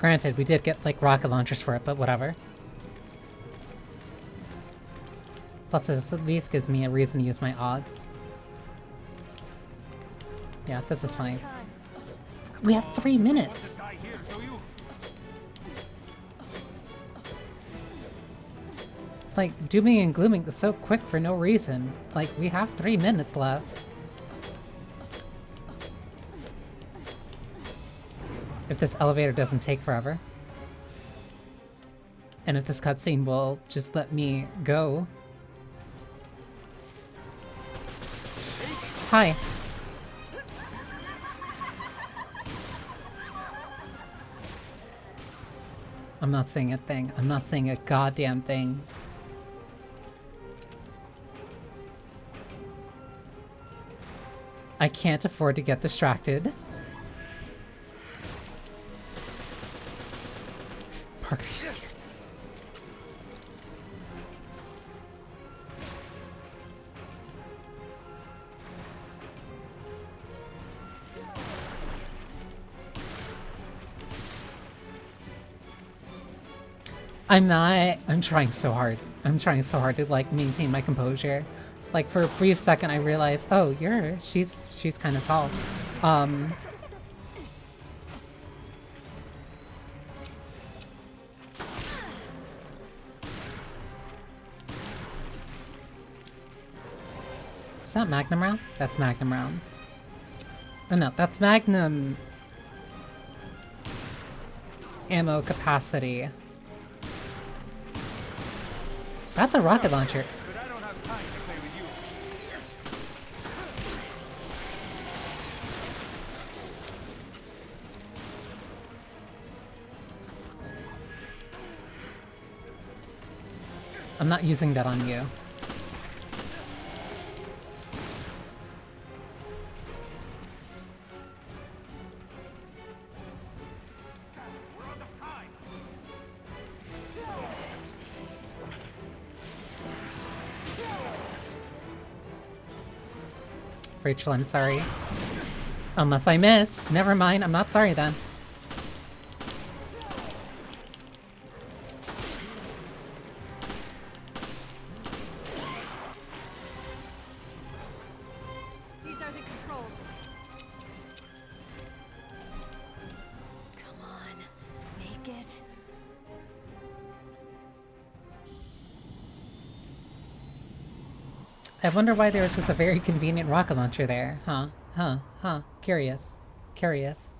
Granted, we did get, like, rocket launchers for it, but whatever. Plus, this at least gives me a reason to use my AUG. Yeah, this is fine. We have 3 minutes! Die here, do you? Like, dooming and glooming is so quick for no reason. Like, we have 3 minutes left. If this elevator doesn't take forever. And if this cutscene will just let me go. Hi. I'm not saying a thing. I'm not saying a goddamn thing. I can't afford to get distracted. Parker, you scared me. I'm trying so hard. I'm trying so hard to, like, maintain my composure. Like, for a brief second I realized, oh, she's kind of tall. Is that Magnum round? That's Magnum rounds. Oh no, that's Magnum ammo capacity. That's a rocket launcher. But I don't have time to play with you. I'm not using that on you. Rachel, I'm sorry. Unless I miss. Never mind, I'm not sorry then. These are the controls. Come on, make it. I wonder why there was just a very convenient rocket launcher there. Huh? Curious. Curious.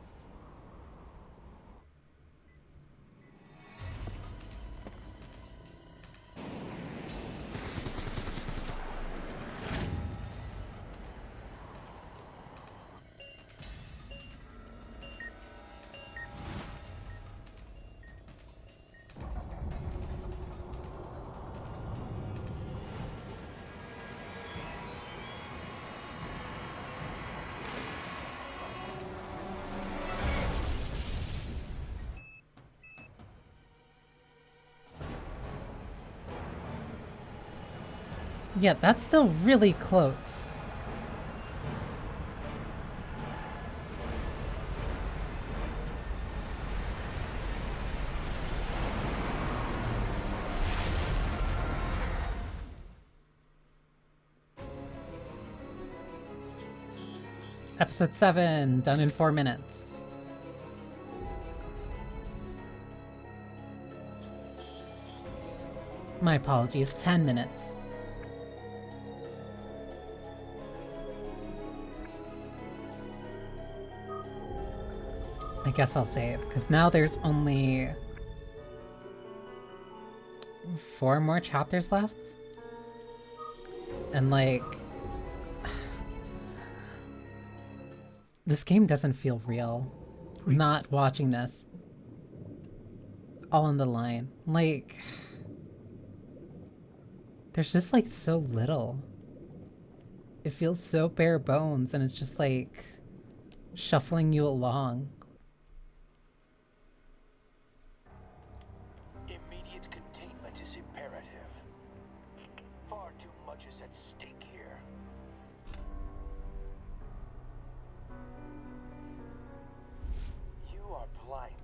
Yeah, that's still really close. Episode 7, done in 4 minutes. My apologies, 10 minutes. I guess I'll save, because now there's only 4 more chapters left? And like... this game doesn't feel real. Not watching this. All on the line. Like... there's just like so little. It feels so bare bones and it's just like... shuffling you along. Immediate containment is imperative. Far too much is at stake here. You are blinded.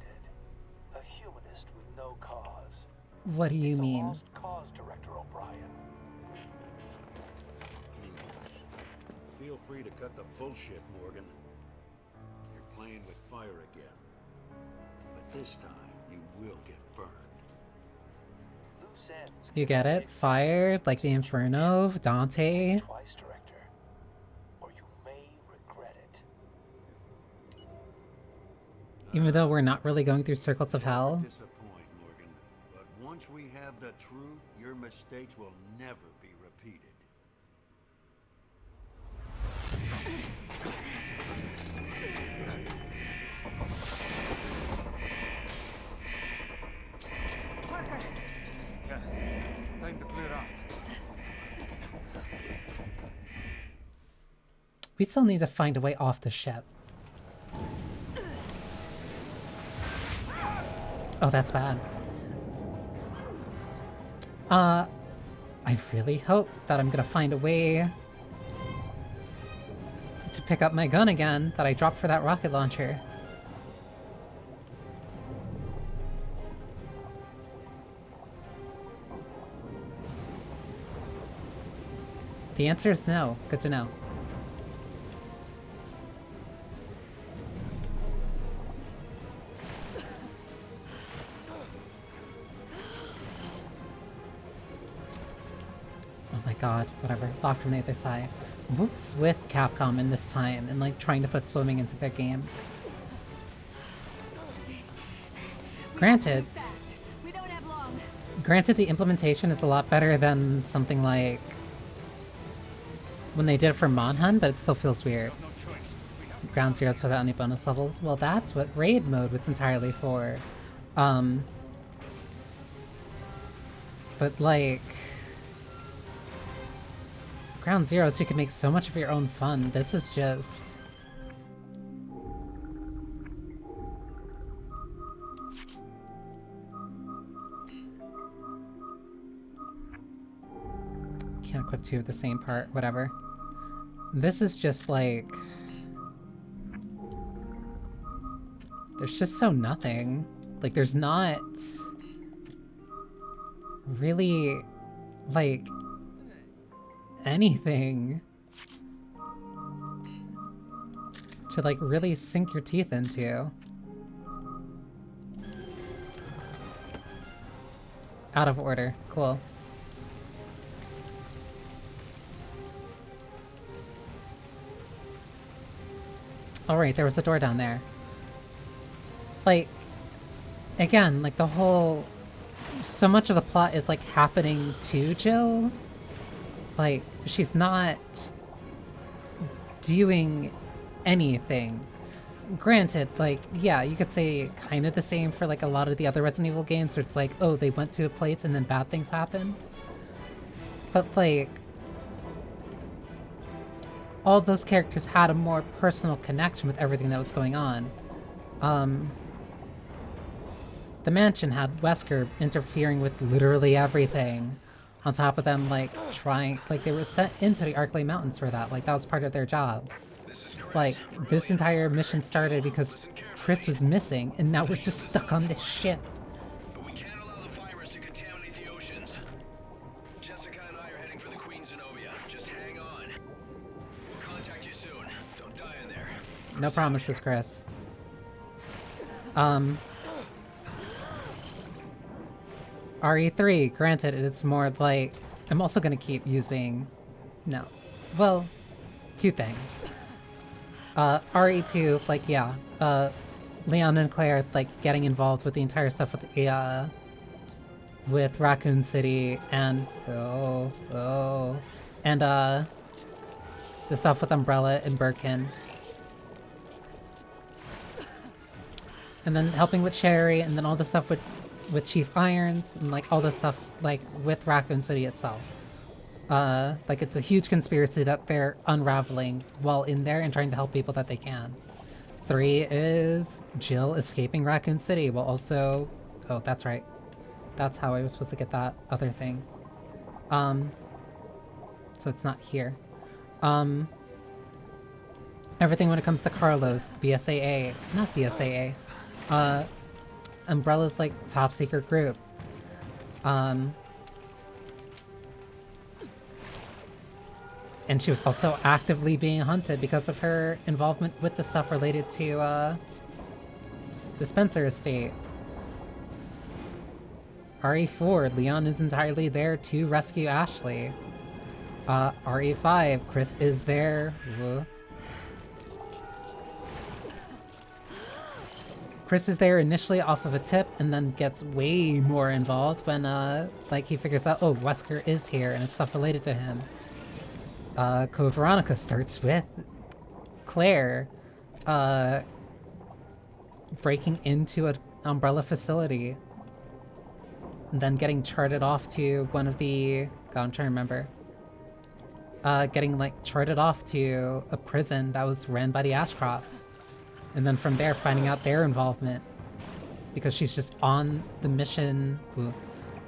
A humanist with no cause. What do you mean? A lost cause, Director O'Brien. Feel free to cut the bullshit, Morgan. You're playing with fire again. But this time, you will get burned. Loose ends. You get it? Fired? Like the Inferno? Dante? Twice, Director. Or you may regret it. Even though we're not really going through circles of hell? Disappoint, Morgan. But once we have the truth, your mistakes will never be repeated. Parker! Yeah, time to clear out. We still need to find a way off the ship. Oh, that's bad. I really hope that I'm gonna find a way to pick up my gun again that I dropped for that rocket launcher. The answer is no. Good to know. Oh my god, whatever. Locked from the other side. What's with Capcom in this time and like trying to put swimming into their games? Granted, We don't have long. granted the implementation is a lot better than something like when they did it for Monhun, but it still feels weird. Ground zeros without any bonus levels. Well, that's what raid mode was entirely for. But like... Ground Zero, so you can make so much of your own fun. This is just... Can't equip two of the same part, whatever. This is just like... There's just so nothing. Like, there's not... really... like... anything... to, like, really sink your teeth into. Out of order. Cool. Oh right, there was a door down there. Like, again, like the whole... so much of the plot is like happening to Jill. Like, she's not doing anything. Granted, like, yeah, you could say kind of the same for like a lot of the other Resident Evil games where it's like, oh, they went to a place and then bad things happen. But like, all those characters had a more personal connection with everything that was going on. The mansion had Wesker interfering with literally everything. On top of them, like, trying... like, they were sent into the Arklay Mountains for that. Like, that was part of their job. Like, this entire mission started because Chris was missing, and now we're just stuck on this ship. But we can't allow the virus to contaminate the oceans. Jessica and I are heading for the Queen Zenobia. Just hang on. We'll contact you soon. Don't die in there. No promises, Chris. RE3, granted, it's more like... I'm also gonna keep using... no. Well, two things. RE2, like, yeah. Leon and Claire, like, getting involved with the entire stuff with the, with Raccoon City and... and, the stuff with Umbrella and Birkin. And then helping with Sherry, and then all the stuff with Chief Irons, and like all the stuff like with Raccoon City itself. Like it's a huge conspiracy that they're unraveling while in there and trying to help people that they can. 3 is Jill escaping Raccoon City while also... oh, that's right. That's how I was supposed to get that other thing. So it's not here. Everything when it comes to Carlos, BSAA, not BSAA. Umbrella's like top secret group. And she was also actively being hunted because of her involvement with the stuff related to the Spencer estate. RE4, Leon is entirely there to rescue Ashley. RE5, Chris is there. Whoa. Chris is there initially off of a tip and then gets way more involved when, like, he figures out, oh, Wesker is here and it's stuff related to him. Code Veronica starts with Claire, breaking into an Umbrella facility and then getting charted off to one of the... God, I'm trying to remember. Getting, like, charted off to a prison that was ran by the Ashcrofts. And then from there, finding out their involvement. Because she's just on the mission...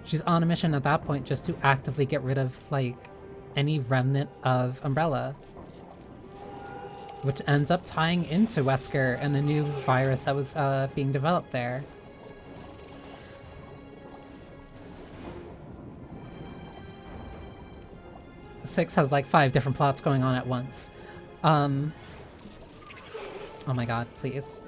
she's on a mission at that point just to actively get rid of, like, any remnant of Umbrella. Which ends up tying into Wesker and a new virus that was being developed there. Six has like 5 different plots going on at once. Oh my god, please.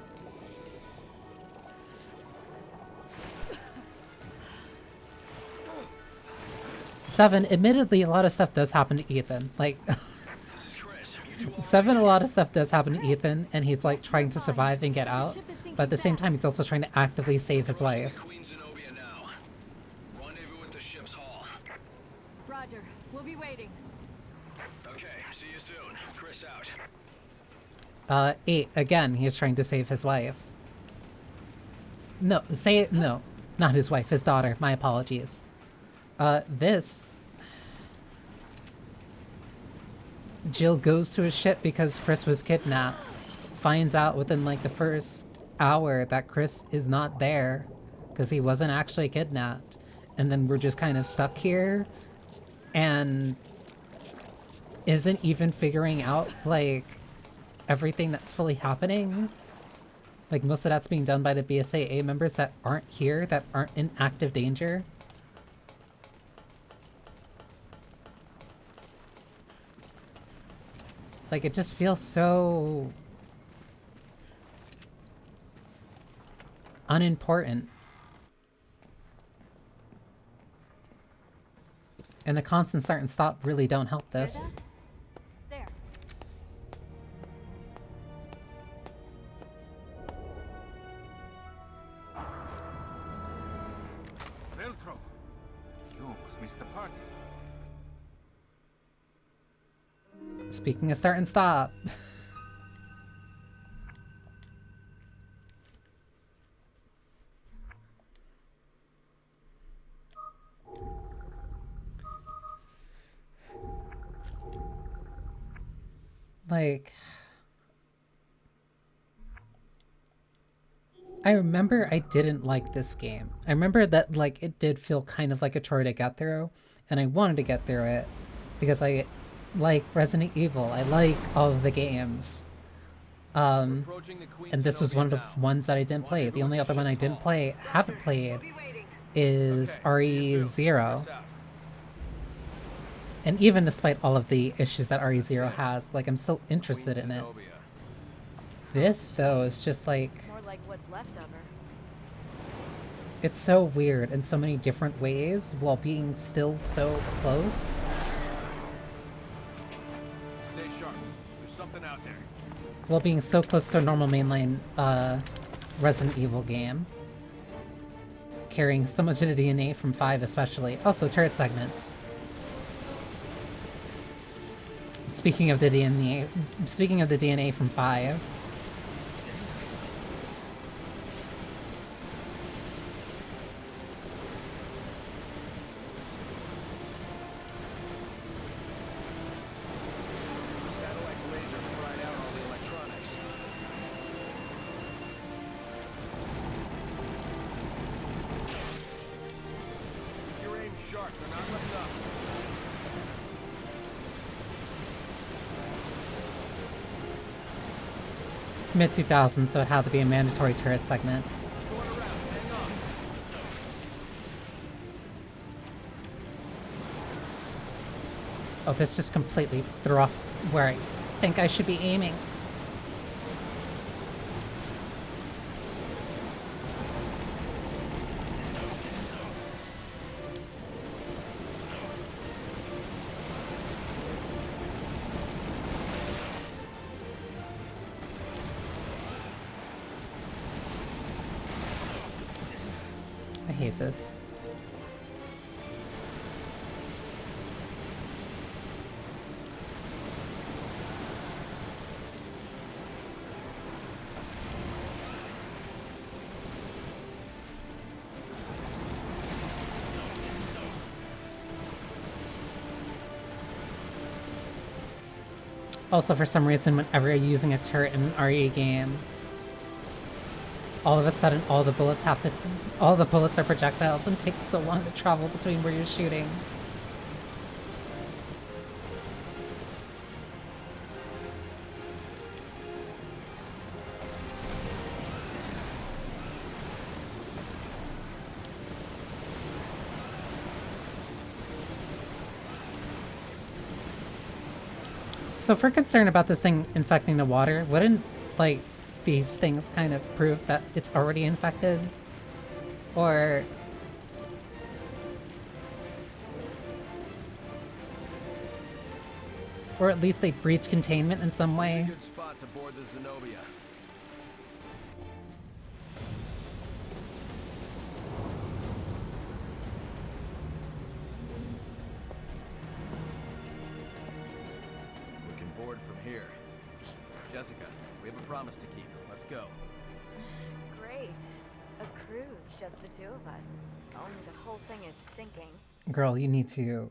Seven, admittedly, a lot of stuff does happen to Ethan. Like, 7, a lot of stuff does happen to Ethan, and he's like trying to survive and get out. But at the same time, he's also trying to actively save his wife. Roger, we'll be waiting. Okay, see you soon. Chris out. 8, again, he is trying to save his wife. No, say it, no. Not his wife, his daughter. My apologies. This... Jill goes to his ship because Chris was kidnapped. Finds out within like the first hour that Chris is not there because he wasn't actually kidnapped. And then we're just kind of stuck here and isn't even figuring out like everything that's fully happening. Like most of that's being done by the BSAA members that aren't here, that aren't in active danger. Like, it just feels so unimportant. And the constant start and stop really don't help this. There. Veltro! You almost missed the party. Speaking of start and stop. Like, I remember I didn't like this game. I remember that like it did feel kind of like a chore to get through, and I wanted to get through it because I like Resident Evil. I like all of the games. And this was one of the ones that I didn't play. The only other one I didn't play, haven't played, is RE0. And even despite all of the issues that RE0 has, like, I'm still interested in it. This, though, is just like... More like what's left of her. It's so weird in so many different ways, while being still so close. Stay sharp. There's something out there. While being so close to a normal mainline, Resident Evil game. Carrying so much of the DNA from 5 especially. Also, turret segment. Speaking of the DNA from 5. Satellite's laser fried out all the electronics. Keep your aim sharp. They're not letting up. Mid-2000s, so it had to be a mandatory turret segment. Oh, this just completely threw off where I think I should be aiming. I hate this. Also, for some reason, whenever you're using a turret in an RE game, all of a sudden all the bullets are projectiles and takes so long to travel between where you're shooting. So if we're concerned about this thing infecting the water, wouldn't, like, these things kind of prove that it's already infected? Or... or at least they breach containment in some way? Good spot to board the Zenobia. We can board from here. Jessica, we have a promise to keep. Let's go. Great. A cruise, just the two of us. Only the whole thing is sinking. Girl, you need to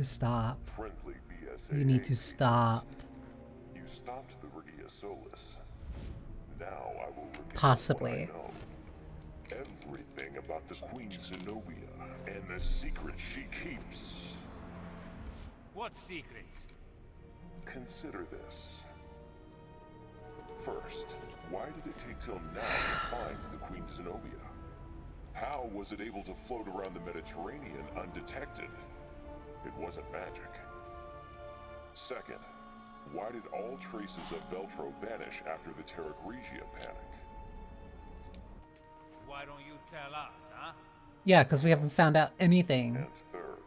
stop. Friendly BSA. You need to stop. You stopped the Regia Solis. Now I will reveal Possibly. what I know. Everything about the Queen Zenobia and the secrets she keeps. What secrets? Consider this. First, why did it take till now to find the Queen Zenobia? How was it able to float around the Mediterranean undetected? It wasn't magic. Second, why did all traces of Veltro vanish after the Terra Grigia panic? Why don't you tell us, huh? Yeah, because we haven't found out anything. And third,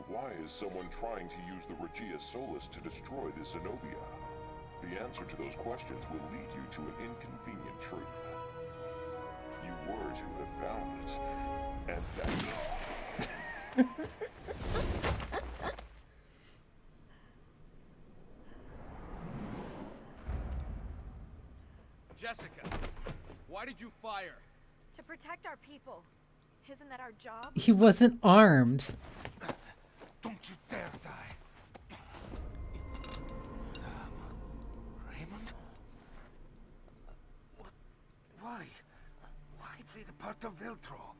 why is someone trying to use the Regia Solis to destroy the Zenobia? The answer to those questions will lead you to an inconvenient truth. You were to have found it, and that... Jessica, why did you fire? To protect our people. Isn't that our job? He wasn't armed. Don't you dare die. Raymond? What? Why? Why play the part of Veltro?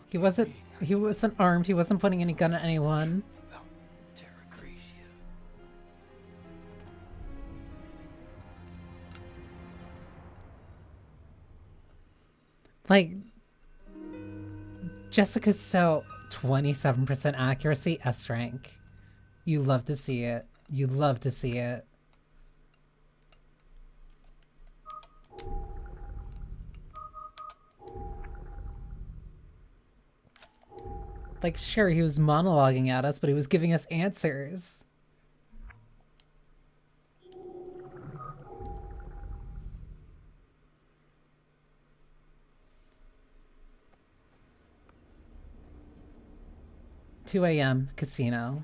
'He wasn't armed. He wasn't putting any gun at anyone. Like, Jessica's so 27% accuracy, S rank. You love to see it. You love to see it. Like, sure, he was monologuing at us, but he was giving us answers. $2 a.m. casino.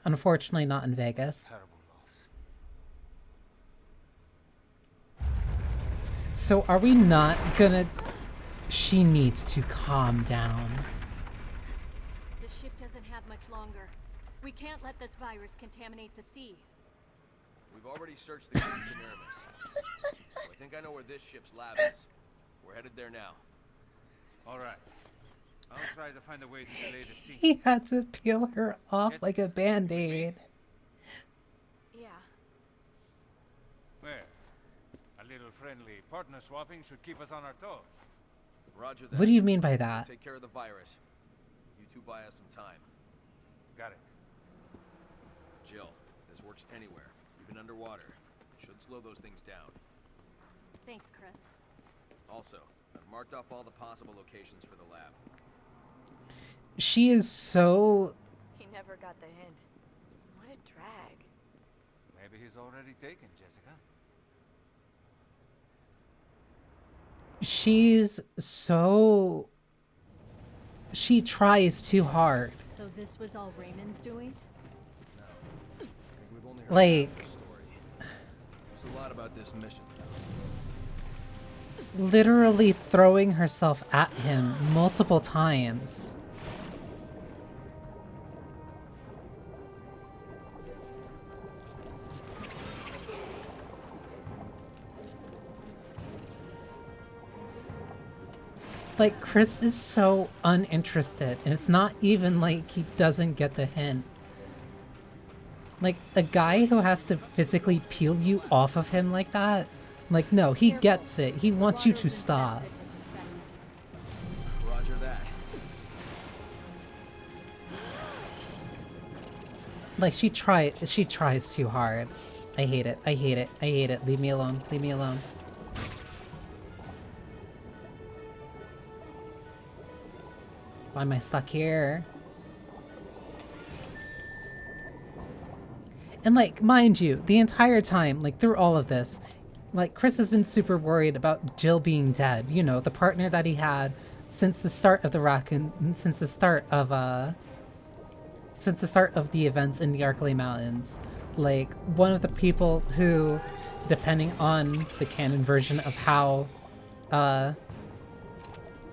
Unfortunately, not in Vegas. So are we not gonna... She needs to calm down. The ship doesn't have much longer. We can't let this virus contaminate the sea. We've already searched the Queen Zenobia. I think I know where this ship's lab is. We're headed there now. All right. I'll try to find a way to delay the sea. He had to peel her off like a band-aid. Yeah. Where? A little friendly partner swapping should keep us on our toes. Roger that. What do you mean by that? Take care of the virus. You two buy us some time. Got it. Jill, this works anywhere, even underwater. It should slow those things down. Thanks, Chris. Also, I've marked off all the possible locations for the lab. She is so... He never got the hint. What a drag. Maybe he's already taken, Jessica. She's so... She tries too hard. So this was all Raymond's doing? No. I think we've only heard Like... half the story. There's a lot about this mission. Literally throwing herself at him multiple times. Like, Chris is so uninterested, and it's not even like he doesn't get the hint. Like, a guy who has to physically peel you off of him like that, like, no, he gets it. He wants you to stop. Roger that. Like, she tries too hard. I hate it. I hate it. I hate it. Leave me alone. Leave me alone. Why am I stuck here? And like, mind you, the entire time, like through all of this, like Chris has been super worried about Jill being dead. You know, the partner that he had since the start of the since the start of the events in the Arklay Mountains, like, one of the people who, depending on the canon version of how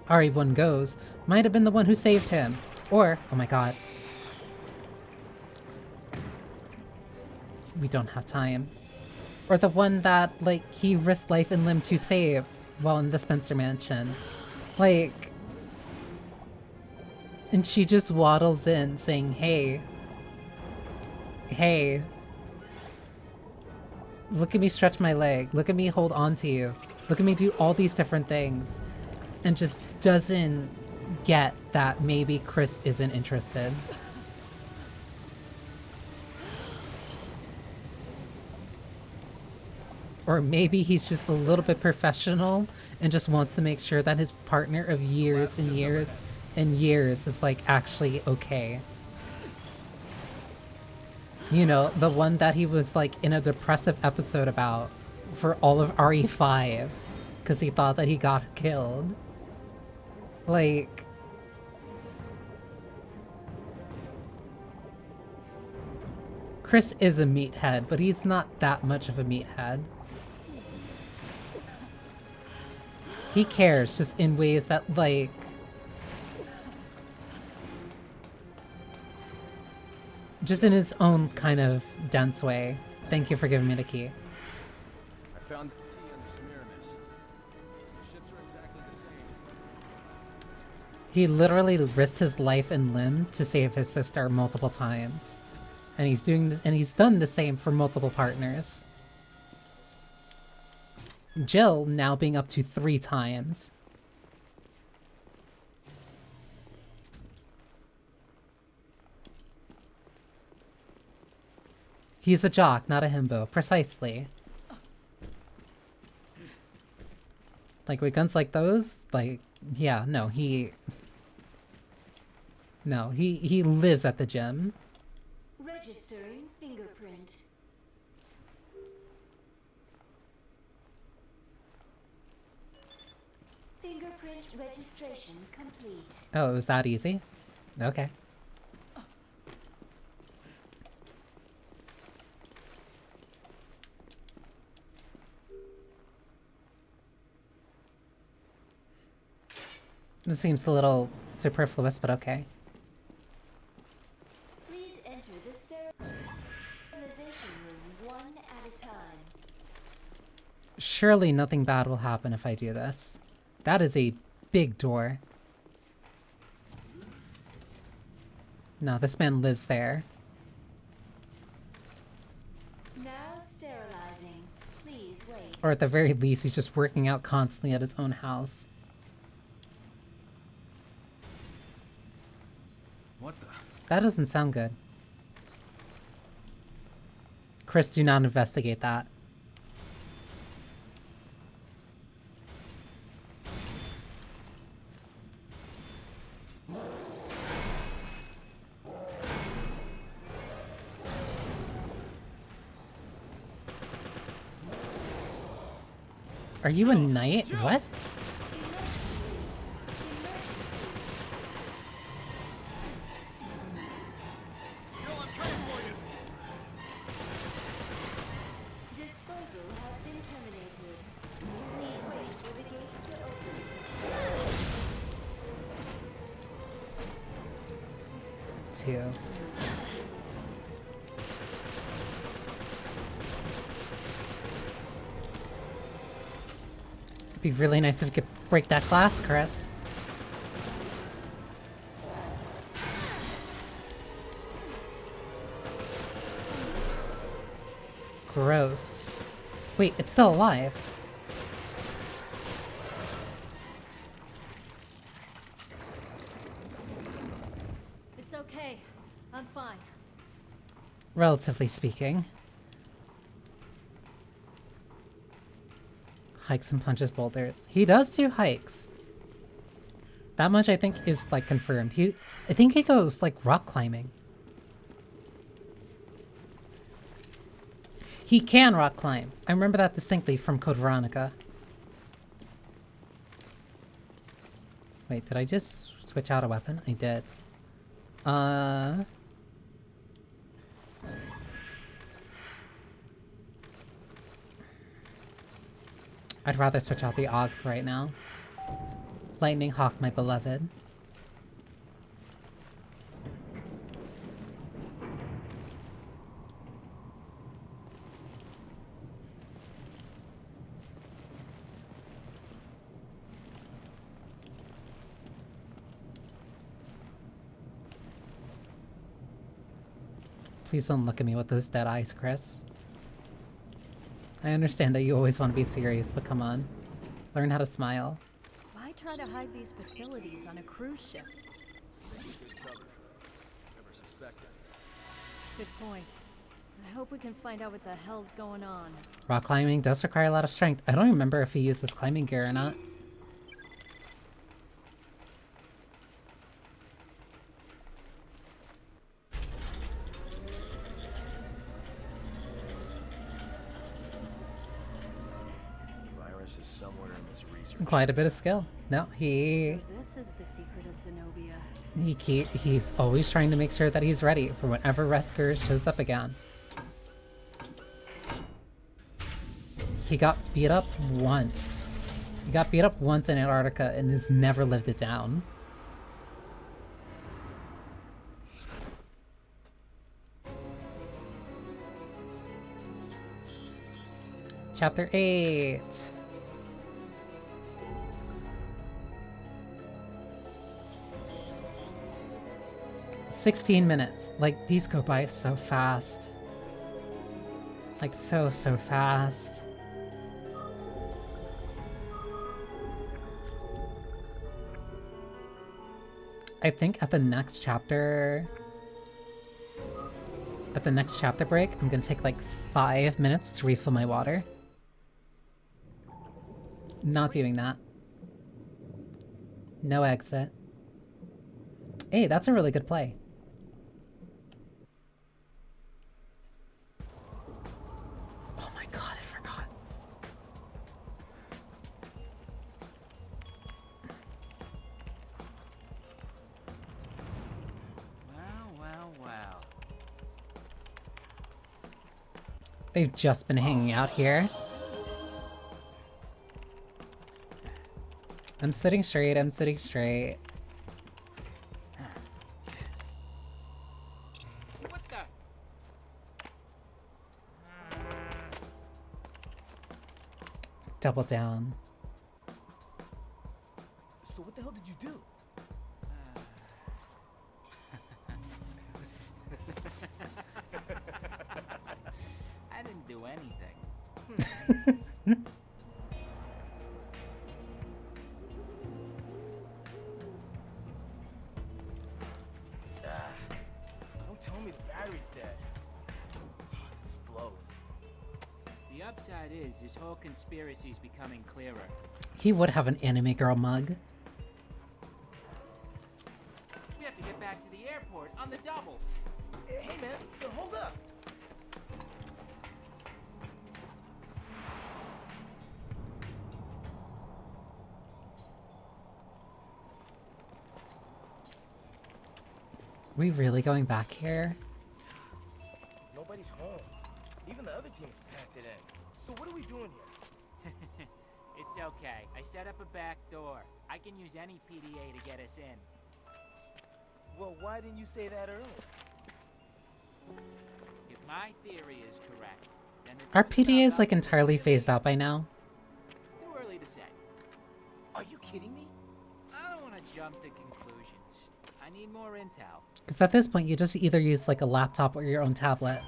RE1 goes, might have been the one who saved him. Or, oh my god. We don't have time. Or the one that, like, he risked life and limb to save while in the Spencer Mansion. Like... And she just waddles in saying, hey. Hey. Look at me stretch my leg. Look at me hold on to you. Look at me do all these different things. And just doesn't get that maybe Chris isn't interested. Or maybe he's just a little bit professional and just wants to make sure that his partner of years and years and years is like actually okay. You know, the one that he was like in a depressive episode about for all of RE5 because he thought that he got killed. Like... Chris is a meathead, but he's not that much of a meathead. He cares, just in ways that, like... just in his own kind of dense way. Thank you for giving me the key. I found the key on the Semiramis. The ships are exactly the same. He literally risked his life and limb to save his sister multiple times. And he's done the same for multiple partners. Jill now being up to 3 times. He's a jock, not a himbo. Precisely. Like, with guns like those, like, yeah, no, he lives at the gym. Registering fingerprint. Fingerprint registration complete. Oh, it was that easy? Okay. This seems a little superfluous, but okay. Please enter the sterilization room one at a time. Surely nothing bad will happen if I do this. That is a big door. No, this man lives there. Now sterilizing. Please wait. Or at the very least, he's just working out constantly at his own house. What the? That doesn't sound good. Chris, do not investigate that. Are you a knight? What? Disposal has been terminated. Please wait for the gates to open. Two. It'd be really nice if you could break that glass, Chris. Gross. Wait, it's still alive. It's okay. I'm fine. Relatively speaking. Hikes and punches boulders. He does do hikes. That much I think is like confirmed. I think he goes like rock climbing. He can rock climb. I remember that distinctly from Code Veronica. Wait, did I just switch out a weapon? I did. I'd rather switch out the AUG for right now. Lightning Hawk, my beloved. Please don't look at me with those dead eyes, Chris. I understand that you always want to be serious, but come on. Learn how to smile. Why try to hide these facilities on a cruise ship? Never suspected. Good point. I hope we can find out what the hell's going on. Rock climbing does require a lot of strength. I don't remember if he uses climbing gear or not. Is somewhere in this research. Quite a bit of skill. No, So this is the secret of Zenobia. he's always trying to make sure that he's ready for whenever Wesker shows up again. He got beat up once. He got beat up once in Antarctica and has never lived it down. Chapter 8. 16 minutes. Like, these go by so fast. Like, so fast. I think at the next chapter break, I'm gonna take like 5 minutes to refill my water. Not doing that. No exit. Hey, that's a really good play. Oh my god, I forgot. Well. They've just been hanging out here. I'm sitting straight, I'm sitting straight. What the? Double down. So what the hell did you do? I didn't do anything. Don't tell me the battery's dead. This blows. The upside is this whole conspiracy's becoming clearer. He would have an anime girl mug. We have to get back to the airport on the double. Hey man, hold up. We really going back here? Nobody's home. Even the other teams packed it in. So what are we doing here? It's okay. I set up a back door. I can use any PDA to get us in. Well, why didn't you say that earlier? If my theory is correct, then Are PDAs like entirely phased out by now? too early to say. Are you kidding me? I don't want to jump to conclusions. I need more intel. Because at this point you just either use like a laptop or your own tablet.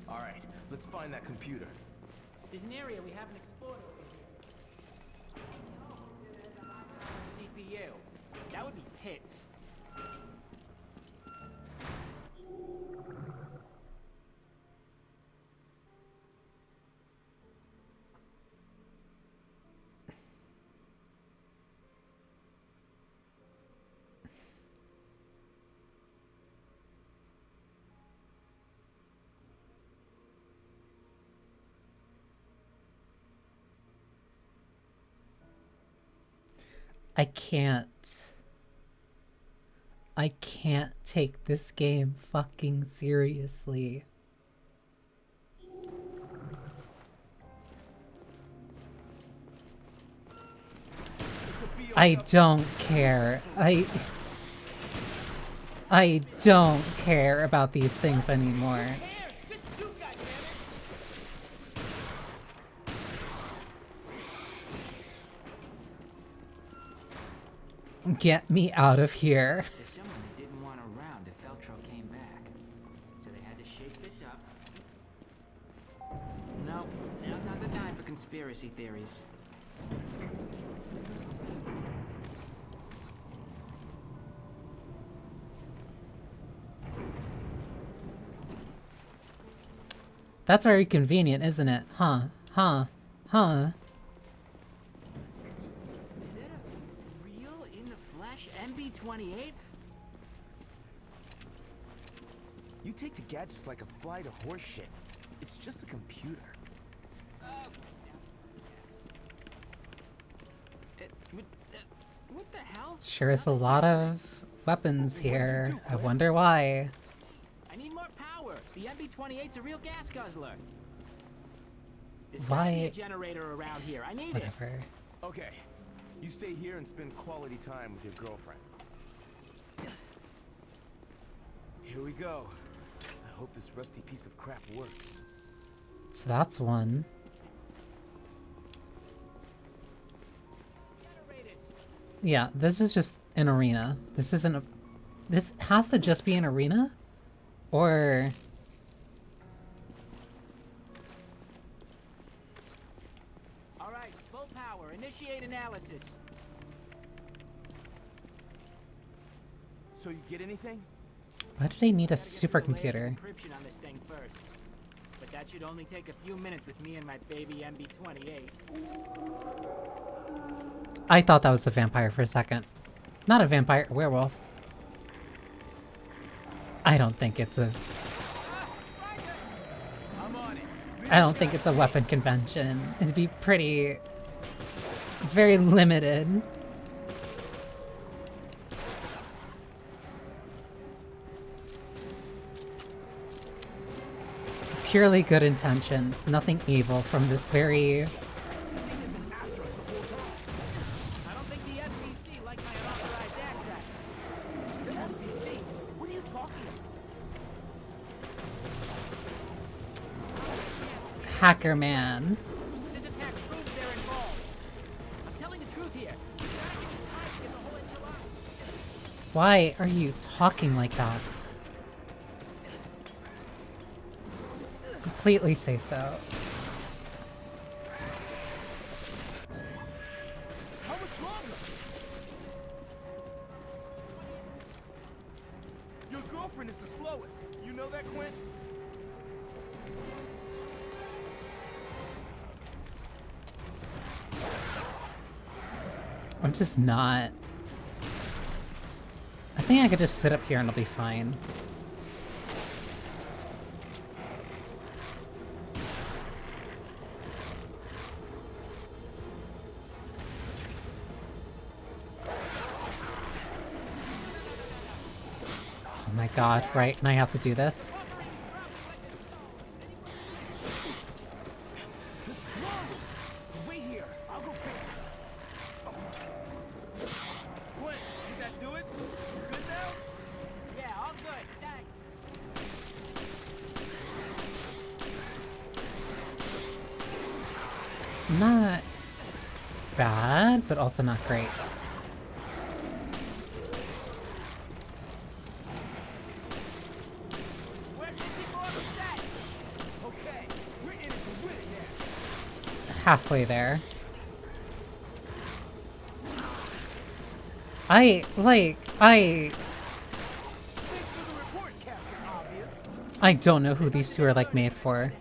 Alright, let's find that computer. There's an area we haven't explored over here. CPU. That would be tits. I can't. I can't take this game fucking seriously. I don't care. I don't care about these things anymore. Get me out of here. There's someone that didn't want around if Feltro came back, so they had to shake this up. No, now's not the time for conspiracy theories. That's very convenient, isn't it? Huh? Huh? Huh? Is that a real in-the-flesh MB-28? You take to gadgets like a fly to horse shit. It's just a computer. What the hell? Sure is a lot of weapons here. I wonder why. I need more power. The MB-28's a real gas guzzler. There's Why? gotta be a generator around here. I need Whatever. it. Okay, you stay here and spend quality time with your girlfriend. Here we go. I hope this rusty piece of crap works. So that's one. Yeah, this is just an arena. This isn't a... This has to just be an arena? Or... All right, full power. Initiate analysis. So you get anything? Why do they need a Gotta get through the layers of supercomputer? encryption on this thing first. But that should only take a few minutes with me and my baby MB-28. I thought that was a vampire for a second. Not a vampire, a werewolf. I don't think it's a... I don't think it's a weapon convention. It'd be pretty... It's very limited. Purely good intentions, nothing evil from this very... I don't think the FBC like my unauthorized access. The FBC? What are you talking about? Hacker man. This attack proves they're involved. I'm telling the truth here. You gotta give me time to get the whole intel out. Why are you talking like that? Completely say so. How much longer? Your girlfriend is the slowest. You know that, Quint? I'm just not... I think I could just sit up here and it'll be fine. Oh my god, right, and I have to do this? This blows! Wait here. I'll go fix it. Quint, did that do it? You good now? Yeah, all good. Thanks. Not bad, but also not great. Okay, we're in it to win it now. Halfway there. I don't know who these two are like made for.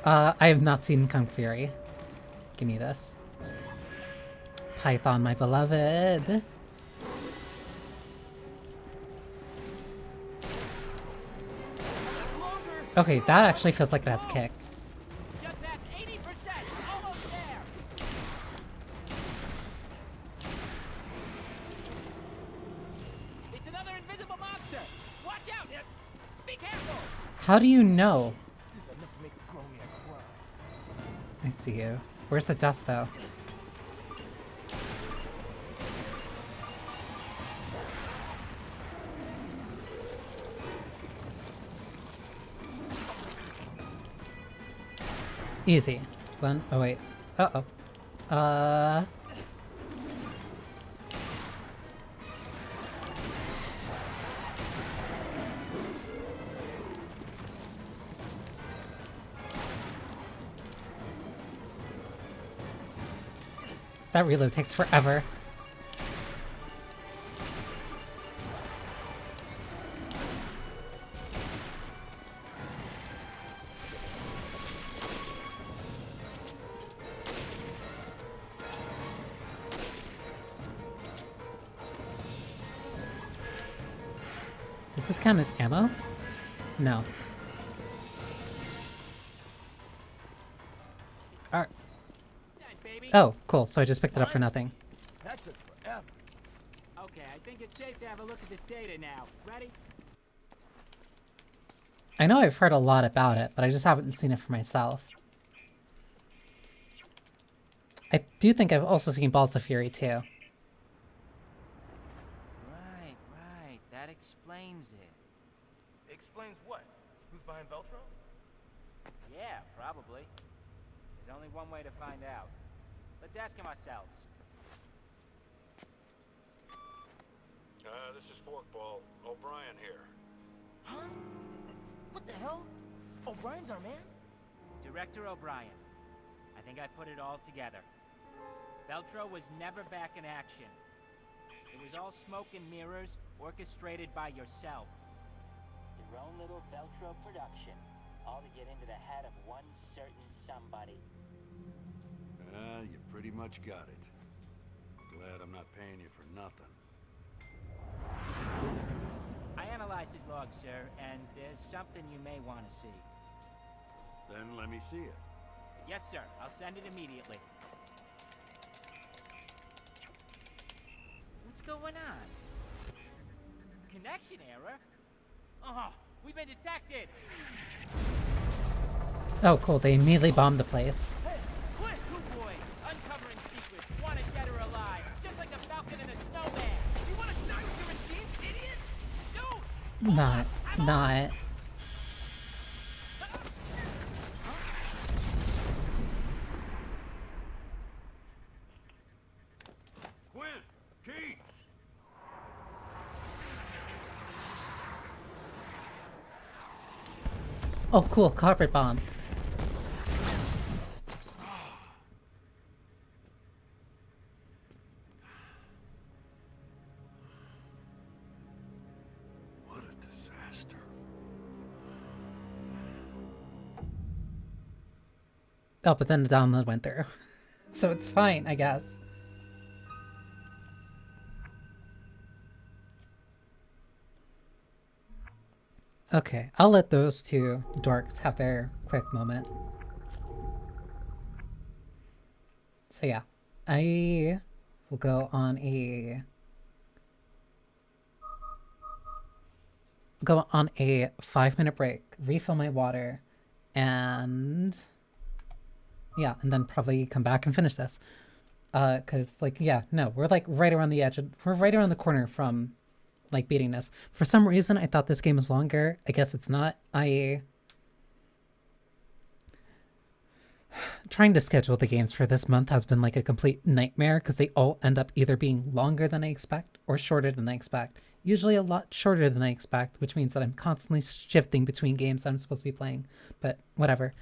I have not seen Kung Fury. Give me this. Python, my beloved. Okay, that actually feels like it has kick. Just past 80%. Almost there. How do you know? This is enough to make a grown man cry. I see you. Where's the dust, though? Easy. One. Oh, wait. Uh-oh. That reload takes forever. Does this count as ammo? No. Alright. Oh, cool. So I just picked it up for nothing. That took forever. Okay, I think it's safe to have a look at this data now. Ready? I know I've heard a lot about it, but I just haven't seen it for myself. I do think I've also seen Balls of Fury too. Right. That explains it. Explains what? Who's behind Veltro? Yeah, probably. There's only one way to find out. Let's ask him ourselves. This is Forkball. O'Brien here. Huh? What the hell? O'Brien's our man? Director O'Brien. I think I put it all together. Veltro was never back in action. It was all smoke and mirrors, orchestrated by yourself. Your own little Veltro production. All to get into the head of one certain somebody. You pretty much got it. Glad I'm not paying you for nothing. I analyzed his log, sir, and there's something you may want to see. Then let me see it. Yes, sir. I'll send it immediately. What's going on? Connection error? Oh, we've been detected! Oh, cool. They immediately bombed the place. Hey, quick! Two boys, uncovering secrets, wanted dead or alive, just like a falcon and a snowman. You want to die with your machines, idiot? Dude! Not. Quinn! Key! Oh, cool. Carpet bomb. What a disaster. Oh, but then the download went through. So it's fine, I guess. Okay, I'll let those two dorks have their quick moment. So yeah, I will go on a 5-minute break, refill my water, and yeah, and then probably come back and finish this. Cause like, yeah, no, we're like right around the edge. We're right around the corner from like beating this. For some reason, I thought this game was longer. I guess it's not. Trying to schedule the games for this month has been like a complete nightmare because they all end up either being longer than I expect or shorter than I expect. Usually a lot shorter than I expect, which means that I'm constantly shifting between games that I'm supposed to be playing, but whatever.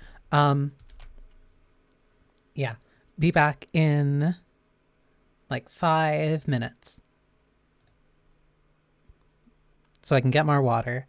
Yeah, be back in like 5 minutes so I can get more water.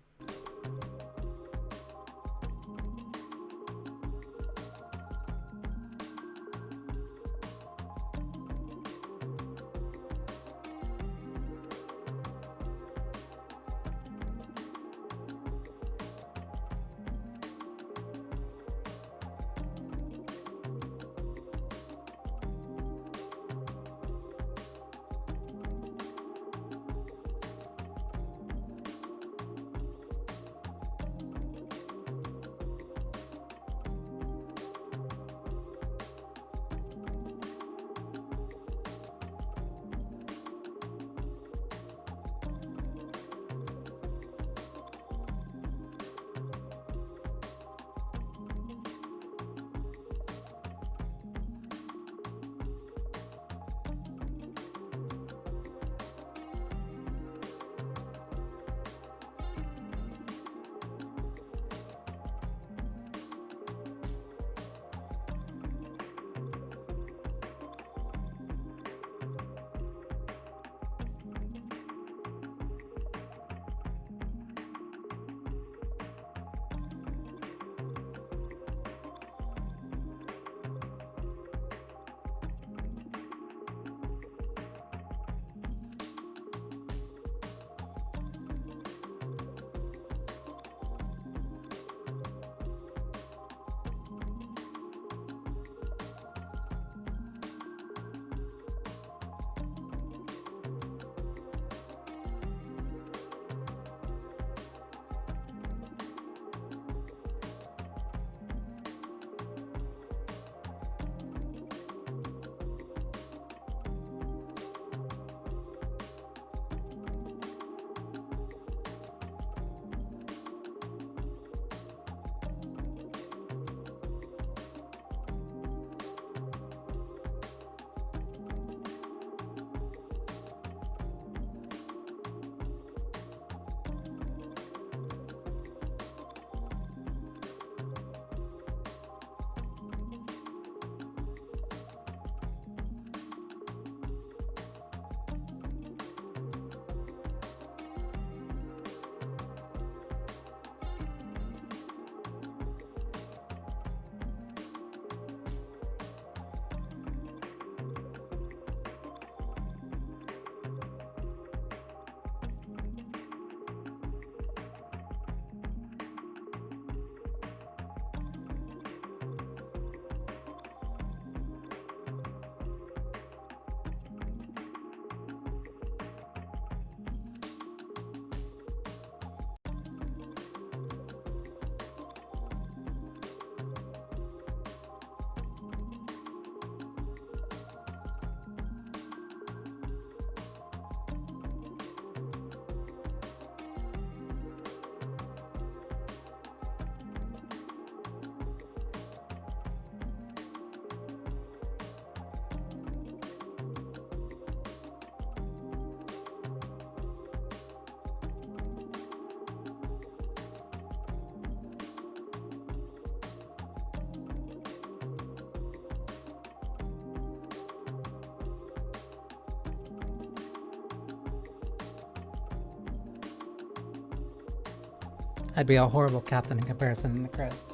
I'd be a horrible captain in comparison to Chris.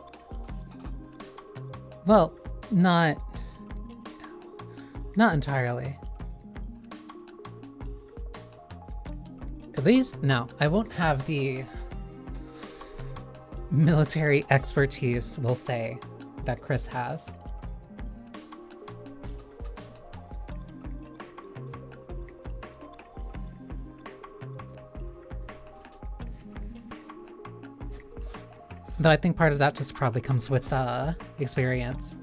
Well, not entirely. At least, no, I won't have the military expertise, we'll say, that Chris has. Though I think part of that just probably comes with experience.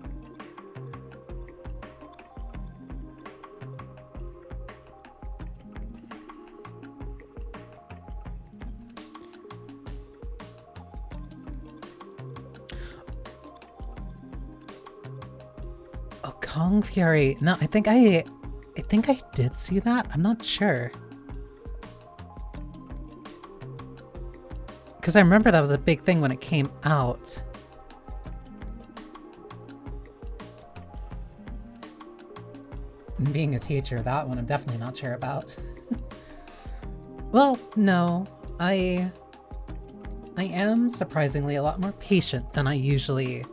Oh, Kong Fury. No, I think I did see that. I'm not sure. Because I remember that was a big thing when it came out. And being a teacher, that one I'm definitely not sure about. Well, no. I am surprisingly a lot more patient than I usually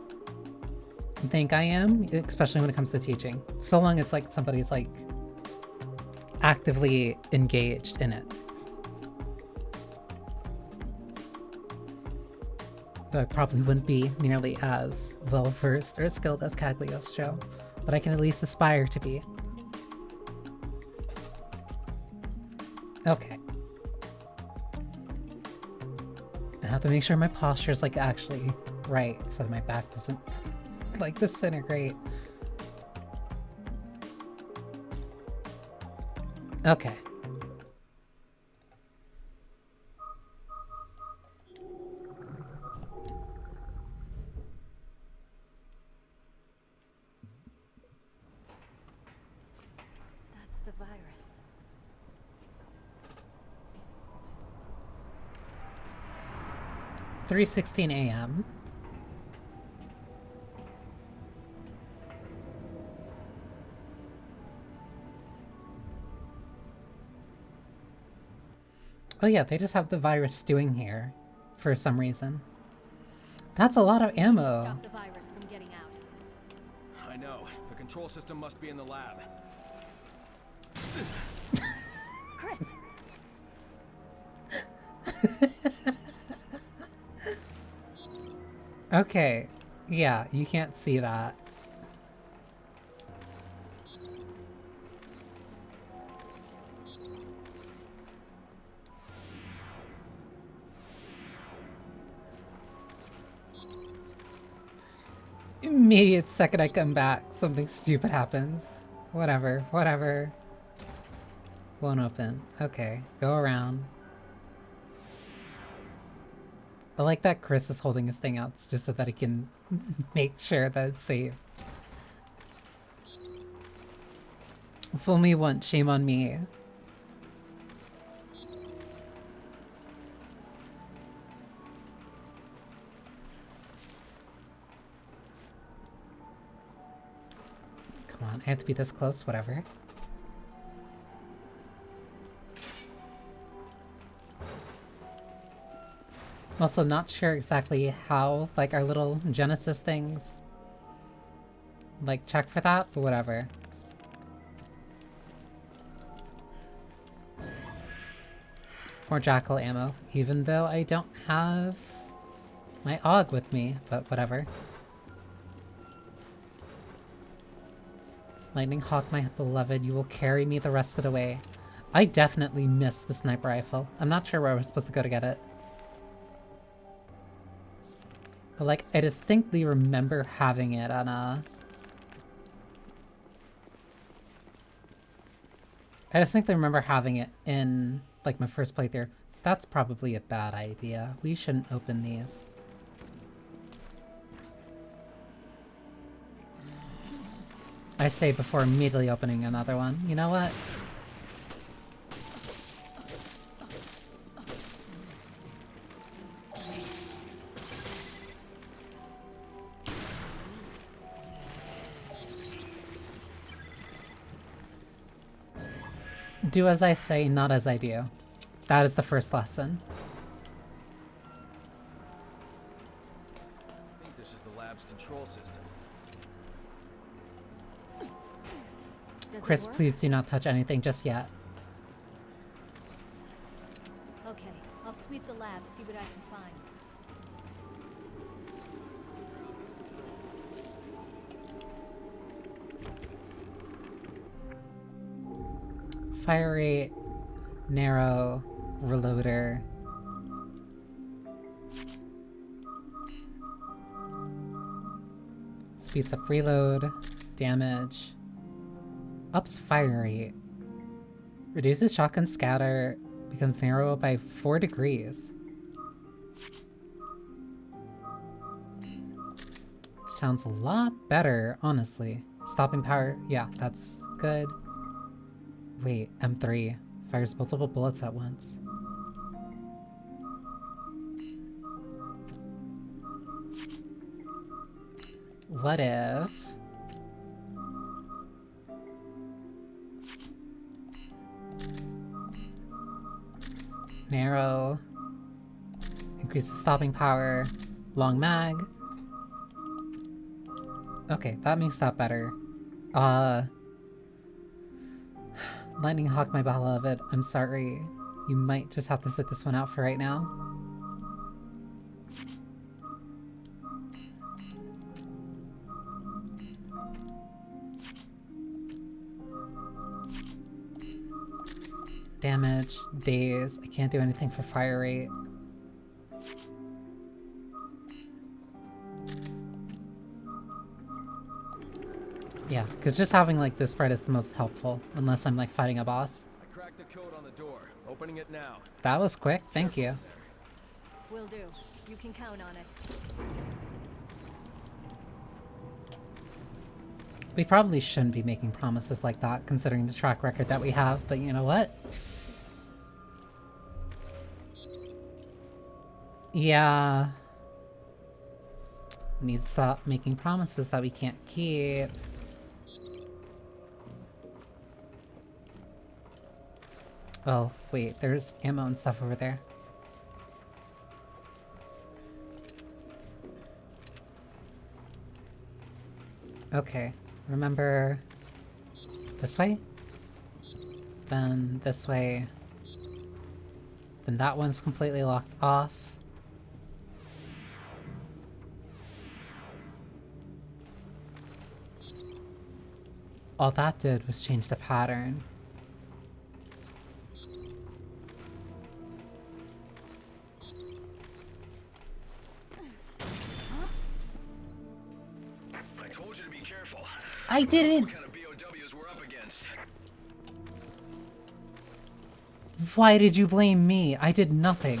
think I am, especially when it comes to teaching. So long as like somebody's like actively engaged in it. Though I probably wouldn't be nearly as well versed or skilled as Cagliostro, show, but I can at least aspire to be. Okay. I have to make sure my posture is like actually right so that my back doesn't like disintegrate. Okay. That's the virus. 3:16 a.m. Oh yeah, they just have the virus stewing here for some reason. That's a lot of ammo. Stop the virus from getting out. I know. The control system must be in the lab. Chris! Okay. Yeah, you can't see that. Immediate second I come back, something stupid happens. Whatever, whatever. Won't open. Okay, go around. I like that Chris is holding his thing out just so that he can make sure that it's safe. Fool me once, shame on me. Come on, I have to be this close, whatever. Also not sure exactly how, like, our little Genesis things, like, check for that, but whatever. More Jackal ammo, even though I don't have my AUG with me, but whatever. Lightning Hawk, my beloved, you will carry me the rest of the way. I definitely missed the sniper rifle. I'm not sure where we're supposed to go to get it. But like, I distinctly remember having it on I distinctly remember having it in, like, my first playthrough. That's probably a bad idea. We shouldn't open these. I say before immediately opening another one. You know what? Do as I say, not as I do. That is the first lesson. control system. Does Chris, it work? please do not touch anything just yet. Okay, I'll sweep the lab, see what I can find. Fire rate, narrow, reloader. Speeds up reload, damage. Ups fire rate. Reduces shotgun scatter, becomes narrow by 4 degrees. Sounds a lot better, honestly. Stopping power, yeah, that's good. Wait, M3. Fires multiple bullets at once. What if... narrow. Increases stopping power. Long mag. Okay, that makes that better. Lightning Hawk, my beloved, I'm sorry. You might just have to sit this one out for right now. Damage, daze. I can't do anything for fire rate. Yeah, because just having like this spread is the most helpful, unless I'm like fighting a boss. I cracked the code on the door. Opening it now. That was quick, thank you. Will do. You can count on it. We probably shouldn't be making promises like that, considering the track record that we have, but you know what? Yeah. We need to stop making promises that we can't keep. Oh, wait, there's ammo and stuff over there. Okay, remember this way? Then this way. Then that one's completely locked off. All that did was change the pattern. I told you to be careful. I didn't! What kind of BOWs we're up against? Why did you blame me? I did nothing.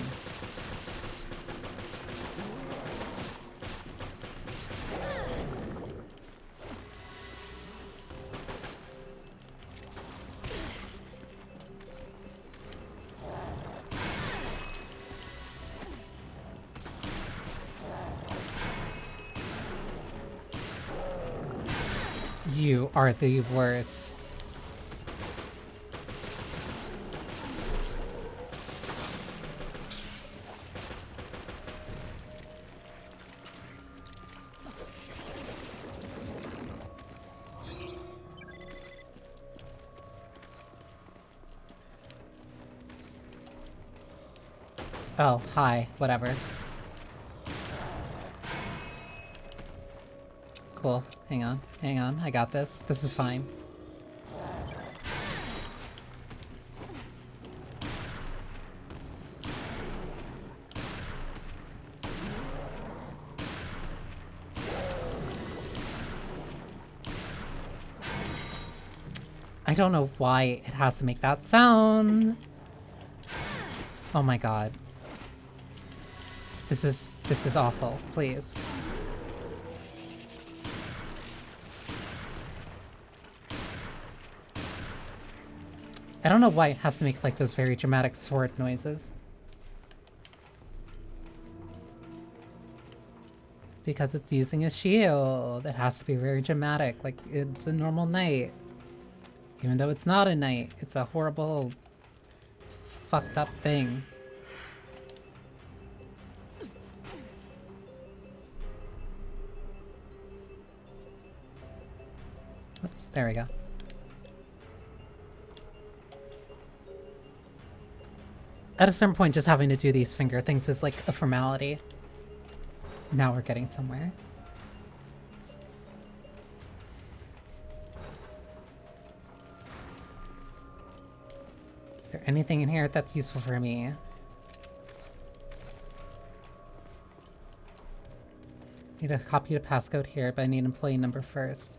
You are the worst. Oh, hi. Whatever. Cool. Hang on. Hang on. I got this. This is fine. I don't know why it has to make that sound. Oh my god. This is awful. Please. I don't know why it has to make like those very dramatic sword noises. Because it's using a shield. It has to be very dramatic, like it's a normal knight. Even though it's not a knight, it's a horrible, fucked up thing. There we go. At a certain point, just having to do these finger things is like a formality. Now we're getting somewhere. Is there anything in here that's useful for me? Need a copy of passcode here, but I need employee number first.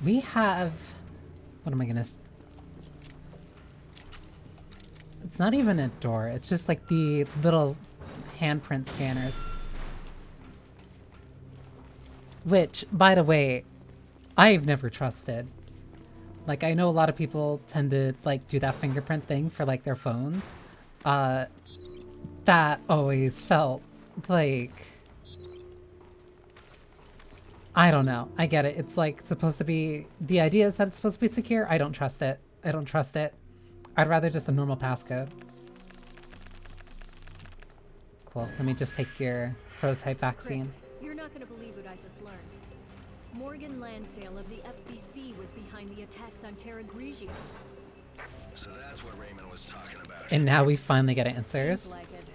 We have... What am I gonna... It's not even a door, it's just like the little handprint scanners. Which, by the way, I've never trusted. Like, I know a lot of people tend to, like, do that fingerprint thing for, like, their phones. That always felt like... I don't know. I get it. It's, like, supposed to be... The idea is that it's supposed to be secure. I don't trust it. I don't trust it. I'd rather just a normal passcode. Cool. Let me just take your prototype vaccine. Chris, you're not gonna believe what I just learned. Morgan Lansdale of the FBC was behind the attacks on Terra Grigia. So that's what Raymond was talking about. And now we finally get answers. Seems like it.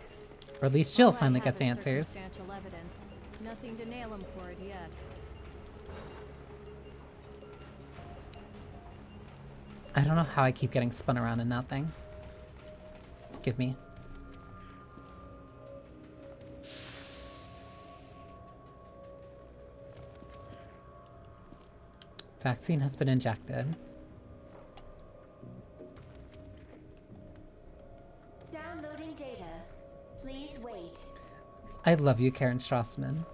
Or at least Jill All I finally have gets is answers. circumstantial evidence. Nothing to nail him for it yet. I don't know how I keep getting spun around in that thing. Give me. Vaccine has been injected. Downloading data. Please wait. I love you, Karen Strassman.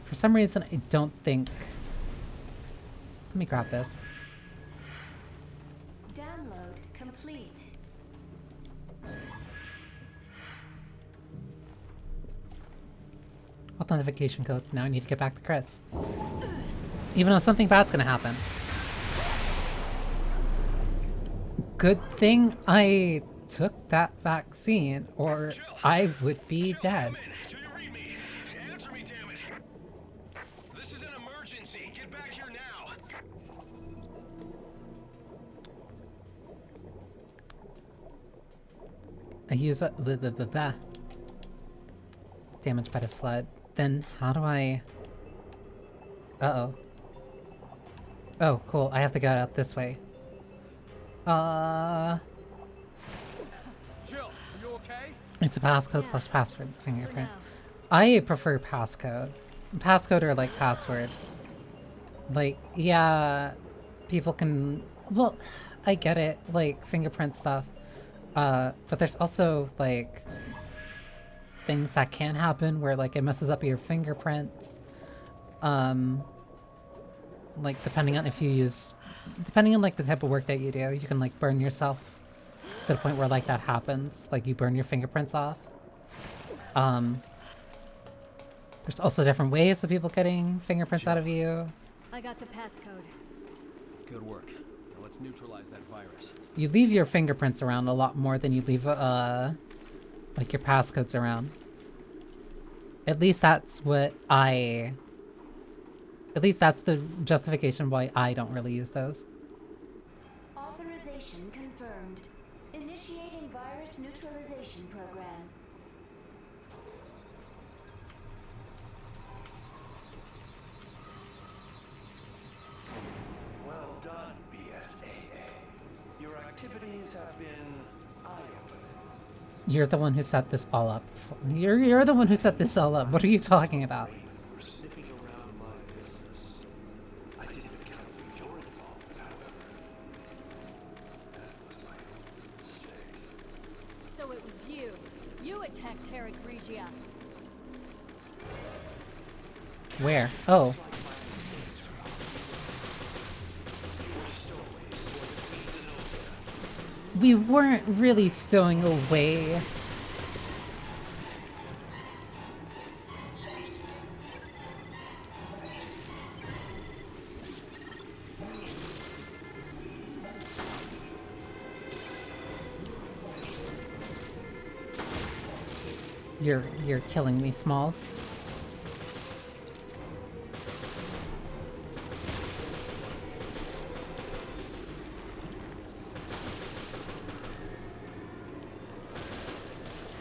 For some reason, I don't think... Let me grab this. Download complete. Authentication code. Now I need to get back to Chris. Even though something bad's gonna happen. Good thing I took that vaccine, or I would be dead. Answer me, damn it! This is an emergency. Get back here now. I use the damage by the flood. Then how do I... Uh-oh. Oh, cool. I have to go out this way. Jill, are you okay? It's a passcode slash password fingerprint. I prefer passcode. Passcode or like password. Like, yeah, people can... Well, I get it. Like, fingerprint stuff. But there's also, like... things that can happen where like it messes up your fingerprints. Like depending on if you use, depending on like the type of work that you do, you can like burn yourself to the point where like that happens, like you burn your fingerprints off. There's also different ways of people getting fingerprints out of you. I got the passcode. Good work. Now let's neutralize that virus. You leave your fingerprints around a lot more than you leave like your passcodes around. At least that's what I... At least that's the justification why I don't really use those. Authorization confirmed. Initiating virus neutralization program. Well done, BSAA. Your activities have been eye-opening. You're the one who set this all up. You're the one who set this all up. What are you talking about? We're sniffing around my business. I didn't account for your involvement, however. That was my own mistake. So it was you. You attacked Terra Grigia. Where? Oh. We weren't really stowing away. You're killing me, Smalls.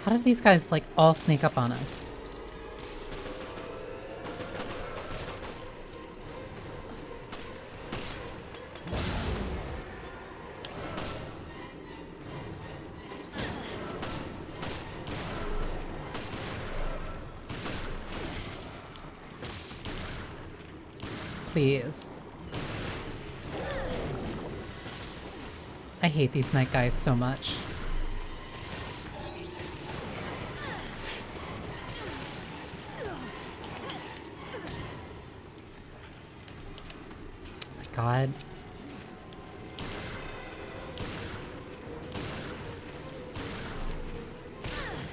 How did these guys, like, all sneak up on us? Please. I hate these night guys so much. God.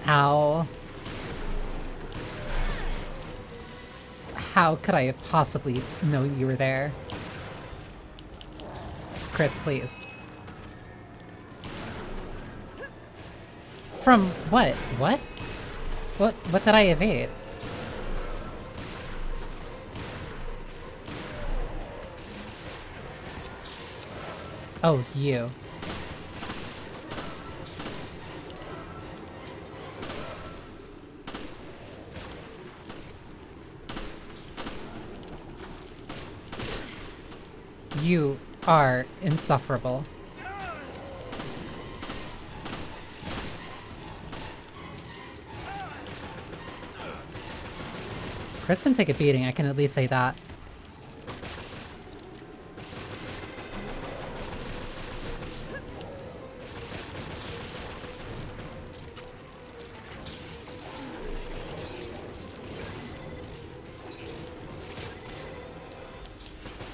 Ow. How could I have possibly known you were there? Chris, please. From what? What? What did I evade? Oh, you. You are insufferable. Chris can take a beating, I can at least say that.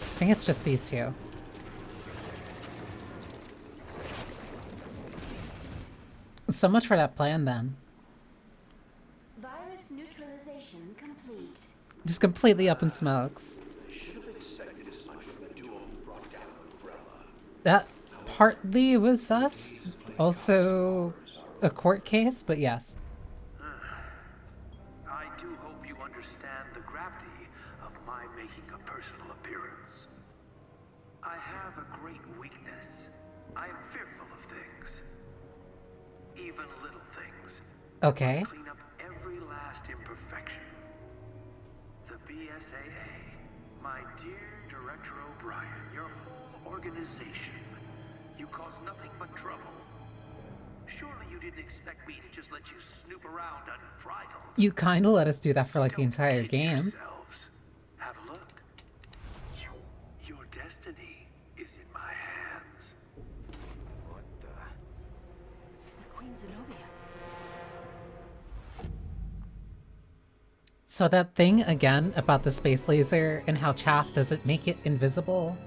I think it's just these two. So much for that plan, then. Virus neutralization complete. Just completely up in smokes. Should have expected as much from the duo who brought down Umbrella. That partly was us. Also a court case, but yes. I do hope you understand the gravity of my making a personal appearance. I have a great weakness. I am fearful of things. Even little things. Okay. Clean up every last imperfection. The BSAA, my dear Director O'Brien, your whole organization. You cause nothing but trouble. Surely you didn't expect me to just let you snoop around unbridled. You kinda let us do that for like the entire game. Yourselves. Have a look. Your destiny is in my hands. What the? The Queen Zenobia. So that thing again about the space laser and how chaff does it make it invisible?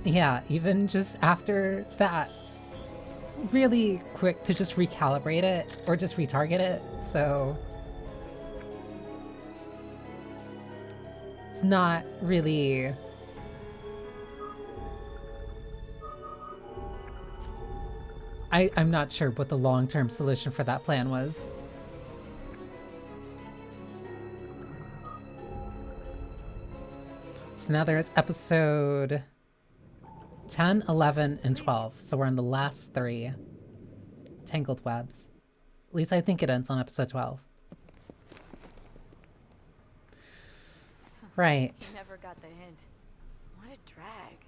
Yeah, even just after that, really quick to just recalibrate it or just retarget it, so it's not really I'm not sure what the long-term solution for that plan was. So now there's episode 10, 11, and 12. So we're on the last 3. Tangled Webs. At least I think it ends on episode 12. Right. You never got the hint. What a drag.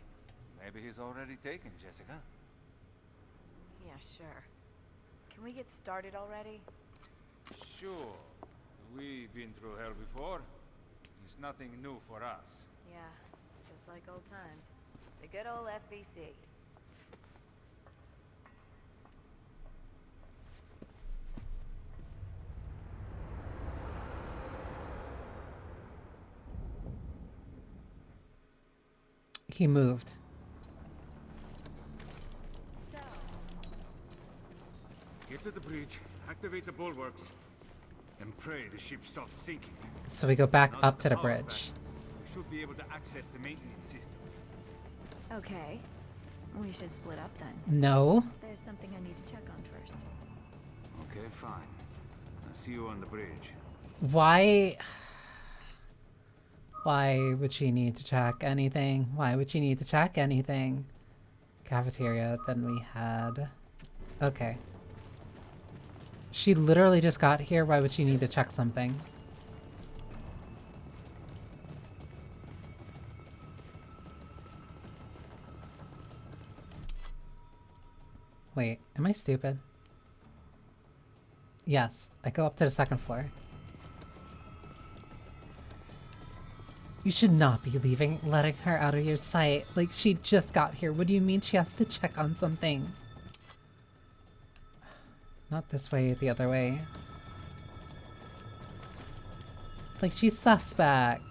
Maybe he's already taken, Jessica. Yeah, sure. Can we get started already? Sure. We've been through hell before. It's nothing new for us. Yeah, just like old times. The good old FBC. He moved. So, Get to the bridge, activate the bulwarks, and pray the ship stops sinking. So we go back Now up that to the power's bridge. back, we should be able to access the maintenance system. okay. We should split up then. No. There There's something I need to check on first. Okay, fine. I'll see you on the bridge. Why? Why would she need to check anything? Why would she need to check anything? Cafeteria, then we had... Okay. She literally just got here, why would she need to check something? Wait, am I stupid? Yes, I go up to the second floor. You should not be letting her out of your sight. Like, she just got here. What do you mean she has to check on something? Not this way, the other way. Like, she's suspect.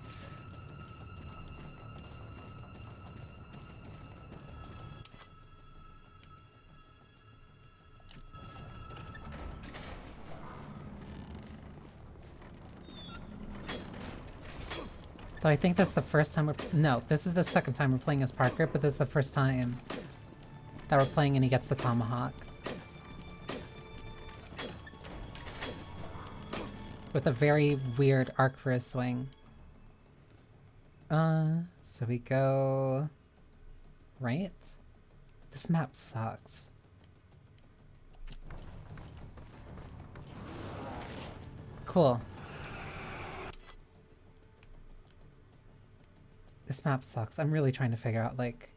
Though I think that's the first time no, this is the second time we're playing as Parker, but this is the first time that we're playing and he gets the tomahawk. With a very weird arc for his swing. So we go... right? This map sucks. Cool. This map sucks. I'm really trying to figure out, like,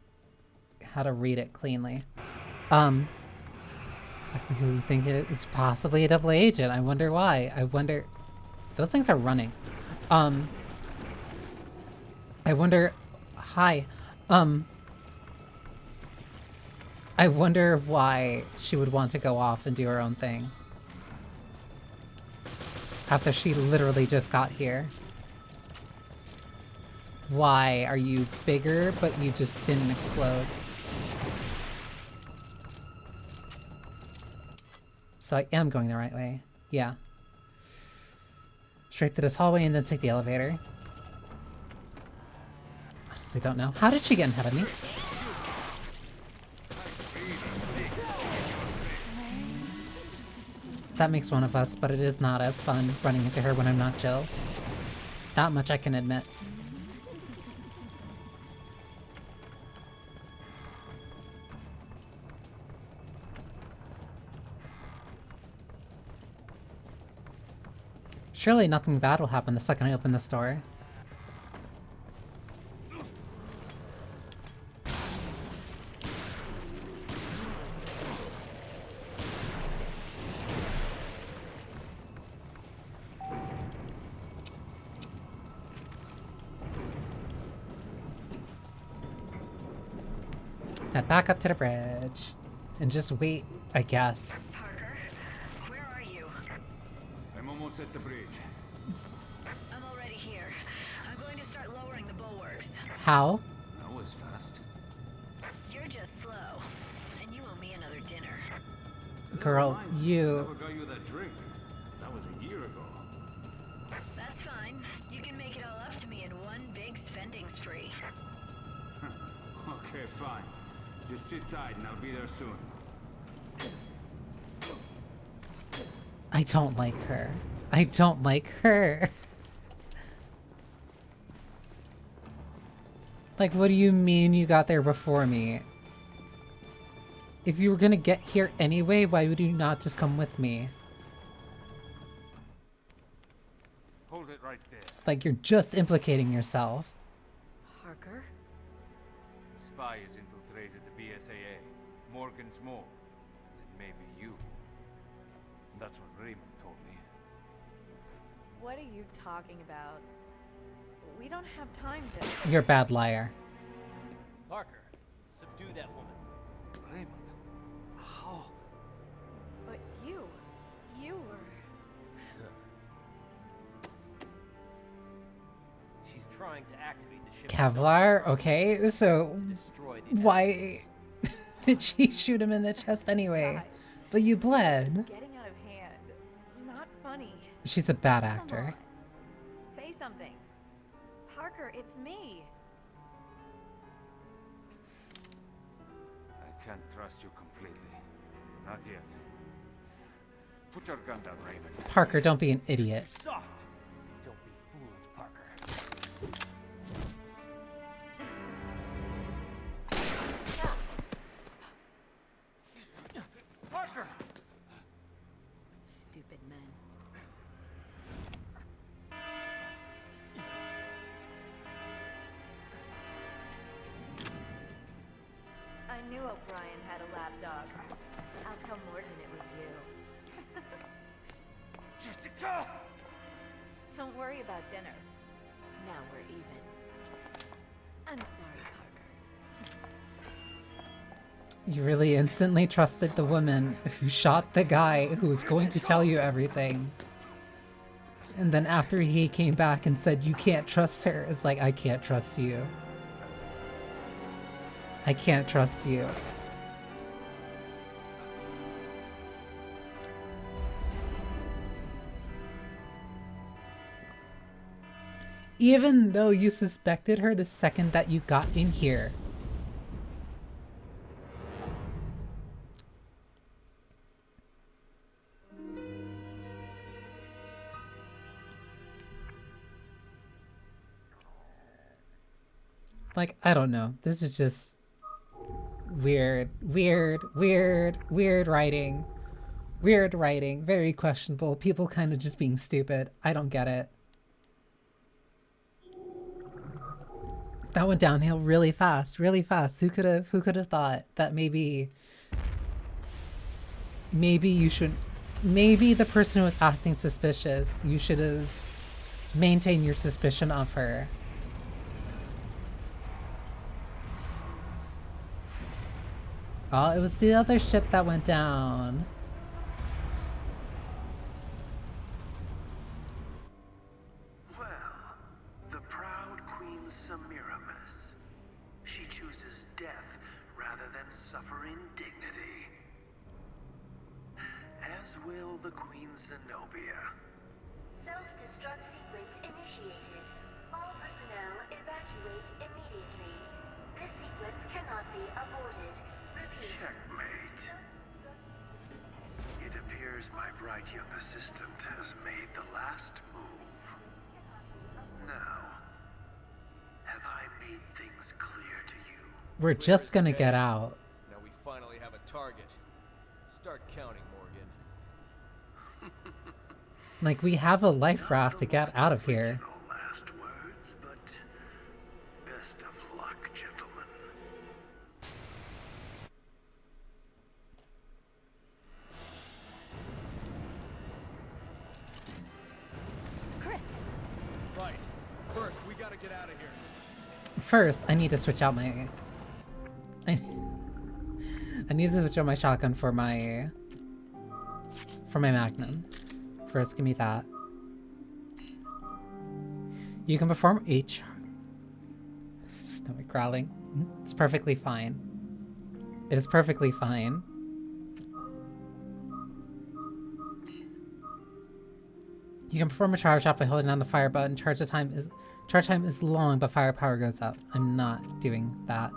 how to read it cleanly. Exactly who we think it is, possibly a double agent. I wonder why. I wonder... Those things are running. I wonder... Hi. I wonder why she would want to go off and do her own thing. After she literally just got here. Why are you bigger, but you just didn't explode? So I am going the right way. Yeah. Straight through this hallway and then take the elevator. Honestly don't know. How did she get ahead of me? That makes one of us, but it is not as fun running into her when I'm not Jill. That much I can admit. Surely nothing bad will happen the second I open this door. Head back up to the bridge. And just wait, I guess. Parker, where are you? I'm almost at the bridge. I'm already here. I'm going to start lowering the bulwarks. How? That was fast. You're just slow, and you owe me another dinner. Girl, you... Never got you that drink. That was a year ago. That's fine. You can make it all up to me in one big spending spree. Okay, fine. Just sit tight and I'll be there soon. I don't like her. I don't like her. Like, what do you mean you got there before me? If you were gonna get here anyway, why would you not just come with me? Hold it right there. Like, you're just implicating yourself. Parker? The spy has infiltrated the BSAA. Morgan's more. And then maybe you. That's what Raymond told me. What are you talking about? We don't have time to... You're a bad liar. Parker, subdue that woman. Raymond? How? But you were... She's trying to activate the ship. Kevlar? Okay, so... Why... did she shoot him in the chest anyway? Guys, But you bled. getting out of hand. Not funny. She's a bad actor. Say something. Parker, it's me. I can't trust you completely. Not yet. Put your gun down, Raven. Parker, don't be an idiot. Soft. Don't be fooled, Parker. Parker! Stupid men. I knew O'Brien had a lapdog. I'll tell Morgan it was you. Jessica! Don't worry about dinner. Now we're even. I'm sorry, Parker. You really instantly trusted the woman who shot the guy who was going to tell you everything. And then after he came back and said you can't trust her, it's like, I can't trust you. I can't trust you. Even though you suspected her the second that you got in here. Like, I don't know. This is just weird writing. Weird writing. Very questionable. People kind of just being stupid. I don't get it. That went downhill really fast, really fast. Who could have thought that maybe you should, maybe the person who was acting suspicious, you should have maintained your suspicion of her. Oh, it was the other ship that went down. Well, the proud Queen Semiramis. She chooses death rather than suffer indignity. As will the Queen Zenobia. Self-destruct sequence initiated. All personnel evacuate immediately. This sequence cannot be aborted. Repeat. Checkmate. It appears my bright young assistant has made the last move. Now, have I made things clear to you? We're just gonna get out. Now we finally have a target. Start counting, Morgan. Like, we have a life raft to get out of here. Last words, but best of luck, gentlemen. Chris! Right. First, we gotta get out of here. First, I need to switch out my... I need to switch out my shotgun for my Magnum. First, give me that. You can perform a stomach growling. It's perfectly fine. It is perfectly fine. You can perform a charge shot by holding down the fire button. Charge time is long, but firepower goes up. I'm not doing that.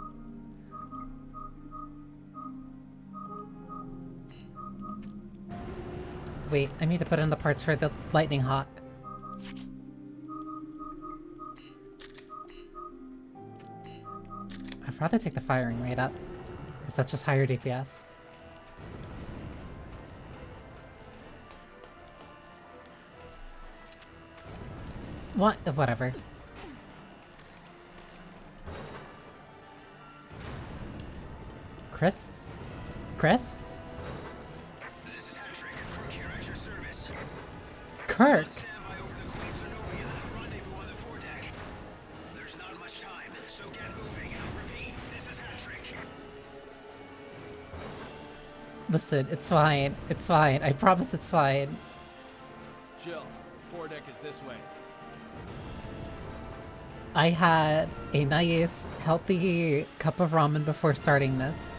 Wait, I need to put in the parts for the lightning hawk. I'd rather take the firing rate up, because that's just higher DPS. What? Whatever. Chris? Chris? This is Hattrick. Kirk here at your service. Kirk! Stand by over the Queen Zenobia. Rendezvous on the foredeck. There's not much time, so get moving. Repeat, this is Hattrick. Listen, it's fine. It's fine. I promise it's fine. Jill, foredeck is this way. I had a nice, healthy cup of ramen before starting this.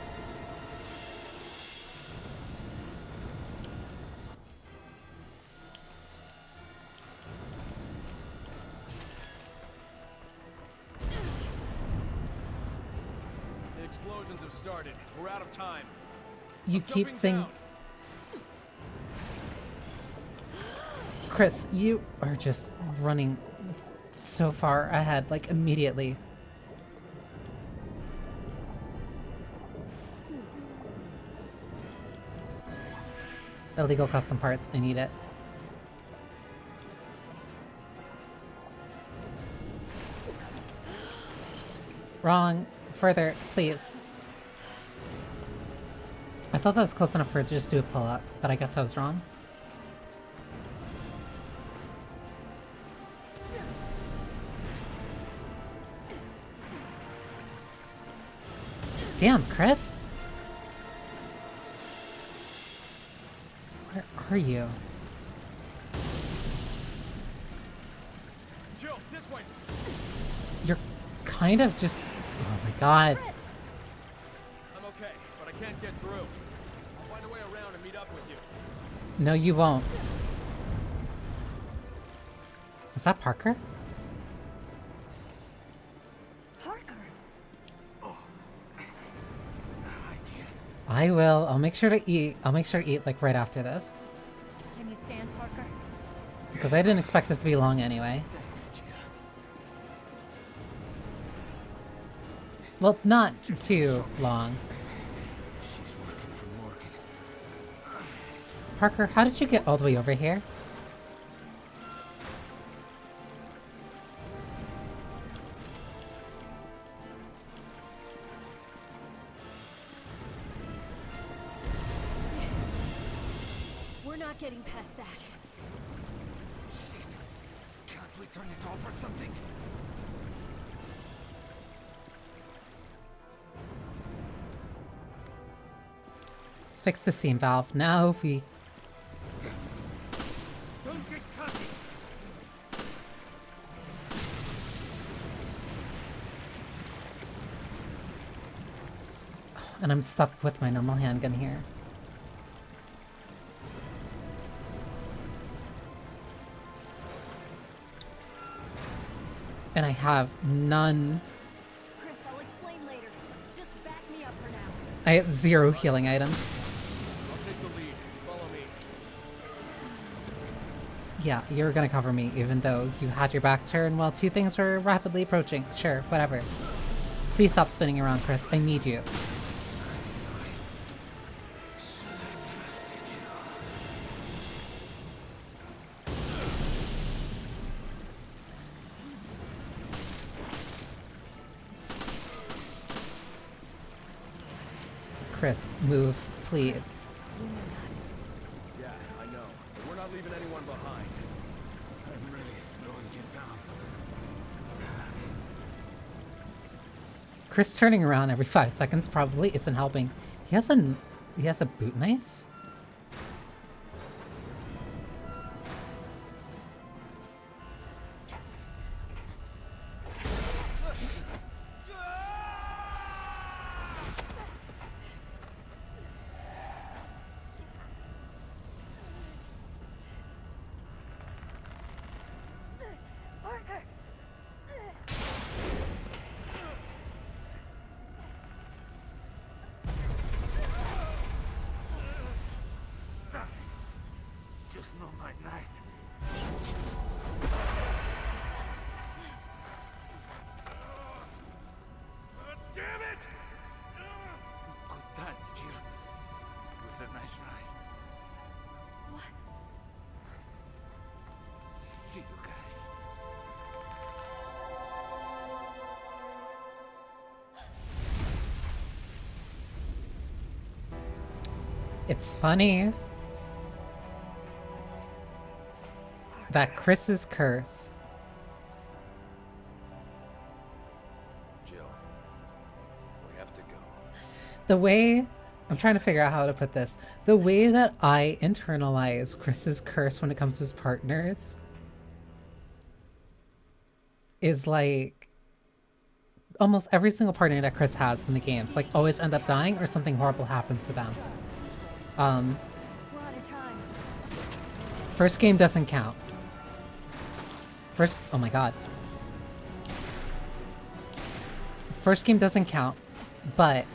The explosions have started. We're out of time. You keep saying... Chris, you are just running so far ahead, like immediately. Illegal custom parts, I need it. Wrong. Further, please. I thought that was close enough for it to just do a pull-up, but I guess I was wrong. Damn, Chris! Where are you? Jill, this way. You're kind of just... Oh my god. I'm okay, but I can't get through. I'll find a way around and meet up with you. No, you won't. Was that Parker? I will. I'll make sure to eat. I'll make sure to eat like right after this. Can you stand, Parker? Because I didn't expect this to be long anyway. Well, not too long. She's working for Morgan. Parker, how did you get all the way over here? Getting past that. Shit. Can't we turn it off or something? Fix the steam valve. Now we... Don't get cocky. And I'm stuck with my normal handgun here. And I have none. Chris, I'll explain later. Just back me up for now. I have 0 healing items. I'll take the lead. Follow me. Yeah, you're gonna cover me, even though you had your back turned while 2 things were rapidly approaching. Sure, whatever. Please stop spinning around, Chris. I need you. Chris, move, please. Yeah, I know. But we're not leaving anyone behind. I'm really slowing you down. Chris turning around every 5 seconds probably isn't helping. He has a boot knife? Just not my night. Damn it! Good times, Jill. It was a nice ride. What? See you guys. It's funny that Chris's curse. Jill, we have to go. The way... I'm trying to figure out how to put this. The way that I internalize Chris's curse when it comes to his partners is like almost every single partner that Chris has in the games like always end up dying or something horrible happens to them. We're out of time. First game doesn't count. Oh my god. First game doesn't count, but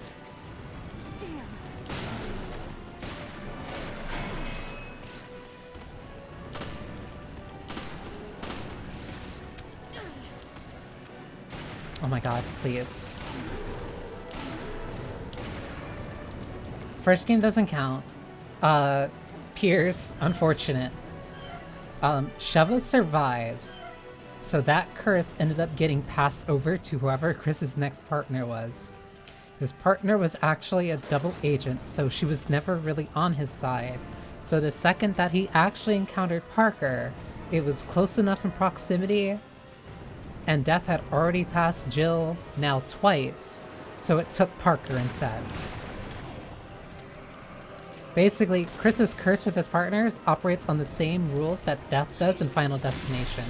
Oh my god, please. First game doesn't count. Piers, unfortunate. Sheva survives. So that curse ended up getting passed over to whoever Chris's next partner was. His partner was actually a double agent, so she was never really on his side. So the second that he actually encountered Parker, it was close enough in proximity, and death had already passed Jill now twice, so it took Parker instead. Basically, Chris's curse with his partners operates on the same rules that death does in Final Destination.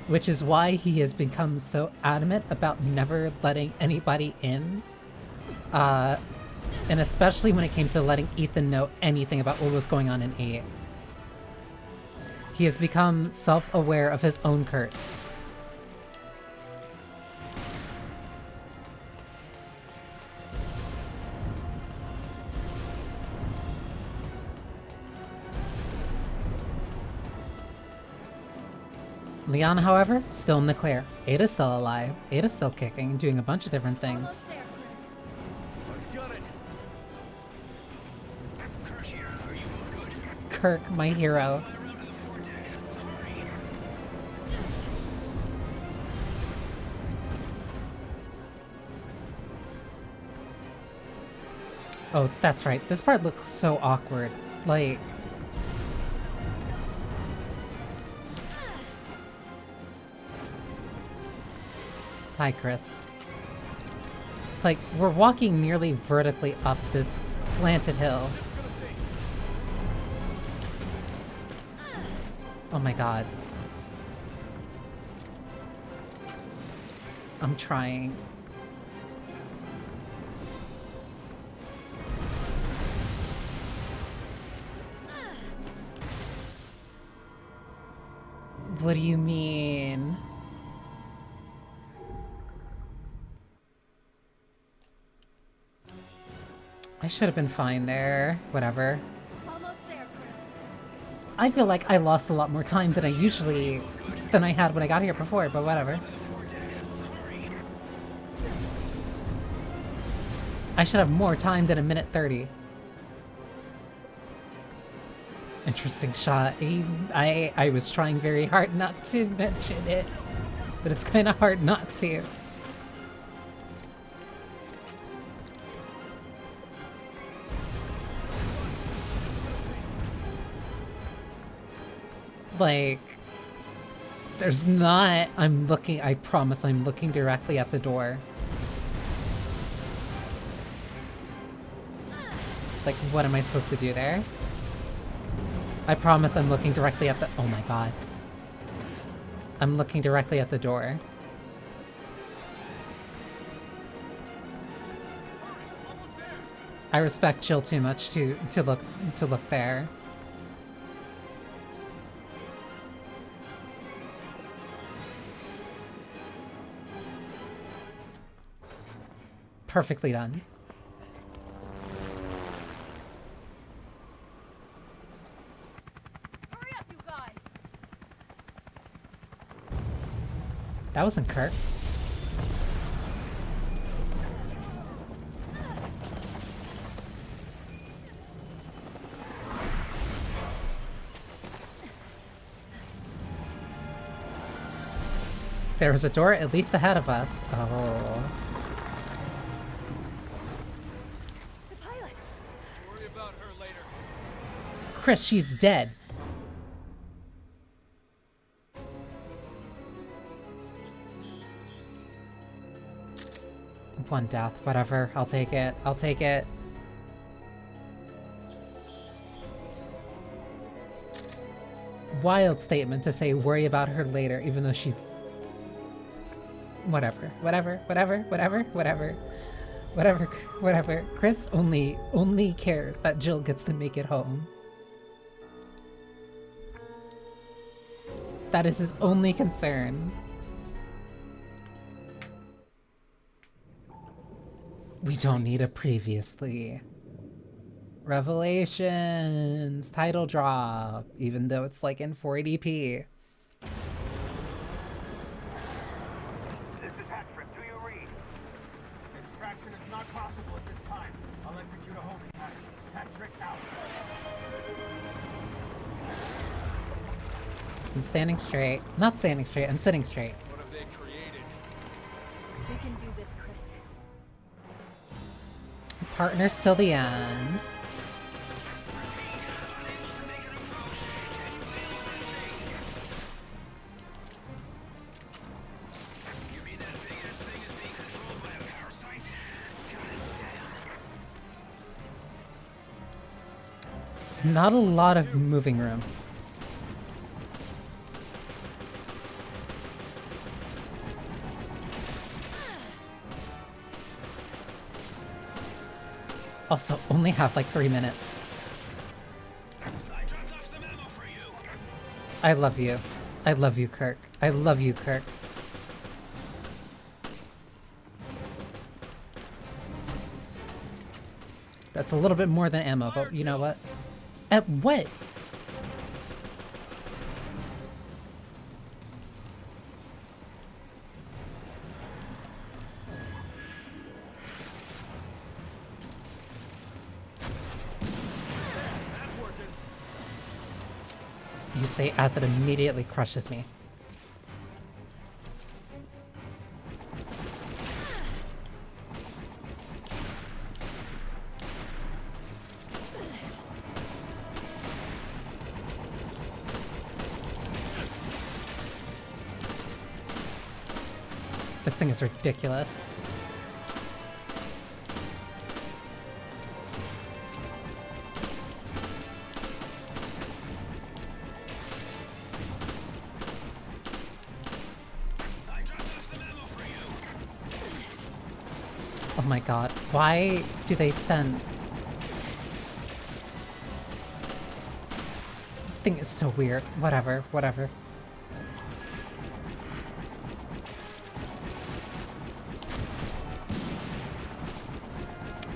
Which is why he has become so adamant about never letting anybody in. And especially when it came to letting Ethan know anything about what was going on in 8. He has become self-aware of his own curse. Leon, however, still in the clear. Ada's still alive. Ada's still kicking and doing a bunch of different things. Let's gun it. Kirk here. Are you both good? Kirk, my hero. Oh, that's right. This part looks so awkward. Like... Hi, Chris. Like, we're walking nearly vertically up this slanted hill. Oh my god. I'm trying. What do you mean? I should have been fine there. Whatever. Almost there, Chris. I feel like I lost a lot more time than I had when I got here before, but whatever. I should have more time than 1:30. Interesting shot. I was trying very hard not to mention it, but it's kind of hard not to. Like, there's not... I promise I'm looking directly at the door. Like, what am I supposed to do there? I promise I'm looking directly at the... Oh my god. I'm looking directly at the door. I respect Jill too much to look there. Perfectly done. Hurry up, you guys! That wasn't Kirk. There was a door at least ahead of us. Oh. Chris, she's dead. One death, whatever. I'll take it. I'll take it. Wild statement to say worry about her later, even though she's... Whatever. Whatever. Whatever. Whatever. Whatever. Whatever. Whatever. Chris only cares that Jill gets to make it home. That is his only concern. We don't need a previously. Revelations title drop, even though it's like in 480p. This is Hattrip. Do you read? Extraction is not possible at this time. I'll execute a holding pattern. Hattrick out. I'm standing straight. Not standing straight, I'm sitting straight. What have they created? We can do this, Chris. Partners till the end. Not a lot of moving room. Also, only have like 3 minutes. I love you. I love you, Kirk. I love you, Kirk. That's a little bit more than ammo, but you know what? At what? You say as it immediately crushes me. This thing is ridiculous. Oh my god, why do they send... Thing is so weird. Whatever, whatever.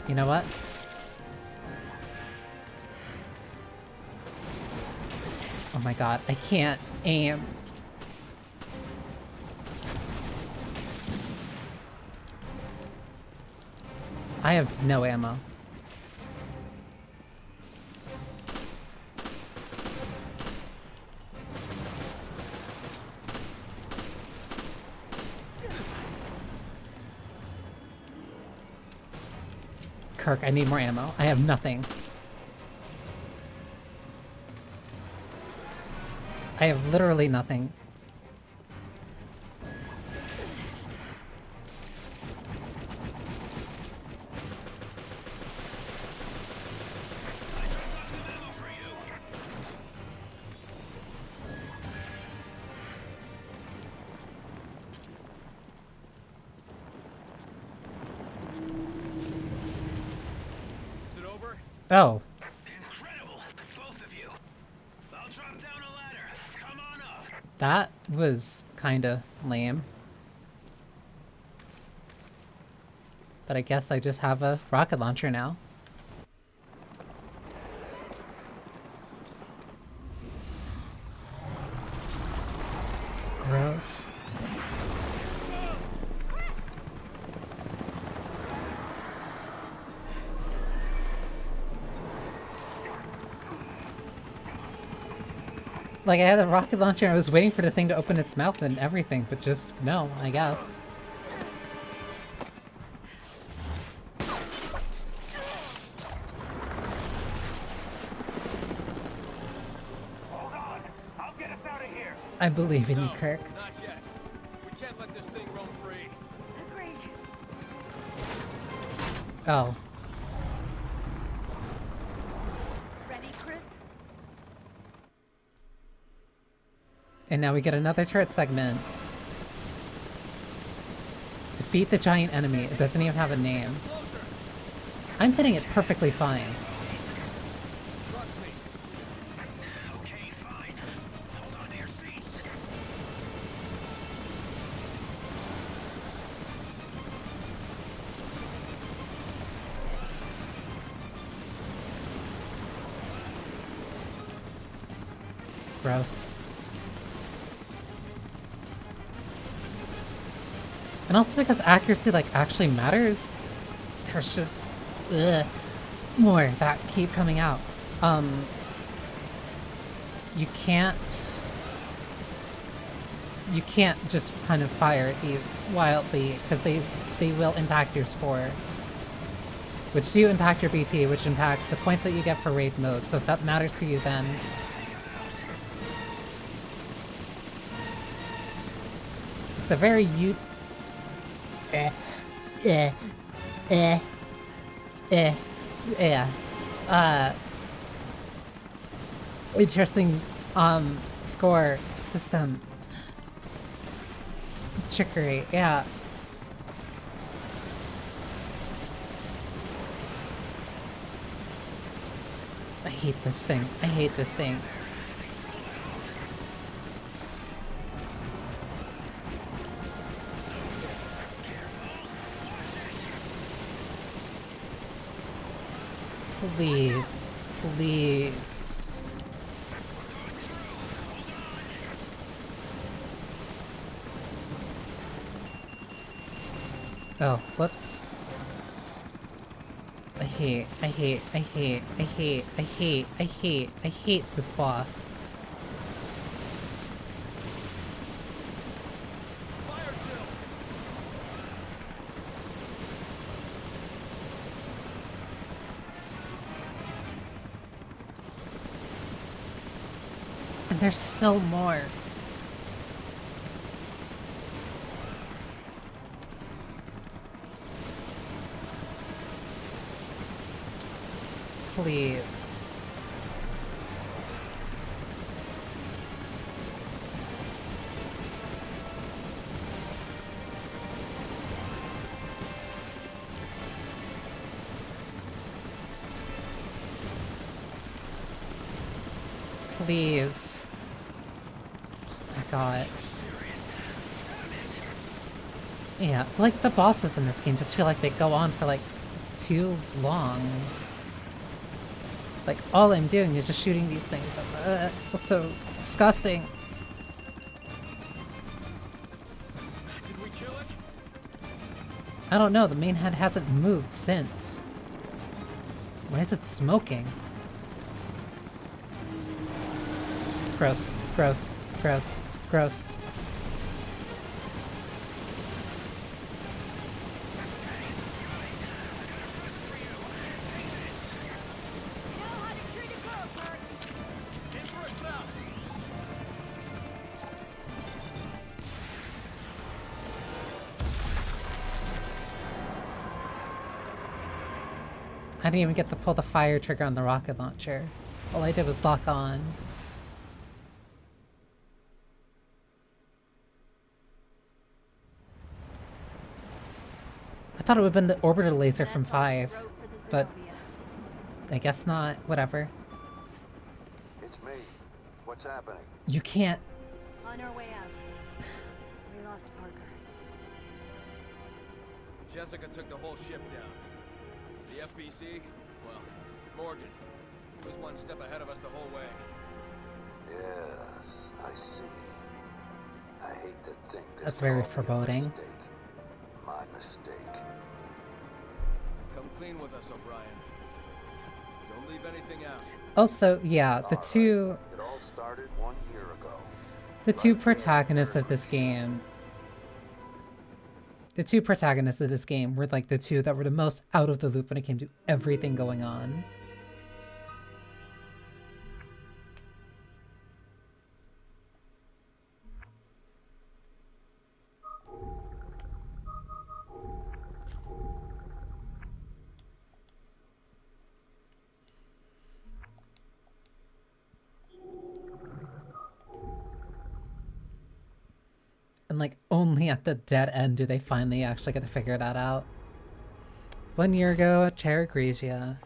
You know what? Oh my god, I can't aim. I have no ammo. Kirk, I need more ammo. I have nothing. I have literally nothing. Oh. Incredible, both of you. I'll drop down a ladder. Come on up. That was kinda lame. But I guess I just have a rocket launcher now. Gross. Like, I had the rocket launcher and I was waiting for the thing to open its mouth and everything, but just, no, I guess. Hold on. I'll get us out of here. I believe in you, Kirk. Not yet. We can't let this thing roam free. Agreed. Oh. Ready, Chris? And now we get another turret segment. Defeat the giant enemy. It doesn't even have a name. I'm hitting it perfectly fine. Okay, fine. Hold on to your seats. Gross. And also because accuracy like actually matters, there's just more that keep coming out. You can't just kind of fire these wildly because they will impact your score, which do impact your BP, which impacts the points that you get for raid mode. So if that matters to you, then it's a very interesting score system. Trickery, yeah. I hate this thing. I hate this thing. Please. Please. Oh, whoops. I hate this boss. And there's still more. Please. Please. Oh my god. Yeah, like the bosses in this game just feel like they go on for like too long. Like, all I'm doing is just shooting these things. That's so disgusting. Did we kill it? I don't know, the main head hasn't moved since. Why is it smoking? Gross, gross, gross, gross. I didn't even get to pull the fire trigger on the rocket launcher. All I did was lock on. I thought it would have been the orbiter laser from 5, but I guess not. Whatever. It's me. What's happening? You can't. On our way out. We lost Parker. Jessica took the whole ship down. The FBC? Well, Morgan was one step ahead of us the whole way. Yes, I see. I hate to think this That's very could be a foreboding. mistake. My mistake. Come clean with us, O'Brien. Don't leave anything out. Also, yeah, the two It all started 1 year ago. the two protagonists of this game. The two protagonists of this game were like the two that were the most out of the loop when it came to everything going on. And like only at the dead end do they finally actually get to figure that out. 1 year ago at Terra Grigia.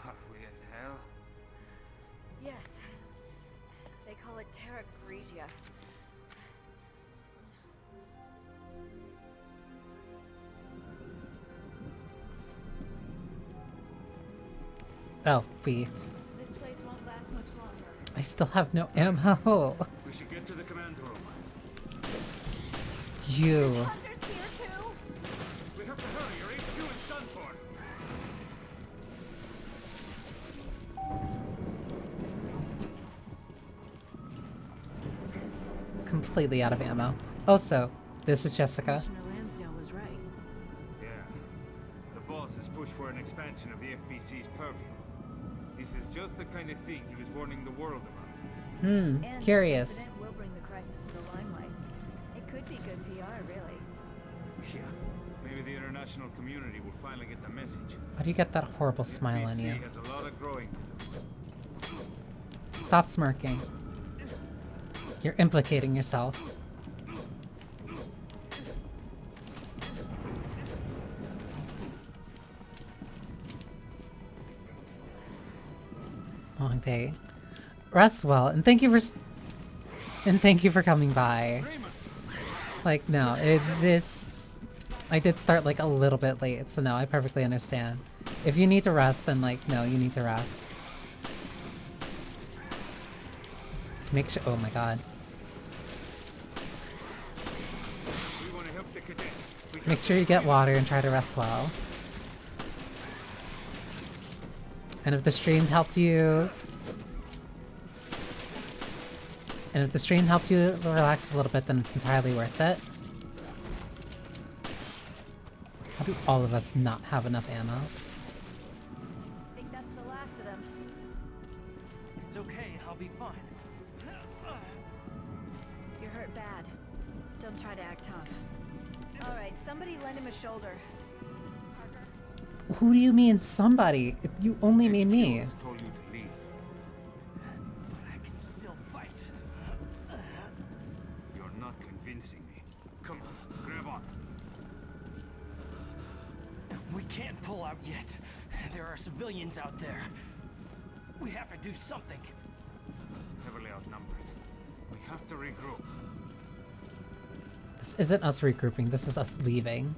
Are we in hell? Yes. They call it Terra Grigia. Oh, B. This place won't last much longer. I still have no ammo. We should get to the command room. You. Hunters here too? We have to hurry. Your HQ is done for. Completely out of ammo. Also, this is Jessica. Commissioner Lansdale was right. Yeah. The boss has pushed for an expansion of the FBC's purview. This is just the kind of thing he was warning the world about. And Curious. this incident will bring the crisis to the limelight. It could be good PR, really. Yeah. Maybe the international community will finally get the message. Why do you get that horrible smile on you? FBC has a lot of growing to do. Stop smirking. You're implicating yourself. Long day. Rest well, and thank you for coming by. Like, no, I did start like a little bit late, so no, I perfectly understand. If you need to rest, then like, no, you need to rest. Make sure, oh my god. Make sure you get water and try to rest well. And if the stream helped you... And if the stream helped you relax a little bit, then it's entirely worth it. How do all of us not have enough ammo? I think that's the last of them. It's okay, I'll be fine. You're hurt bad. Don't try to act tough. Alright, somebody lend him a shoulder. Parker? Who do you mean somebody? You only mean me. Told you to leave. But I can still fight. You're not convincing me. Come on, grab on. We can't pull out yet. There are civilians out there. We have to do something. Heavily outnumbered. We have to regroup. This isn't us regrouping, this is us leaving.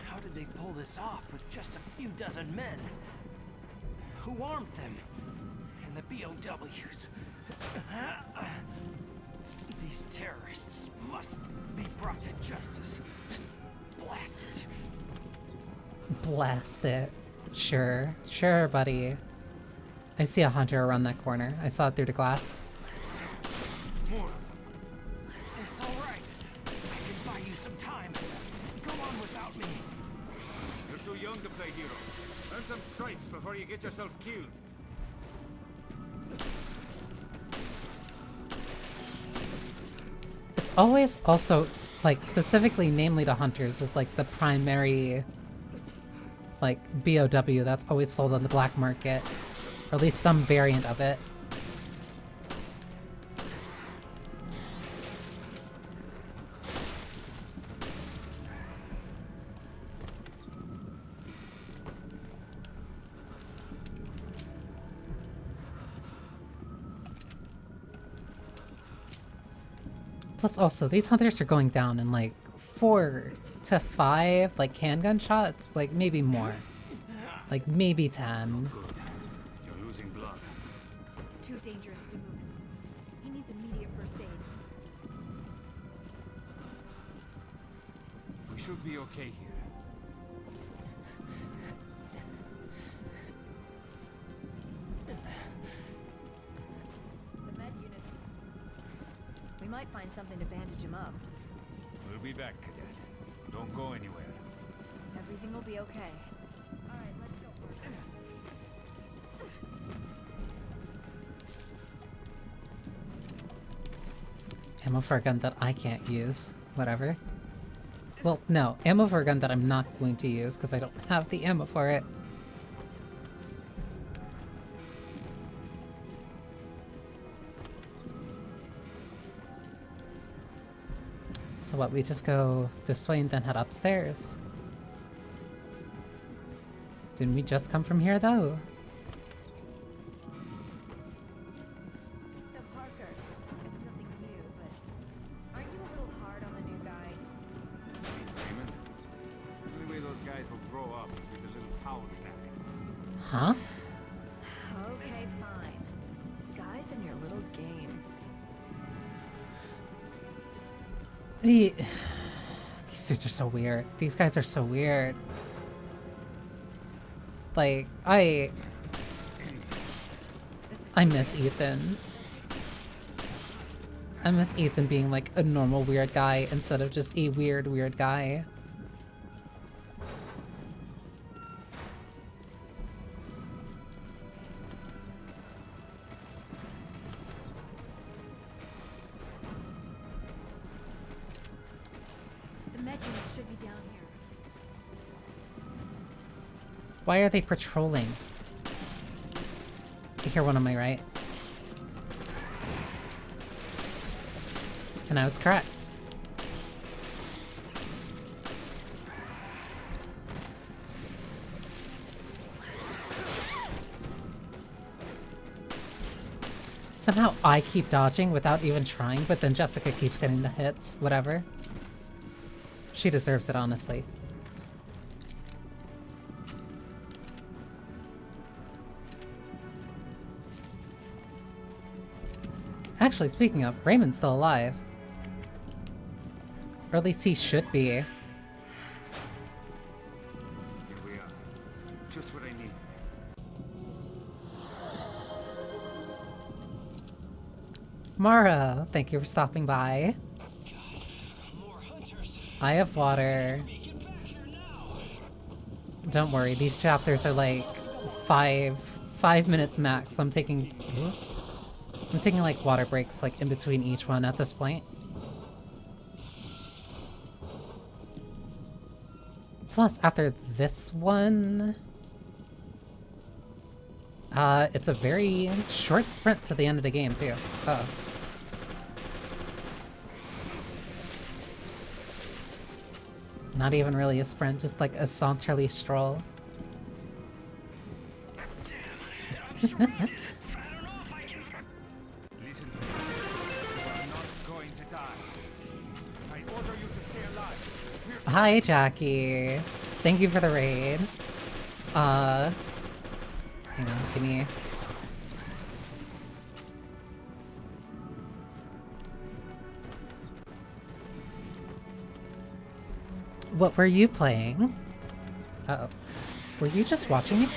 How did they pull this off with just a few dozen men? Who armed them? And the BOWs. These terrorists must be brought to justice. Blast it. Blast it. Sure. Sure, buddy. I see a hunter around that corner. I saw it through the glass. More. It's alright. I can buy you some time. Go on without me. You're too young to play hero. Earn some stripes before you get yourself killed. It's always also, like, specifically, namely to hunters, is like the primary, like, BOW that's always sold on the black market. Or at least some variant of it. Plus also, these hunters are going down in like 4 to 5 like handgun shots, like maybe more. Like maybe 10. You're losing blood. It's too dangerous to move him. He needs immediate first aid. We should be okay here. The med unit. We might find something to bandage him up. We'll be back, Cadet. Don't go anywhere. Everything will be okay. Alright, let's go. Ammo for a gun that I can't use. Whatever. Well, no. Ammo for a gun that I'm not going to use because I don't have the ammo for it. So what, we just go this way and then head upstairs? Didn't we just come from here, though? So Parker, it's nothing new, but aren't you a little hard on the new guy? Raymond? The only way those guys will grow up is with a little towel snap. Huh? Okay, fine. Guys and your little games. These suits are so weird. These guys are so weird. Like, I miss Ethan. I miss Ethan being like a normal weird guy instead of just a weird guy. The med unit should be down here. Why are they patrolling? I hear one on my right. And I was correct. Somehow I keep dodging without even trying, but then Jessica keeps getting the hits. Whatever. She deserves it, honestly. Actually, speaking of, Raymond's still alive. Or at least he should be. Here we are. Just what I needed. Mara, thank you for stopping by. I have water. Don't worry, these chapters are like five minutes max, so I'm taking like water breaks like in between each one at this point. Plus, after this one, it's a very short sprint to the end of the game too. Uh-oh. Not even really a sprint, just like a saunterly stroll. Listen to me. You are not going to die. I order you to stay alive. Hi, Jackie. Thank you for the raid. Hang on, give me... What were you playing? Uh-oh. Were you just watching me?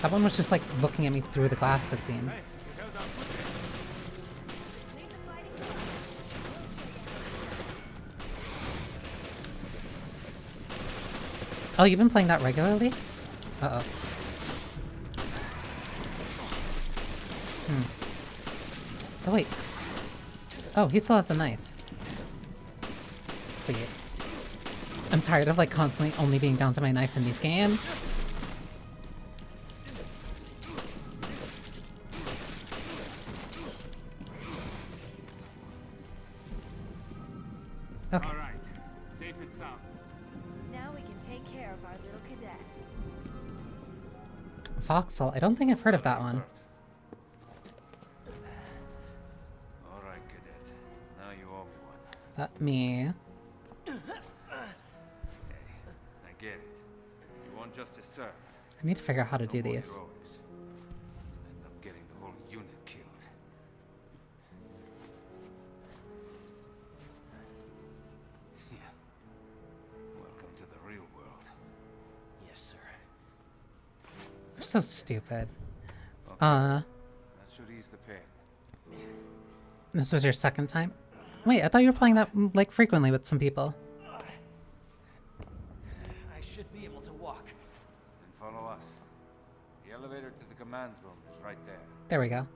That one was just like looking at me through the glass, it seemed. Oh, you've been playing that regularly? Uh-oh. Oh, wait. Oh, he still has a knife. Please. I'm tired of like constantly only being down to my knife in these games. Okay. All right. Safe and sound. Now we can take care of our little cadet. Foxhole. I don't think I've heard of that one. All right, cadet. Now you owe me one. Let me... I get it. You want justice served. I need to figure out how to do No more these. heroics. You'll end up getting the whole unit killed. Yeah. Welcome to the real world. Yes, sir. They're so stupid. That should ease the pain. This was your second time? Wait, I thought you were playing that like frequently with some people. I should be able to walk. Then follow us. The elevator to the command room is right there. There we go.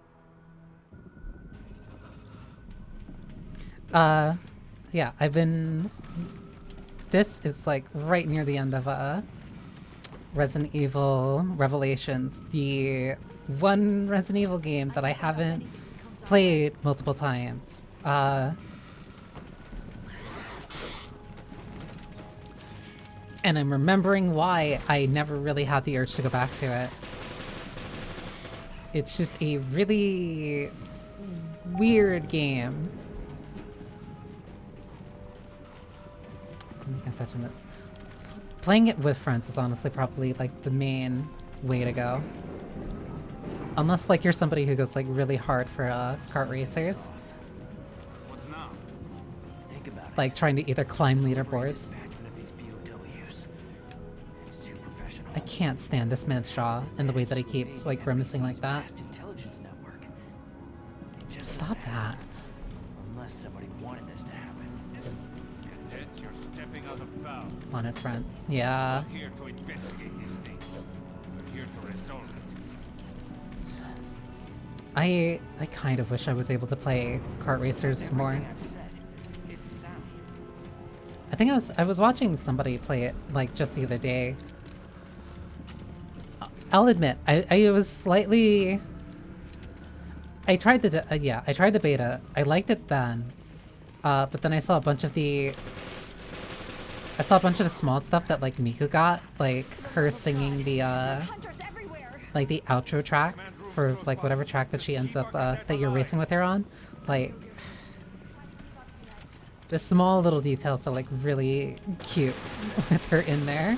Yeah, I've been... This is like right near the end of Resident Evil Revelations, the one Resident Evil game that I haven't played multiple times. And I'm remembering why I never really had the urge to go back to it. It's just a really weird game. I think I'm touching it. Playing it with friends is honestly probably like the main way to go. Unless like you're somebody who goes like really hard for kart racers. What now? Think about it. Like trying to either climb leaderboards. Dispatchment of these POWs. It's too professional. I can't stand this man's Shaw and the way that he keeps like grimacing like that. Vast intelligence network. It just Stop that. Unless somebody wanted this to happen. Cadet, you're stepping out of bounds. On it, friends. Yeah. We're here to investigate this thing. We're here to resolve it. I kind of wish I was able to play kart racers more. I think I was watching somebody play it like just the other day. I'll admit I was slightly. I tried the yeah, I tried the beta. I liked it then, but then I saw a bunch of the small stuff that like Miku got, like her singing the like the outro track for like whatever track that she ends up that you're racing with her on, like the small little details are like really cute with her in there.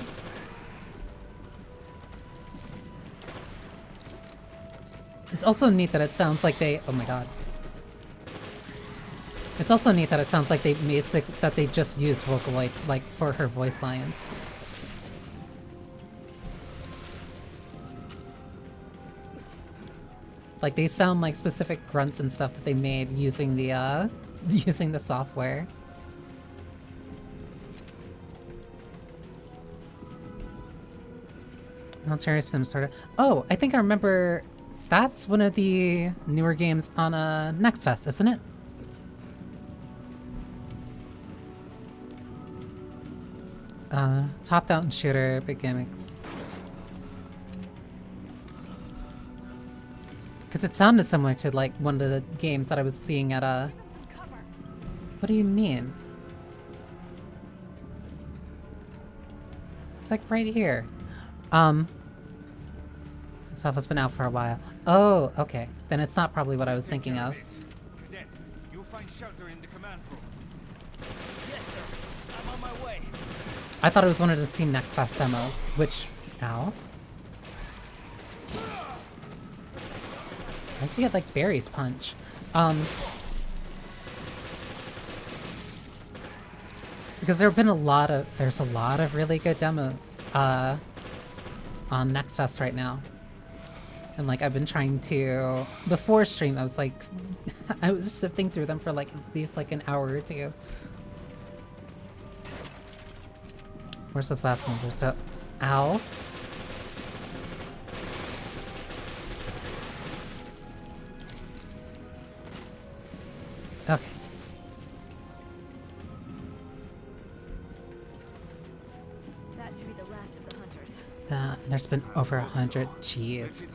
It's also neat that it sounds like they, oh my god. It's also neat that it sounds like they just used Vocaloid like for her voice lines. Like they sound like specific grunts and stuff that they made using the using the software. Military Sim sort of. Oh, I think I remember. That's one of the newer games on Next Fest, isn't it? Top-down shooter, big gimmicks. Because it sounded similar to like one of the games that I was seeing at What do you mean? It's like right here. Stuff has been out for a while. Oh, okay. Then it's not probably what I was thinking of. Cadet, you'll find shelter in the command room. Yes, sir. I'm on my way. I thought it was one of the Steam Next Fest demos, which... Ow. I see it like Barry's punch. Because there's a lot of really good demos on Next Fest right now. And like I've been trying to before stream I was like I was sifting through them for like at least like an hour or two. Where's this last one? There's a ow. Okay. That should be the last of the hunters. There's been over 100. Jeez.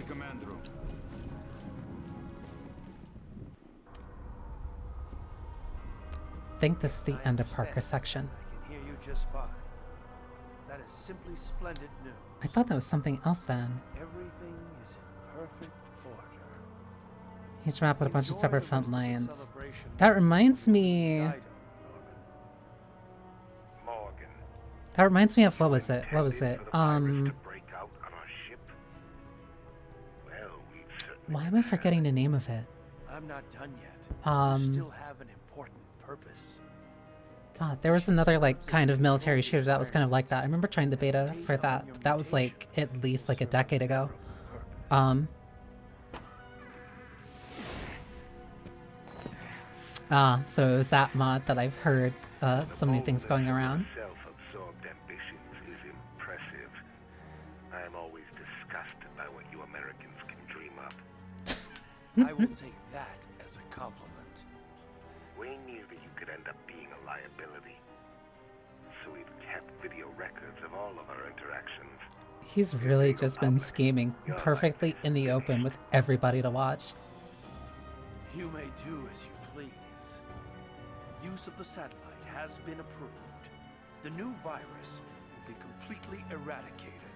I think this is the end of Parker section. I can hear you just fine. That is simply splendid news. I thought that was something else then. Everything is in perfect order. Huge map with a bunch of separate front lines. That reminds me. That reminds me of what was it? What was it? Why am I forgetting the name of it? I'm not done yet. You still have an important purpose. God, there was another like kind of military shooter that was kind of like that. I remember trying the beta for that, but that was like at least like a decade ago. So it was that mod that I've heard so many things going around. Self-absorbed ambitions is impressive. I am always disgusted by what you Americans can dream up. I will take that as a compliment. We knew that you could end up being a liability. So we've kept video records of all of our interactions. He's really just been scheming perfectly in the open with everybody to watch. You may do as you please. Use of the satellite has been approved. The new virus will be completely eradicated.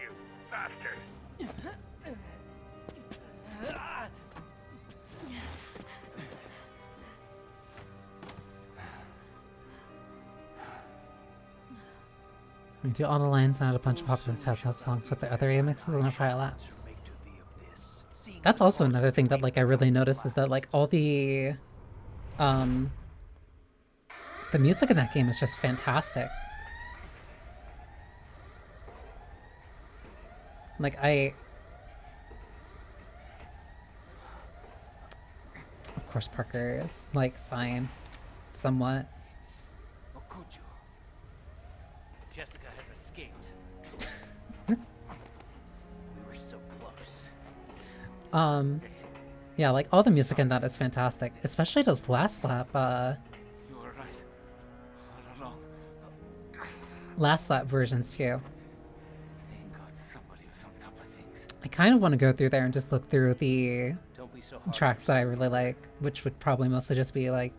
You bastard! We do all the lines and add a bunch of popular test songs with the other remixes on the file app. That's also another thing that like I really noticed is that like all the music in that game is just fantastic. Like of course Parker, it's like fine, somewhat. Jessica has escaped. We were so close. Yeah, like all the music in that is fantastic, especially those last lap You were right. All along. last lap versions too. Thank God somebody was on top of things. I kind of want to go through there and just look through the Don't be so hard tracks that I really like, which would probably mostly just be like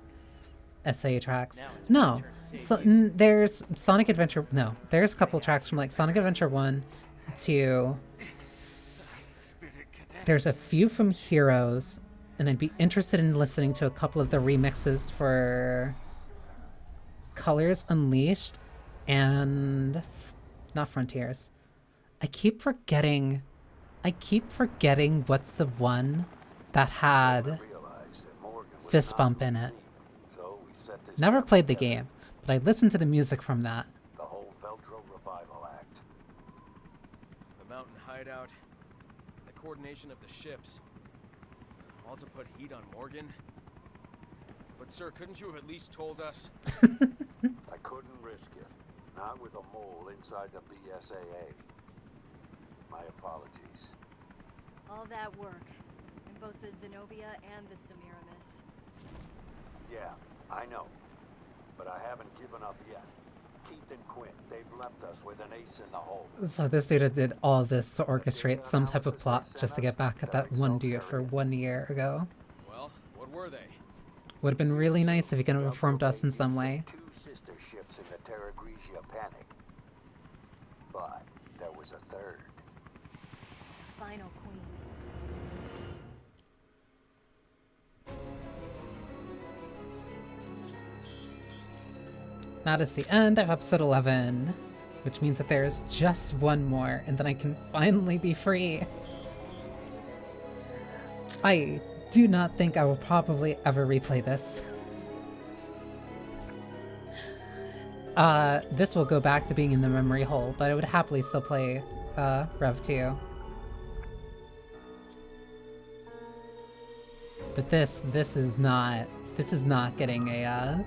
SA tracks. No, so, there's Sonic Adventure. No, there's a couple tracks from like Sonic Adventure 1 to. There's a few from Heroes, and I'd be interested in listening to a couple of the remixes for Colors Unleashed and not Frontiers. I keep forgetting what's the one that had Fist Bump in it. Never played the game, but I listened to the music from that. The whole Veltro Revival Act. The mountain hideout, the coordination of the ships, all to put heat on Morgan. But sir, couldn't you have at least told us? I couldn't risk it. Not with a mole inside the BSAA. My apologies. All that work in both the Zenobia and the Semiramis. Yeah, I know. But I haven't given up yet. Keith and Quinn, they've left us with an ace in the hole. So this dude did all of this to orchestrate some type of plot just to get back at that one dude for 1 year ago. Well, what were they? Would have been really nice if he could have informed us in some way. 2 sister ships in the Terra Grigia panic. But there was a third. The final queen. That is the end of episode 11, which means that there's just one more, and then I can finally be free. I do not think I will probably ever replay this. This will go back to being in the memory hole, but I would happily still play Rev 2. But this is not getting a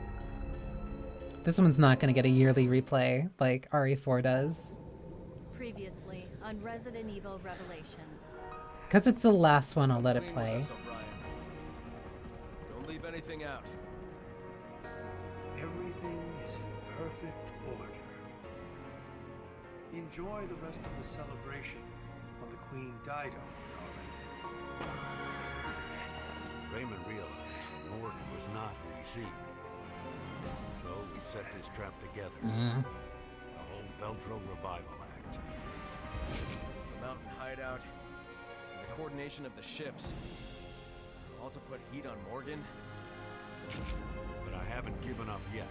this one's not gonna get a yearly replay like RE4 does. Previously on Resident Evil Revelations. Because it's the last one, I'll let it play. Don't leave anything out. Everything is in perfect order. Enjoy the rest of the celebration on the Queen Dido, Norman. Raymond realized that Morgan was not who he seemed. So we set this trap together. Mm-hmm. The whole Veltro Revival Act. The mountain hideout, and the coordination of the ships, all to put heat on Morgan. But I haven't given up yet.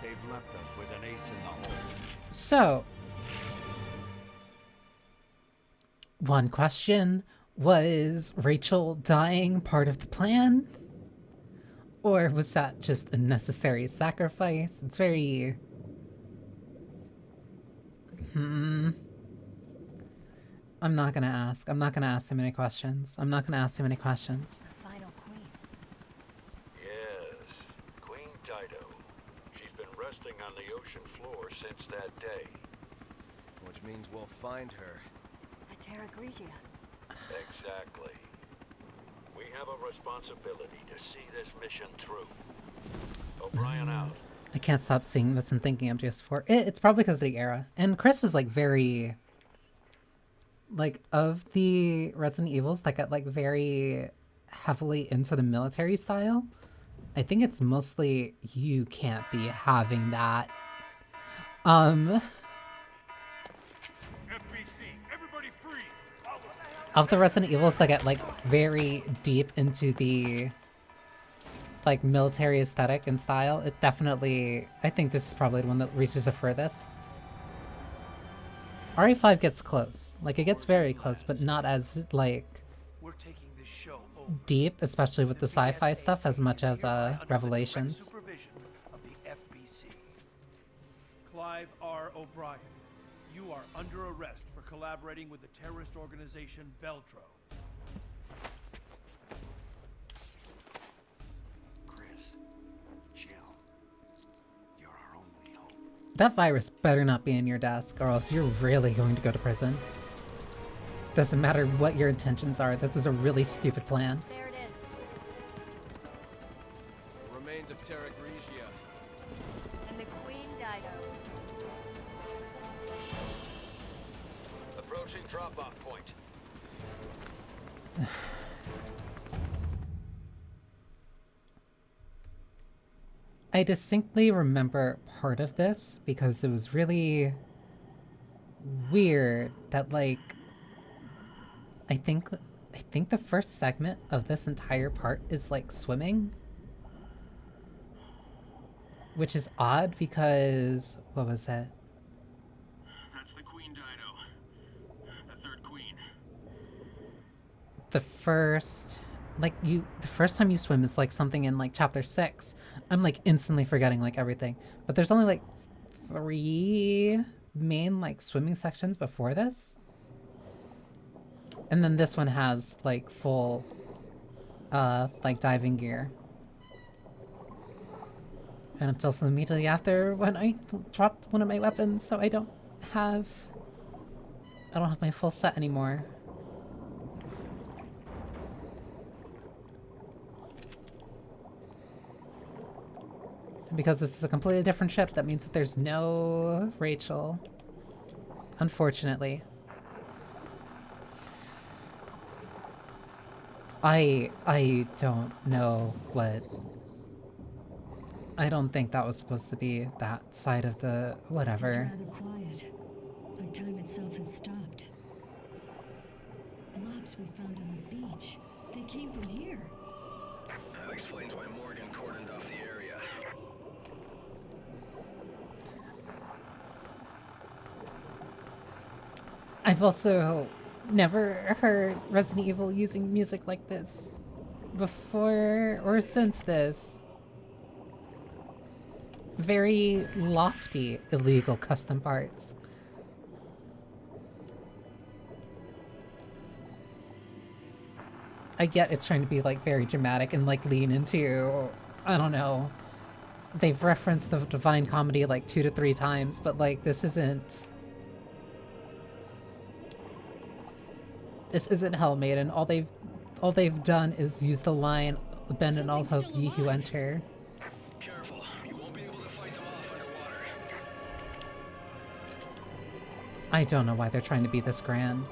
They've left us with an ace in the hole. So, one question, was Rachel dying part of the plan? Or was that just a necessary sacrifice? It's very... I'm not gonna ask. I'm not gonna ask too many questions. I'm not gonna ask too many questions. The final queen. Yes, Queen Dido. She's been resting on the ocean floor since that day. Which means we'll find her. The Terra Grigia. Exactly. We have a responsibility to see this mission through. O'Brien out. I can't stop seeing this and thinking of GS4. It's probably because of the era. And Chris is like very... Like, of the Resident Evils that got like very heavily into the military style, I think it's mostly you can't be having that. FBC, everybody freeze! Of the Resident Evils that get like very deep into the like military aesthetic and style, it definitely, I think this is probably the one that reaches the furthest. RE5 gets close. Like, it gets very close, but not as, like, deep, especially with the sci-fi stuff, as much as Revelations. Clive R. O'Brien, you are under arrest for collaborating with the terrorist organization Veltro. Chris, chill. You're our only hope. That virus better not be in your desk, or else you're really going to go to prison. Doesn't matter what your intentions are, this is a really stupid plan. There it is. Remains of Terra Grigia. And the Queen Dido. Approaching drop-off point. I distinctly remember part of this because it was really weird that, like, I think the first segment of this entire part is like swimming, which is odd because what was it? That's the Queen Dido. The third queen. The first time you swim is like something in like chapter 6. I'm like instantly forgetting like everything. But there's only like 3 main like swimming sections before this. And then this one has like full like diving gear. And it's also immediately after when I dropped one of my weapons, so I don't have my full set anymore. Because this is a completely different ship, that means that there's no Rachel. Unfortunately. I don't know what... I don't think that was supposed to be that side of the... whatever. It's rather quiet. Like time itself has stopped. Blobs we found on the beach. They came from here. That explains why Morgan cordoned off the area. I've also never heard Resident Evil using music like this before or since this. Very lofty, illegal custom parts. I get it's trying to be like very dramatic and like lean into, I don't know. They've referenced the Divine Comedy like 2 to 3 times, but like this isn't Hell Maiden. All they've done is use the line "Bend and all hope ye who enter." Careful, you won't be able to fight them off underwater. I don't know why they're trying to be this grand.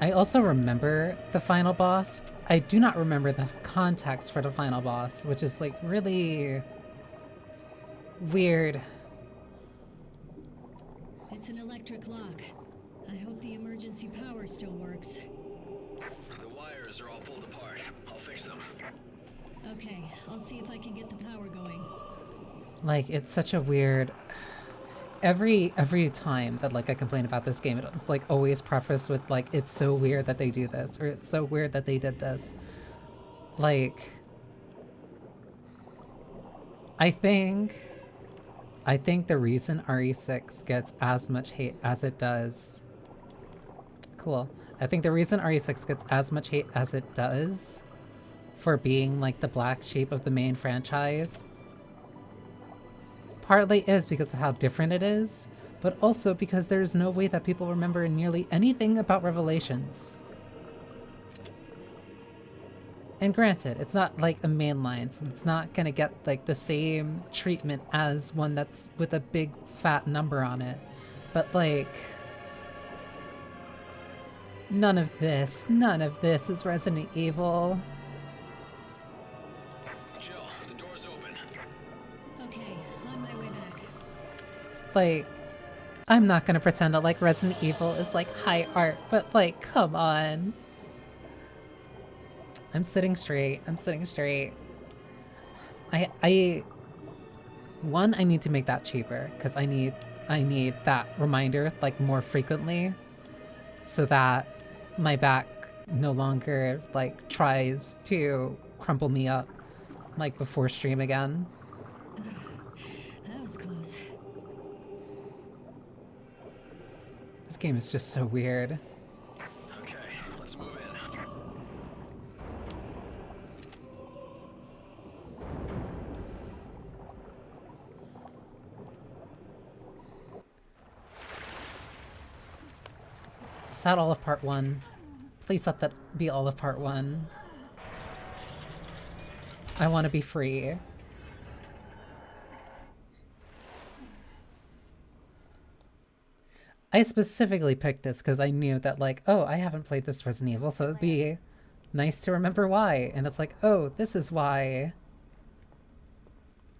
I also remember the final boss. I do not remember the context for the final boss, which is like really weird. It's an electric lock. I hope the emergency power still works. The wires are all pulled apart. I'll fix them. Okay, I'll see if I can get the power going. Like, it's such a weird... Every time that like I complain about this game, it's like always prefaced with like, it's so weird that they do this, or it's so weird that they did this. Like, I think the reason RE6 gets as much hate as it does... Cool. I think the reason RE6 gets as much hate as it does for being like the black sheep of the main franchise partly is because of how different it is, but also because there's no way that people remember nearly anything about Revelations. And granted, it's not like a mainline, so it's not gonna get like the same treatment as one that's with a big fat number on it. But like, None of this is Resident Evil. Jill, the door's open. Okay, on my way back. Like, I'm not gonna pretend that like Resident Evil is like high art, but like, come on. I'm sitting straight. I'm sitting straight. One, I need to make that cheaper because I need that reminder like more frequently so that my back no longer like tries to crumple me up like before stream again. That was close. This game is just so weird. Okay, let's move in. Is that all of part 1? Please let that be all of part 1. I want to be free. I specifically picked this because I knew that like, oh, I haven't played this Resident Evil, so it'd be nice to remember why. And it's like, oh, this is why.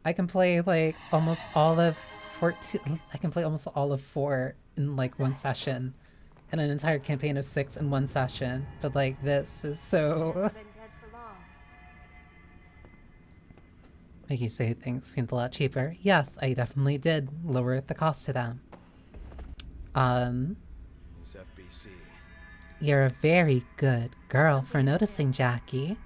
I can play like almost all of 14. I can play almost all of 4 in like one session, and an entire campaign of 6 in one session. But like, this is so. Make you say things seemed a lot cheaper. Yes, I definitely did lower the cost to them. It's FBC. You're a very good girl for noticing, Jackie.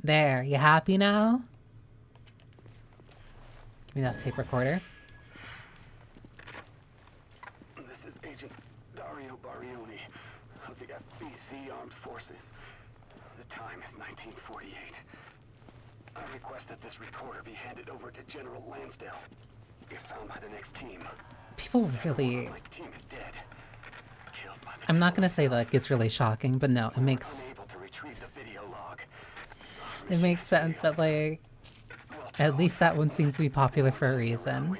There, you happy now? Give me that tape recorder. This is Agent Dario Barioni of the FBC Armed Forces. The time is 1948. I request that this recorder be handed over to General Lansdale. If found by the next team. People really... My team is dead. Killed by the... I'm not gonna say that it's really shocking, but no, it makes... Unable to retrieve the video log. It makes sense that, like... At least that one seems to be popular for a reason.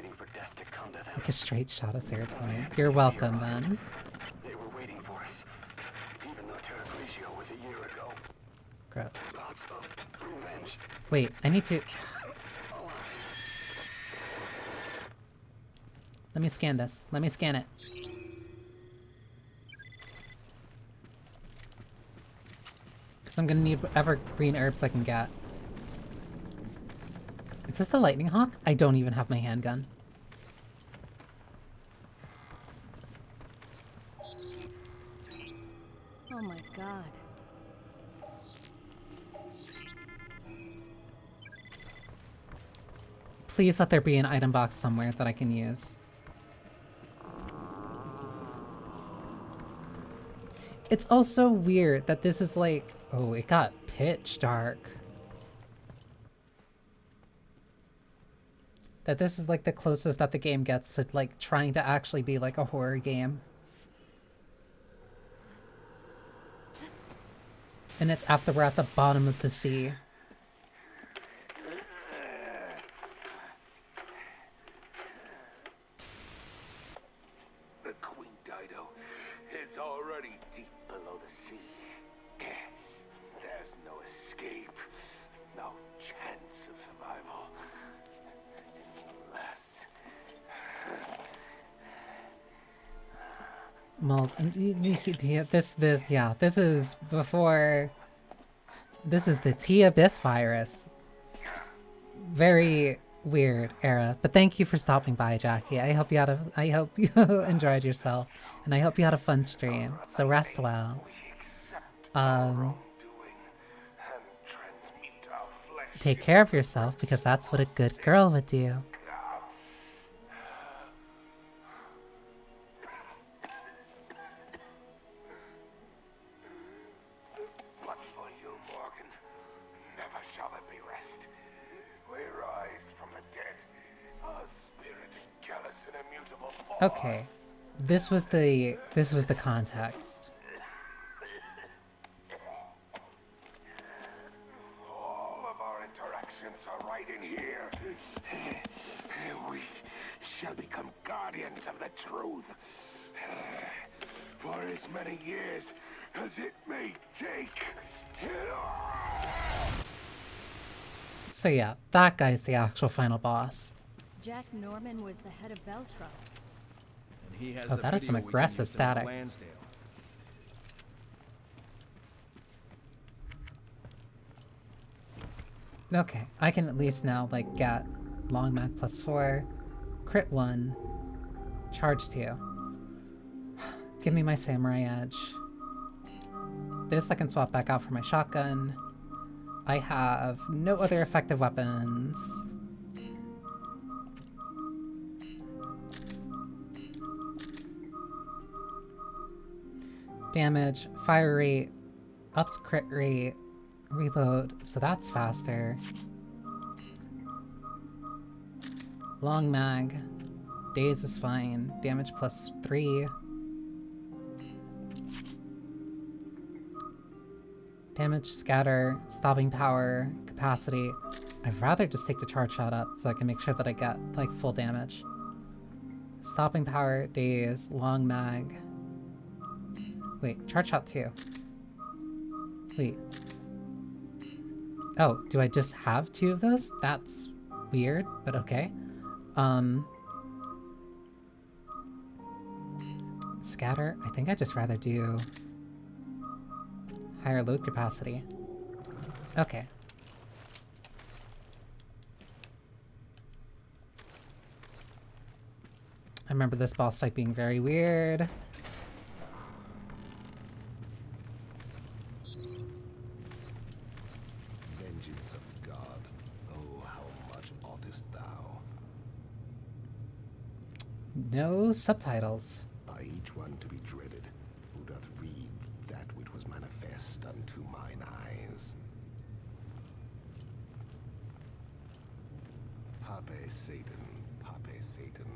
Like a straight shot of serotonin. You're welcome, then. They were waiting for us. Even though Terraglicio was a year ago. Gross. Thoughts of revenge. Wait, I need to... Let me scan this. Let me scan it. Because I'm gonna need whatever green herbs I can get. Is this the lightning hawk? I don't even have my handgun. Oh my god. Please let there be an item box somewhere that I can use. It's also weird that this is like... Oh, it got pitch dark. That this is like the closest that the game gets to like trying to actually be like a horror game. And it's after we're at the bottom of the sea. The Queen Dido is already deep below the sea. There's no escape, no chance of survival. Unless... Well, this is before... This is the T-Abyss virus. Very weird era. But thank you for stopping by, Jackie. I hope you enjoyed yourself. And I hope you had a fun stream. So rest well. Take care of yourself, because that's what a good girl would do. But for you, Morgan, never shall there be rest. We rise from the dead, a spirit callous and immutable force. Okay. This was the context. All of our interactions are right in here. We shall become guardians of the truth. For as many years as it may take. So yeah, that guy's the actual final boss. Jack Norman was the head of Veltro. And he has Oh, the that is some video we can aggressive use to know static. Lansdale. Okay, I can at least now, like, get long mag +4, crit 1, charge 2. Give me my samurai edge. This I can swap back out for my shotgun. I have no other effective weapons. Damage, fire rate, ups crit rate, reload, so that's faster. Long mag, daze is fine, damage +3. Damage, scatter, stopping power, capacity. I'd rather just take the charge shot up so I can make sure that I get, like, full damage. Stopping power, daze, long mag. Wait, charge shot 2. Wait. Oh, do I just have 2 of those? That's weird, but okay. Scatter? I think I'd just rather do higher load capacity. Okay. I remember this boss fight being very weird. Vengeance of God, oh how much oughtest thou? No subtitles. By each one to be dreaded, who doth read that which was manifest unto mine eyes. Pape Satan,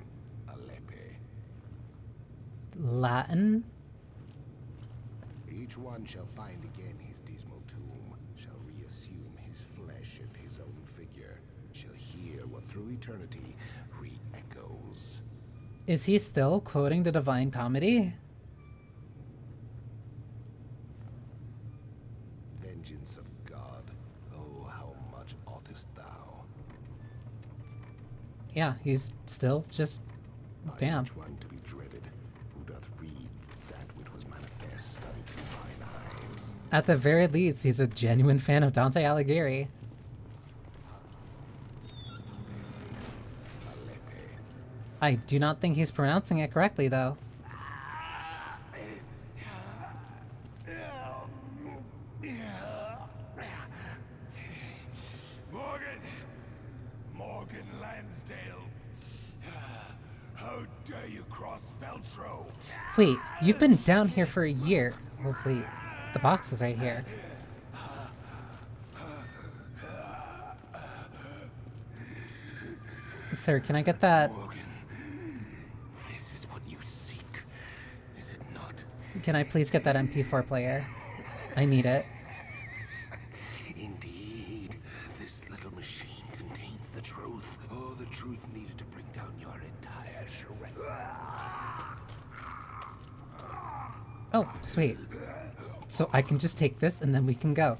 Alepe. Latin? Each one shall find again his dismal tomb, shall reassume his flesh and his own figure, shall hear what through eternity re-echoes. Is he still quoting the Divine Comedy? Vengeance of God, oh how much oughtest thou? Yeah, he's still just... damn. Each one to be dreaded, who doth read that which was manifest unto mine eyes. At the very least, he's a genuine fan of Dante Alighieri. I do not think he's pronouncing it correctly, though. Morgan Lansdale. How dare you cross Veltro? Wait, you've been down here for a year. Oh, wait. The box is right here. Sir, can I get that? This is what you seek, is it not? Can I please get that MP4 player? I need it. Indeed, this little machine contains the truth. Oh, the truth needed to bring down your entire charade. Oh, sweet. So I can just take this and then we can go.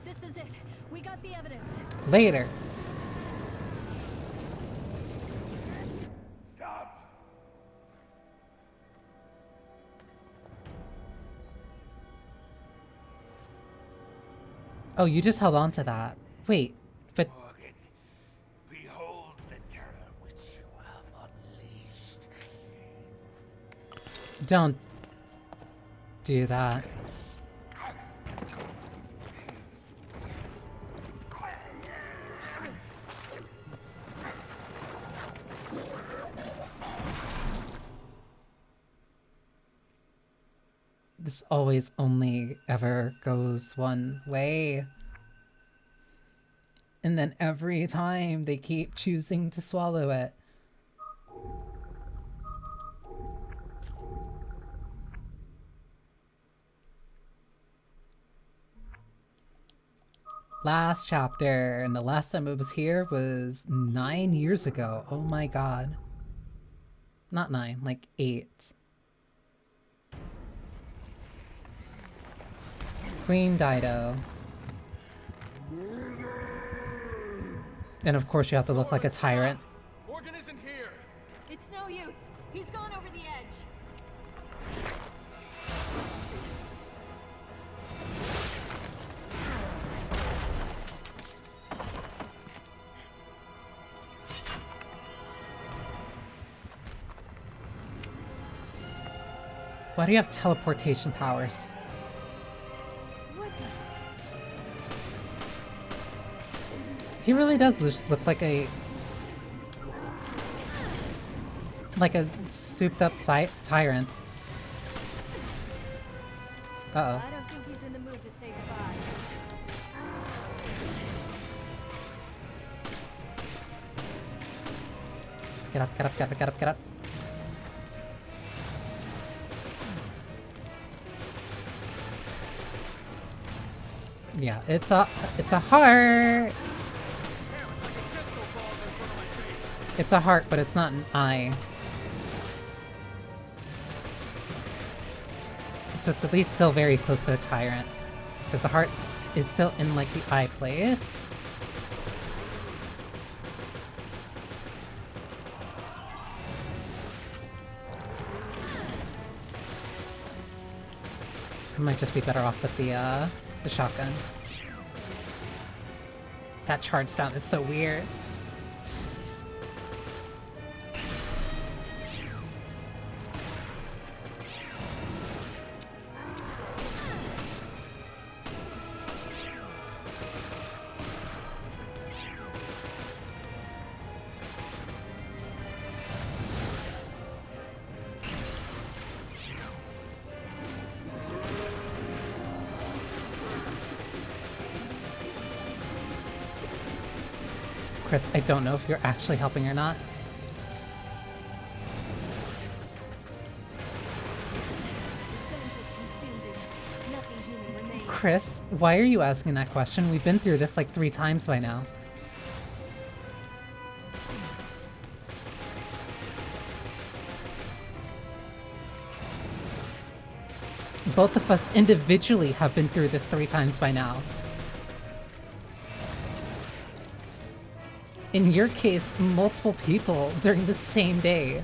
This is it. We got the evidence. Later. Stop! Oh, you just held on to that. Wait, but... Morgan, behold the terror which you have unleashed. Don't do that. This always only ever goes one way. And then every time they keep choosing to swallow it. Last chapter, and the last time it was here was 9 years ago. Oh my god. Not 9, like 8. Queen Dido. And of course you have to look like a tyrant. Morgan isn't here. It's no use. He's gone over the edge. Why do you have teleportation powers? He really does just look like a souped up tyrant. Uh-oh. I don't think he's in the mood to say goodbye. Get up, get up, get up, get up, get up. Yeah, it's a heart. It's a heart, but it's not an eye. So it's at least still very close to a tyrant. Because the heart is still in, like, the eye place. I might just be better off with the shotgun. That charge sound is so weird. Chris, I don't know if you're actually helping or not. Chris, why are you asking that question? We've been through this like 3 times by now. Both of us individually have been through this 3 times by now. In your case, multiple people during the same day.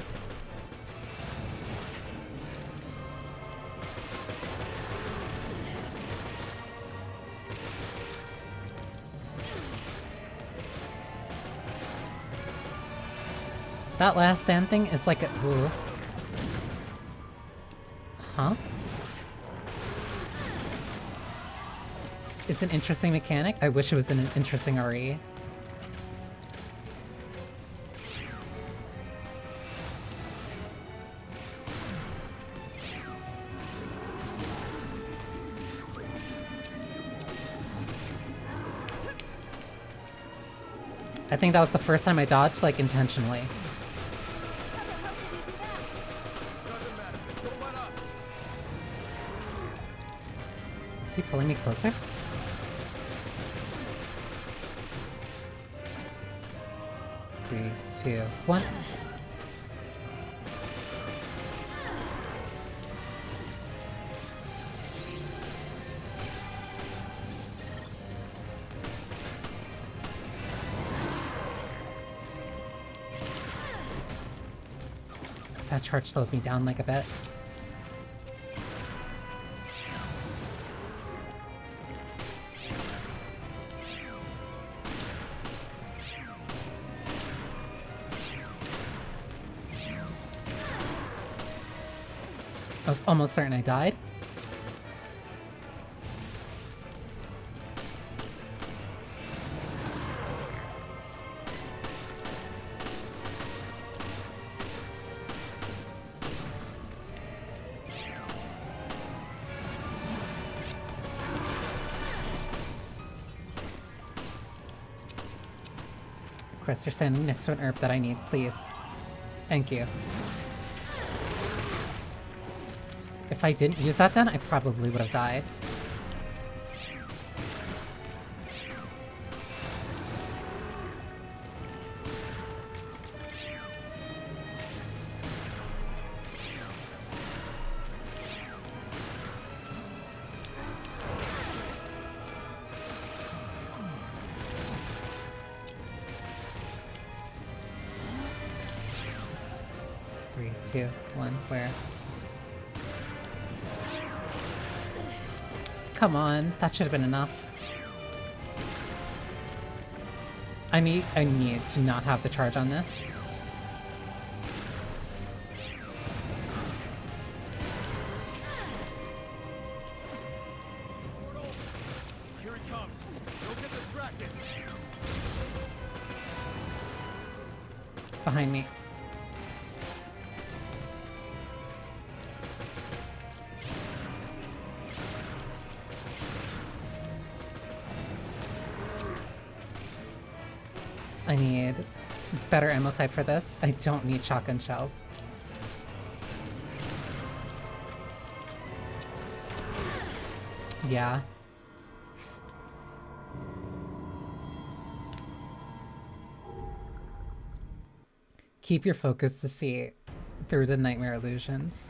That last stand thing is like a... Ooh. Huh? It's an interesting mechanic? I wish it was an interesting RE. I think that was the first time I dodged, like, intentionally. Is he pulling me closer? Three, two, one. That charge slowed me down like a bit. I was almost certain I died. Chris, you're standing next to an herb that I need, please. Thank you. If I didn't use that then, I probably would have died. 3, 2, 1, where? Come on, that should have been enough. I need to not have the charge on this. Here he comes. Don't get distracted. Behind me. I need better ammo type for this. I don't need shotgun shells. Yeah. Keep your focus to see through the nightmare illusions.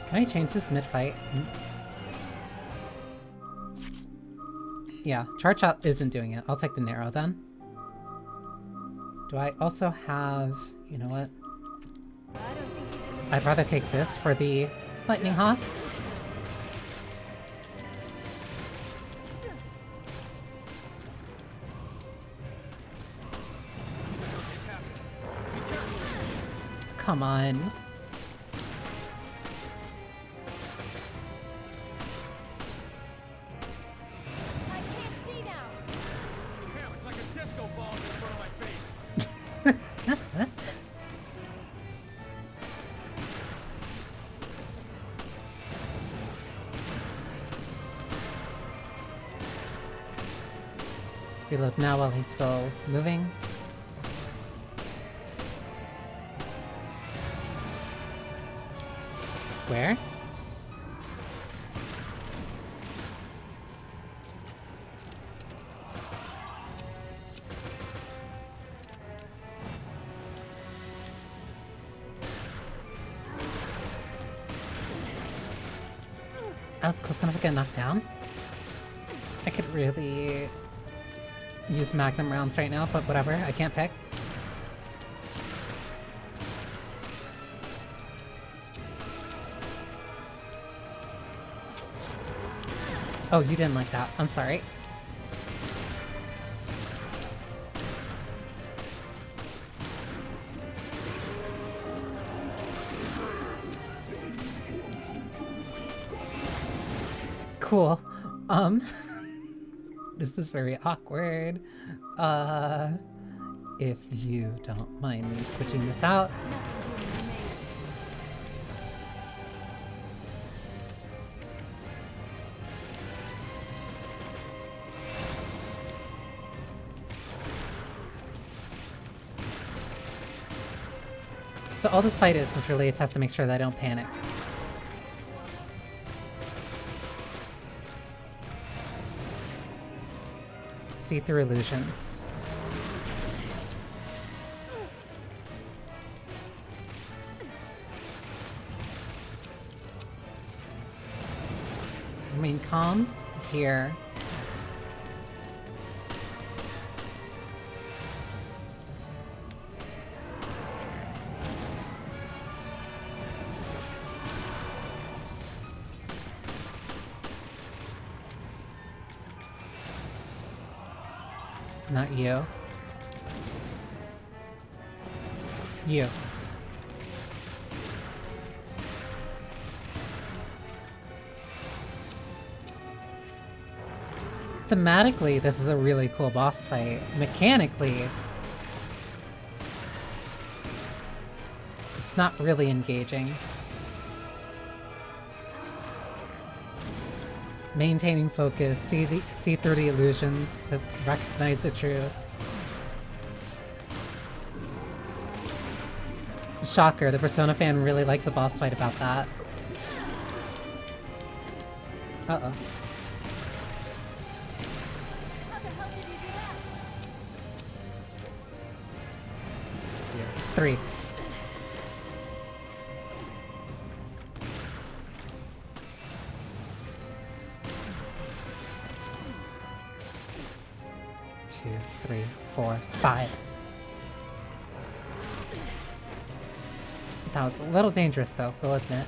Can I change this mid-fight? Yeah, charge shot isn't doing it. I'll take the narrow then. Do I also have... You know what? I'd rather take this for the lightning hawk. Come on. Reload now while he's still moving. Where? I was close enough to get knocked down. I could really use magnum rounds right now, but whatever, I can't pick. Oh, you didn't like that. I'm sorry. Cool. This is very awkward. If you don't mind me switching this out. So all this fight is really a test to make sure that I don't panic. See through illusions. Remain calm here. Not you. You. Thematically, this is a really cool boss fight. Mechanically, it's not really engaging. Maintaining focus, see through the illusions to recognize the truth. Shocker, the Persona fan really likes a boss fight about that. Uh-oh. Three. 2, 3, 4, 5. That was a little dangerous though, we'll admit.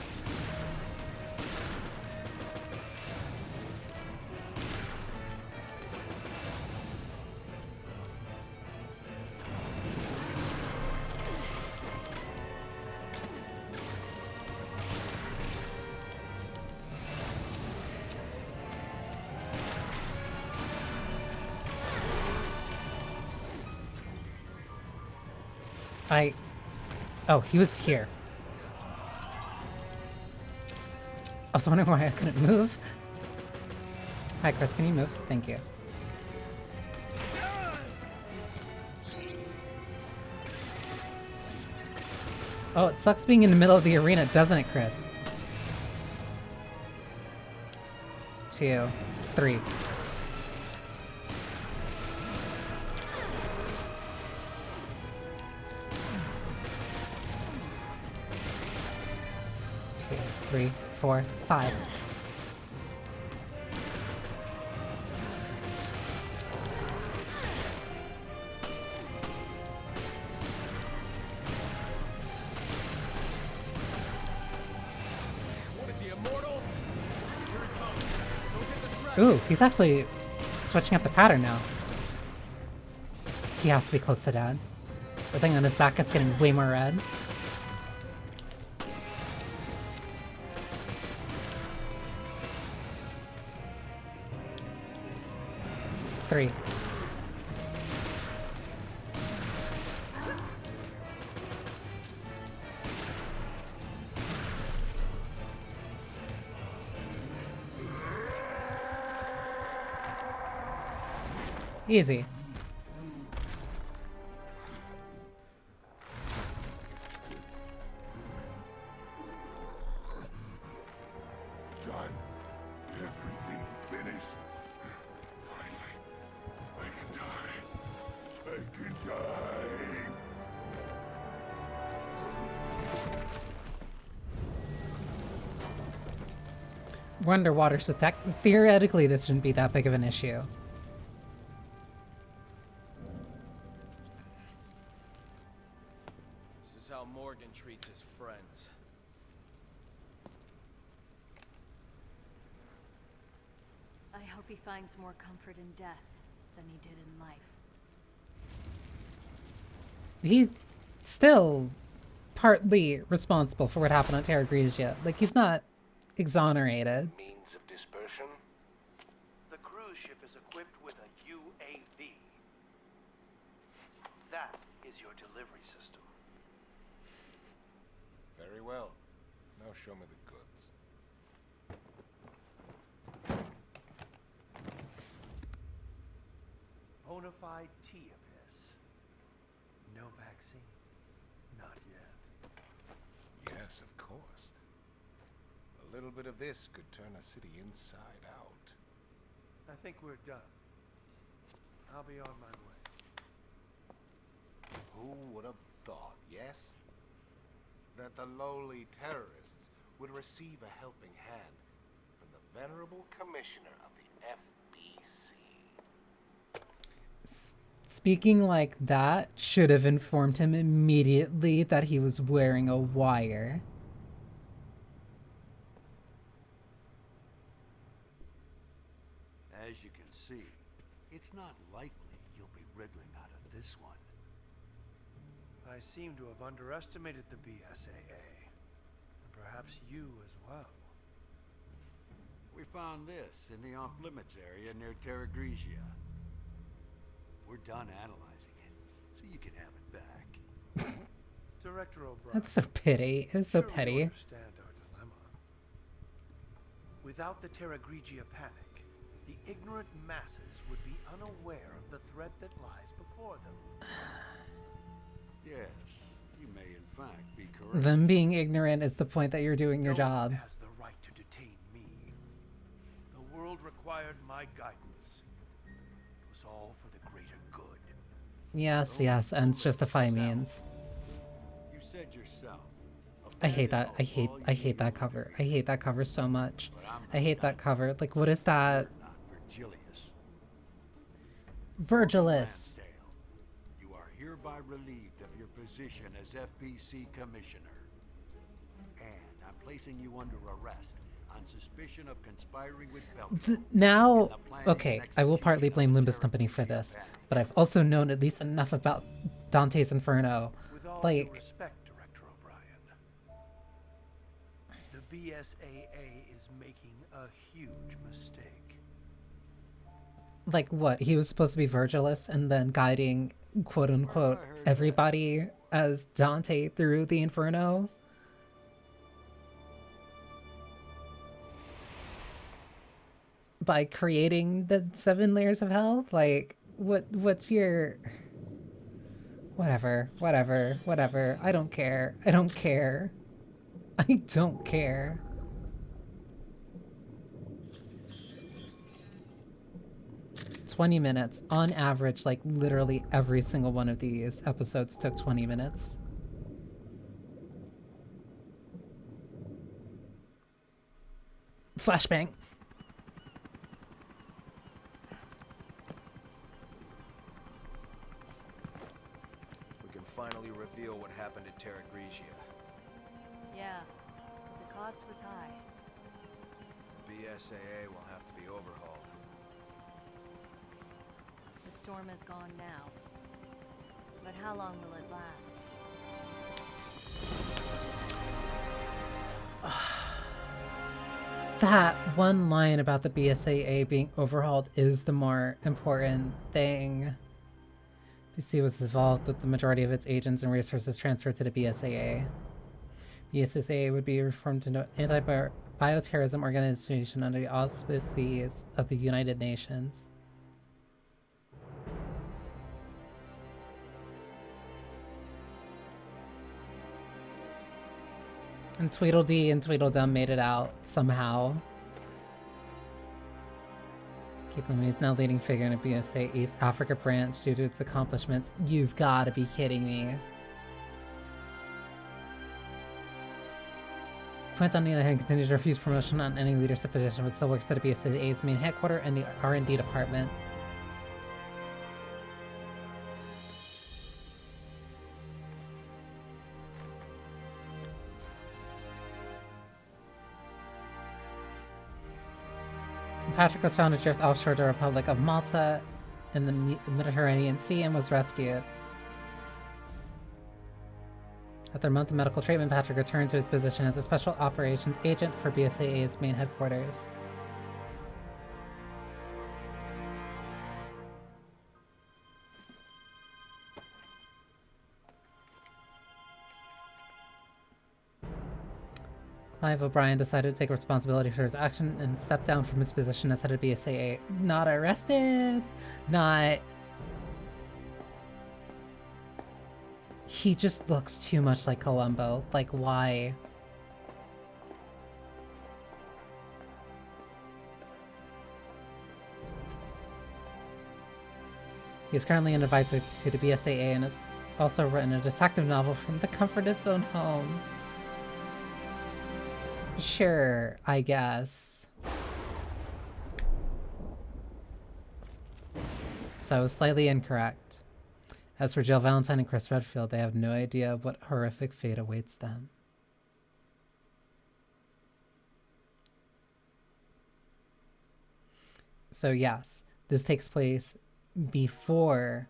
Oh, he was here. I was wondering why I couldn't move. Hi, Chris, can you move? Thank you. Oh, it sucks being in the middle of the arena, doesn't it, Chris? 2, 3. 3, 4, 5. What is he, immortal? Here it comes. Don't get distracted. Ooh, he's actually switching up the pattern now. He has to be close to Dad. The thing on his back is getting way more red. Three. Easy. Done. Everything's finished. Finally, I can die. I can die. We're underwater, so theoretically this shouldn't be that big of an issue. This is how Morgan treats his friends. I hope he finds more comfort in death than he did in life. He's still partly responsible for what happened on Terra Grigia. Like, he's not exonerated. Means of dispersion? The cruise ship is equipped with a UAV. That is your delivery system. Very well. Now show me the goods. Bonafide T-Abyss. No vaccine. Not yet. Yes, of course. A little bit of this could turn a city inside out. I think we're done. I'll be on my way. Who would have thought, yes? That the lowly terrorists would receive a helping hand from the venerable commissioner of the FBC. Speaking like that should have informed him immediately that he was wearing a wire. As you can see, it's not likely you'll be wriggling out of this one. I seem to have underestimated the BSAA. And perhaps you as well. We found this in the off-limits area near Terra Grigia. We're done analyzing it, so you can have it back. Director O'Brien. That's so petty. It's so Sure, we petty. understand our dilemma. Without the Terra Grigia panic, the ignorant masses would be unaware of the threat that lies before them. Yes, you may in fact be correct. Them being ignorant is the point that you're doing your job. No one has the right to detain me. The world required my guidance. It was all for the greater good. Yes, yes, ends justify means. You said yourself. I hate that. I hate that cover. I hate that cover so much. I hate that cover. Like, what is that? Not Virgilius. Virgilus. You are hereby relieved of your position as FBC Commissioner. And I'm placing you under arrest on suspicion of conspiring with Belgium. Now, okay, I will partly blame Limbus Company for this, but I've also known at least enough about Dante's Inferno. With all like, due respect, Director O'Brien, the BSAA is making a huge mistake. like what? He was supposed to be Virgilus and then guiding, quote unquote, everybody as Dante through the Inferno? By creating the 7 layers of hell? Like, what's your... Whatever. I don't care. I don't care. 20 minutes. On average, like, literally every single one of these episodes took 20 minutes. Flashbang. Finally reveal what happened at Terra Grigia. Yeah, but the cost was high. The BSAA will have to be overhauled. The storm is gone now. But how long will it last? That one line about the BSAA being overhauled is the more important thing. BC was involved with the majority of its agents and resources transferred to the BSAA. BSAA would be reformed into an anti-bioterrorism organization under the auspices of the United Nations. And Tweedledee and Tweedledum made it out somehow. Keeping is now leading figure in a BSA East Africa branch due to its accomplishments. You've got to be kidding me. Quint, on the other hand, continues to refuse promotion on any leadership position, but still works at the BSA's main headquarters and the R&D department. Patrick was found adrift offshore the Republic of Malta in the Mediterranean Sea and was rescued. After a month of medical treatment, Patrick returned to his position as a special operations agent for BSAA's main headquarters. Clive O'Brien decided to take responsibility for his action and step down from his position as head of BSAA. Not arrested, not... He just looks too much like Columbo. Like, why? He is currently an advisor to the BSAA and has also written a detective novel from the comfort of his own home. Sure, I guess. So I was slightly incorrect. As for Jill Valentine and Chris Redfield, they have no idea what horrific fate awaits them. So yes, this takes place before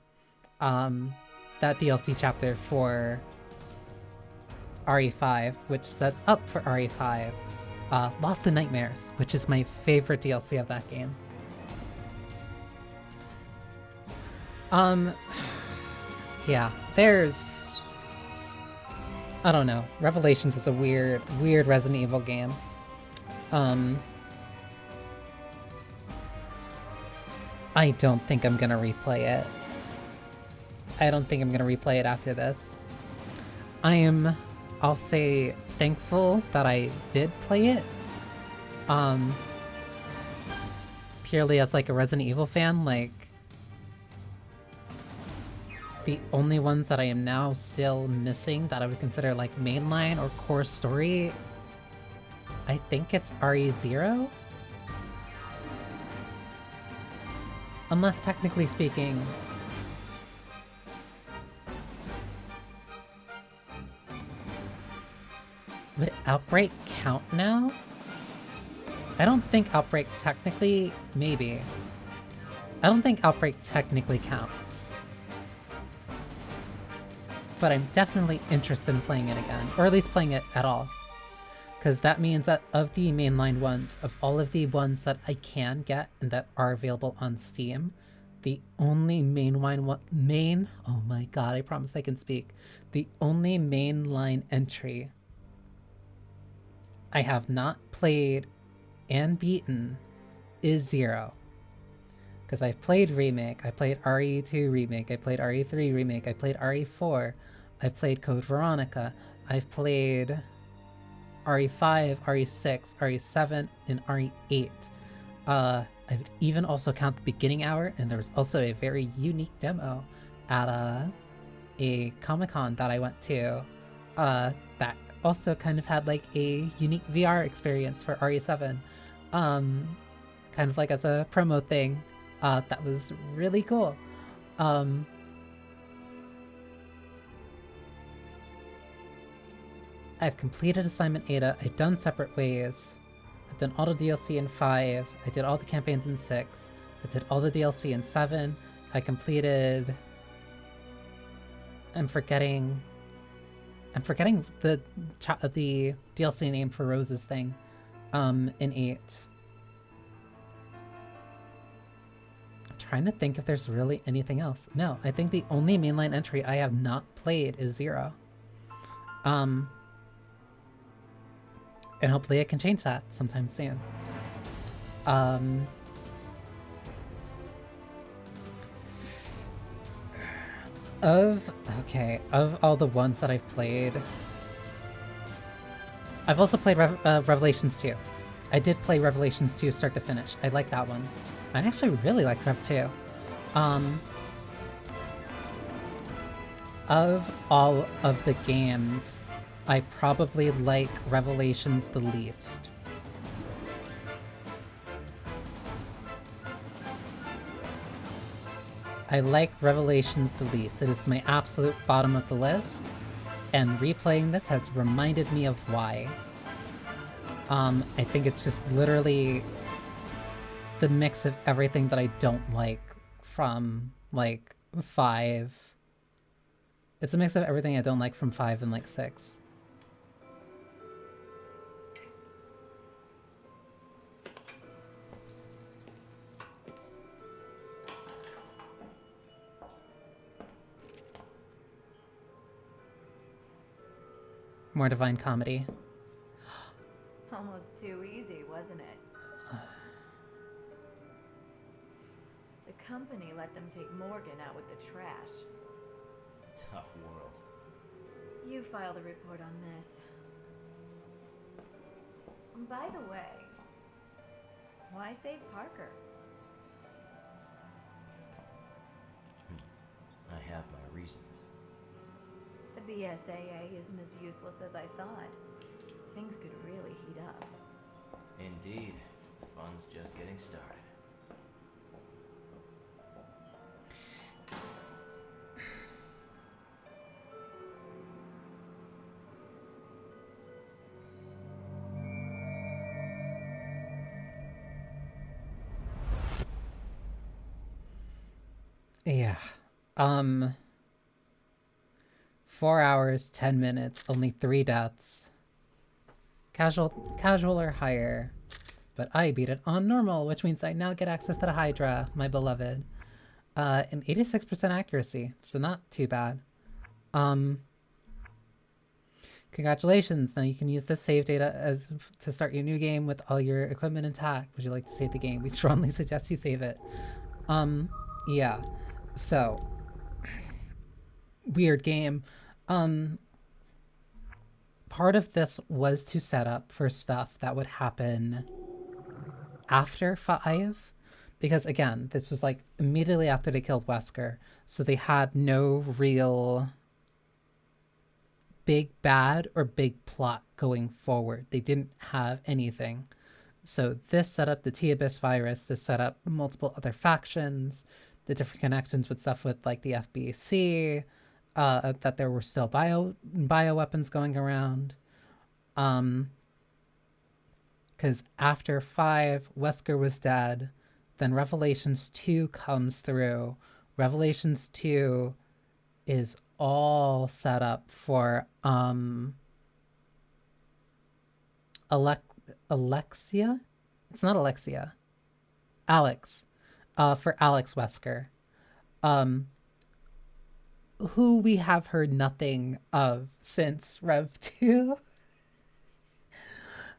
that DLC chapter for RE5, which sets up for RE5. Lost in Nightmares, which is my favorite DLC of that game. Yeah, there's... I don't know. Revelations is a weird Resident Evil game. I don't think I'm gonna replay it. I don't think I'm gonna replay it after this. I'll say thankful that I did play it. Purely as like a Resident Evil fan, like the only ones that I am now still missing that I would consider like mainline or core story, I think it's RE0. unless technically speaking... Would Outbreak count now? I don't think Outbreak technically... Maybe. I don't think Outbreak technically counts. But I'm definitely interested in playing it again. Or at least playing it at all. Because that means that of the mainline ones, of all of the ones that I can get and that are available on Steam, the only oh my god, I promise I can speak. The only mainline entry I have not played and beaten is 0. Because I've played Remake, I played RE2 Remake, I played RE3 Remake, I played RE4, I played Code Veronica, I've played RE5, RE6, RE7, and RE8. I would even also count the beginning hour, and there was also a very unique demo at a Comic-Con that I went to that also kind of had like a unique VR experience for RE7. Kind of like as a promo thing. That was really cool. I've completed Assignment Ada, I've done Separate Ways, I've done all the DLC in 5, I did all the campaigns in 6, I did all the DLC in 7, I completed... I'm forgetting the DLC name for Rose's thing, in 8. I'm trying to think if there's really anything else. No, I think the only mainline entry I have not played is 0. And hopefully I can change that sometime soon. Of all the ones that I've played, I've also played Revelations 2. I did play Revelations 2 start to finish. I like that one. I actually really like Rev 2. Of all of the games, I probably like Revelations the least. I like Revelations the least. It is my absolute bottom of the list, and replaying this has reminded me of why. I think it's just literally the mix of everything that I don't like from, like, 5. It's a mix of everything I don't like from 5 and, like, 6. More Divine Comedy. Almost too easy, wasn't it? The company let them take Morgan out with the trash. Tough world. You filed a report on this. By the way, why save Parker? I have my reasons. The BSAA isn't as useless as I thought. Things could really heat up. Indeed. The fun's just getting started. Yeah. 4 hours, 10 minutes, only 3 deaths. Casual or higher. But I beat it on normal, which means I now get access to the Hydra, my beloved. And 86% accuracy, so not too bad. Congratulations, now you can use this save data to start your new game with all your equipment intact. Would you like to save the game? We strongly suggest you save it. Yeah. So, weird game. Part of this was to set up for stuff that would happen after 5, because again, this was like immediately after they killed Wesker, so they had no real big bad or big plot going forward. They didn't have anything. So this set up the T-Abyss virus, this set up multiple other factions, the different connections with stuff with like the FBC, that there were still bioweapons going around. Because after 5, Wesker was dead, then Revelations 2 comes through. Revelations 2 is all set up for Alexia? It's not Alexia. Alex. For Alex Wesker. Who we have heard nothing of since Rev 2.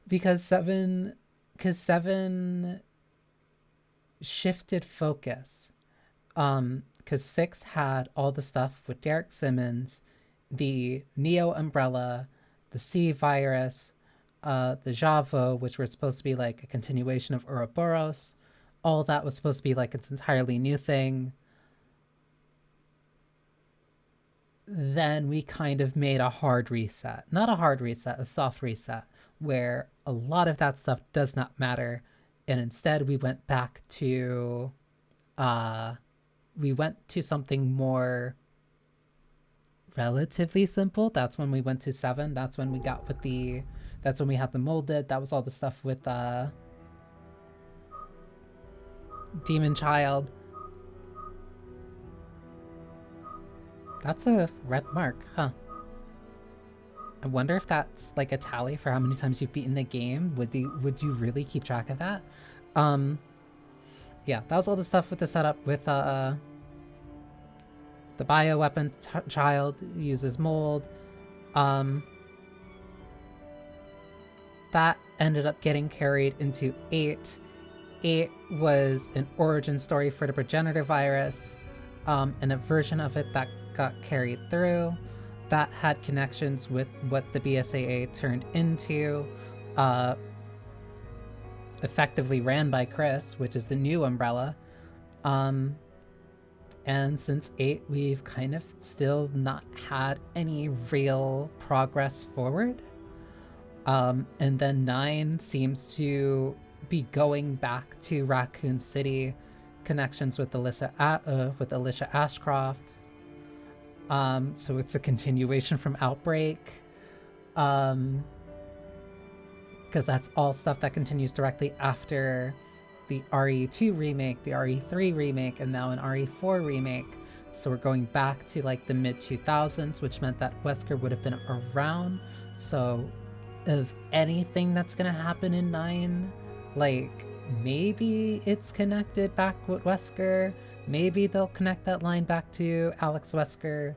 because 7 shifted focus. Because 6 had all the stuff with Derek Simmons, the Neo Umbrella, the C virus, the Javo, which were supposed to be like a continuation of Ouroboros. All that was supposed to be like its entirely new thing. Then we kind of made a hard reset. Not a hard reset, a soft reset, where a lot of that stuff does not matter. And instead we went back to something more relatively simple. That's when we went to 7. That's when we got with that's when we had the molded. That was all the stuff with Demon Child. That's a red mark, huh? I wonder if that's like a tally for how many times you've beaten the game. Would you really keep track of that? Yeah, that was all the stuff with the setup with the bioweapon child uses mold. That ended up getting carried into 8. 8 was an origin story for the progenitor virus, and a version of it that got carried through. That had connections with what the BSAA turned into, effectively ran by Chris, which is the new Umbrella. And since 8, we've kind of still not had any real progress forward. And then 9 seems to be going back to Raccoon City, connections with Alicia Ashcroft. So it's a continuation from Outbreak. Because that's all stuff that continues directly after the RE2 remake, the RE3 remake, and now an RE4 remake. So we're going back to like the mid-2000s, which meant that Wesker would have been around. So of anything that's gonna happen in 9, like maybe it's connected back with Wesker. Maybe they'll connect that line back to Alex Wesker.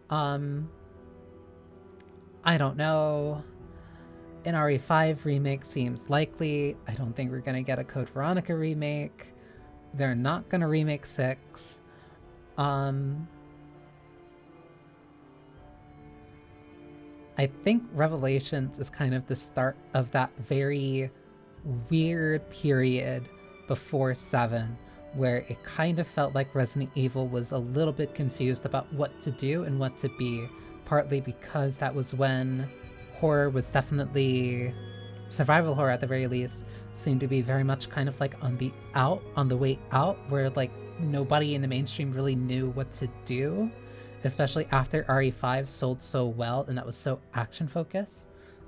I don't know. An RE5 remake seems likely. I don't think we're gonna get a Code Veronica remake. They're not gonna remake 6. I think Revelations is kind of the start of that very weird period before 7, where it kind of felt like Resident Evil was a little bit confused about what to do and what to be, partly because that was when horror was definitely, survival horror at the very least, seemed to be very much kind of like on the way out, where like nobody in the mainstream really knew what to do, especially after RE5 sold so well and that was so action focused.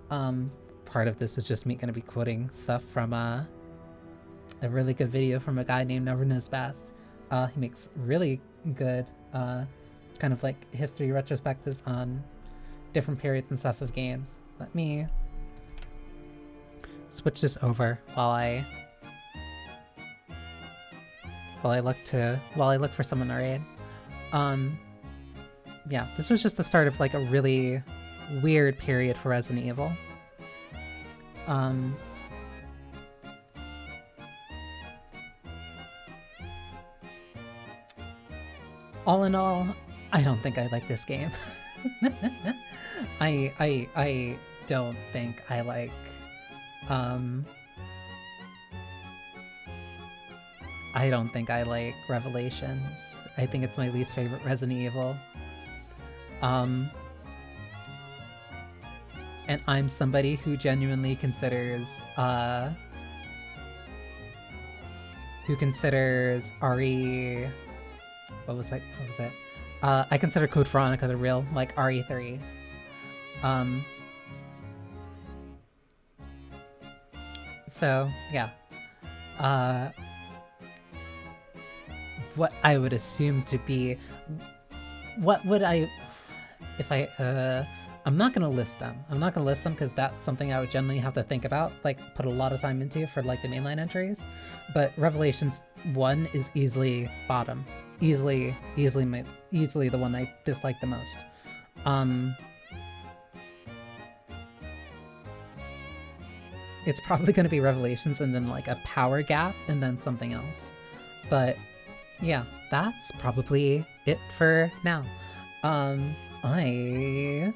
Part of this is just me gonna be quoting stuff from a really good video from a guy named Never Knows Best. He makes really good kind of like history retrospectives on different periods and stuff of games. Let me switch this over while I look for someone to raid. Yeah, this was just the start of like a really weird period for Resident Evil. All in all, I don't think I like this game. I don't think I like I don't think I like Revelations. I think it's my least favorite Resident Evil. And I'm somebody who genuinely considers who considers RE... What was it? I consider Code Veronica the real, like, RE3. So, yeah. What I would assume to be... What would I... If I... I'm not gonna list them. I'm not gonna list them because that's something I would generally have to think about, like, put a lot of time into for, like, the mainline entries. But Revelations 1 is easily bottom. Easily the one I dislike the most. It's probably going to be Revelations and then like a power gap and then something else. But yeah, that's probably it for now. I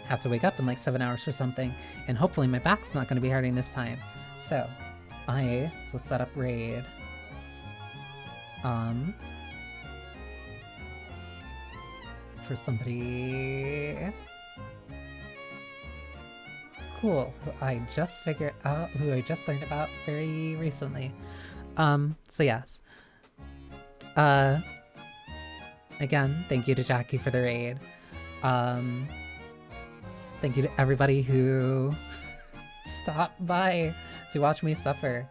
have to wake up in like 7 hours or something, and hopefully my back's not going to be hurting this time. So I will set up raid. For somebody cool who I just learned about very recently. So yes. Again, thank you to Jackie for the raid. Thank you to everybody who stopped by to watch me suffer.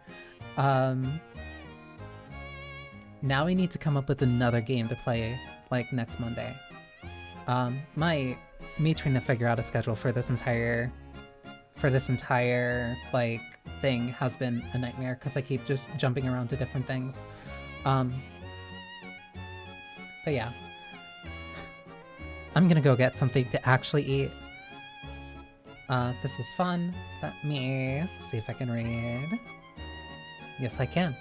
Now we need to come up with another game to play, like, next Monday. Me trying to figure out a schedule for this entire, like, thing has been a nightmare, because I keep just jumping around to different things. But yeah. I'm gonna go get something to actually eat. This was fun. Let me see if I can raid. Yes, I can.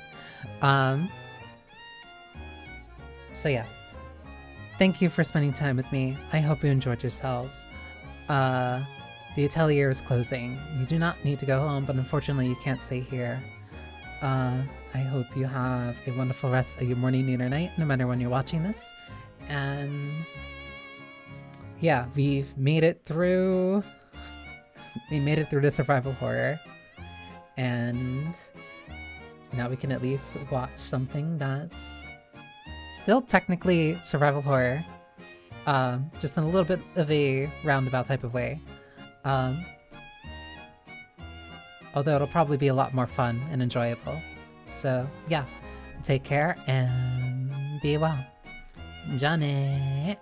So yeah, thank you for spending time with me. I hope you enjoyed yourselves. The atelier is closing. You do not need to go home, but unfortunately you can't stay here. I hope you have a wonderful rest of your morning, noon, or night, no matter when you're watching this. And yeah, we've made it through. We made it through the survival horror. And now we can at least watch something that's still technically survival horror, just in a little bit of a roundabout type of way. Although it'll probably be a lot more fun and enjoyable. So yeah, take care and be well. Johnny.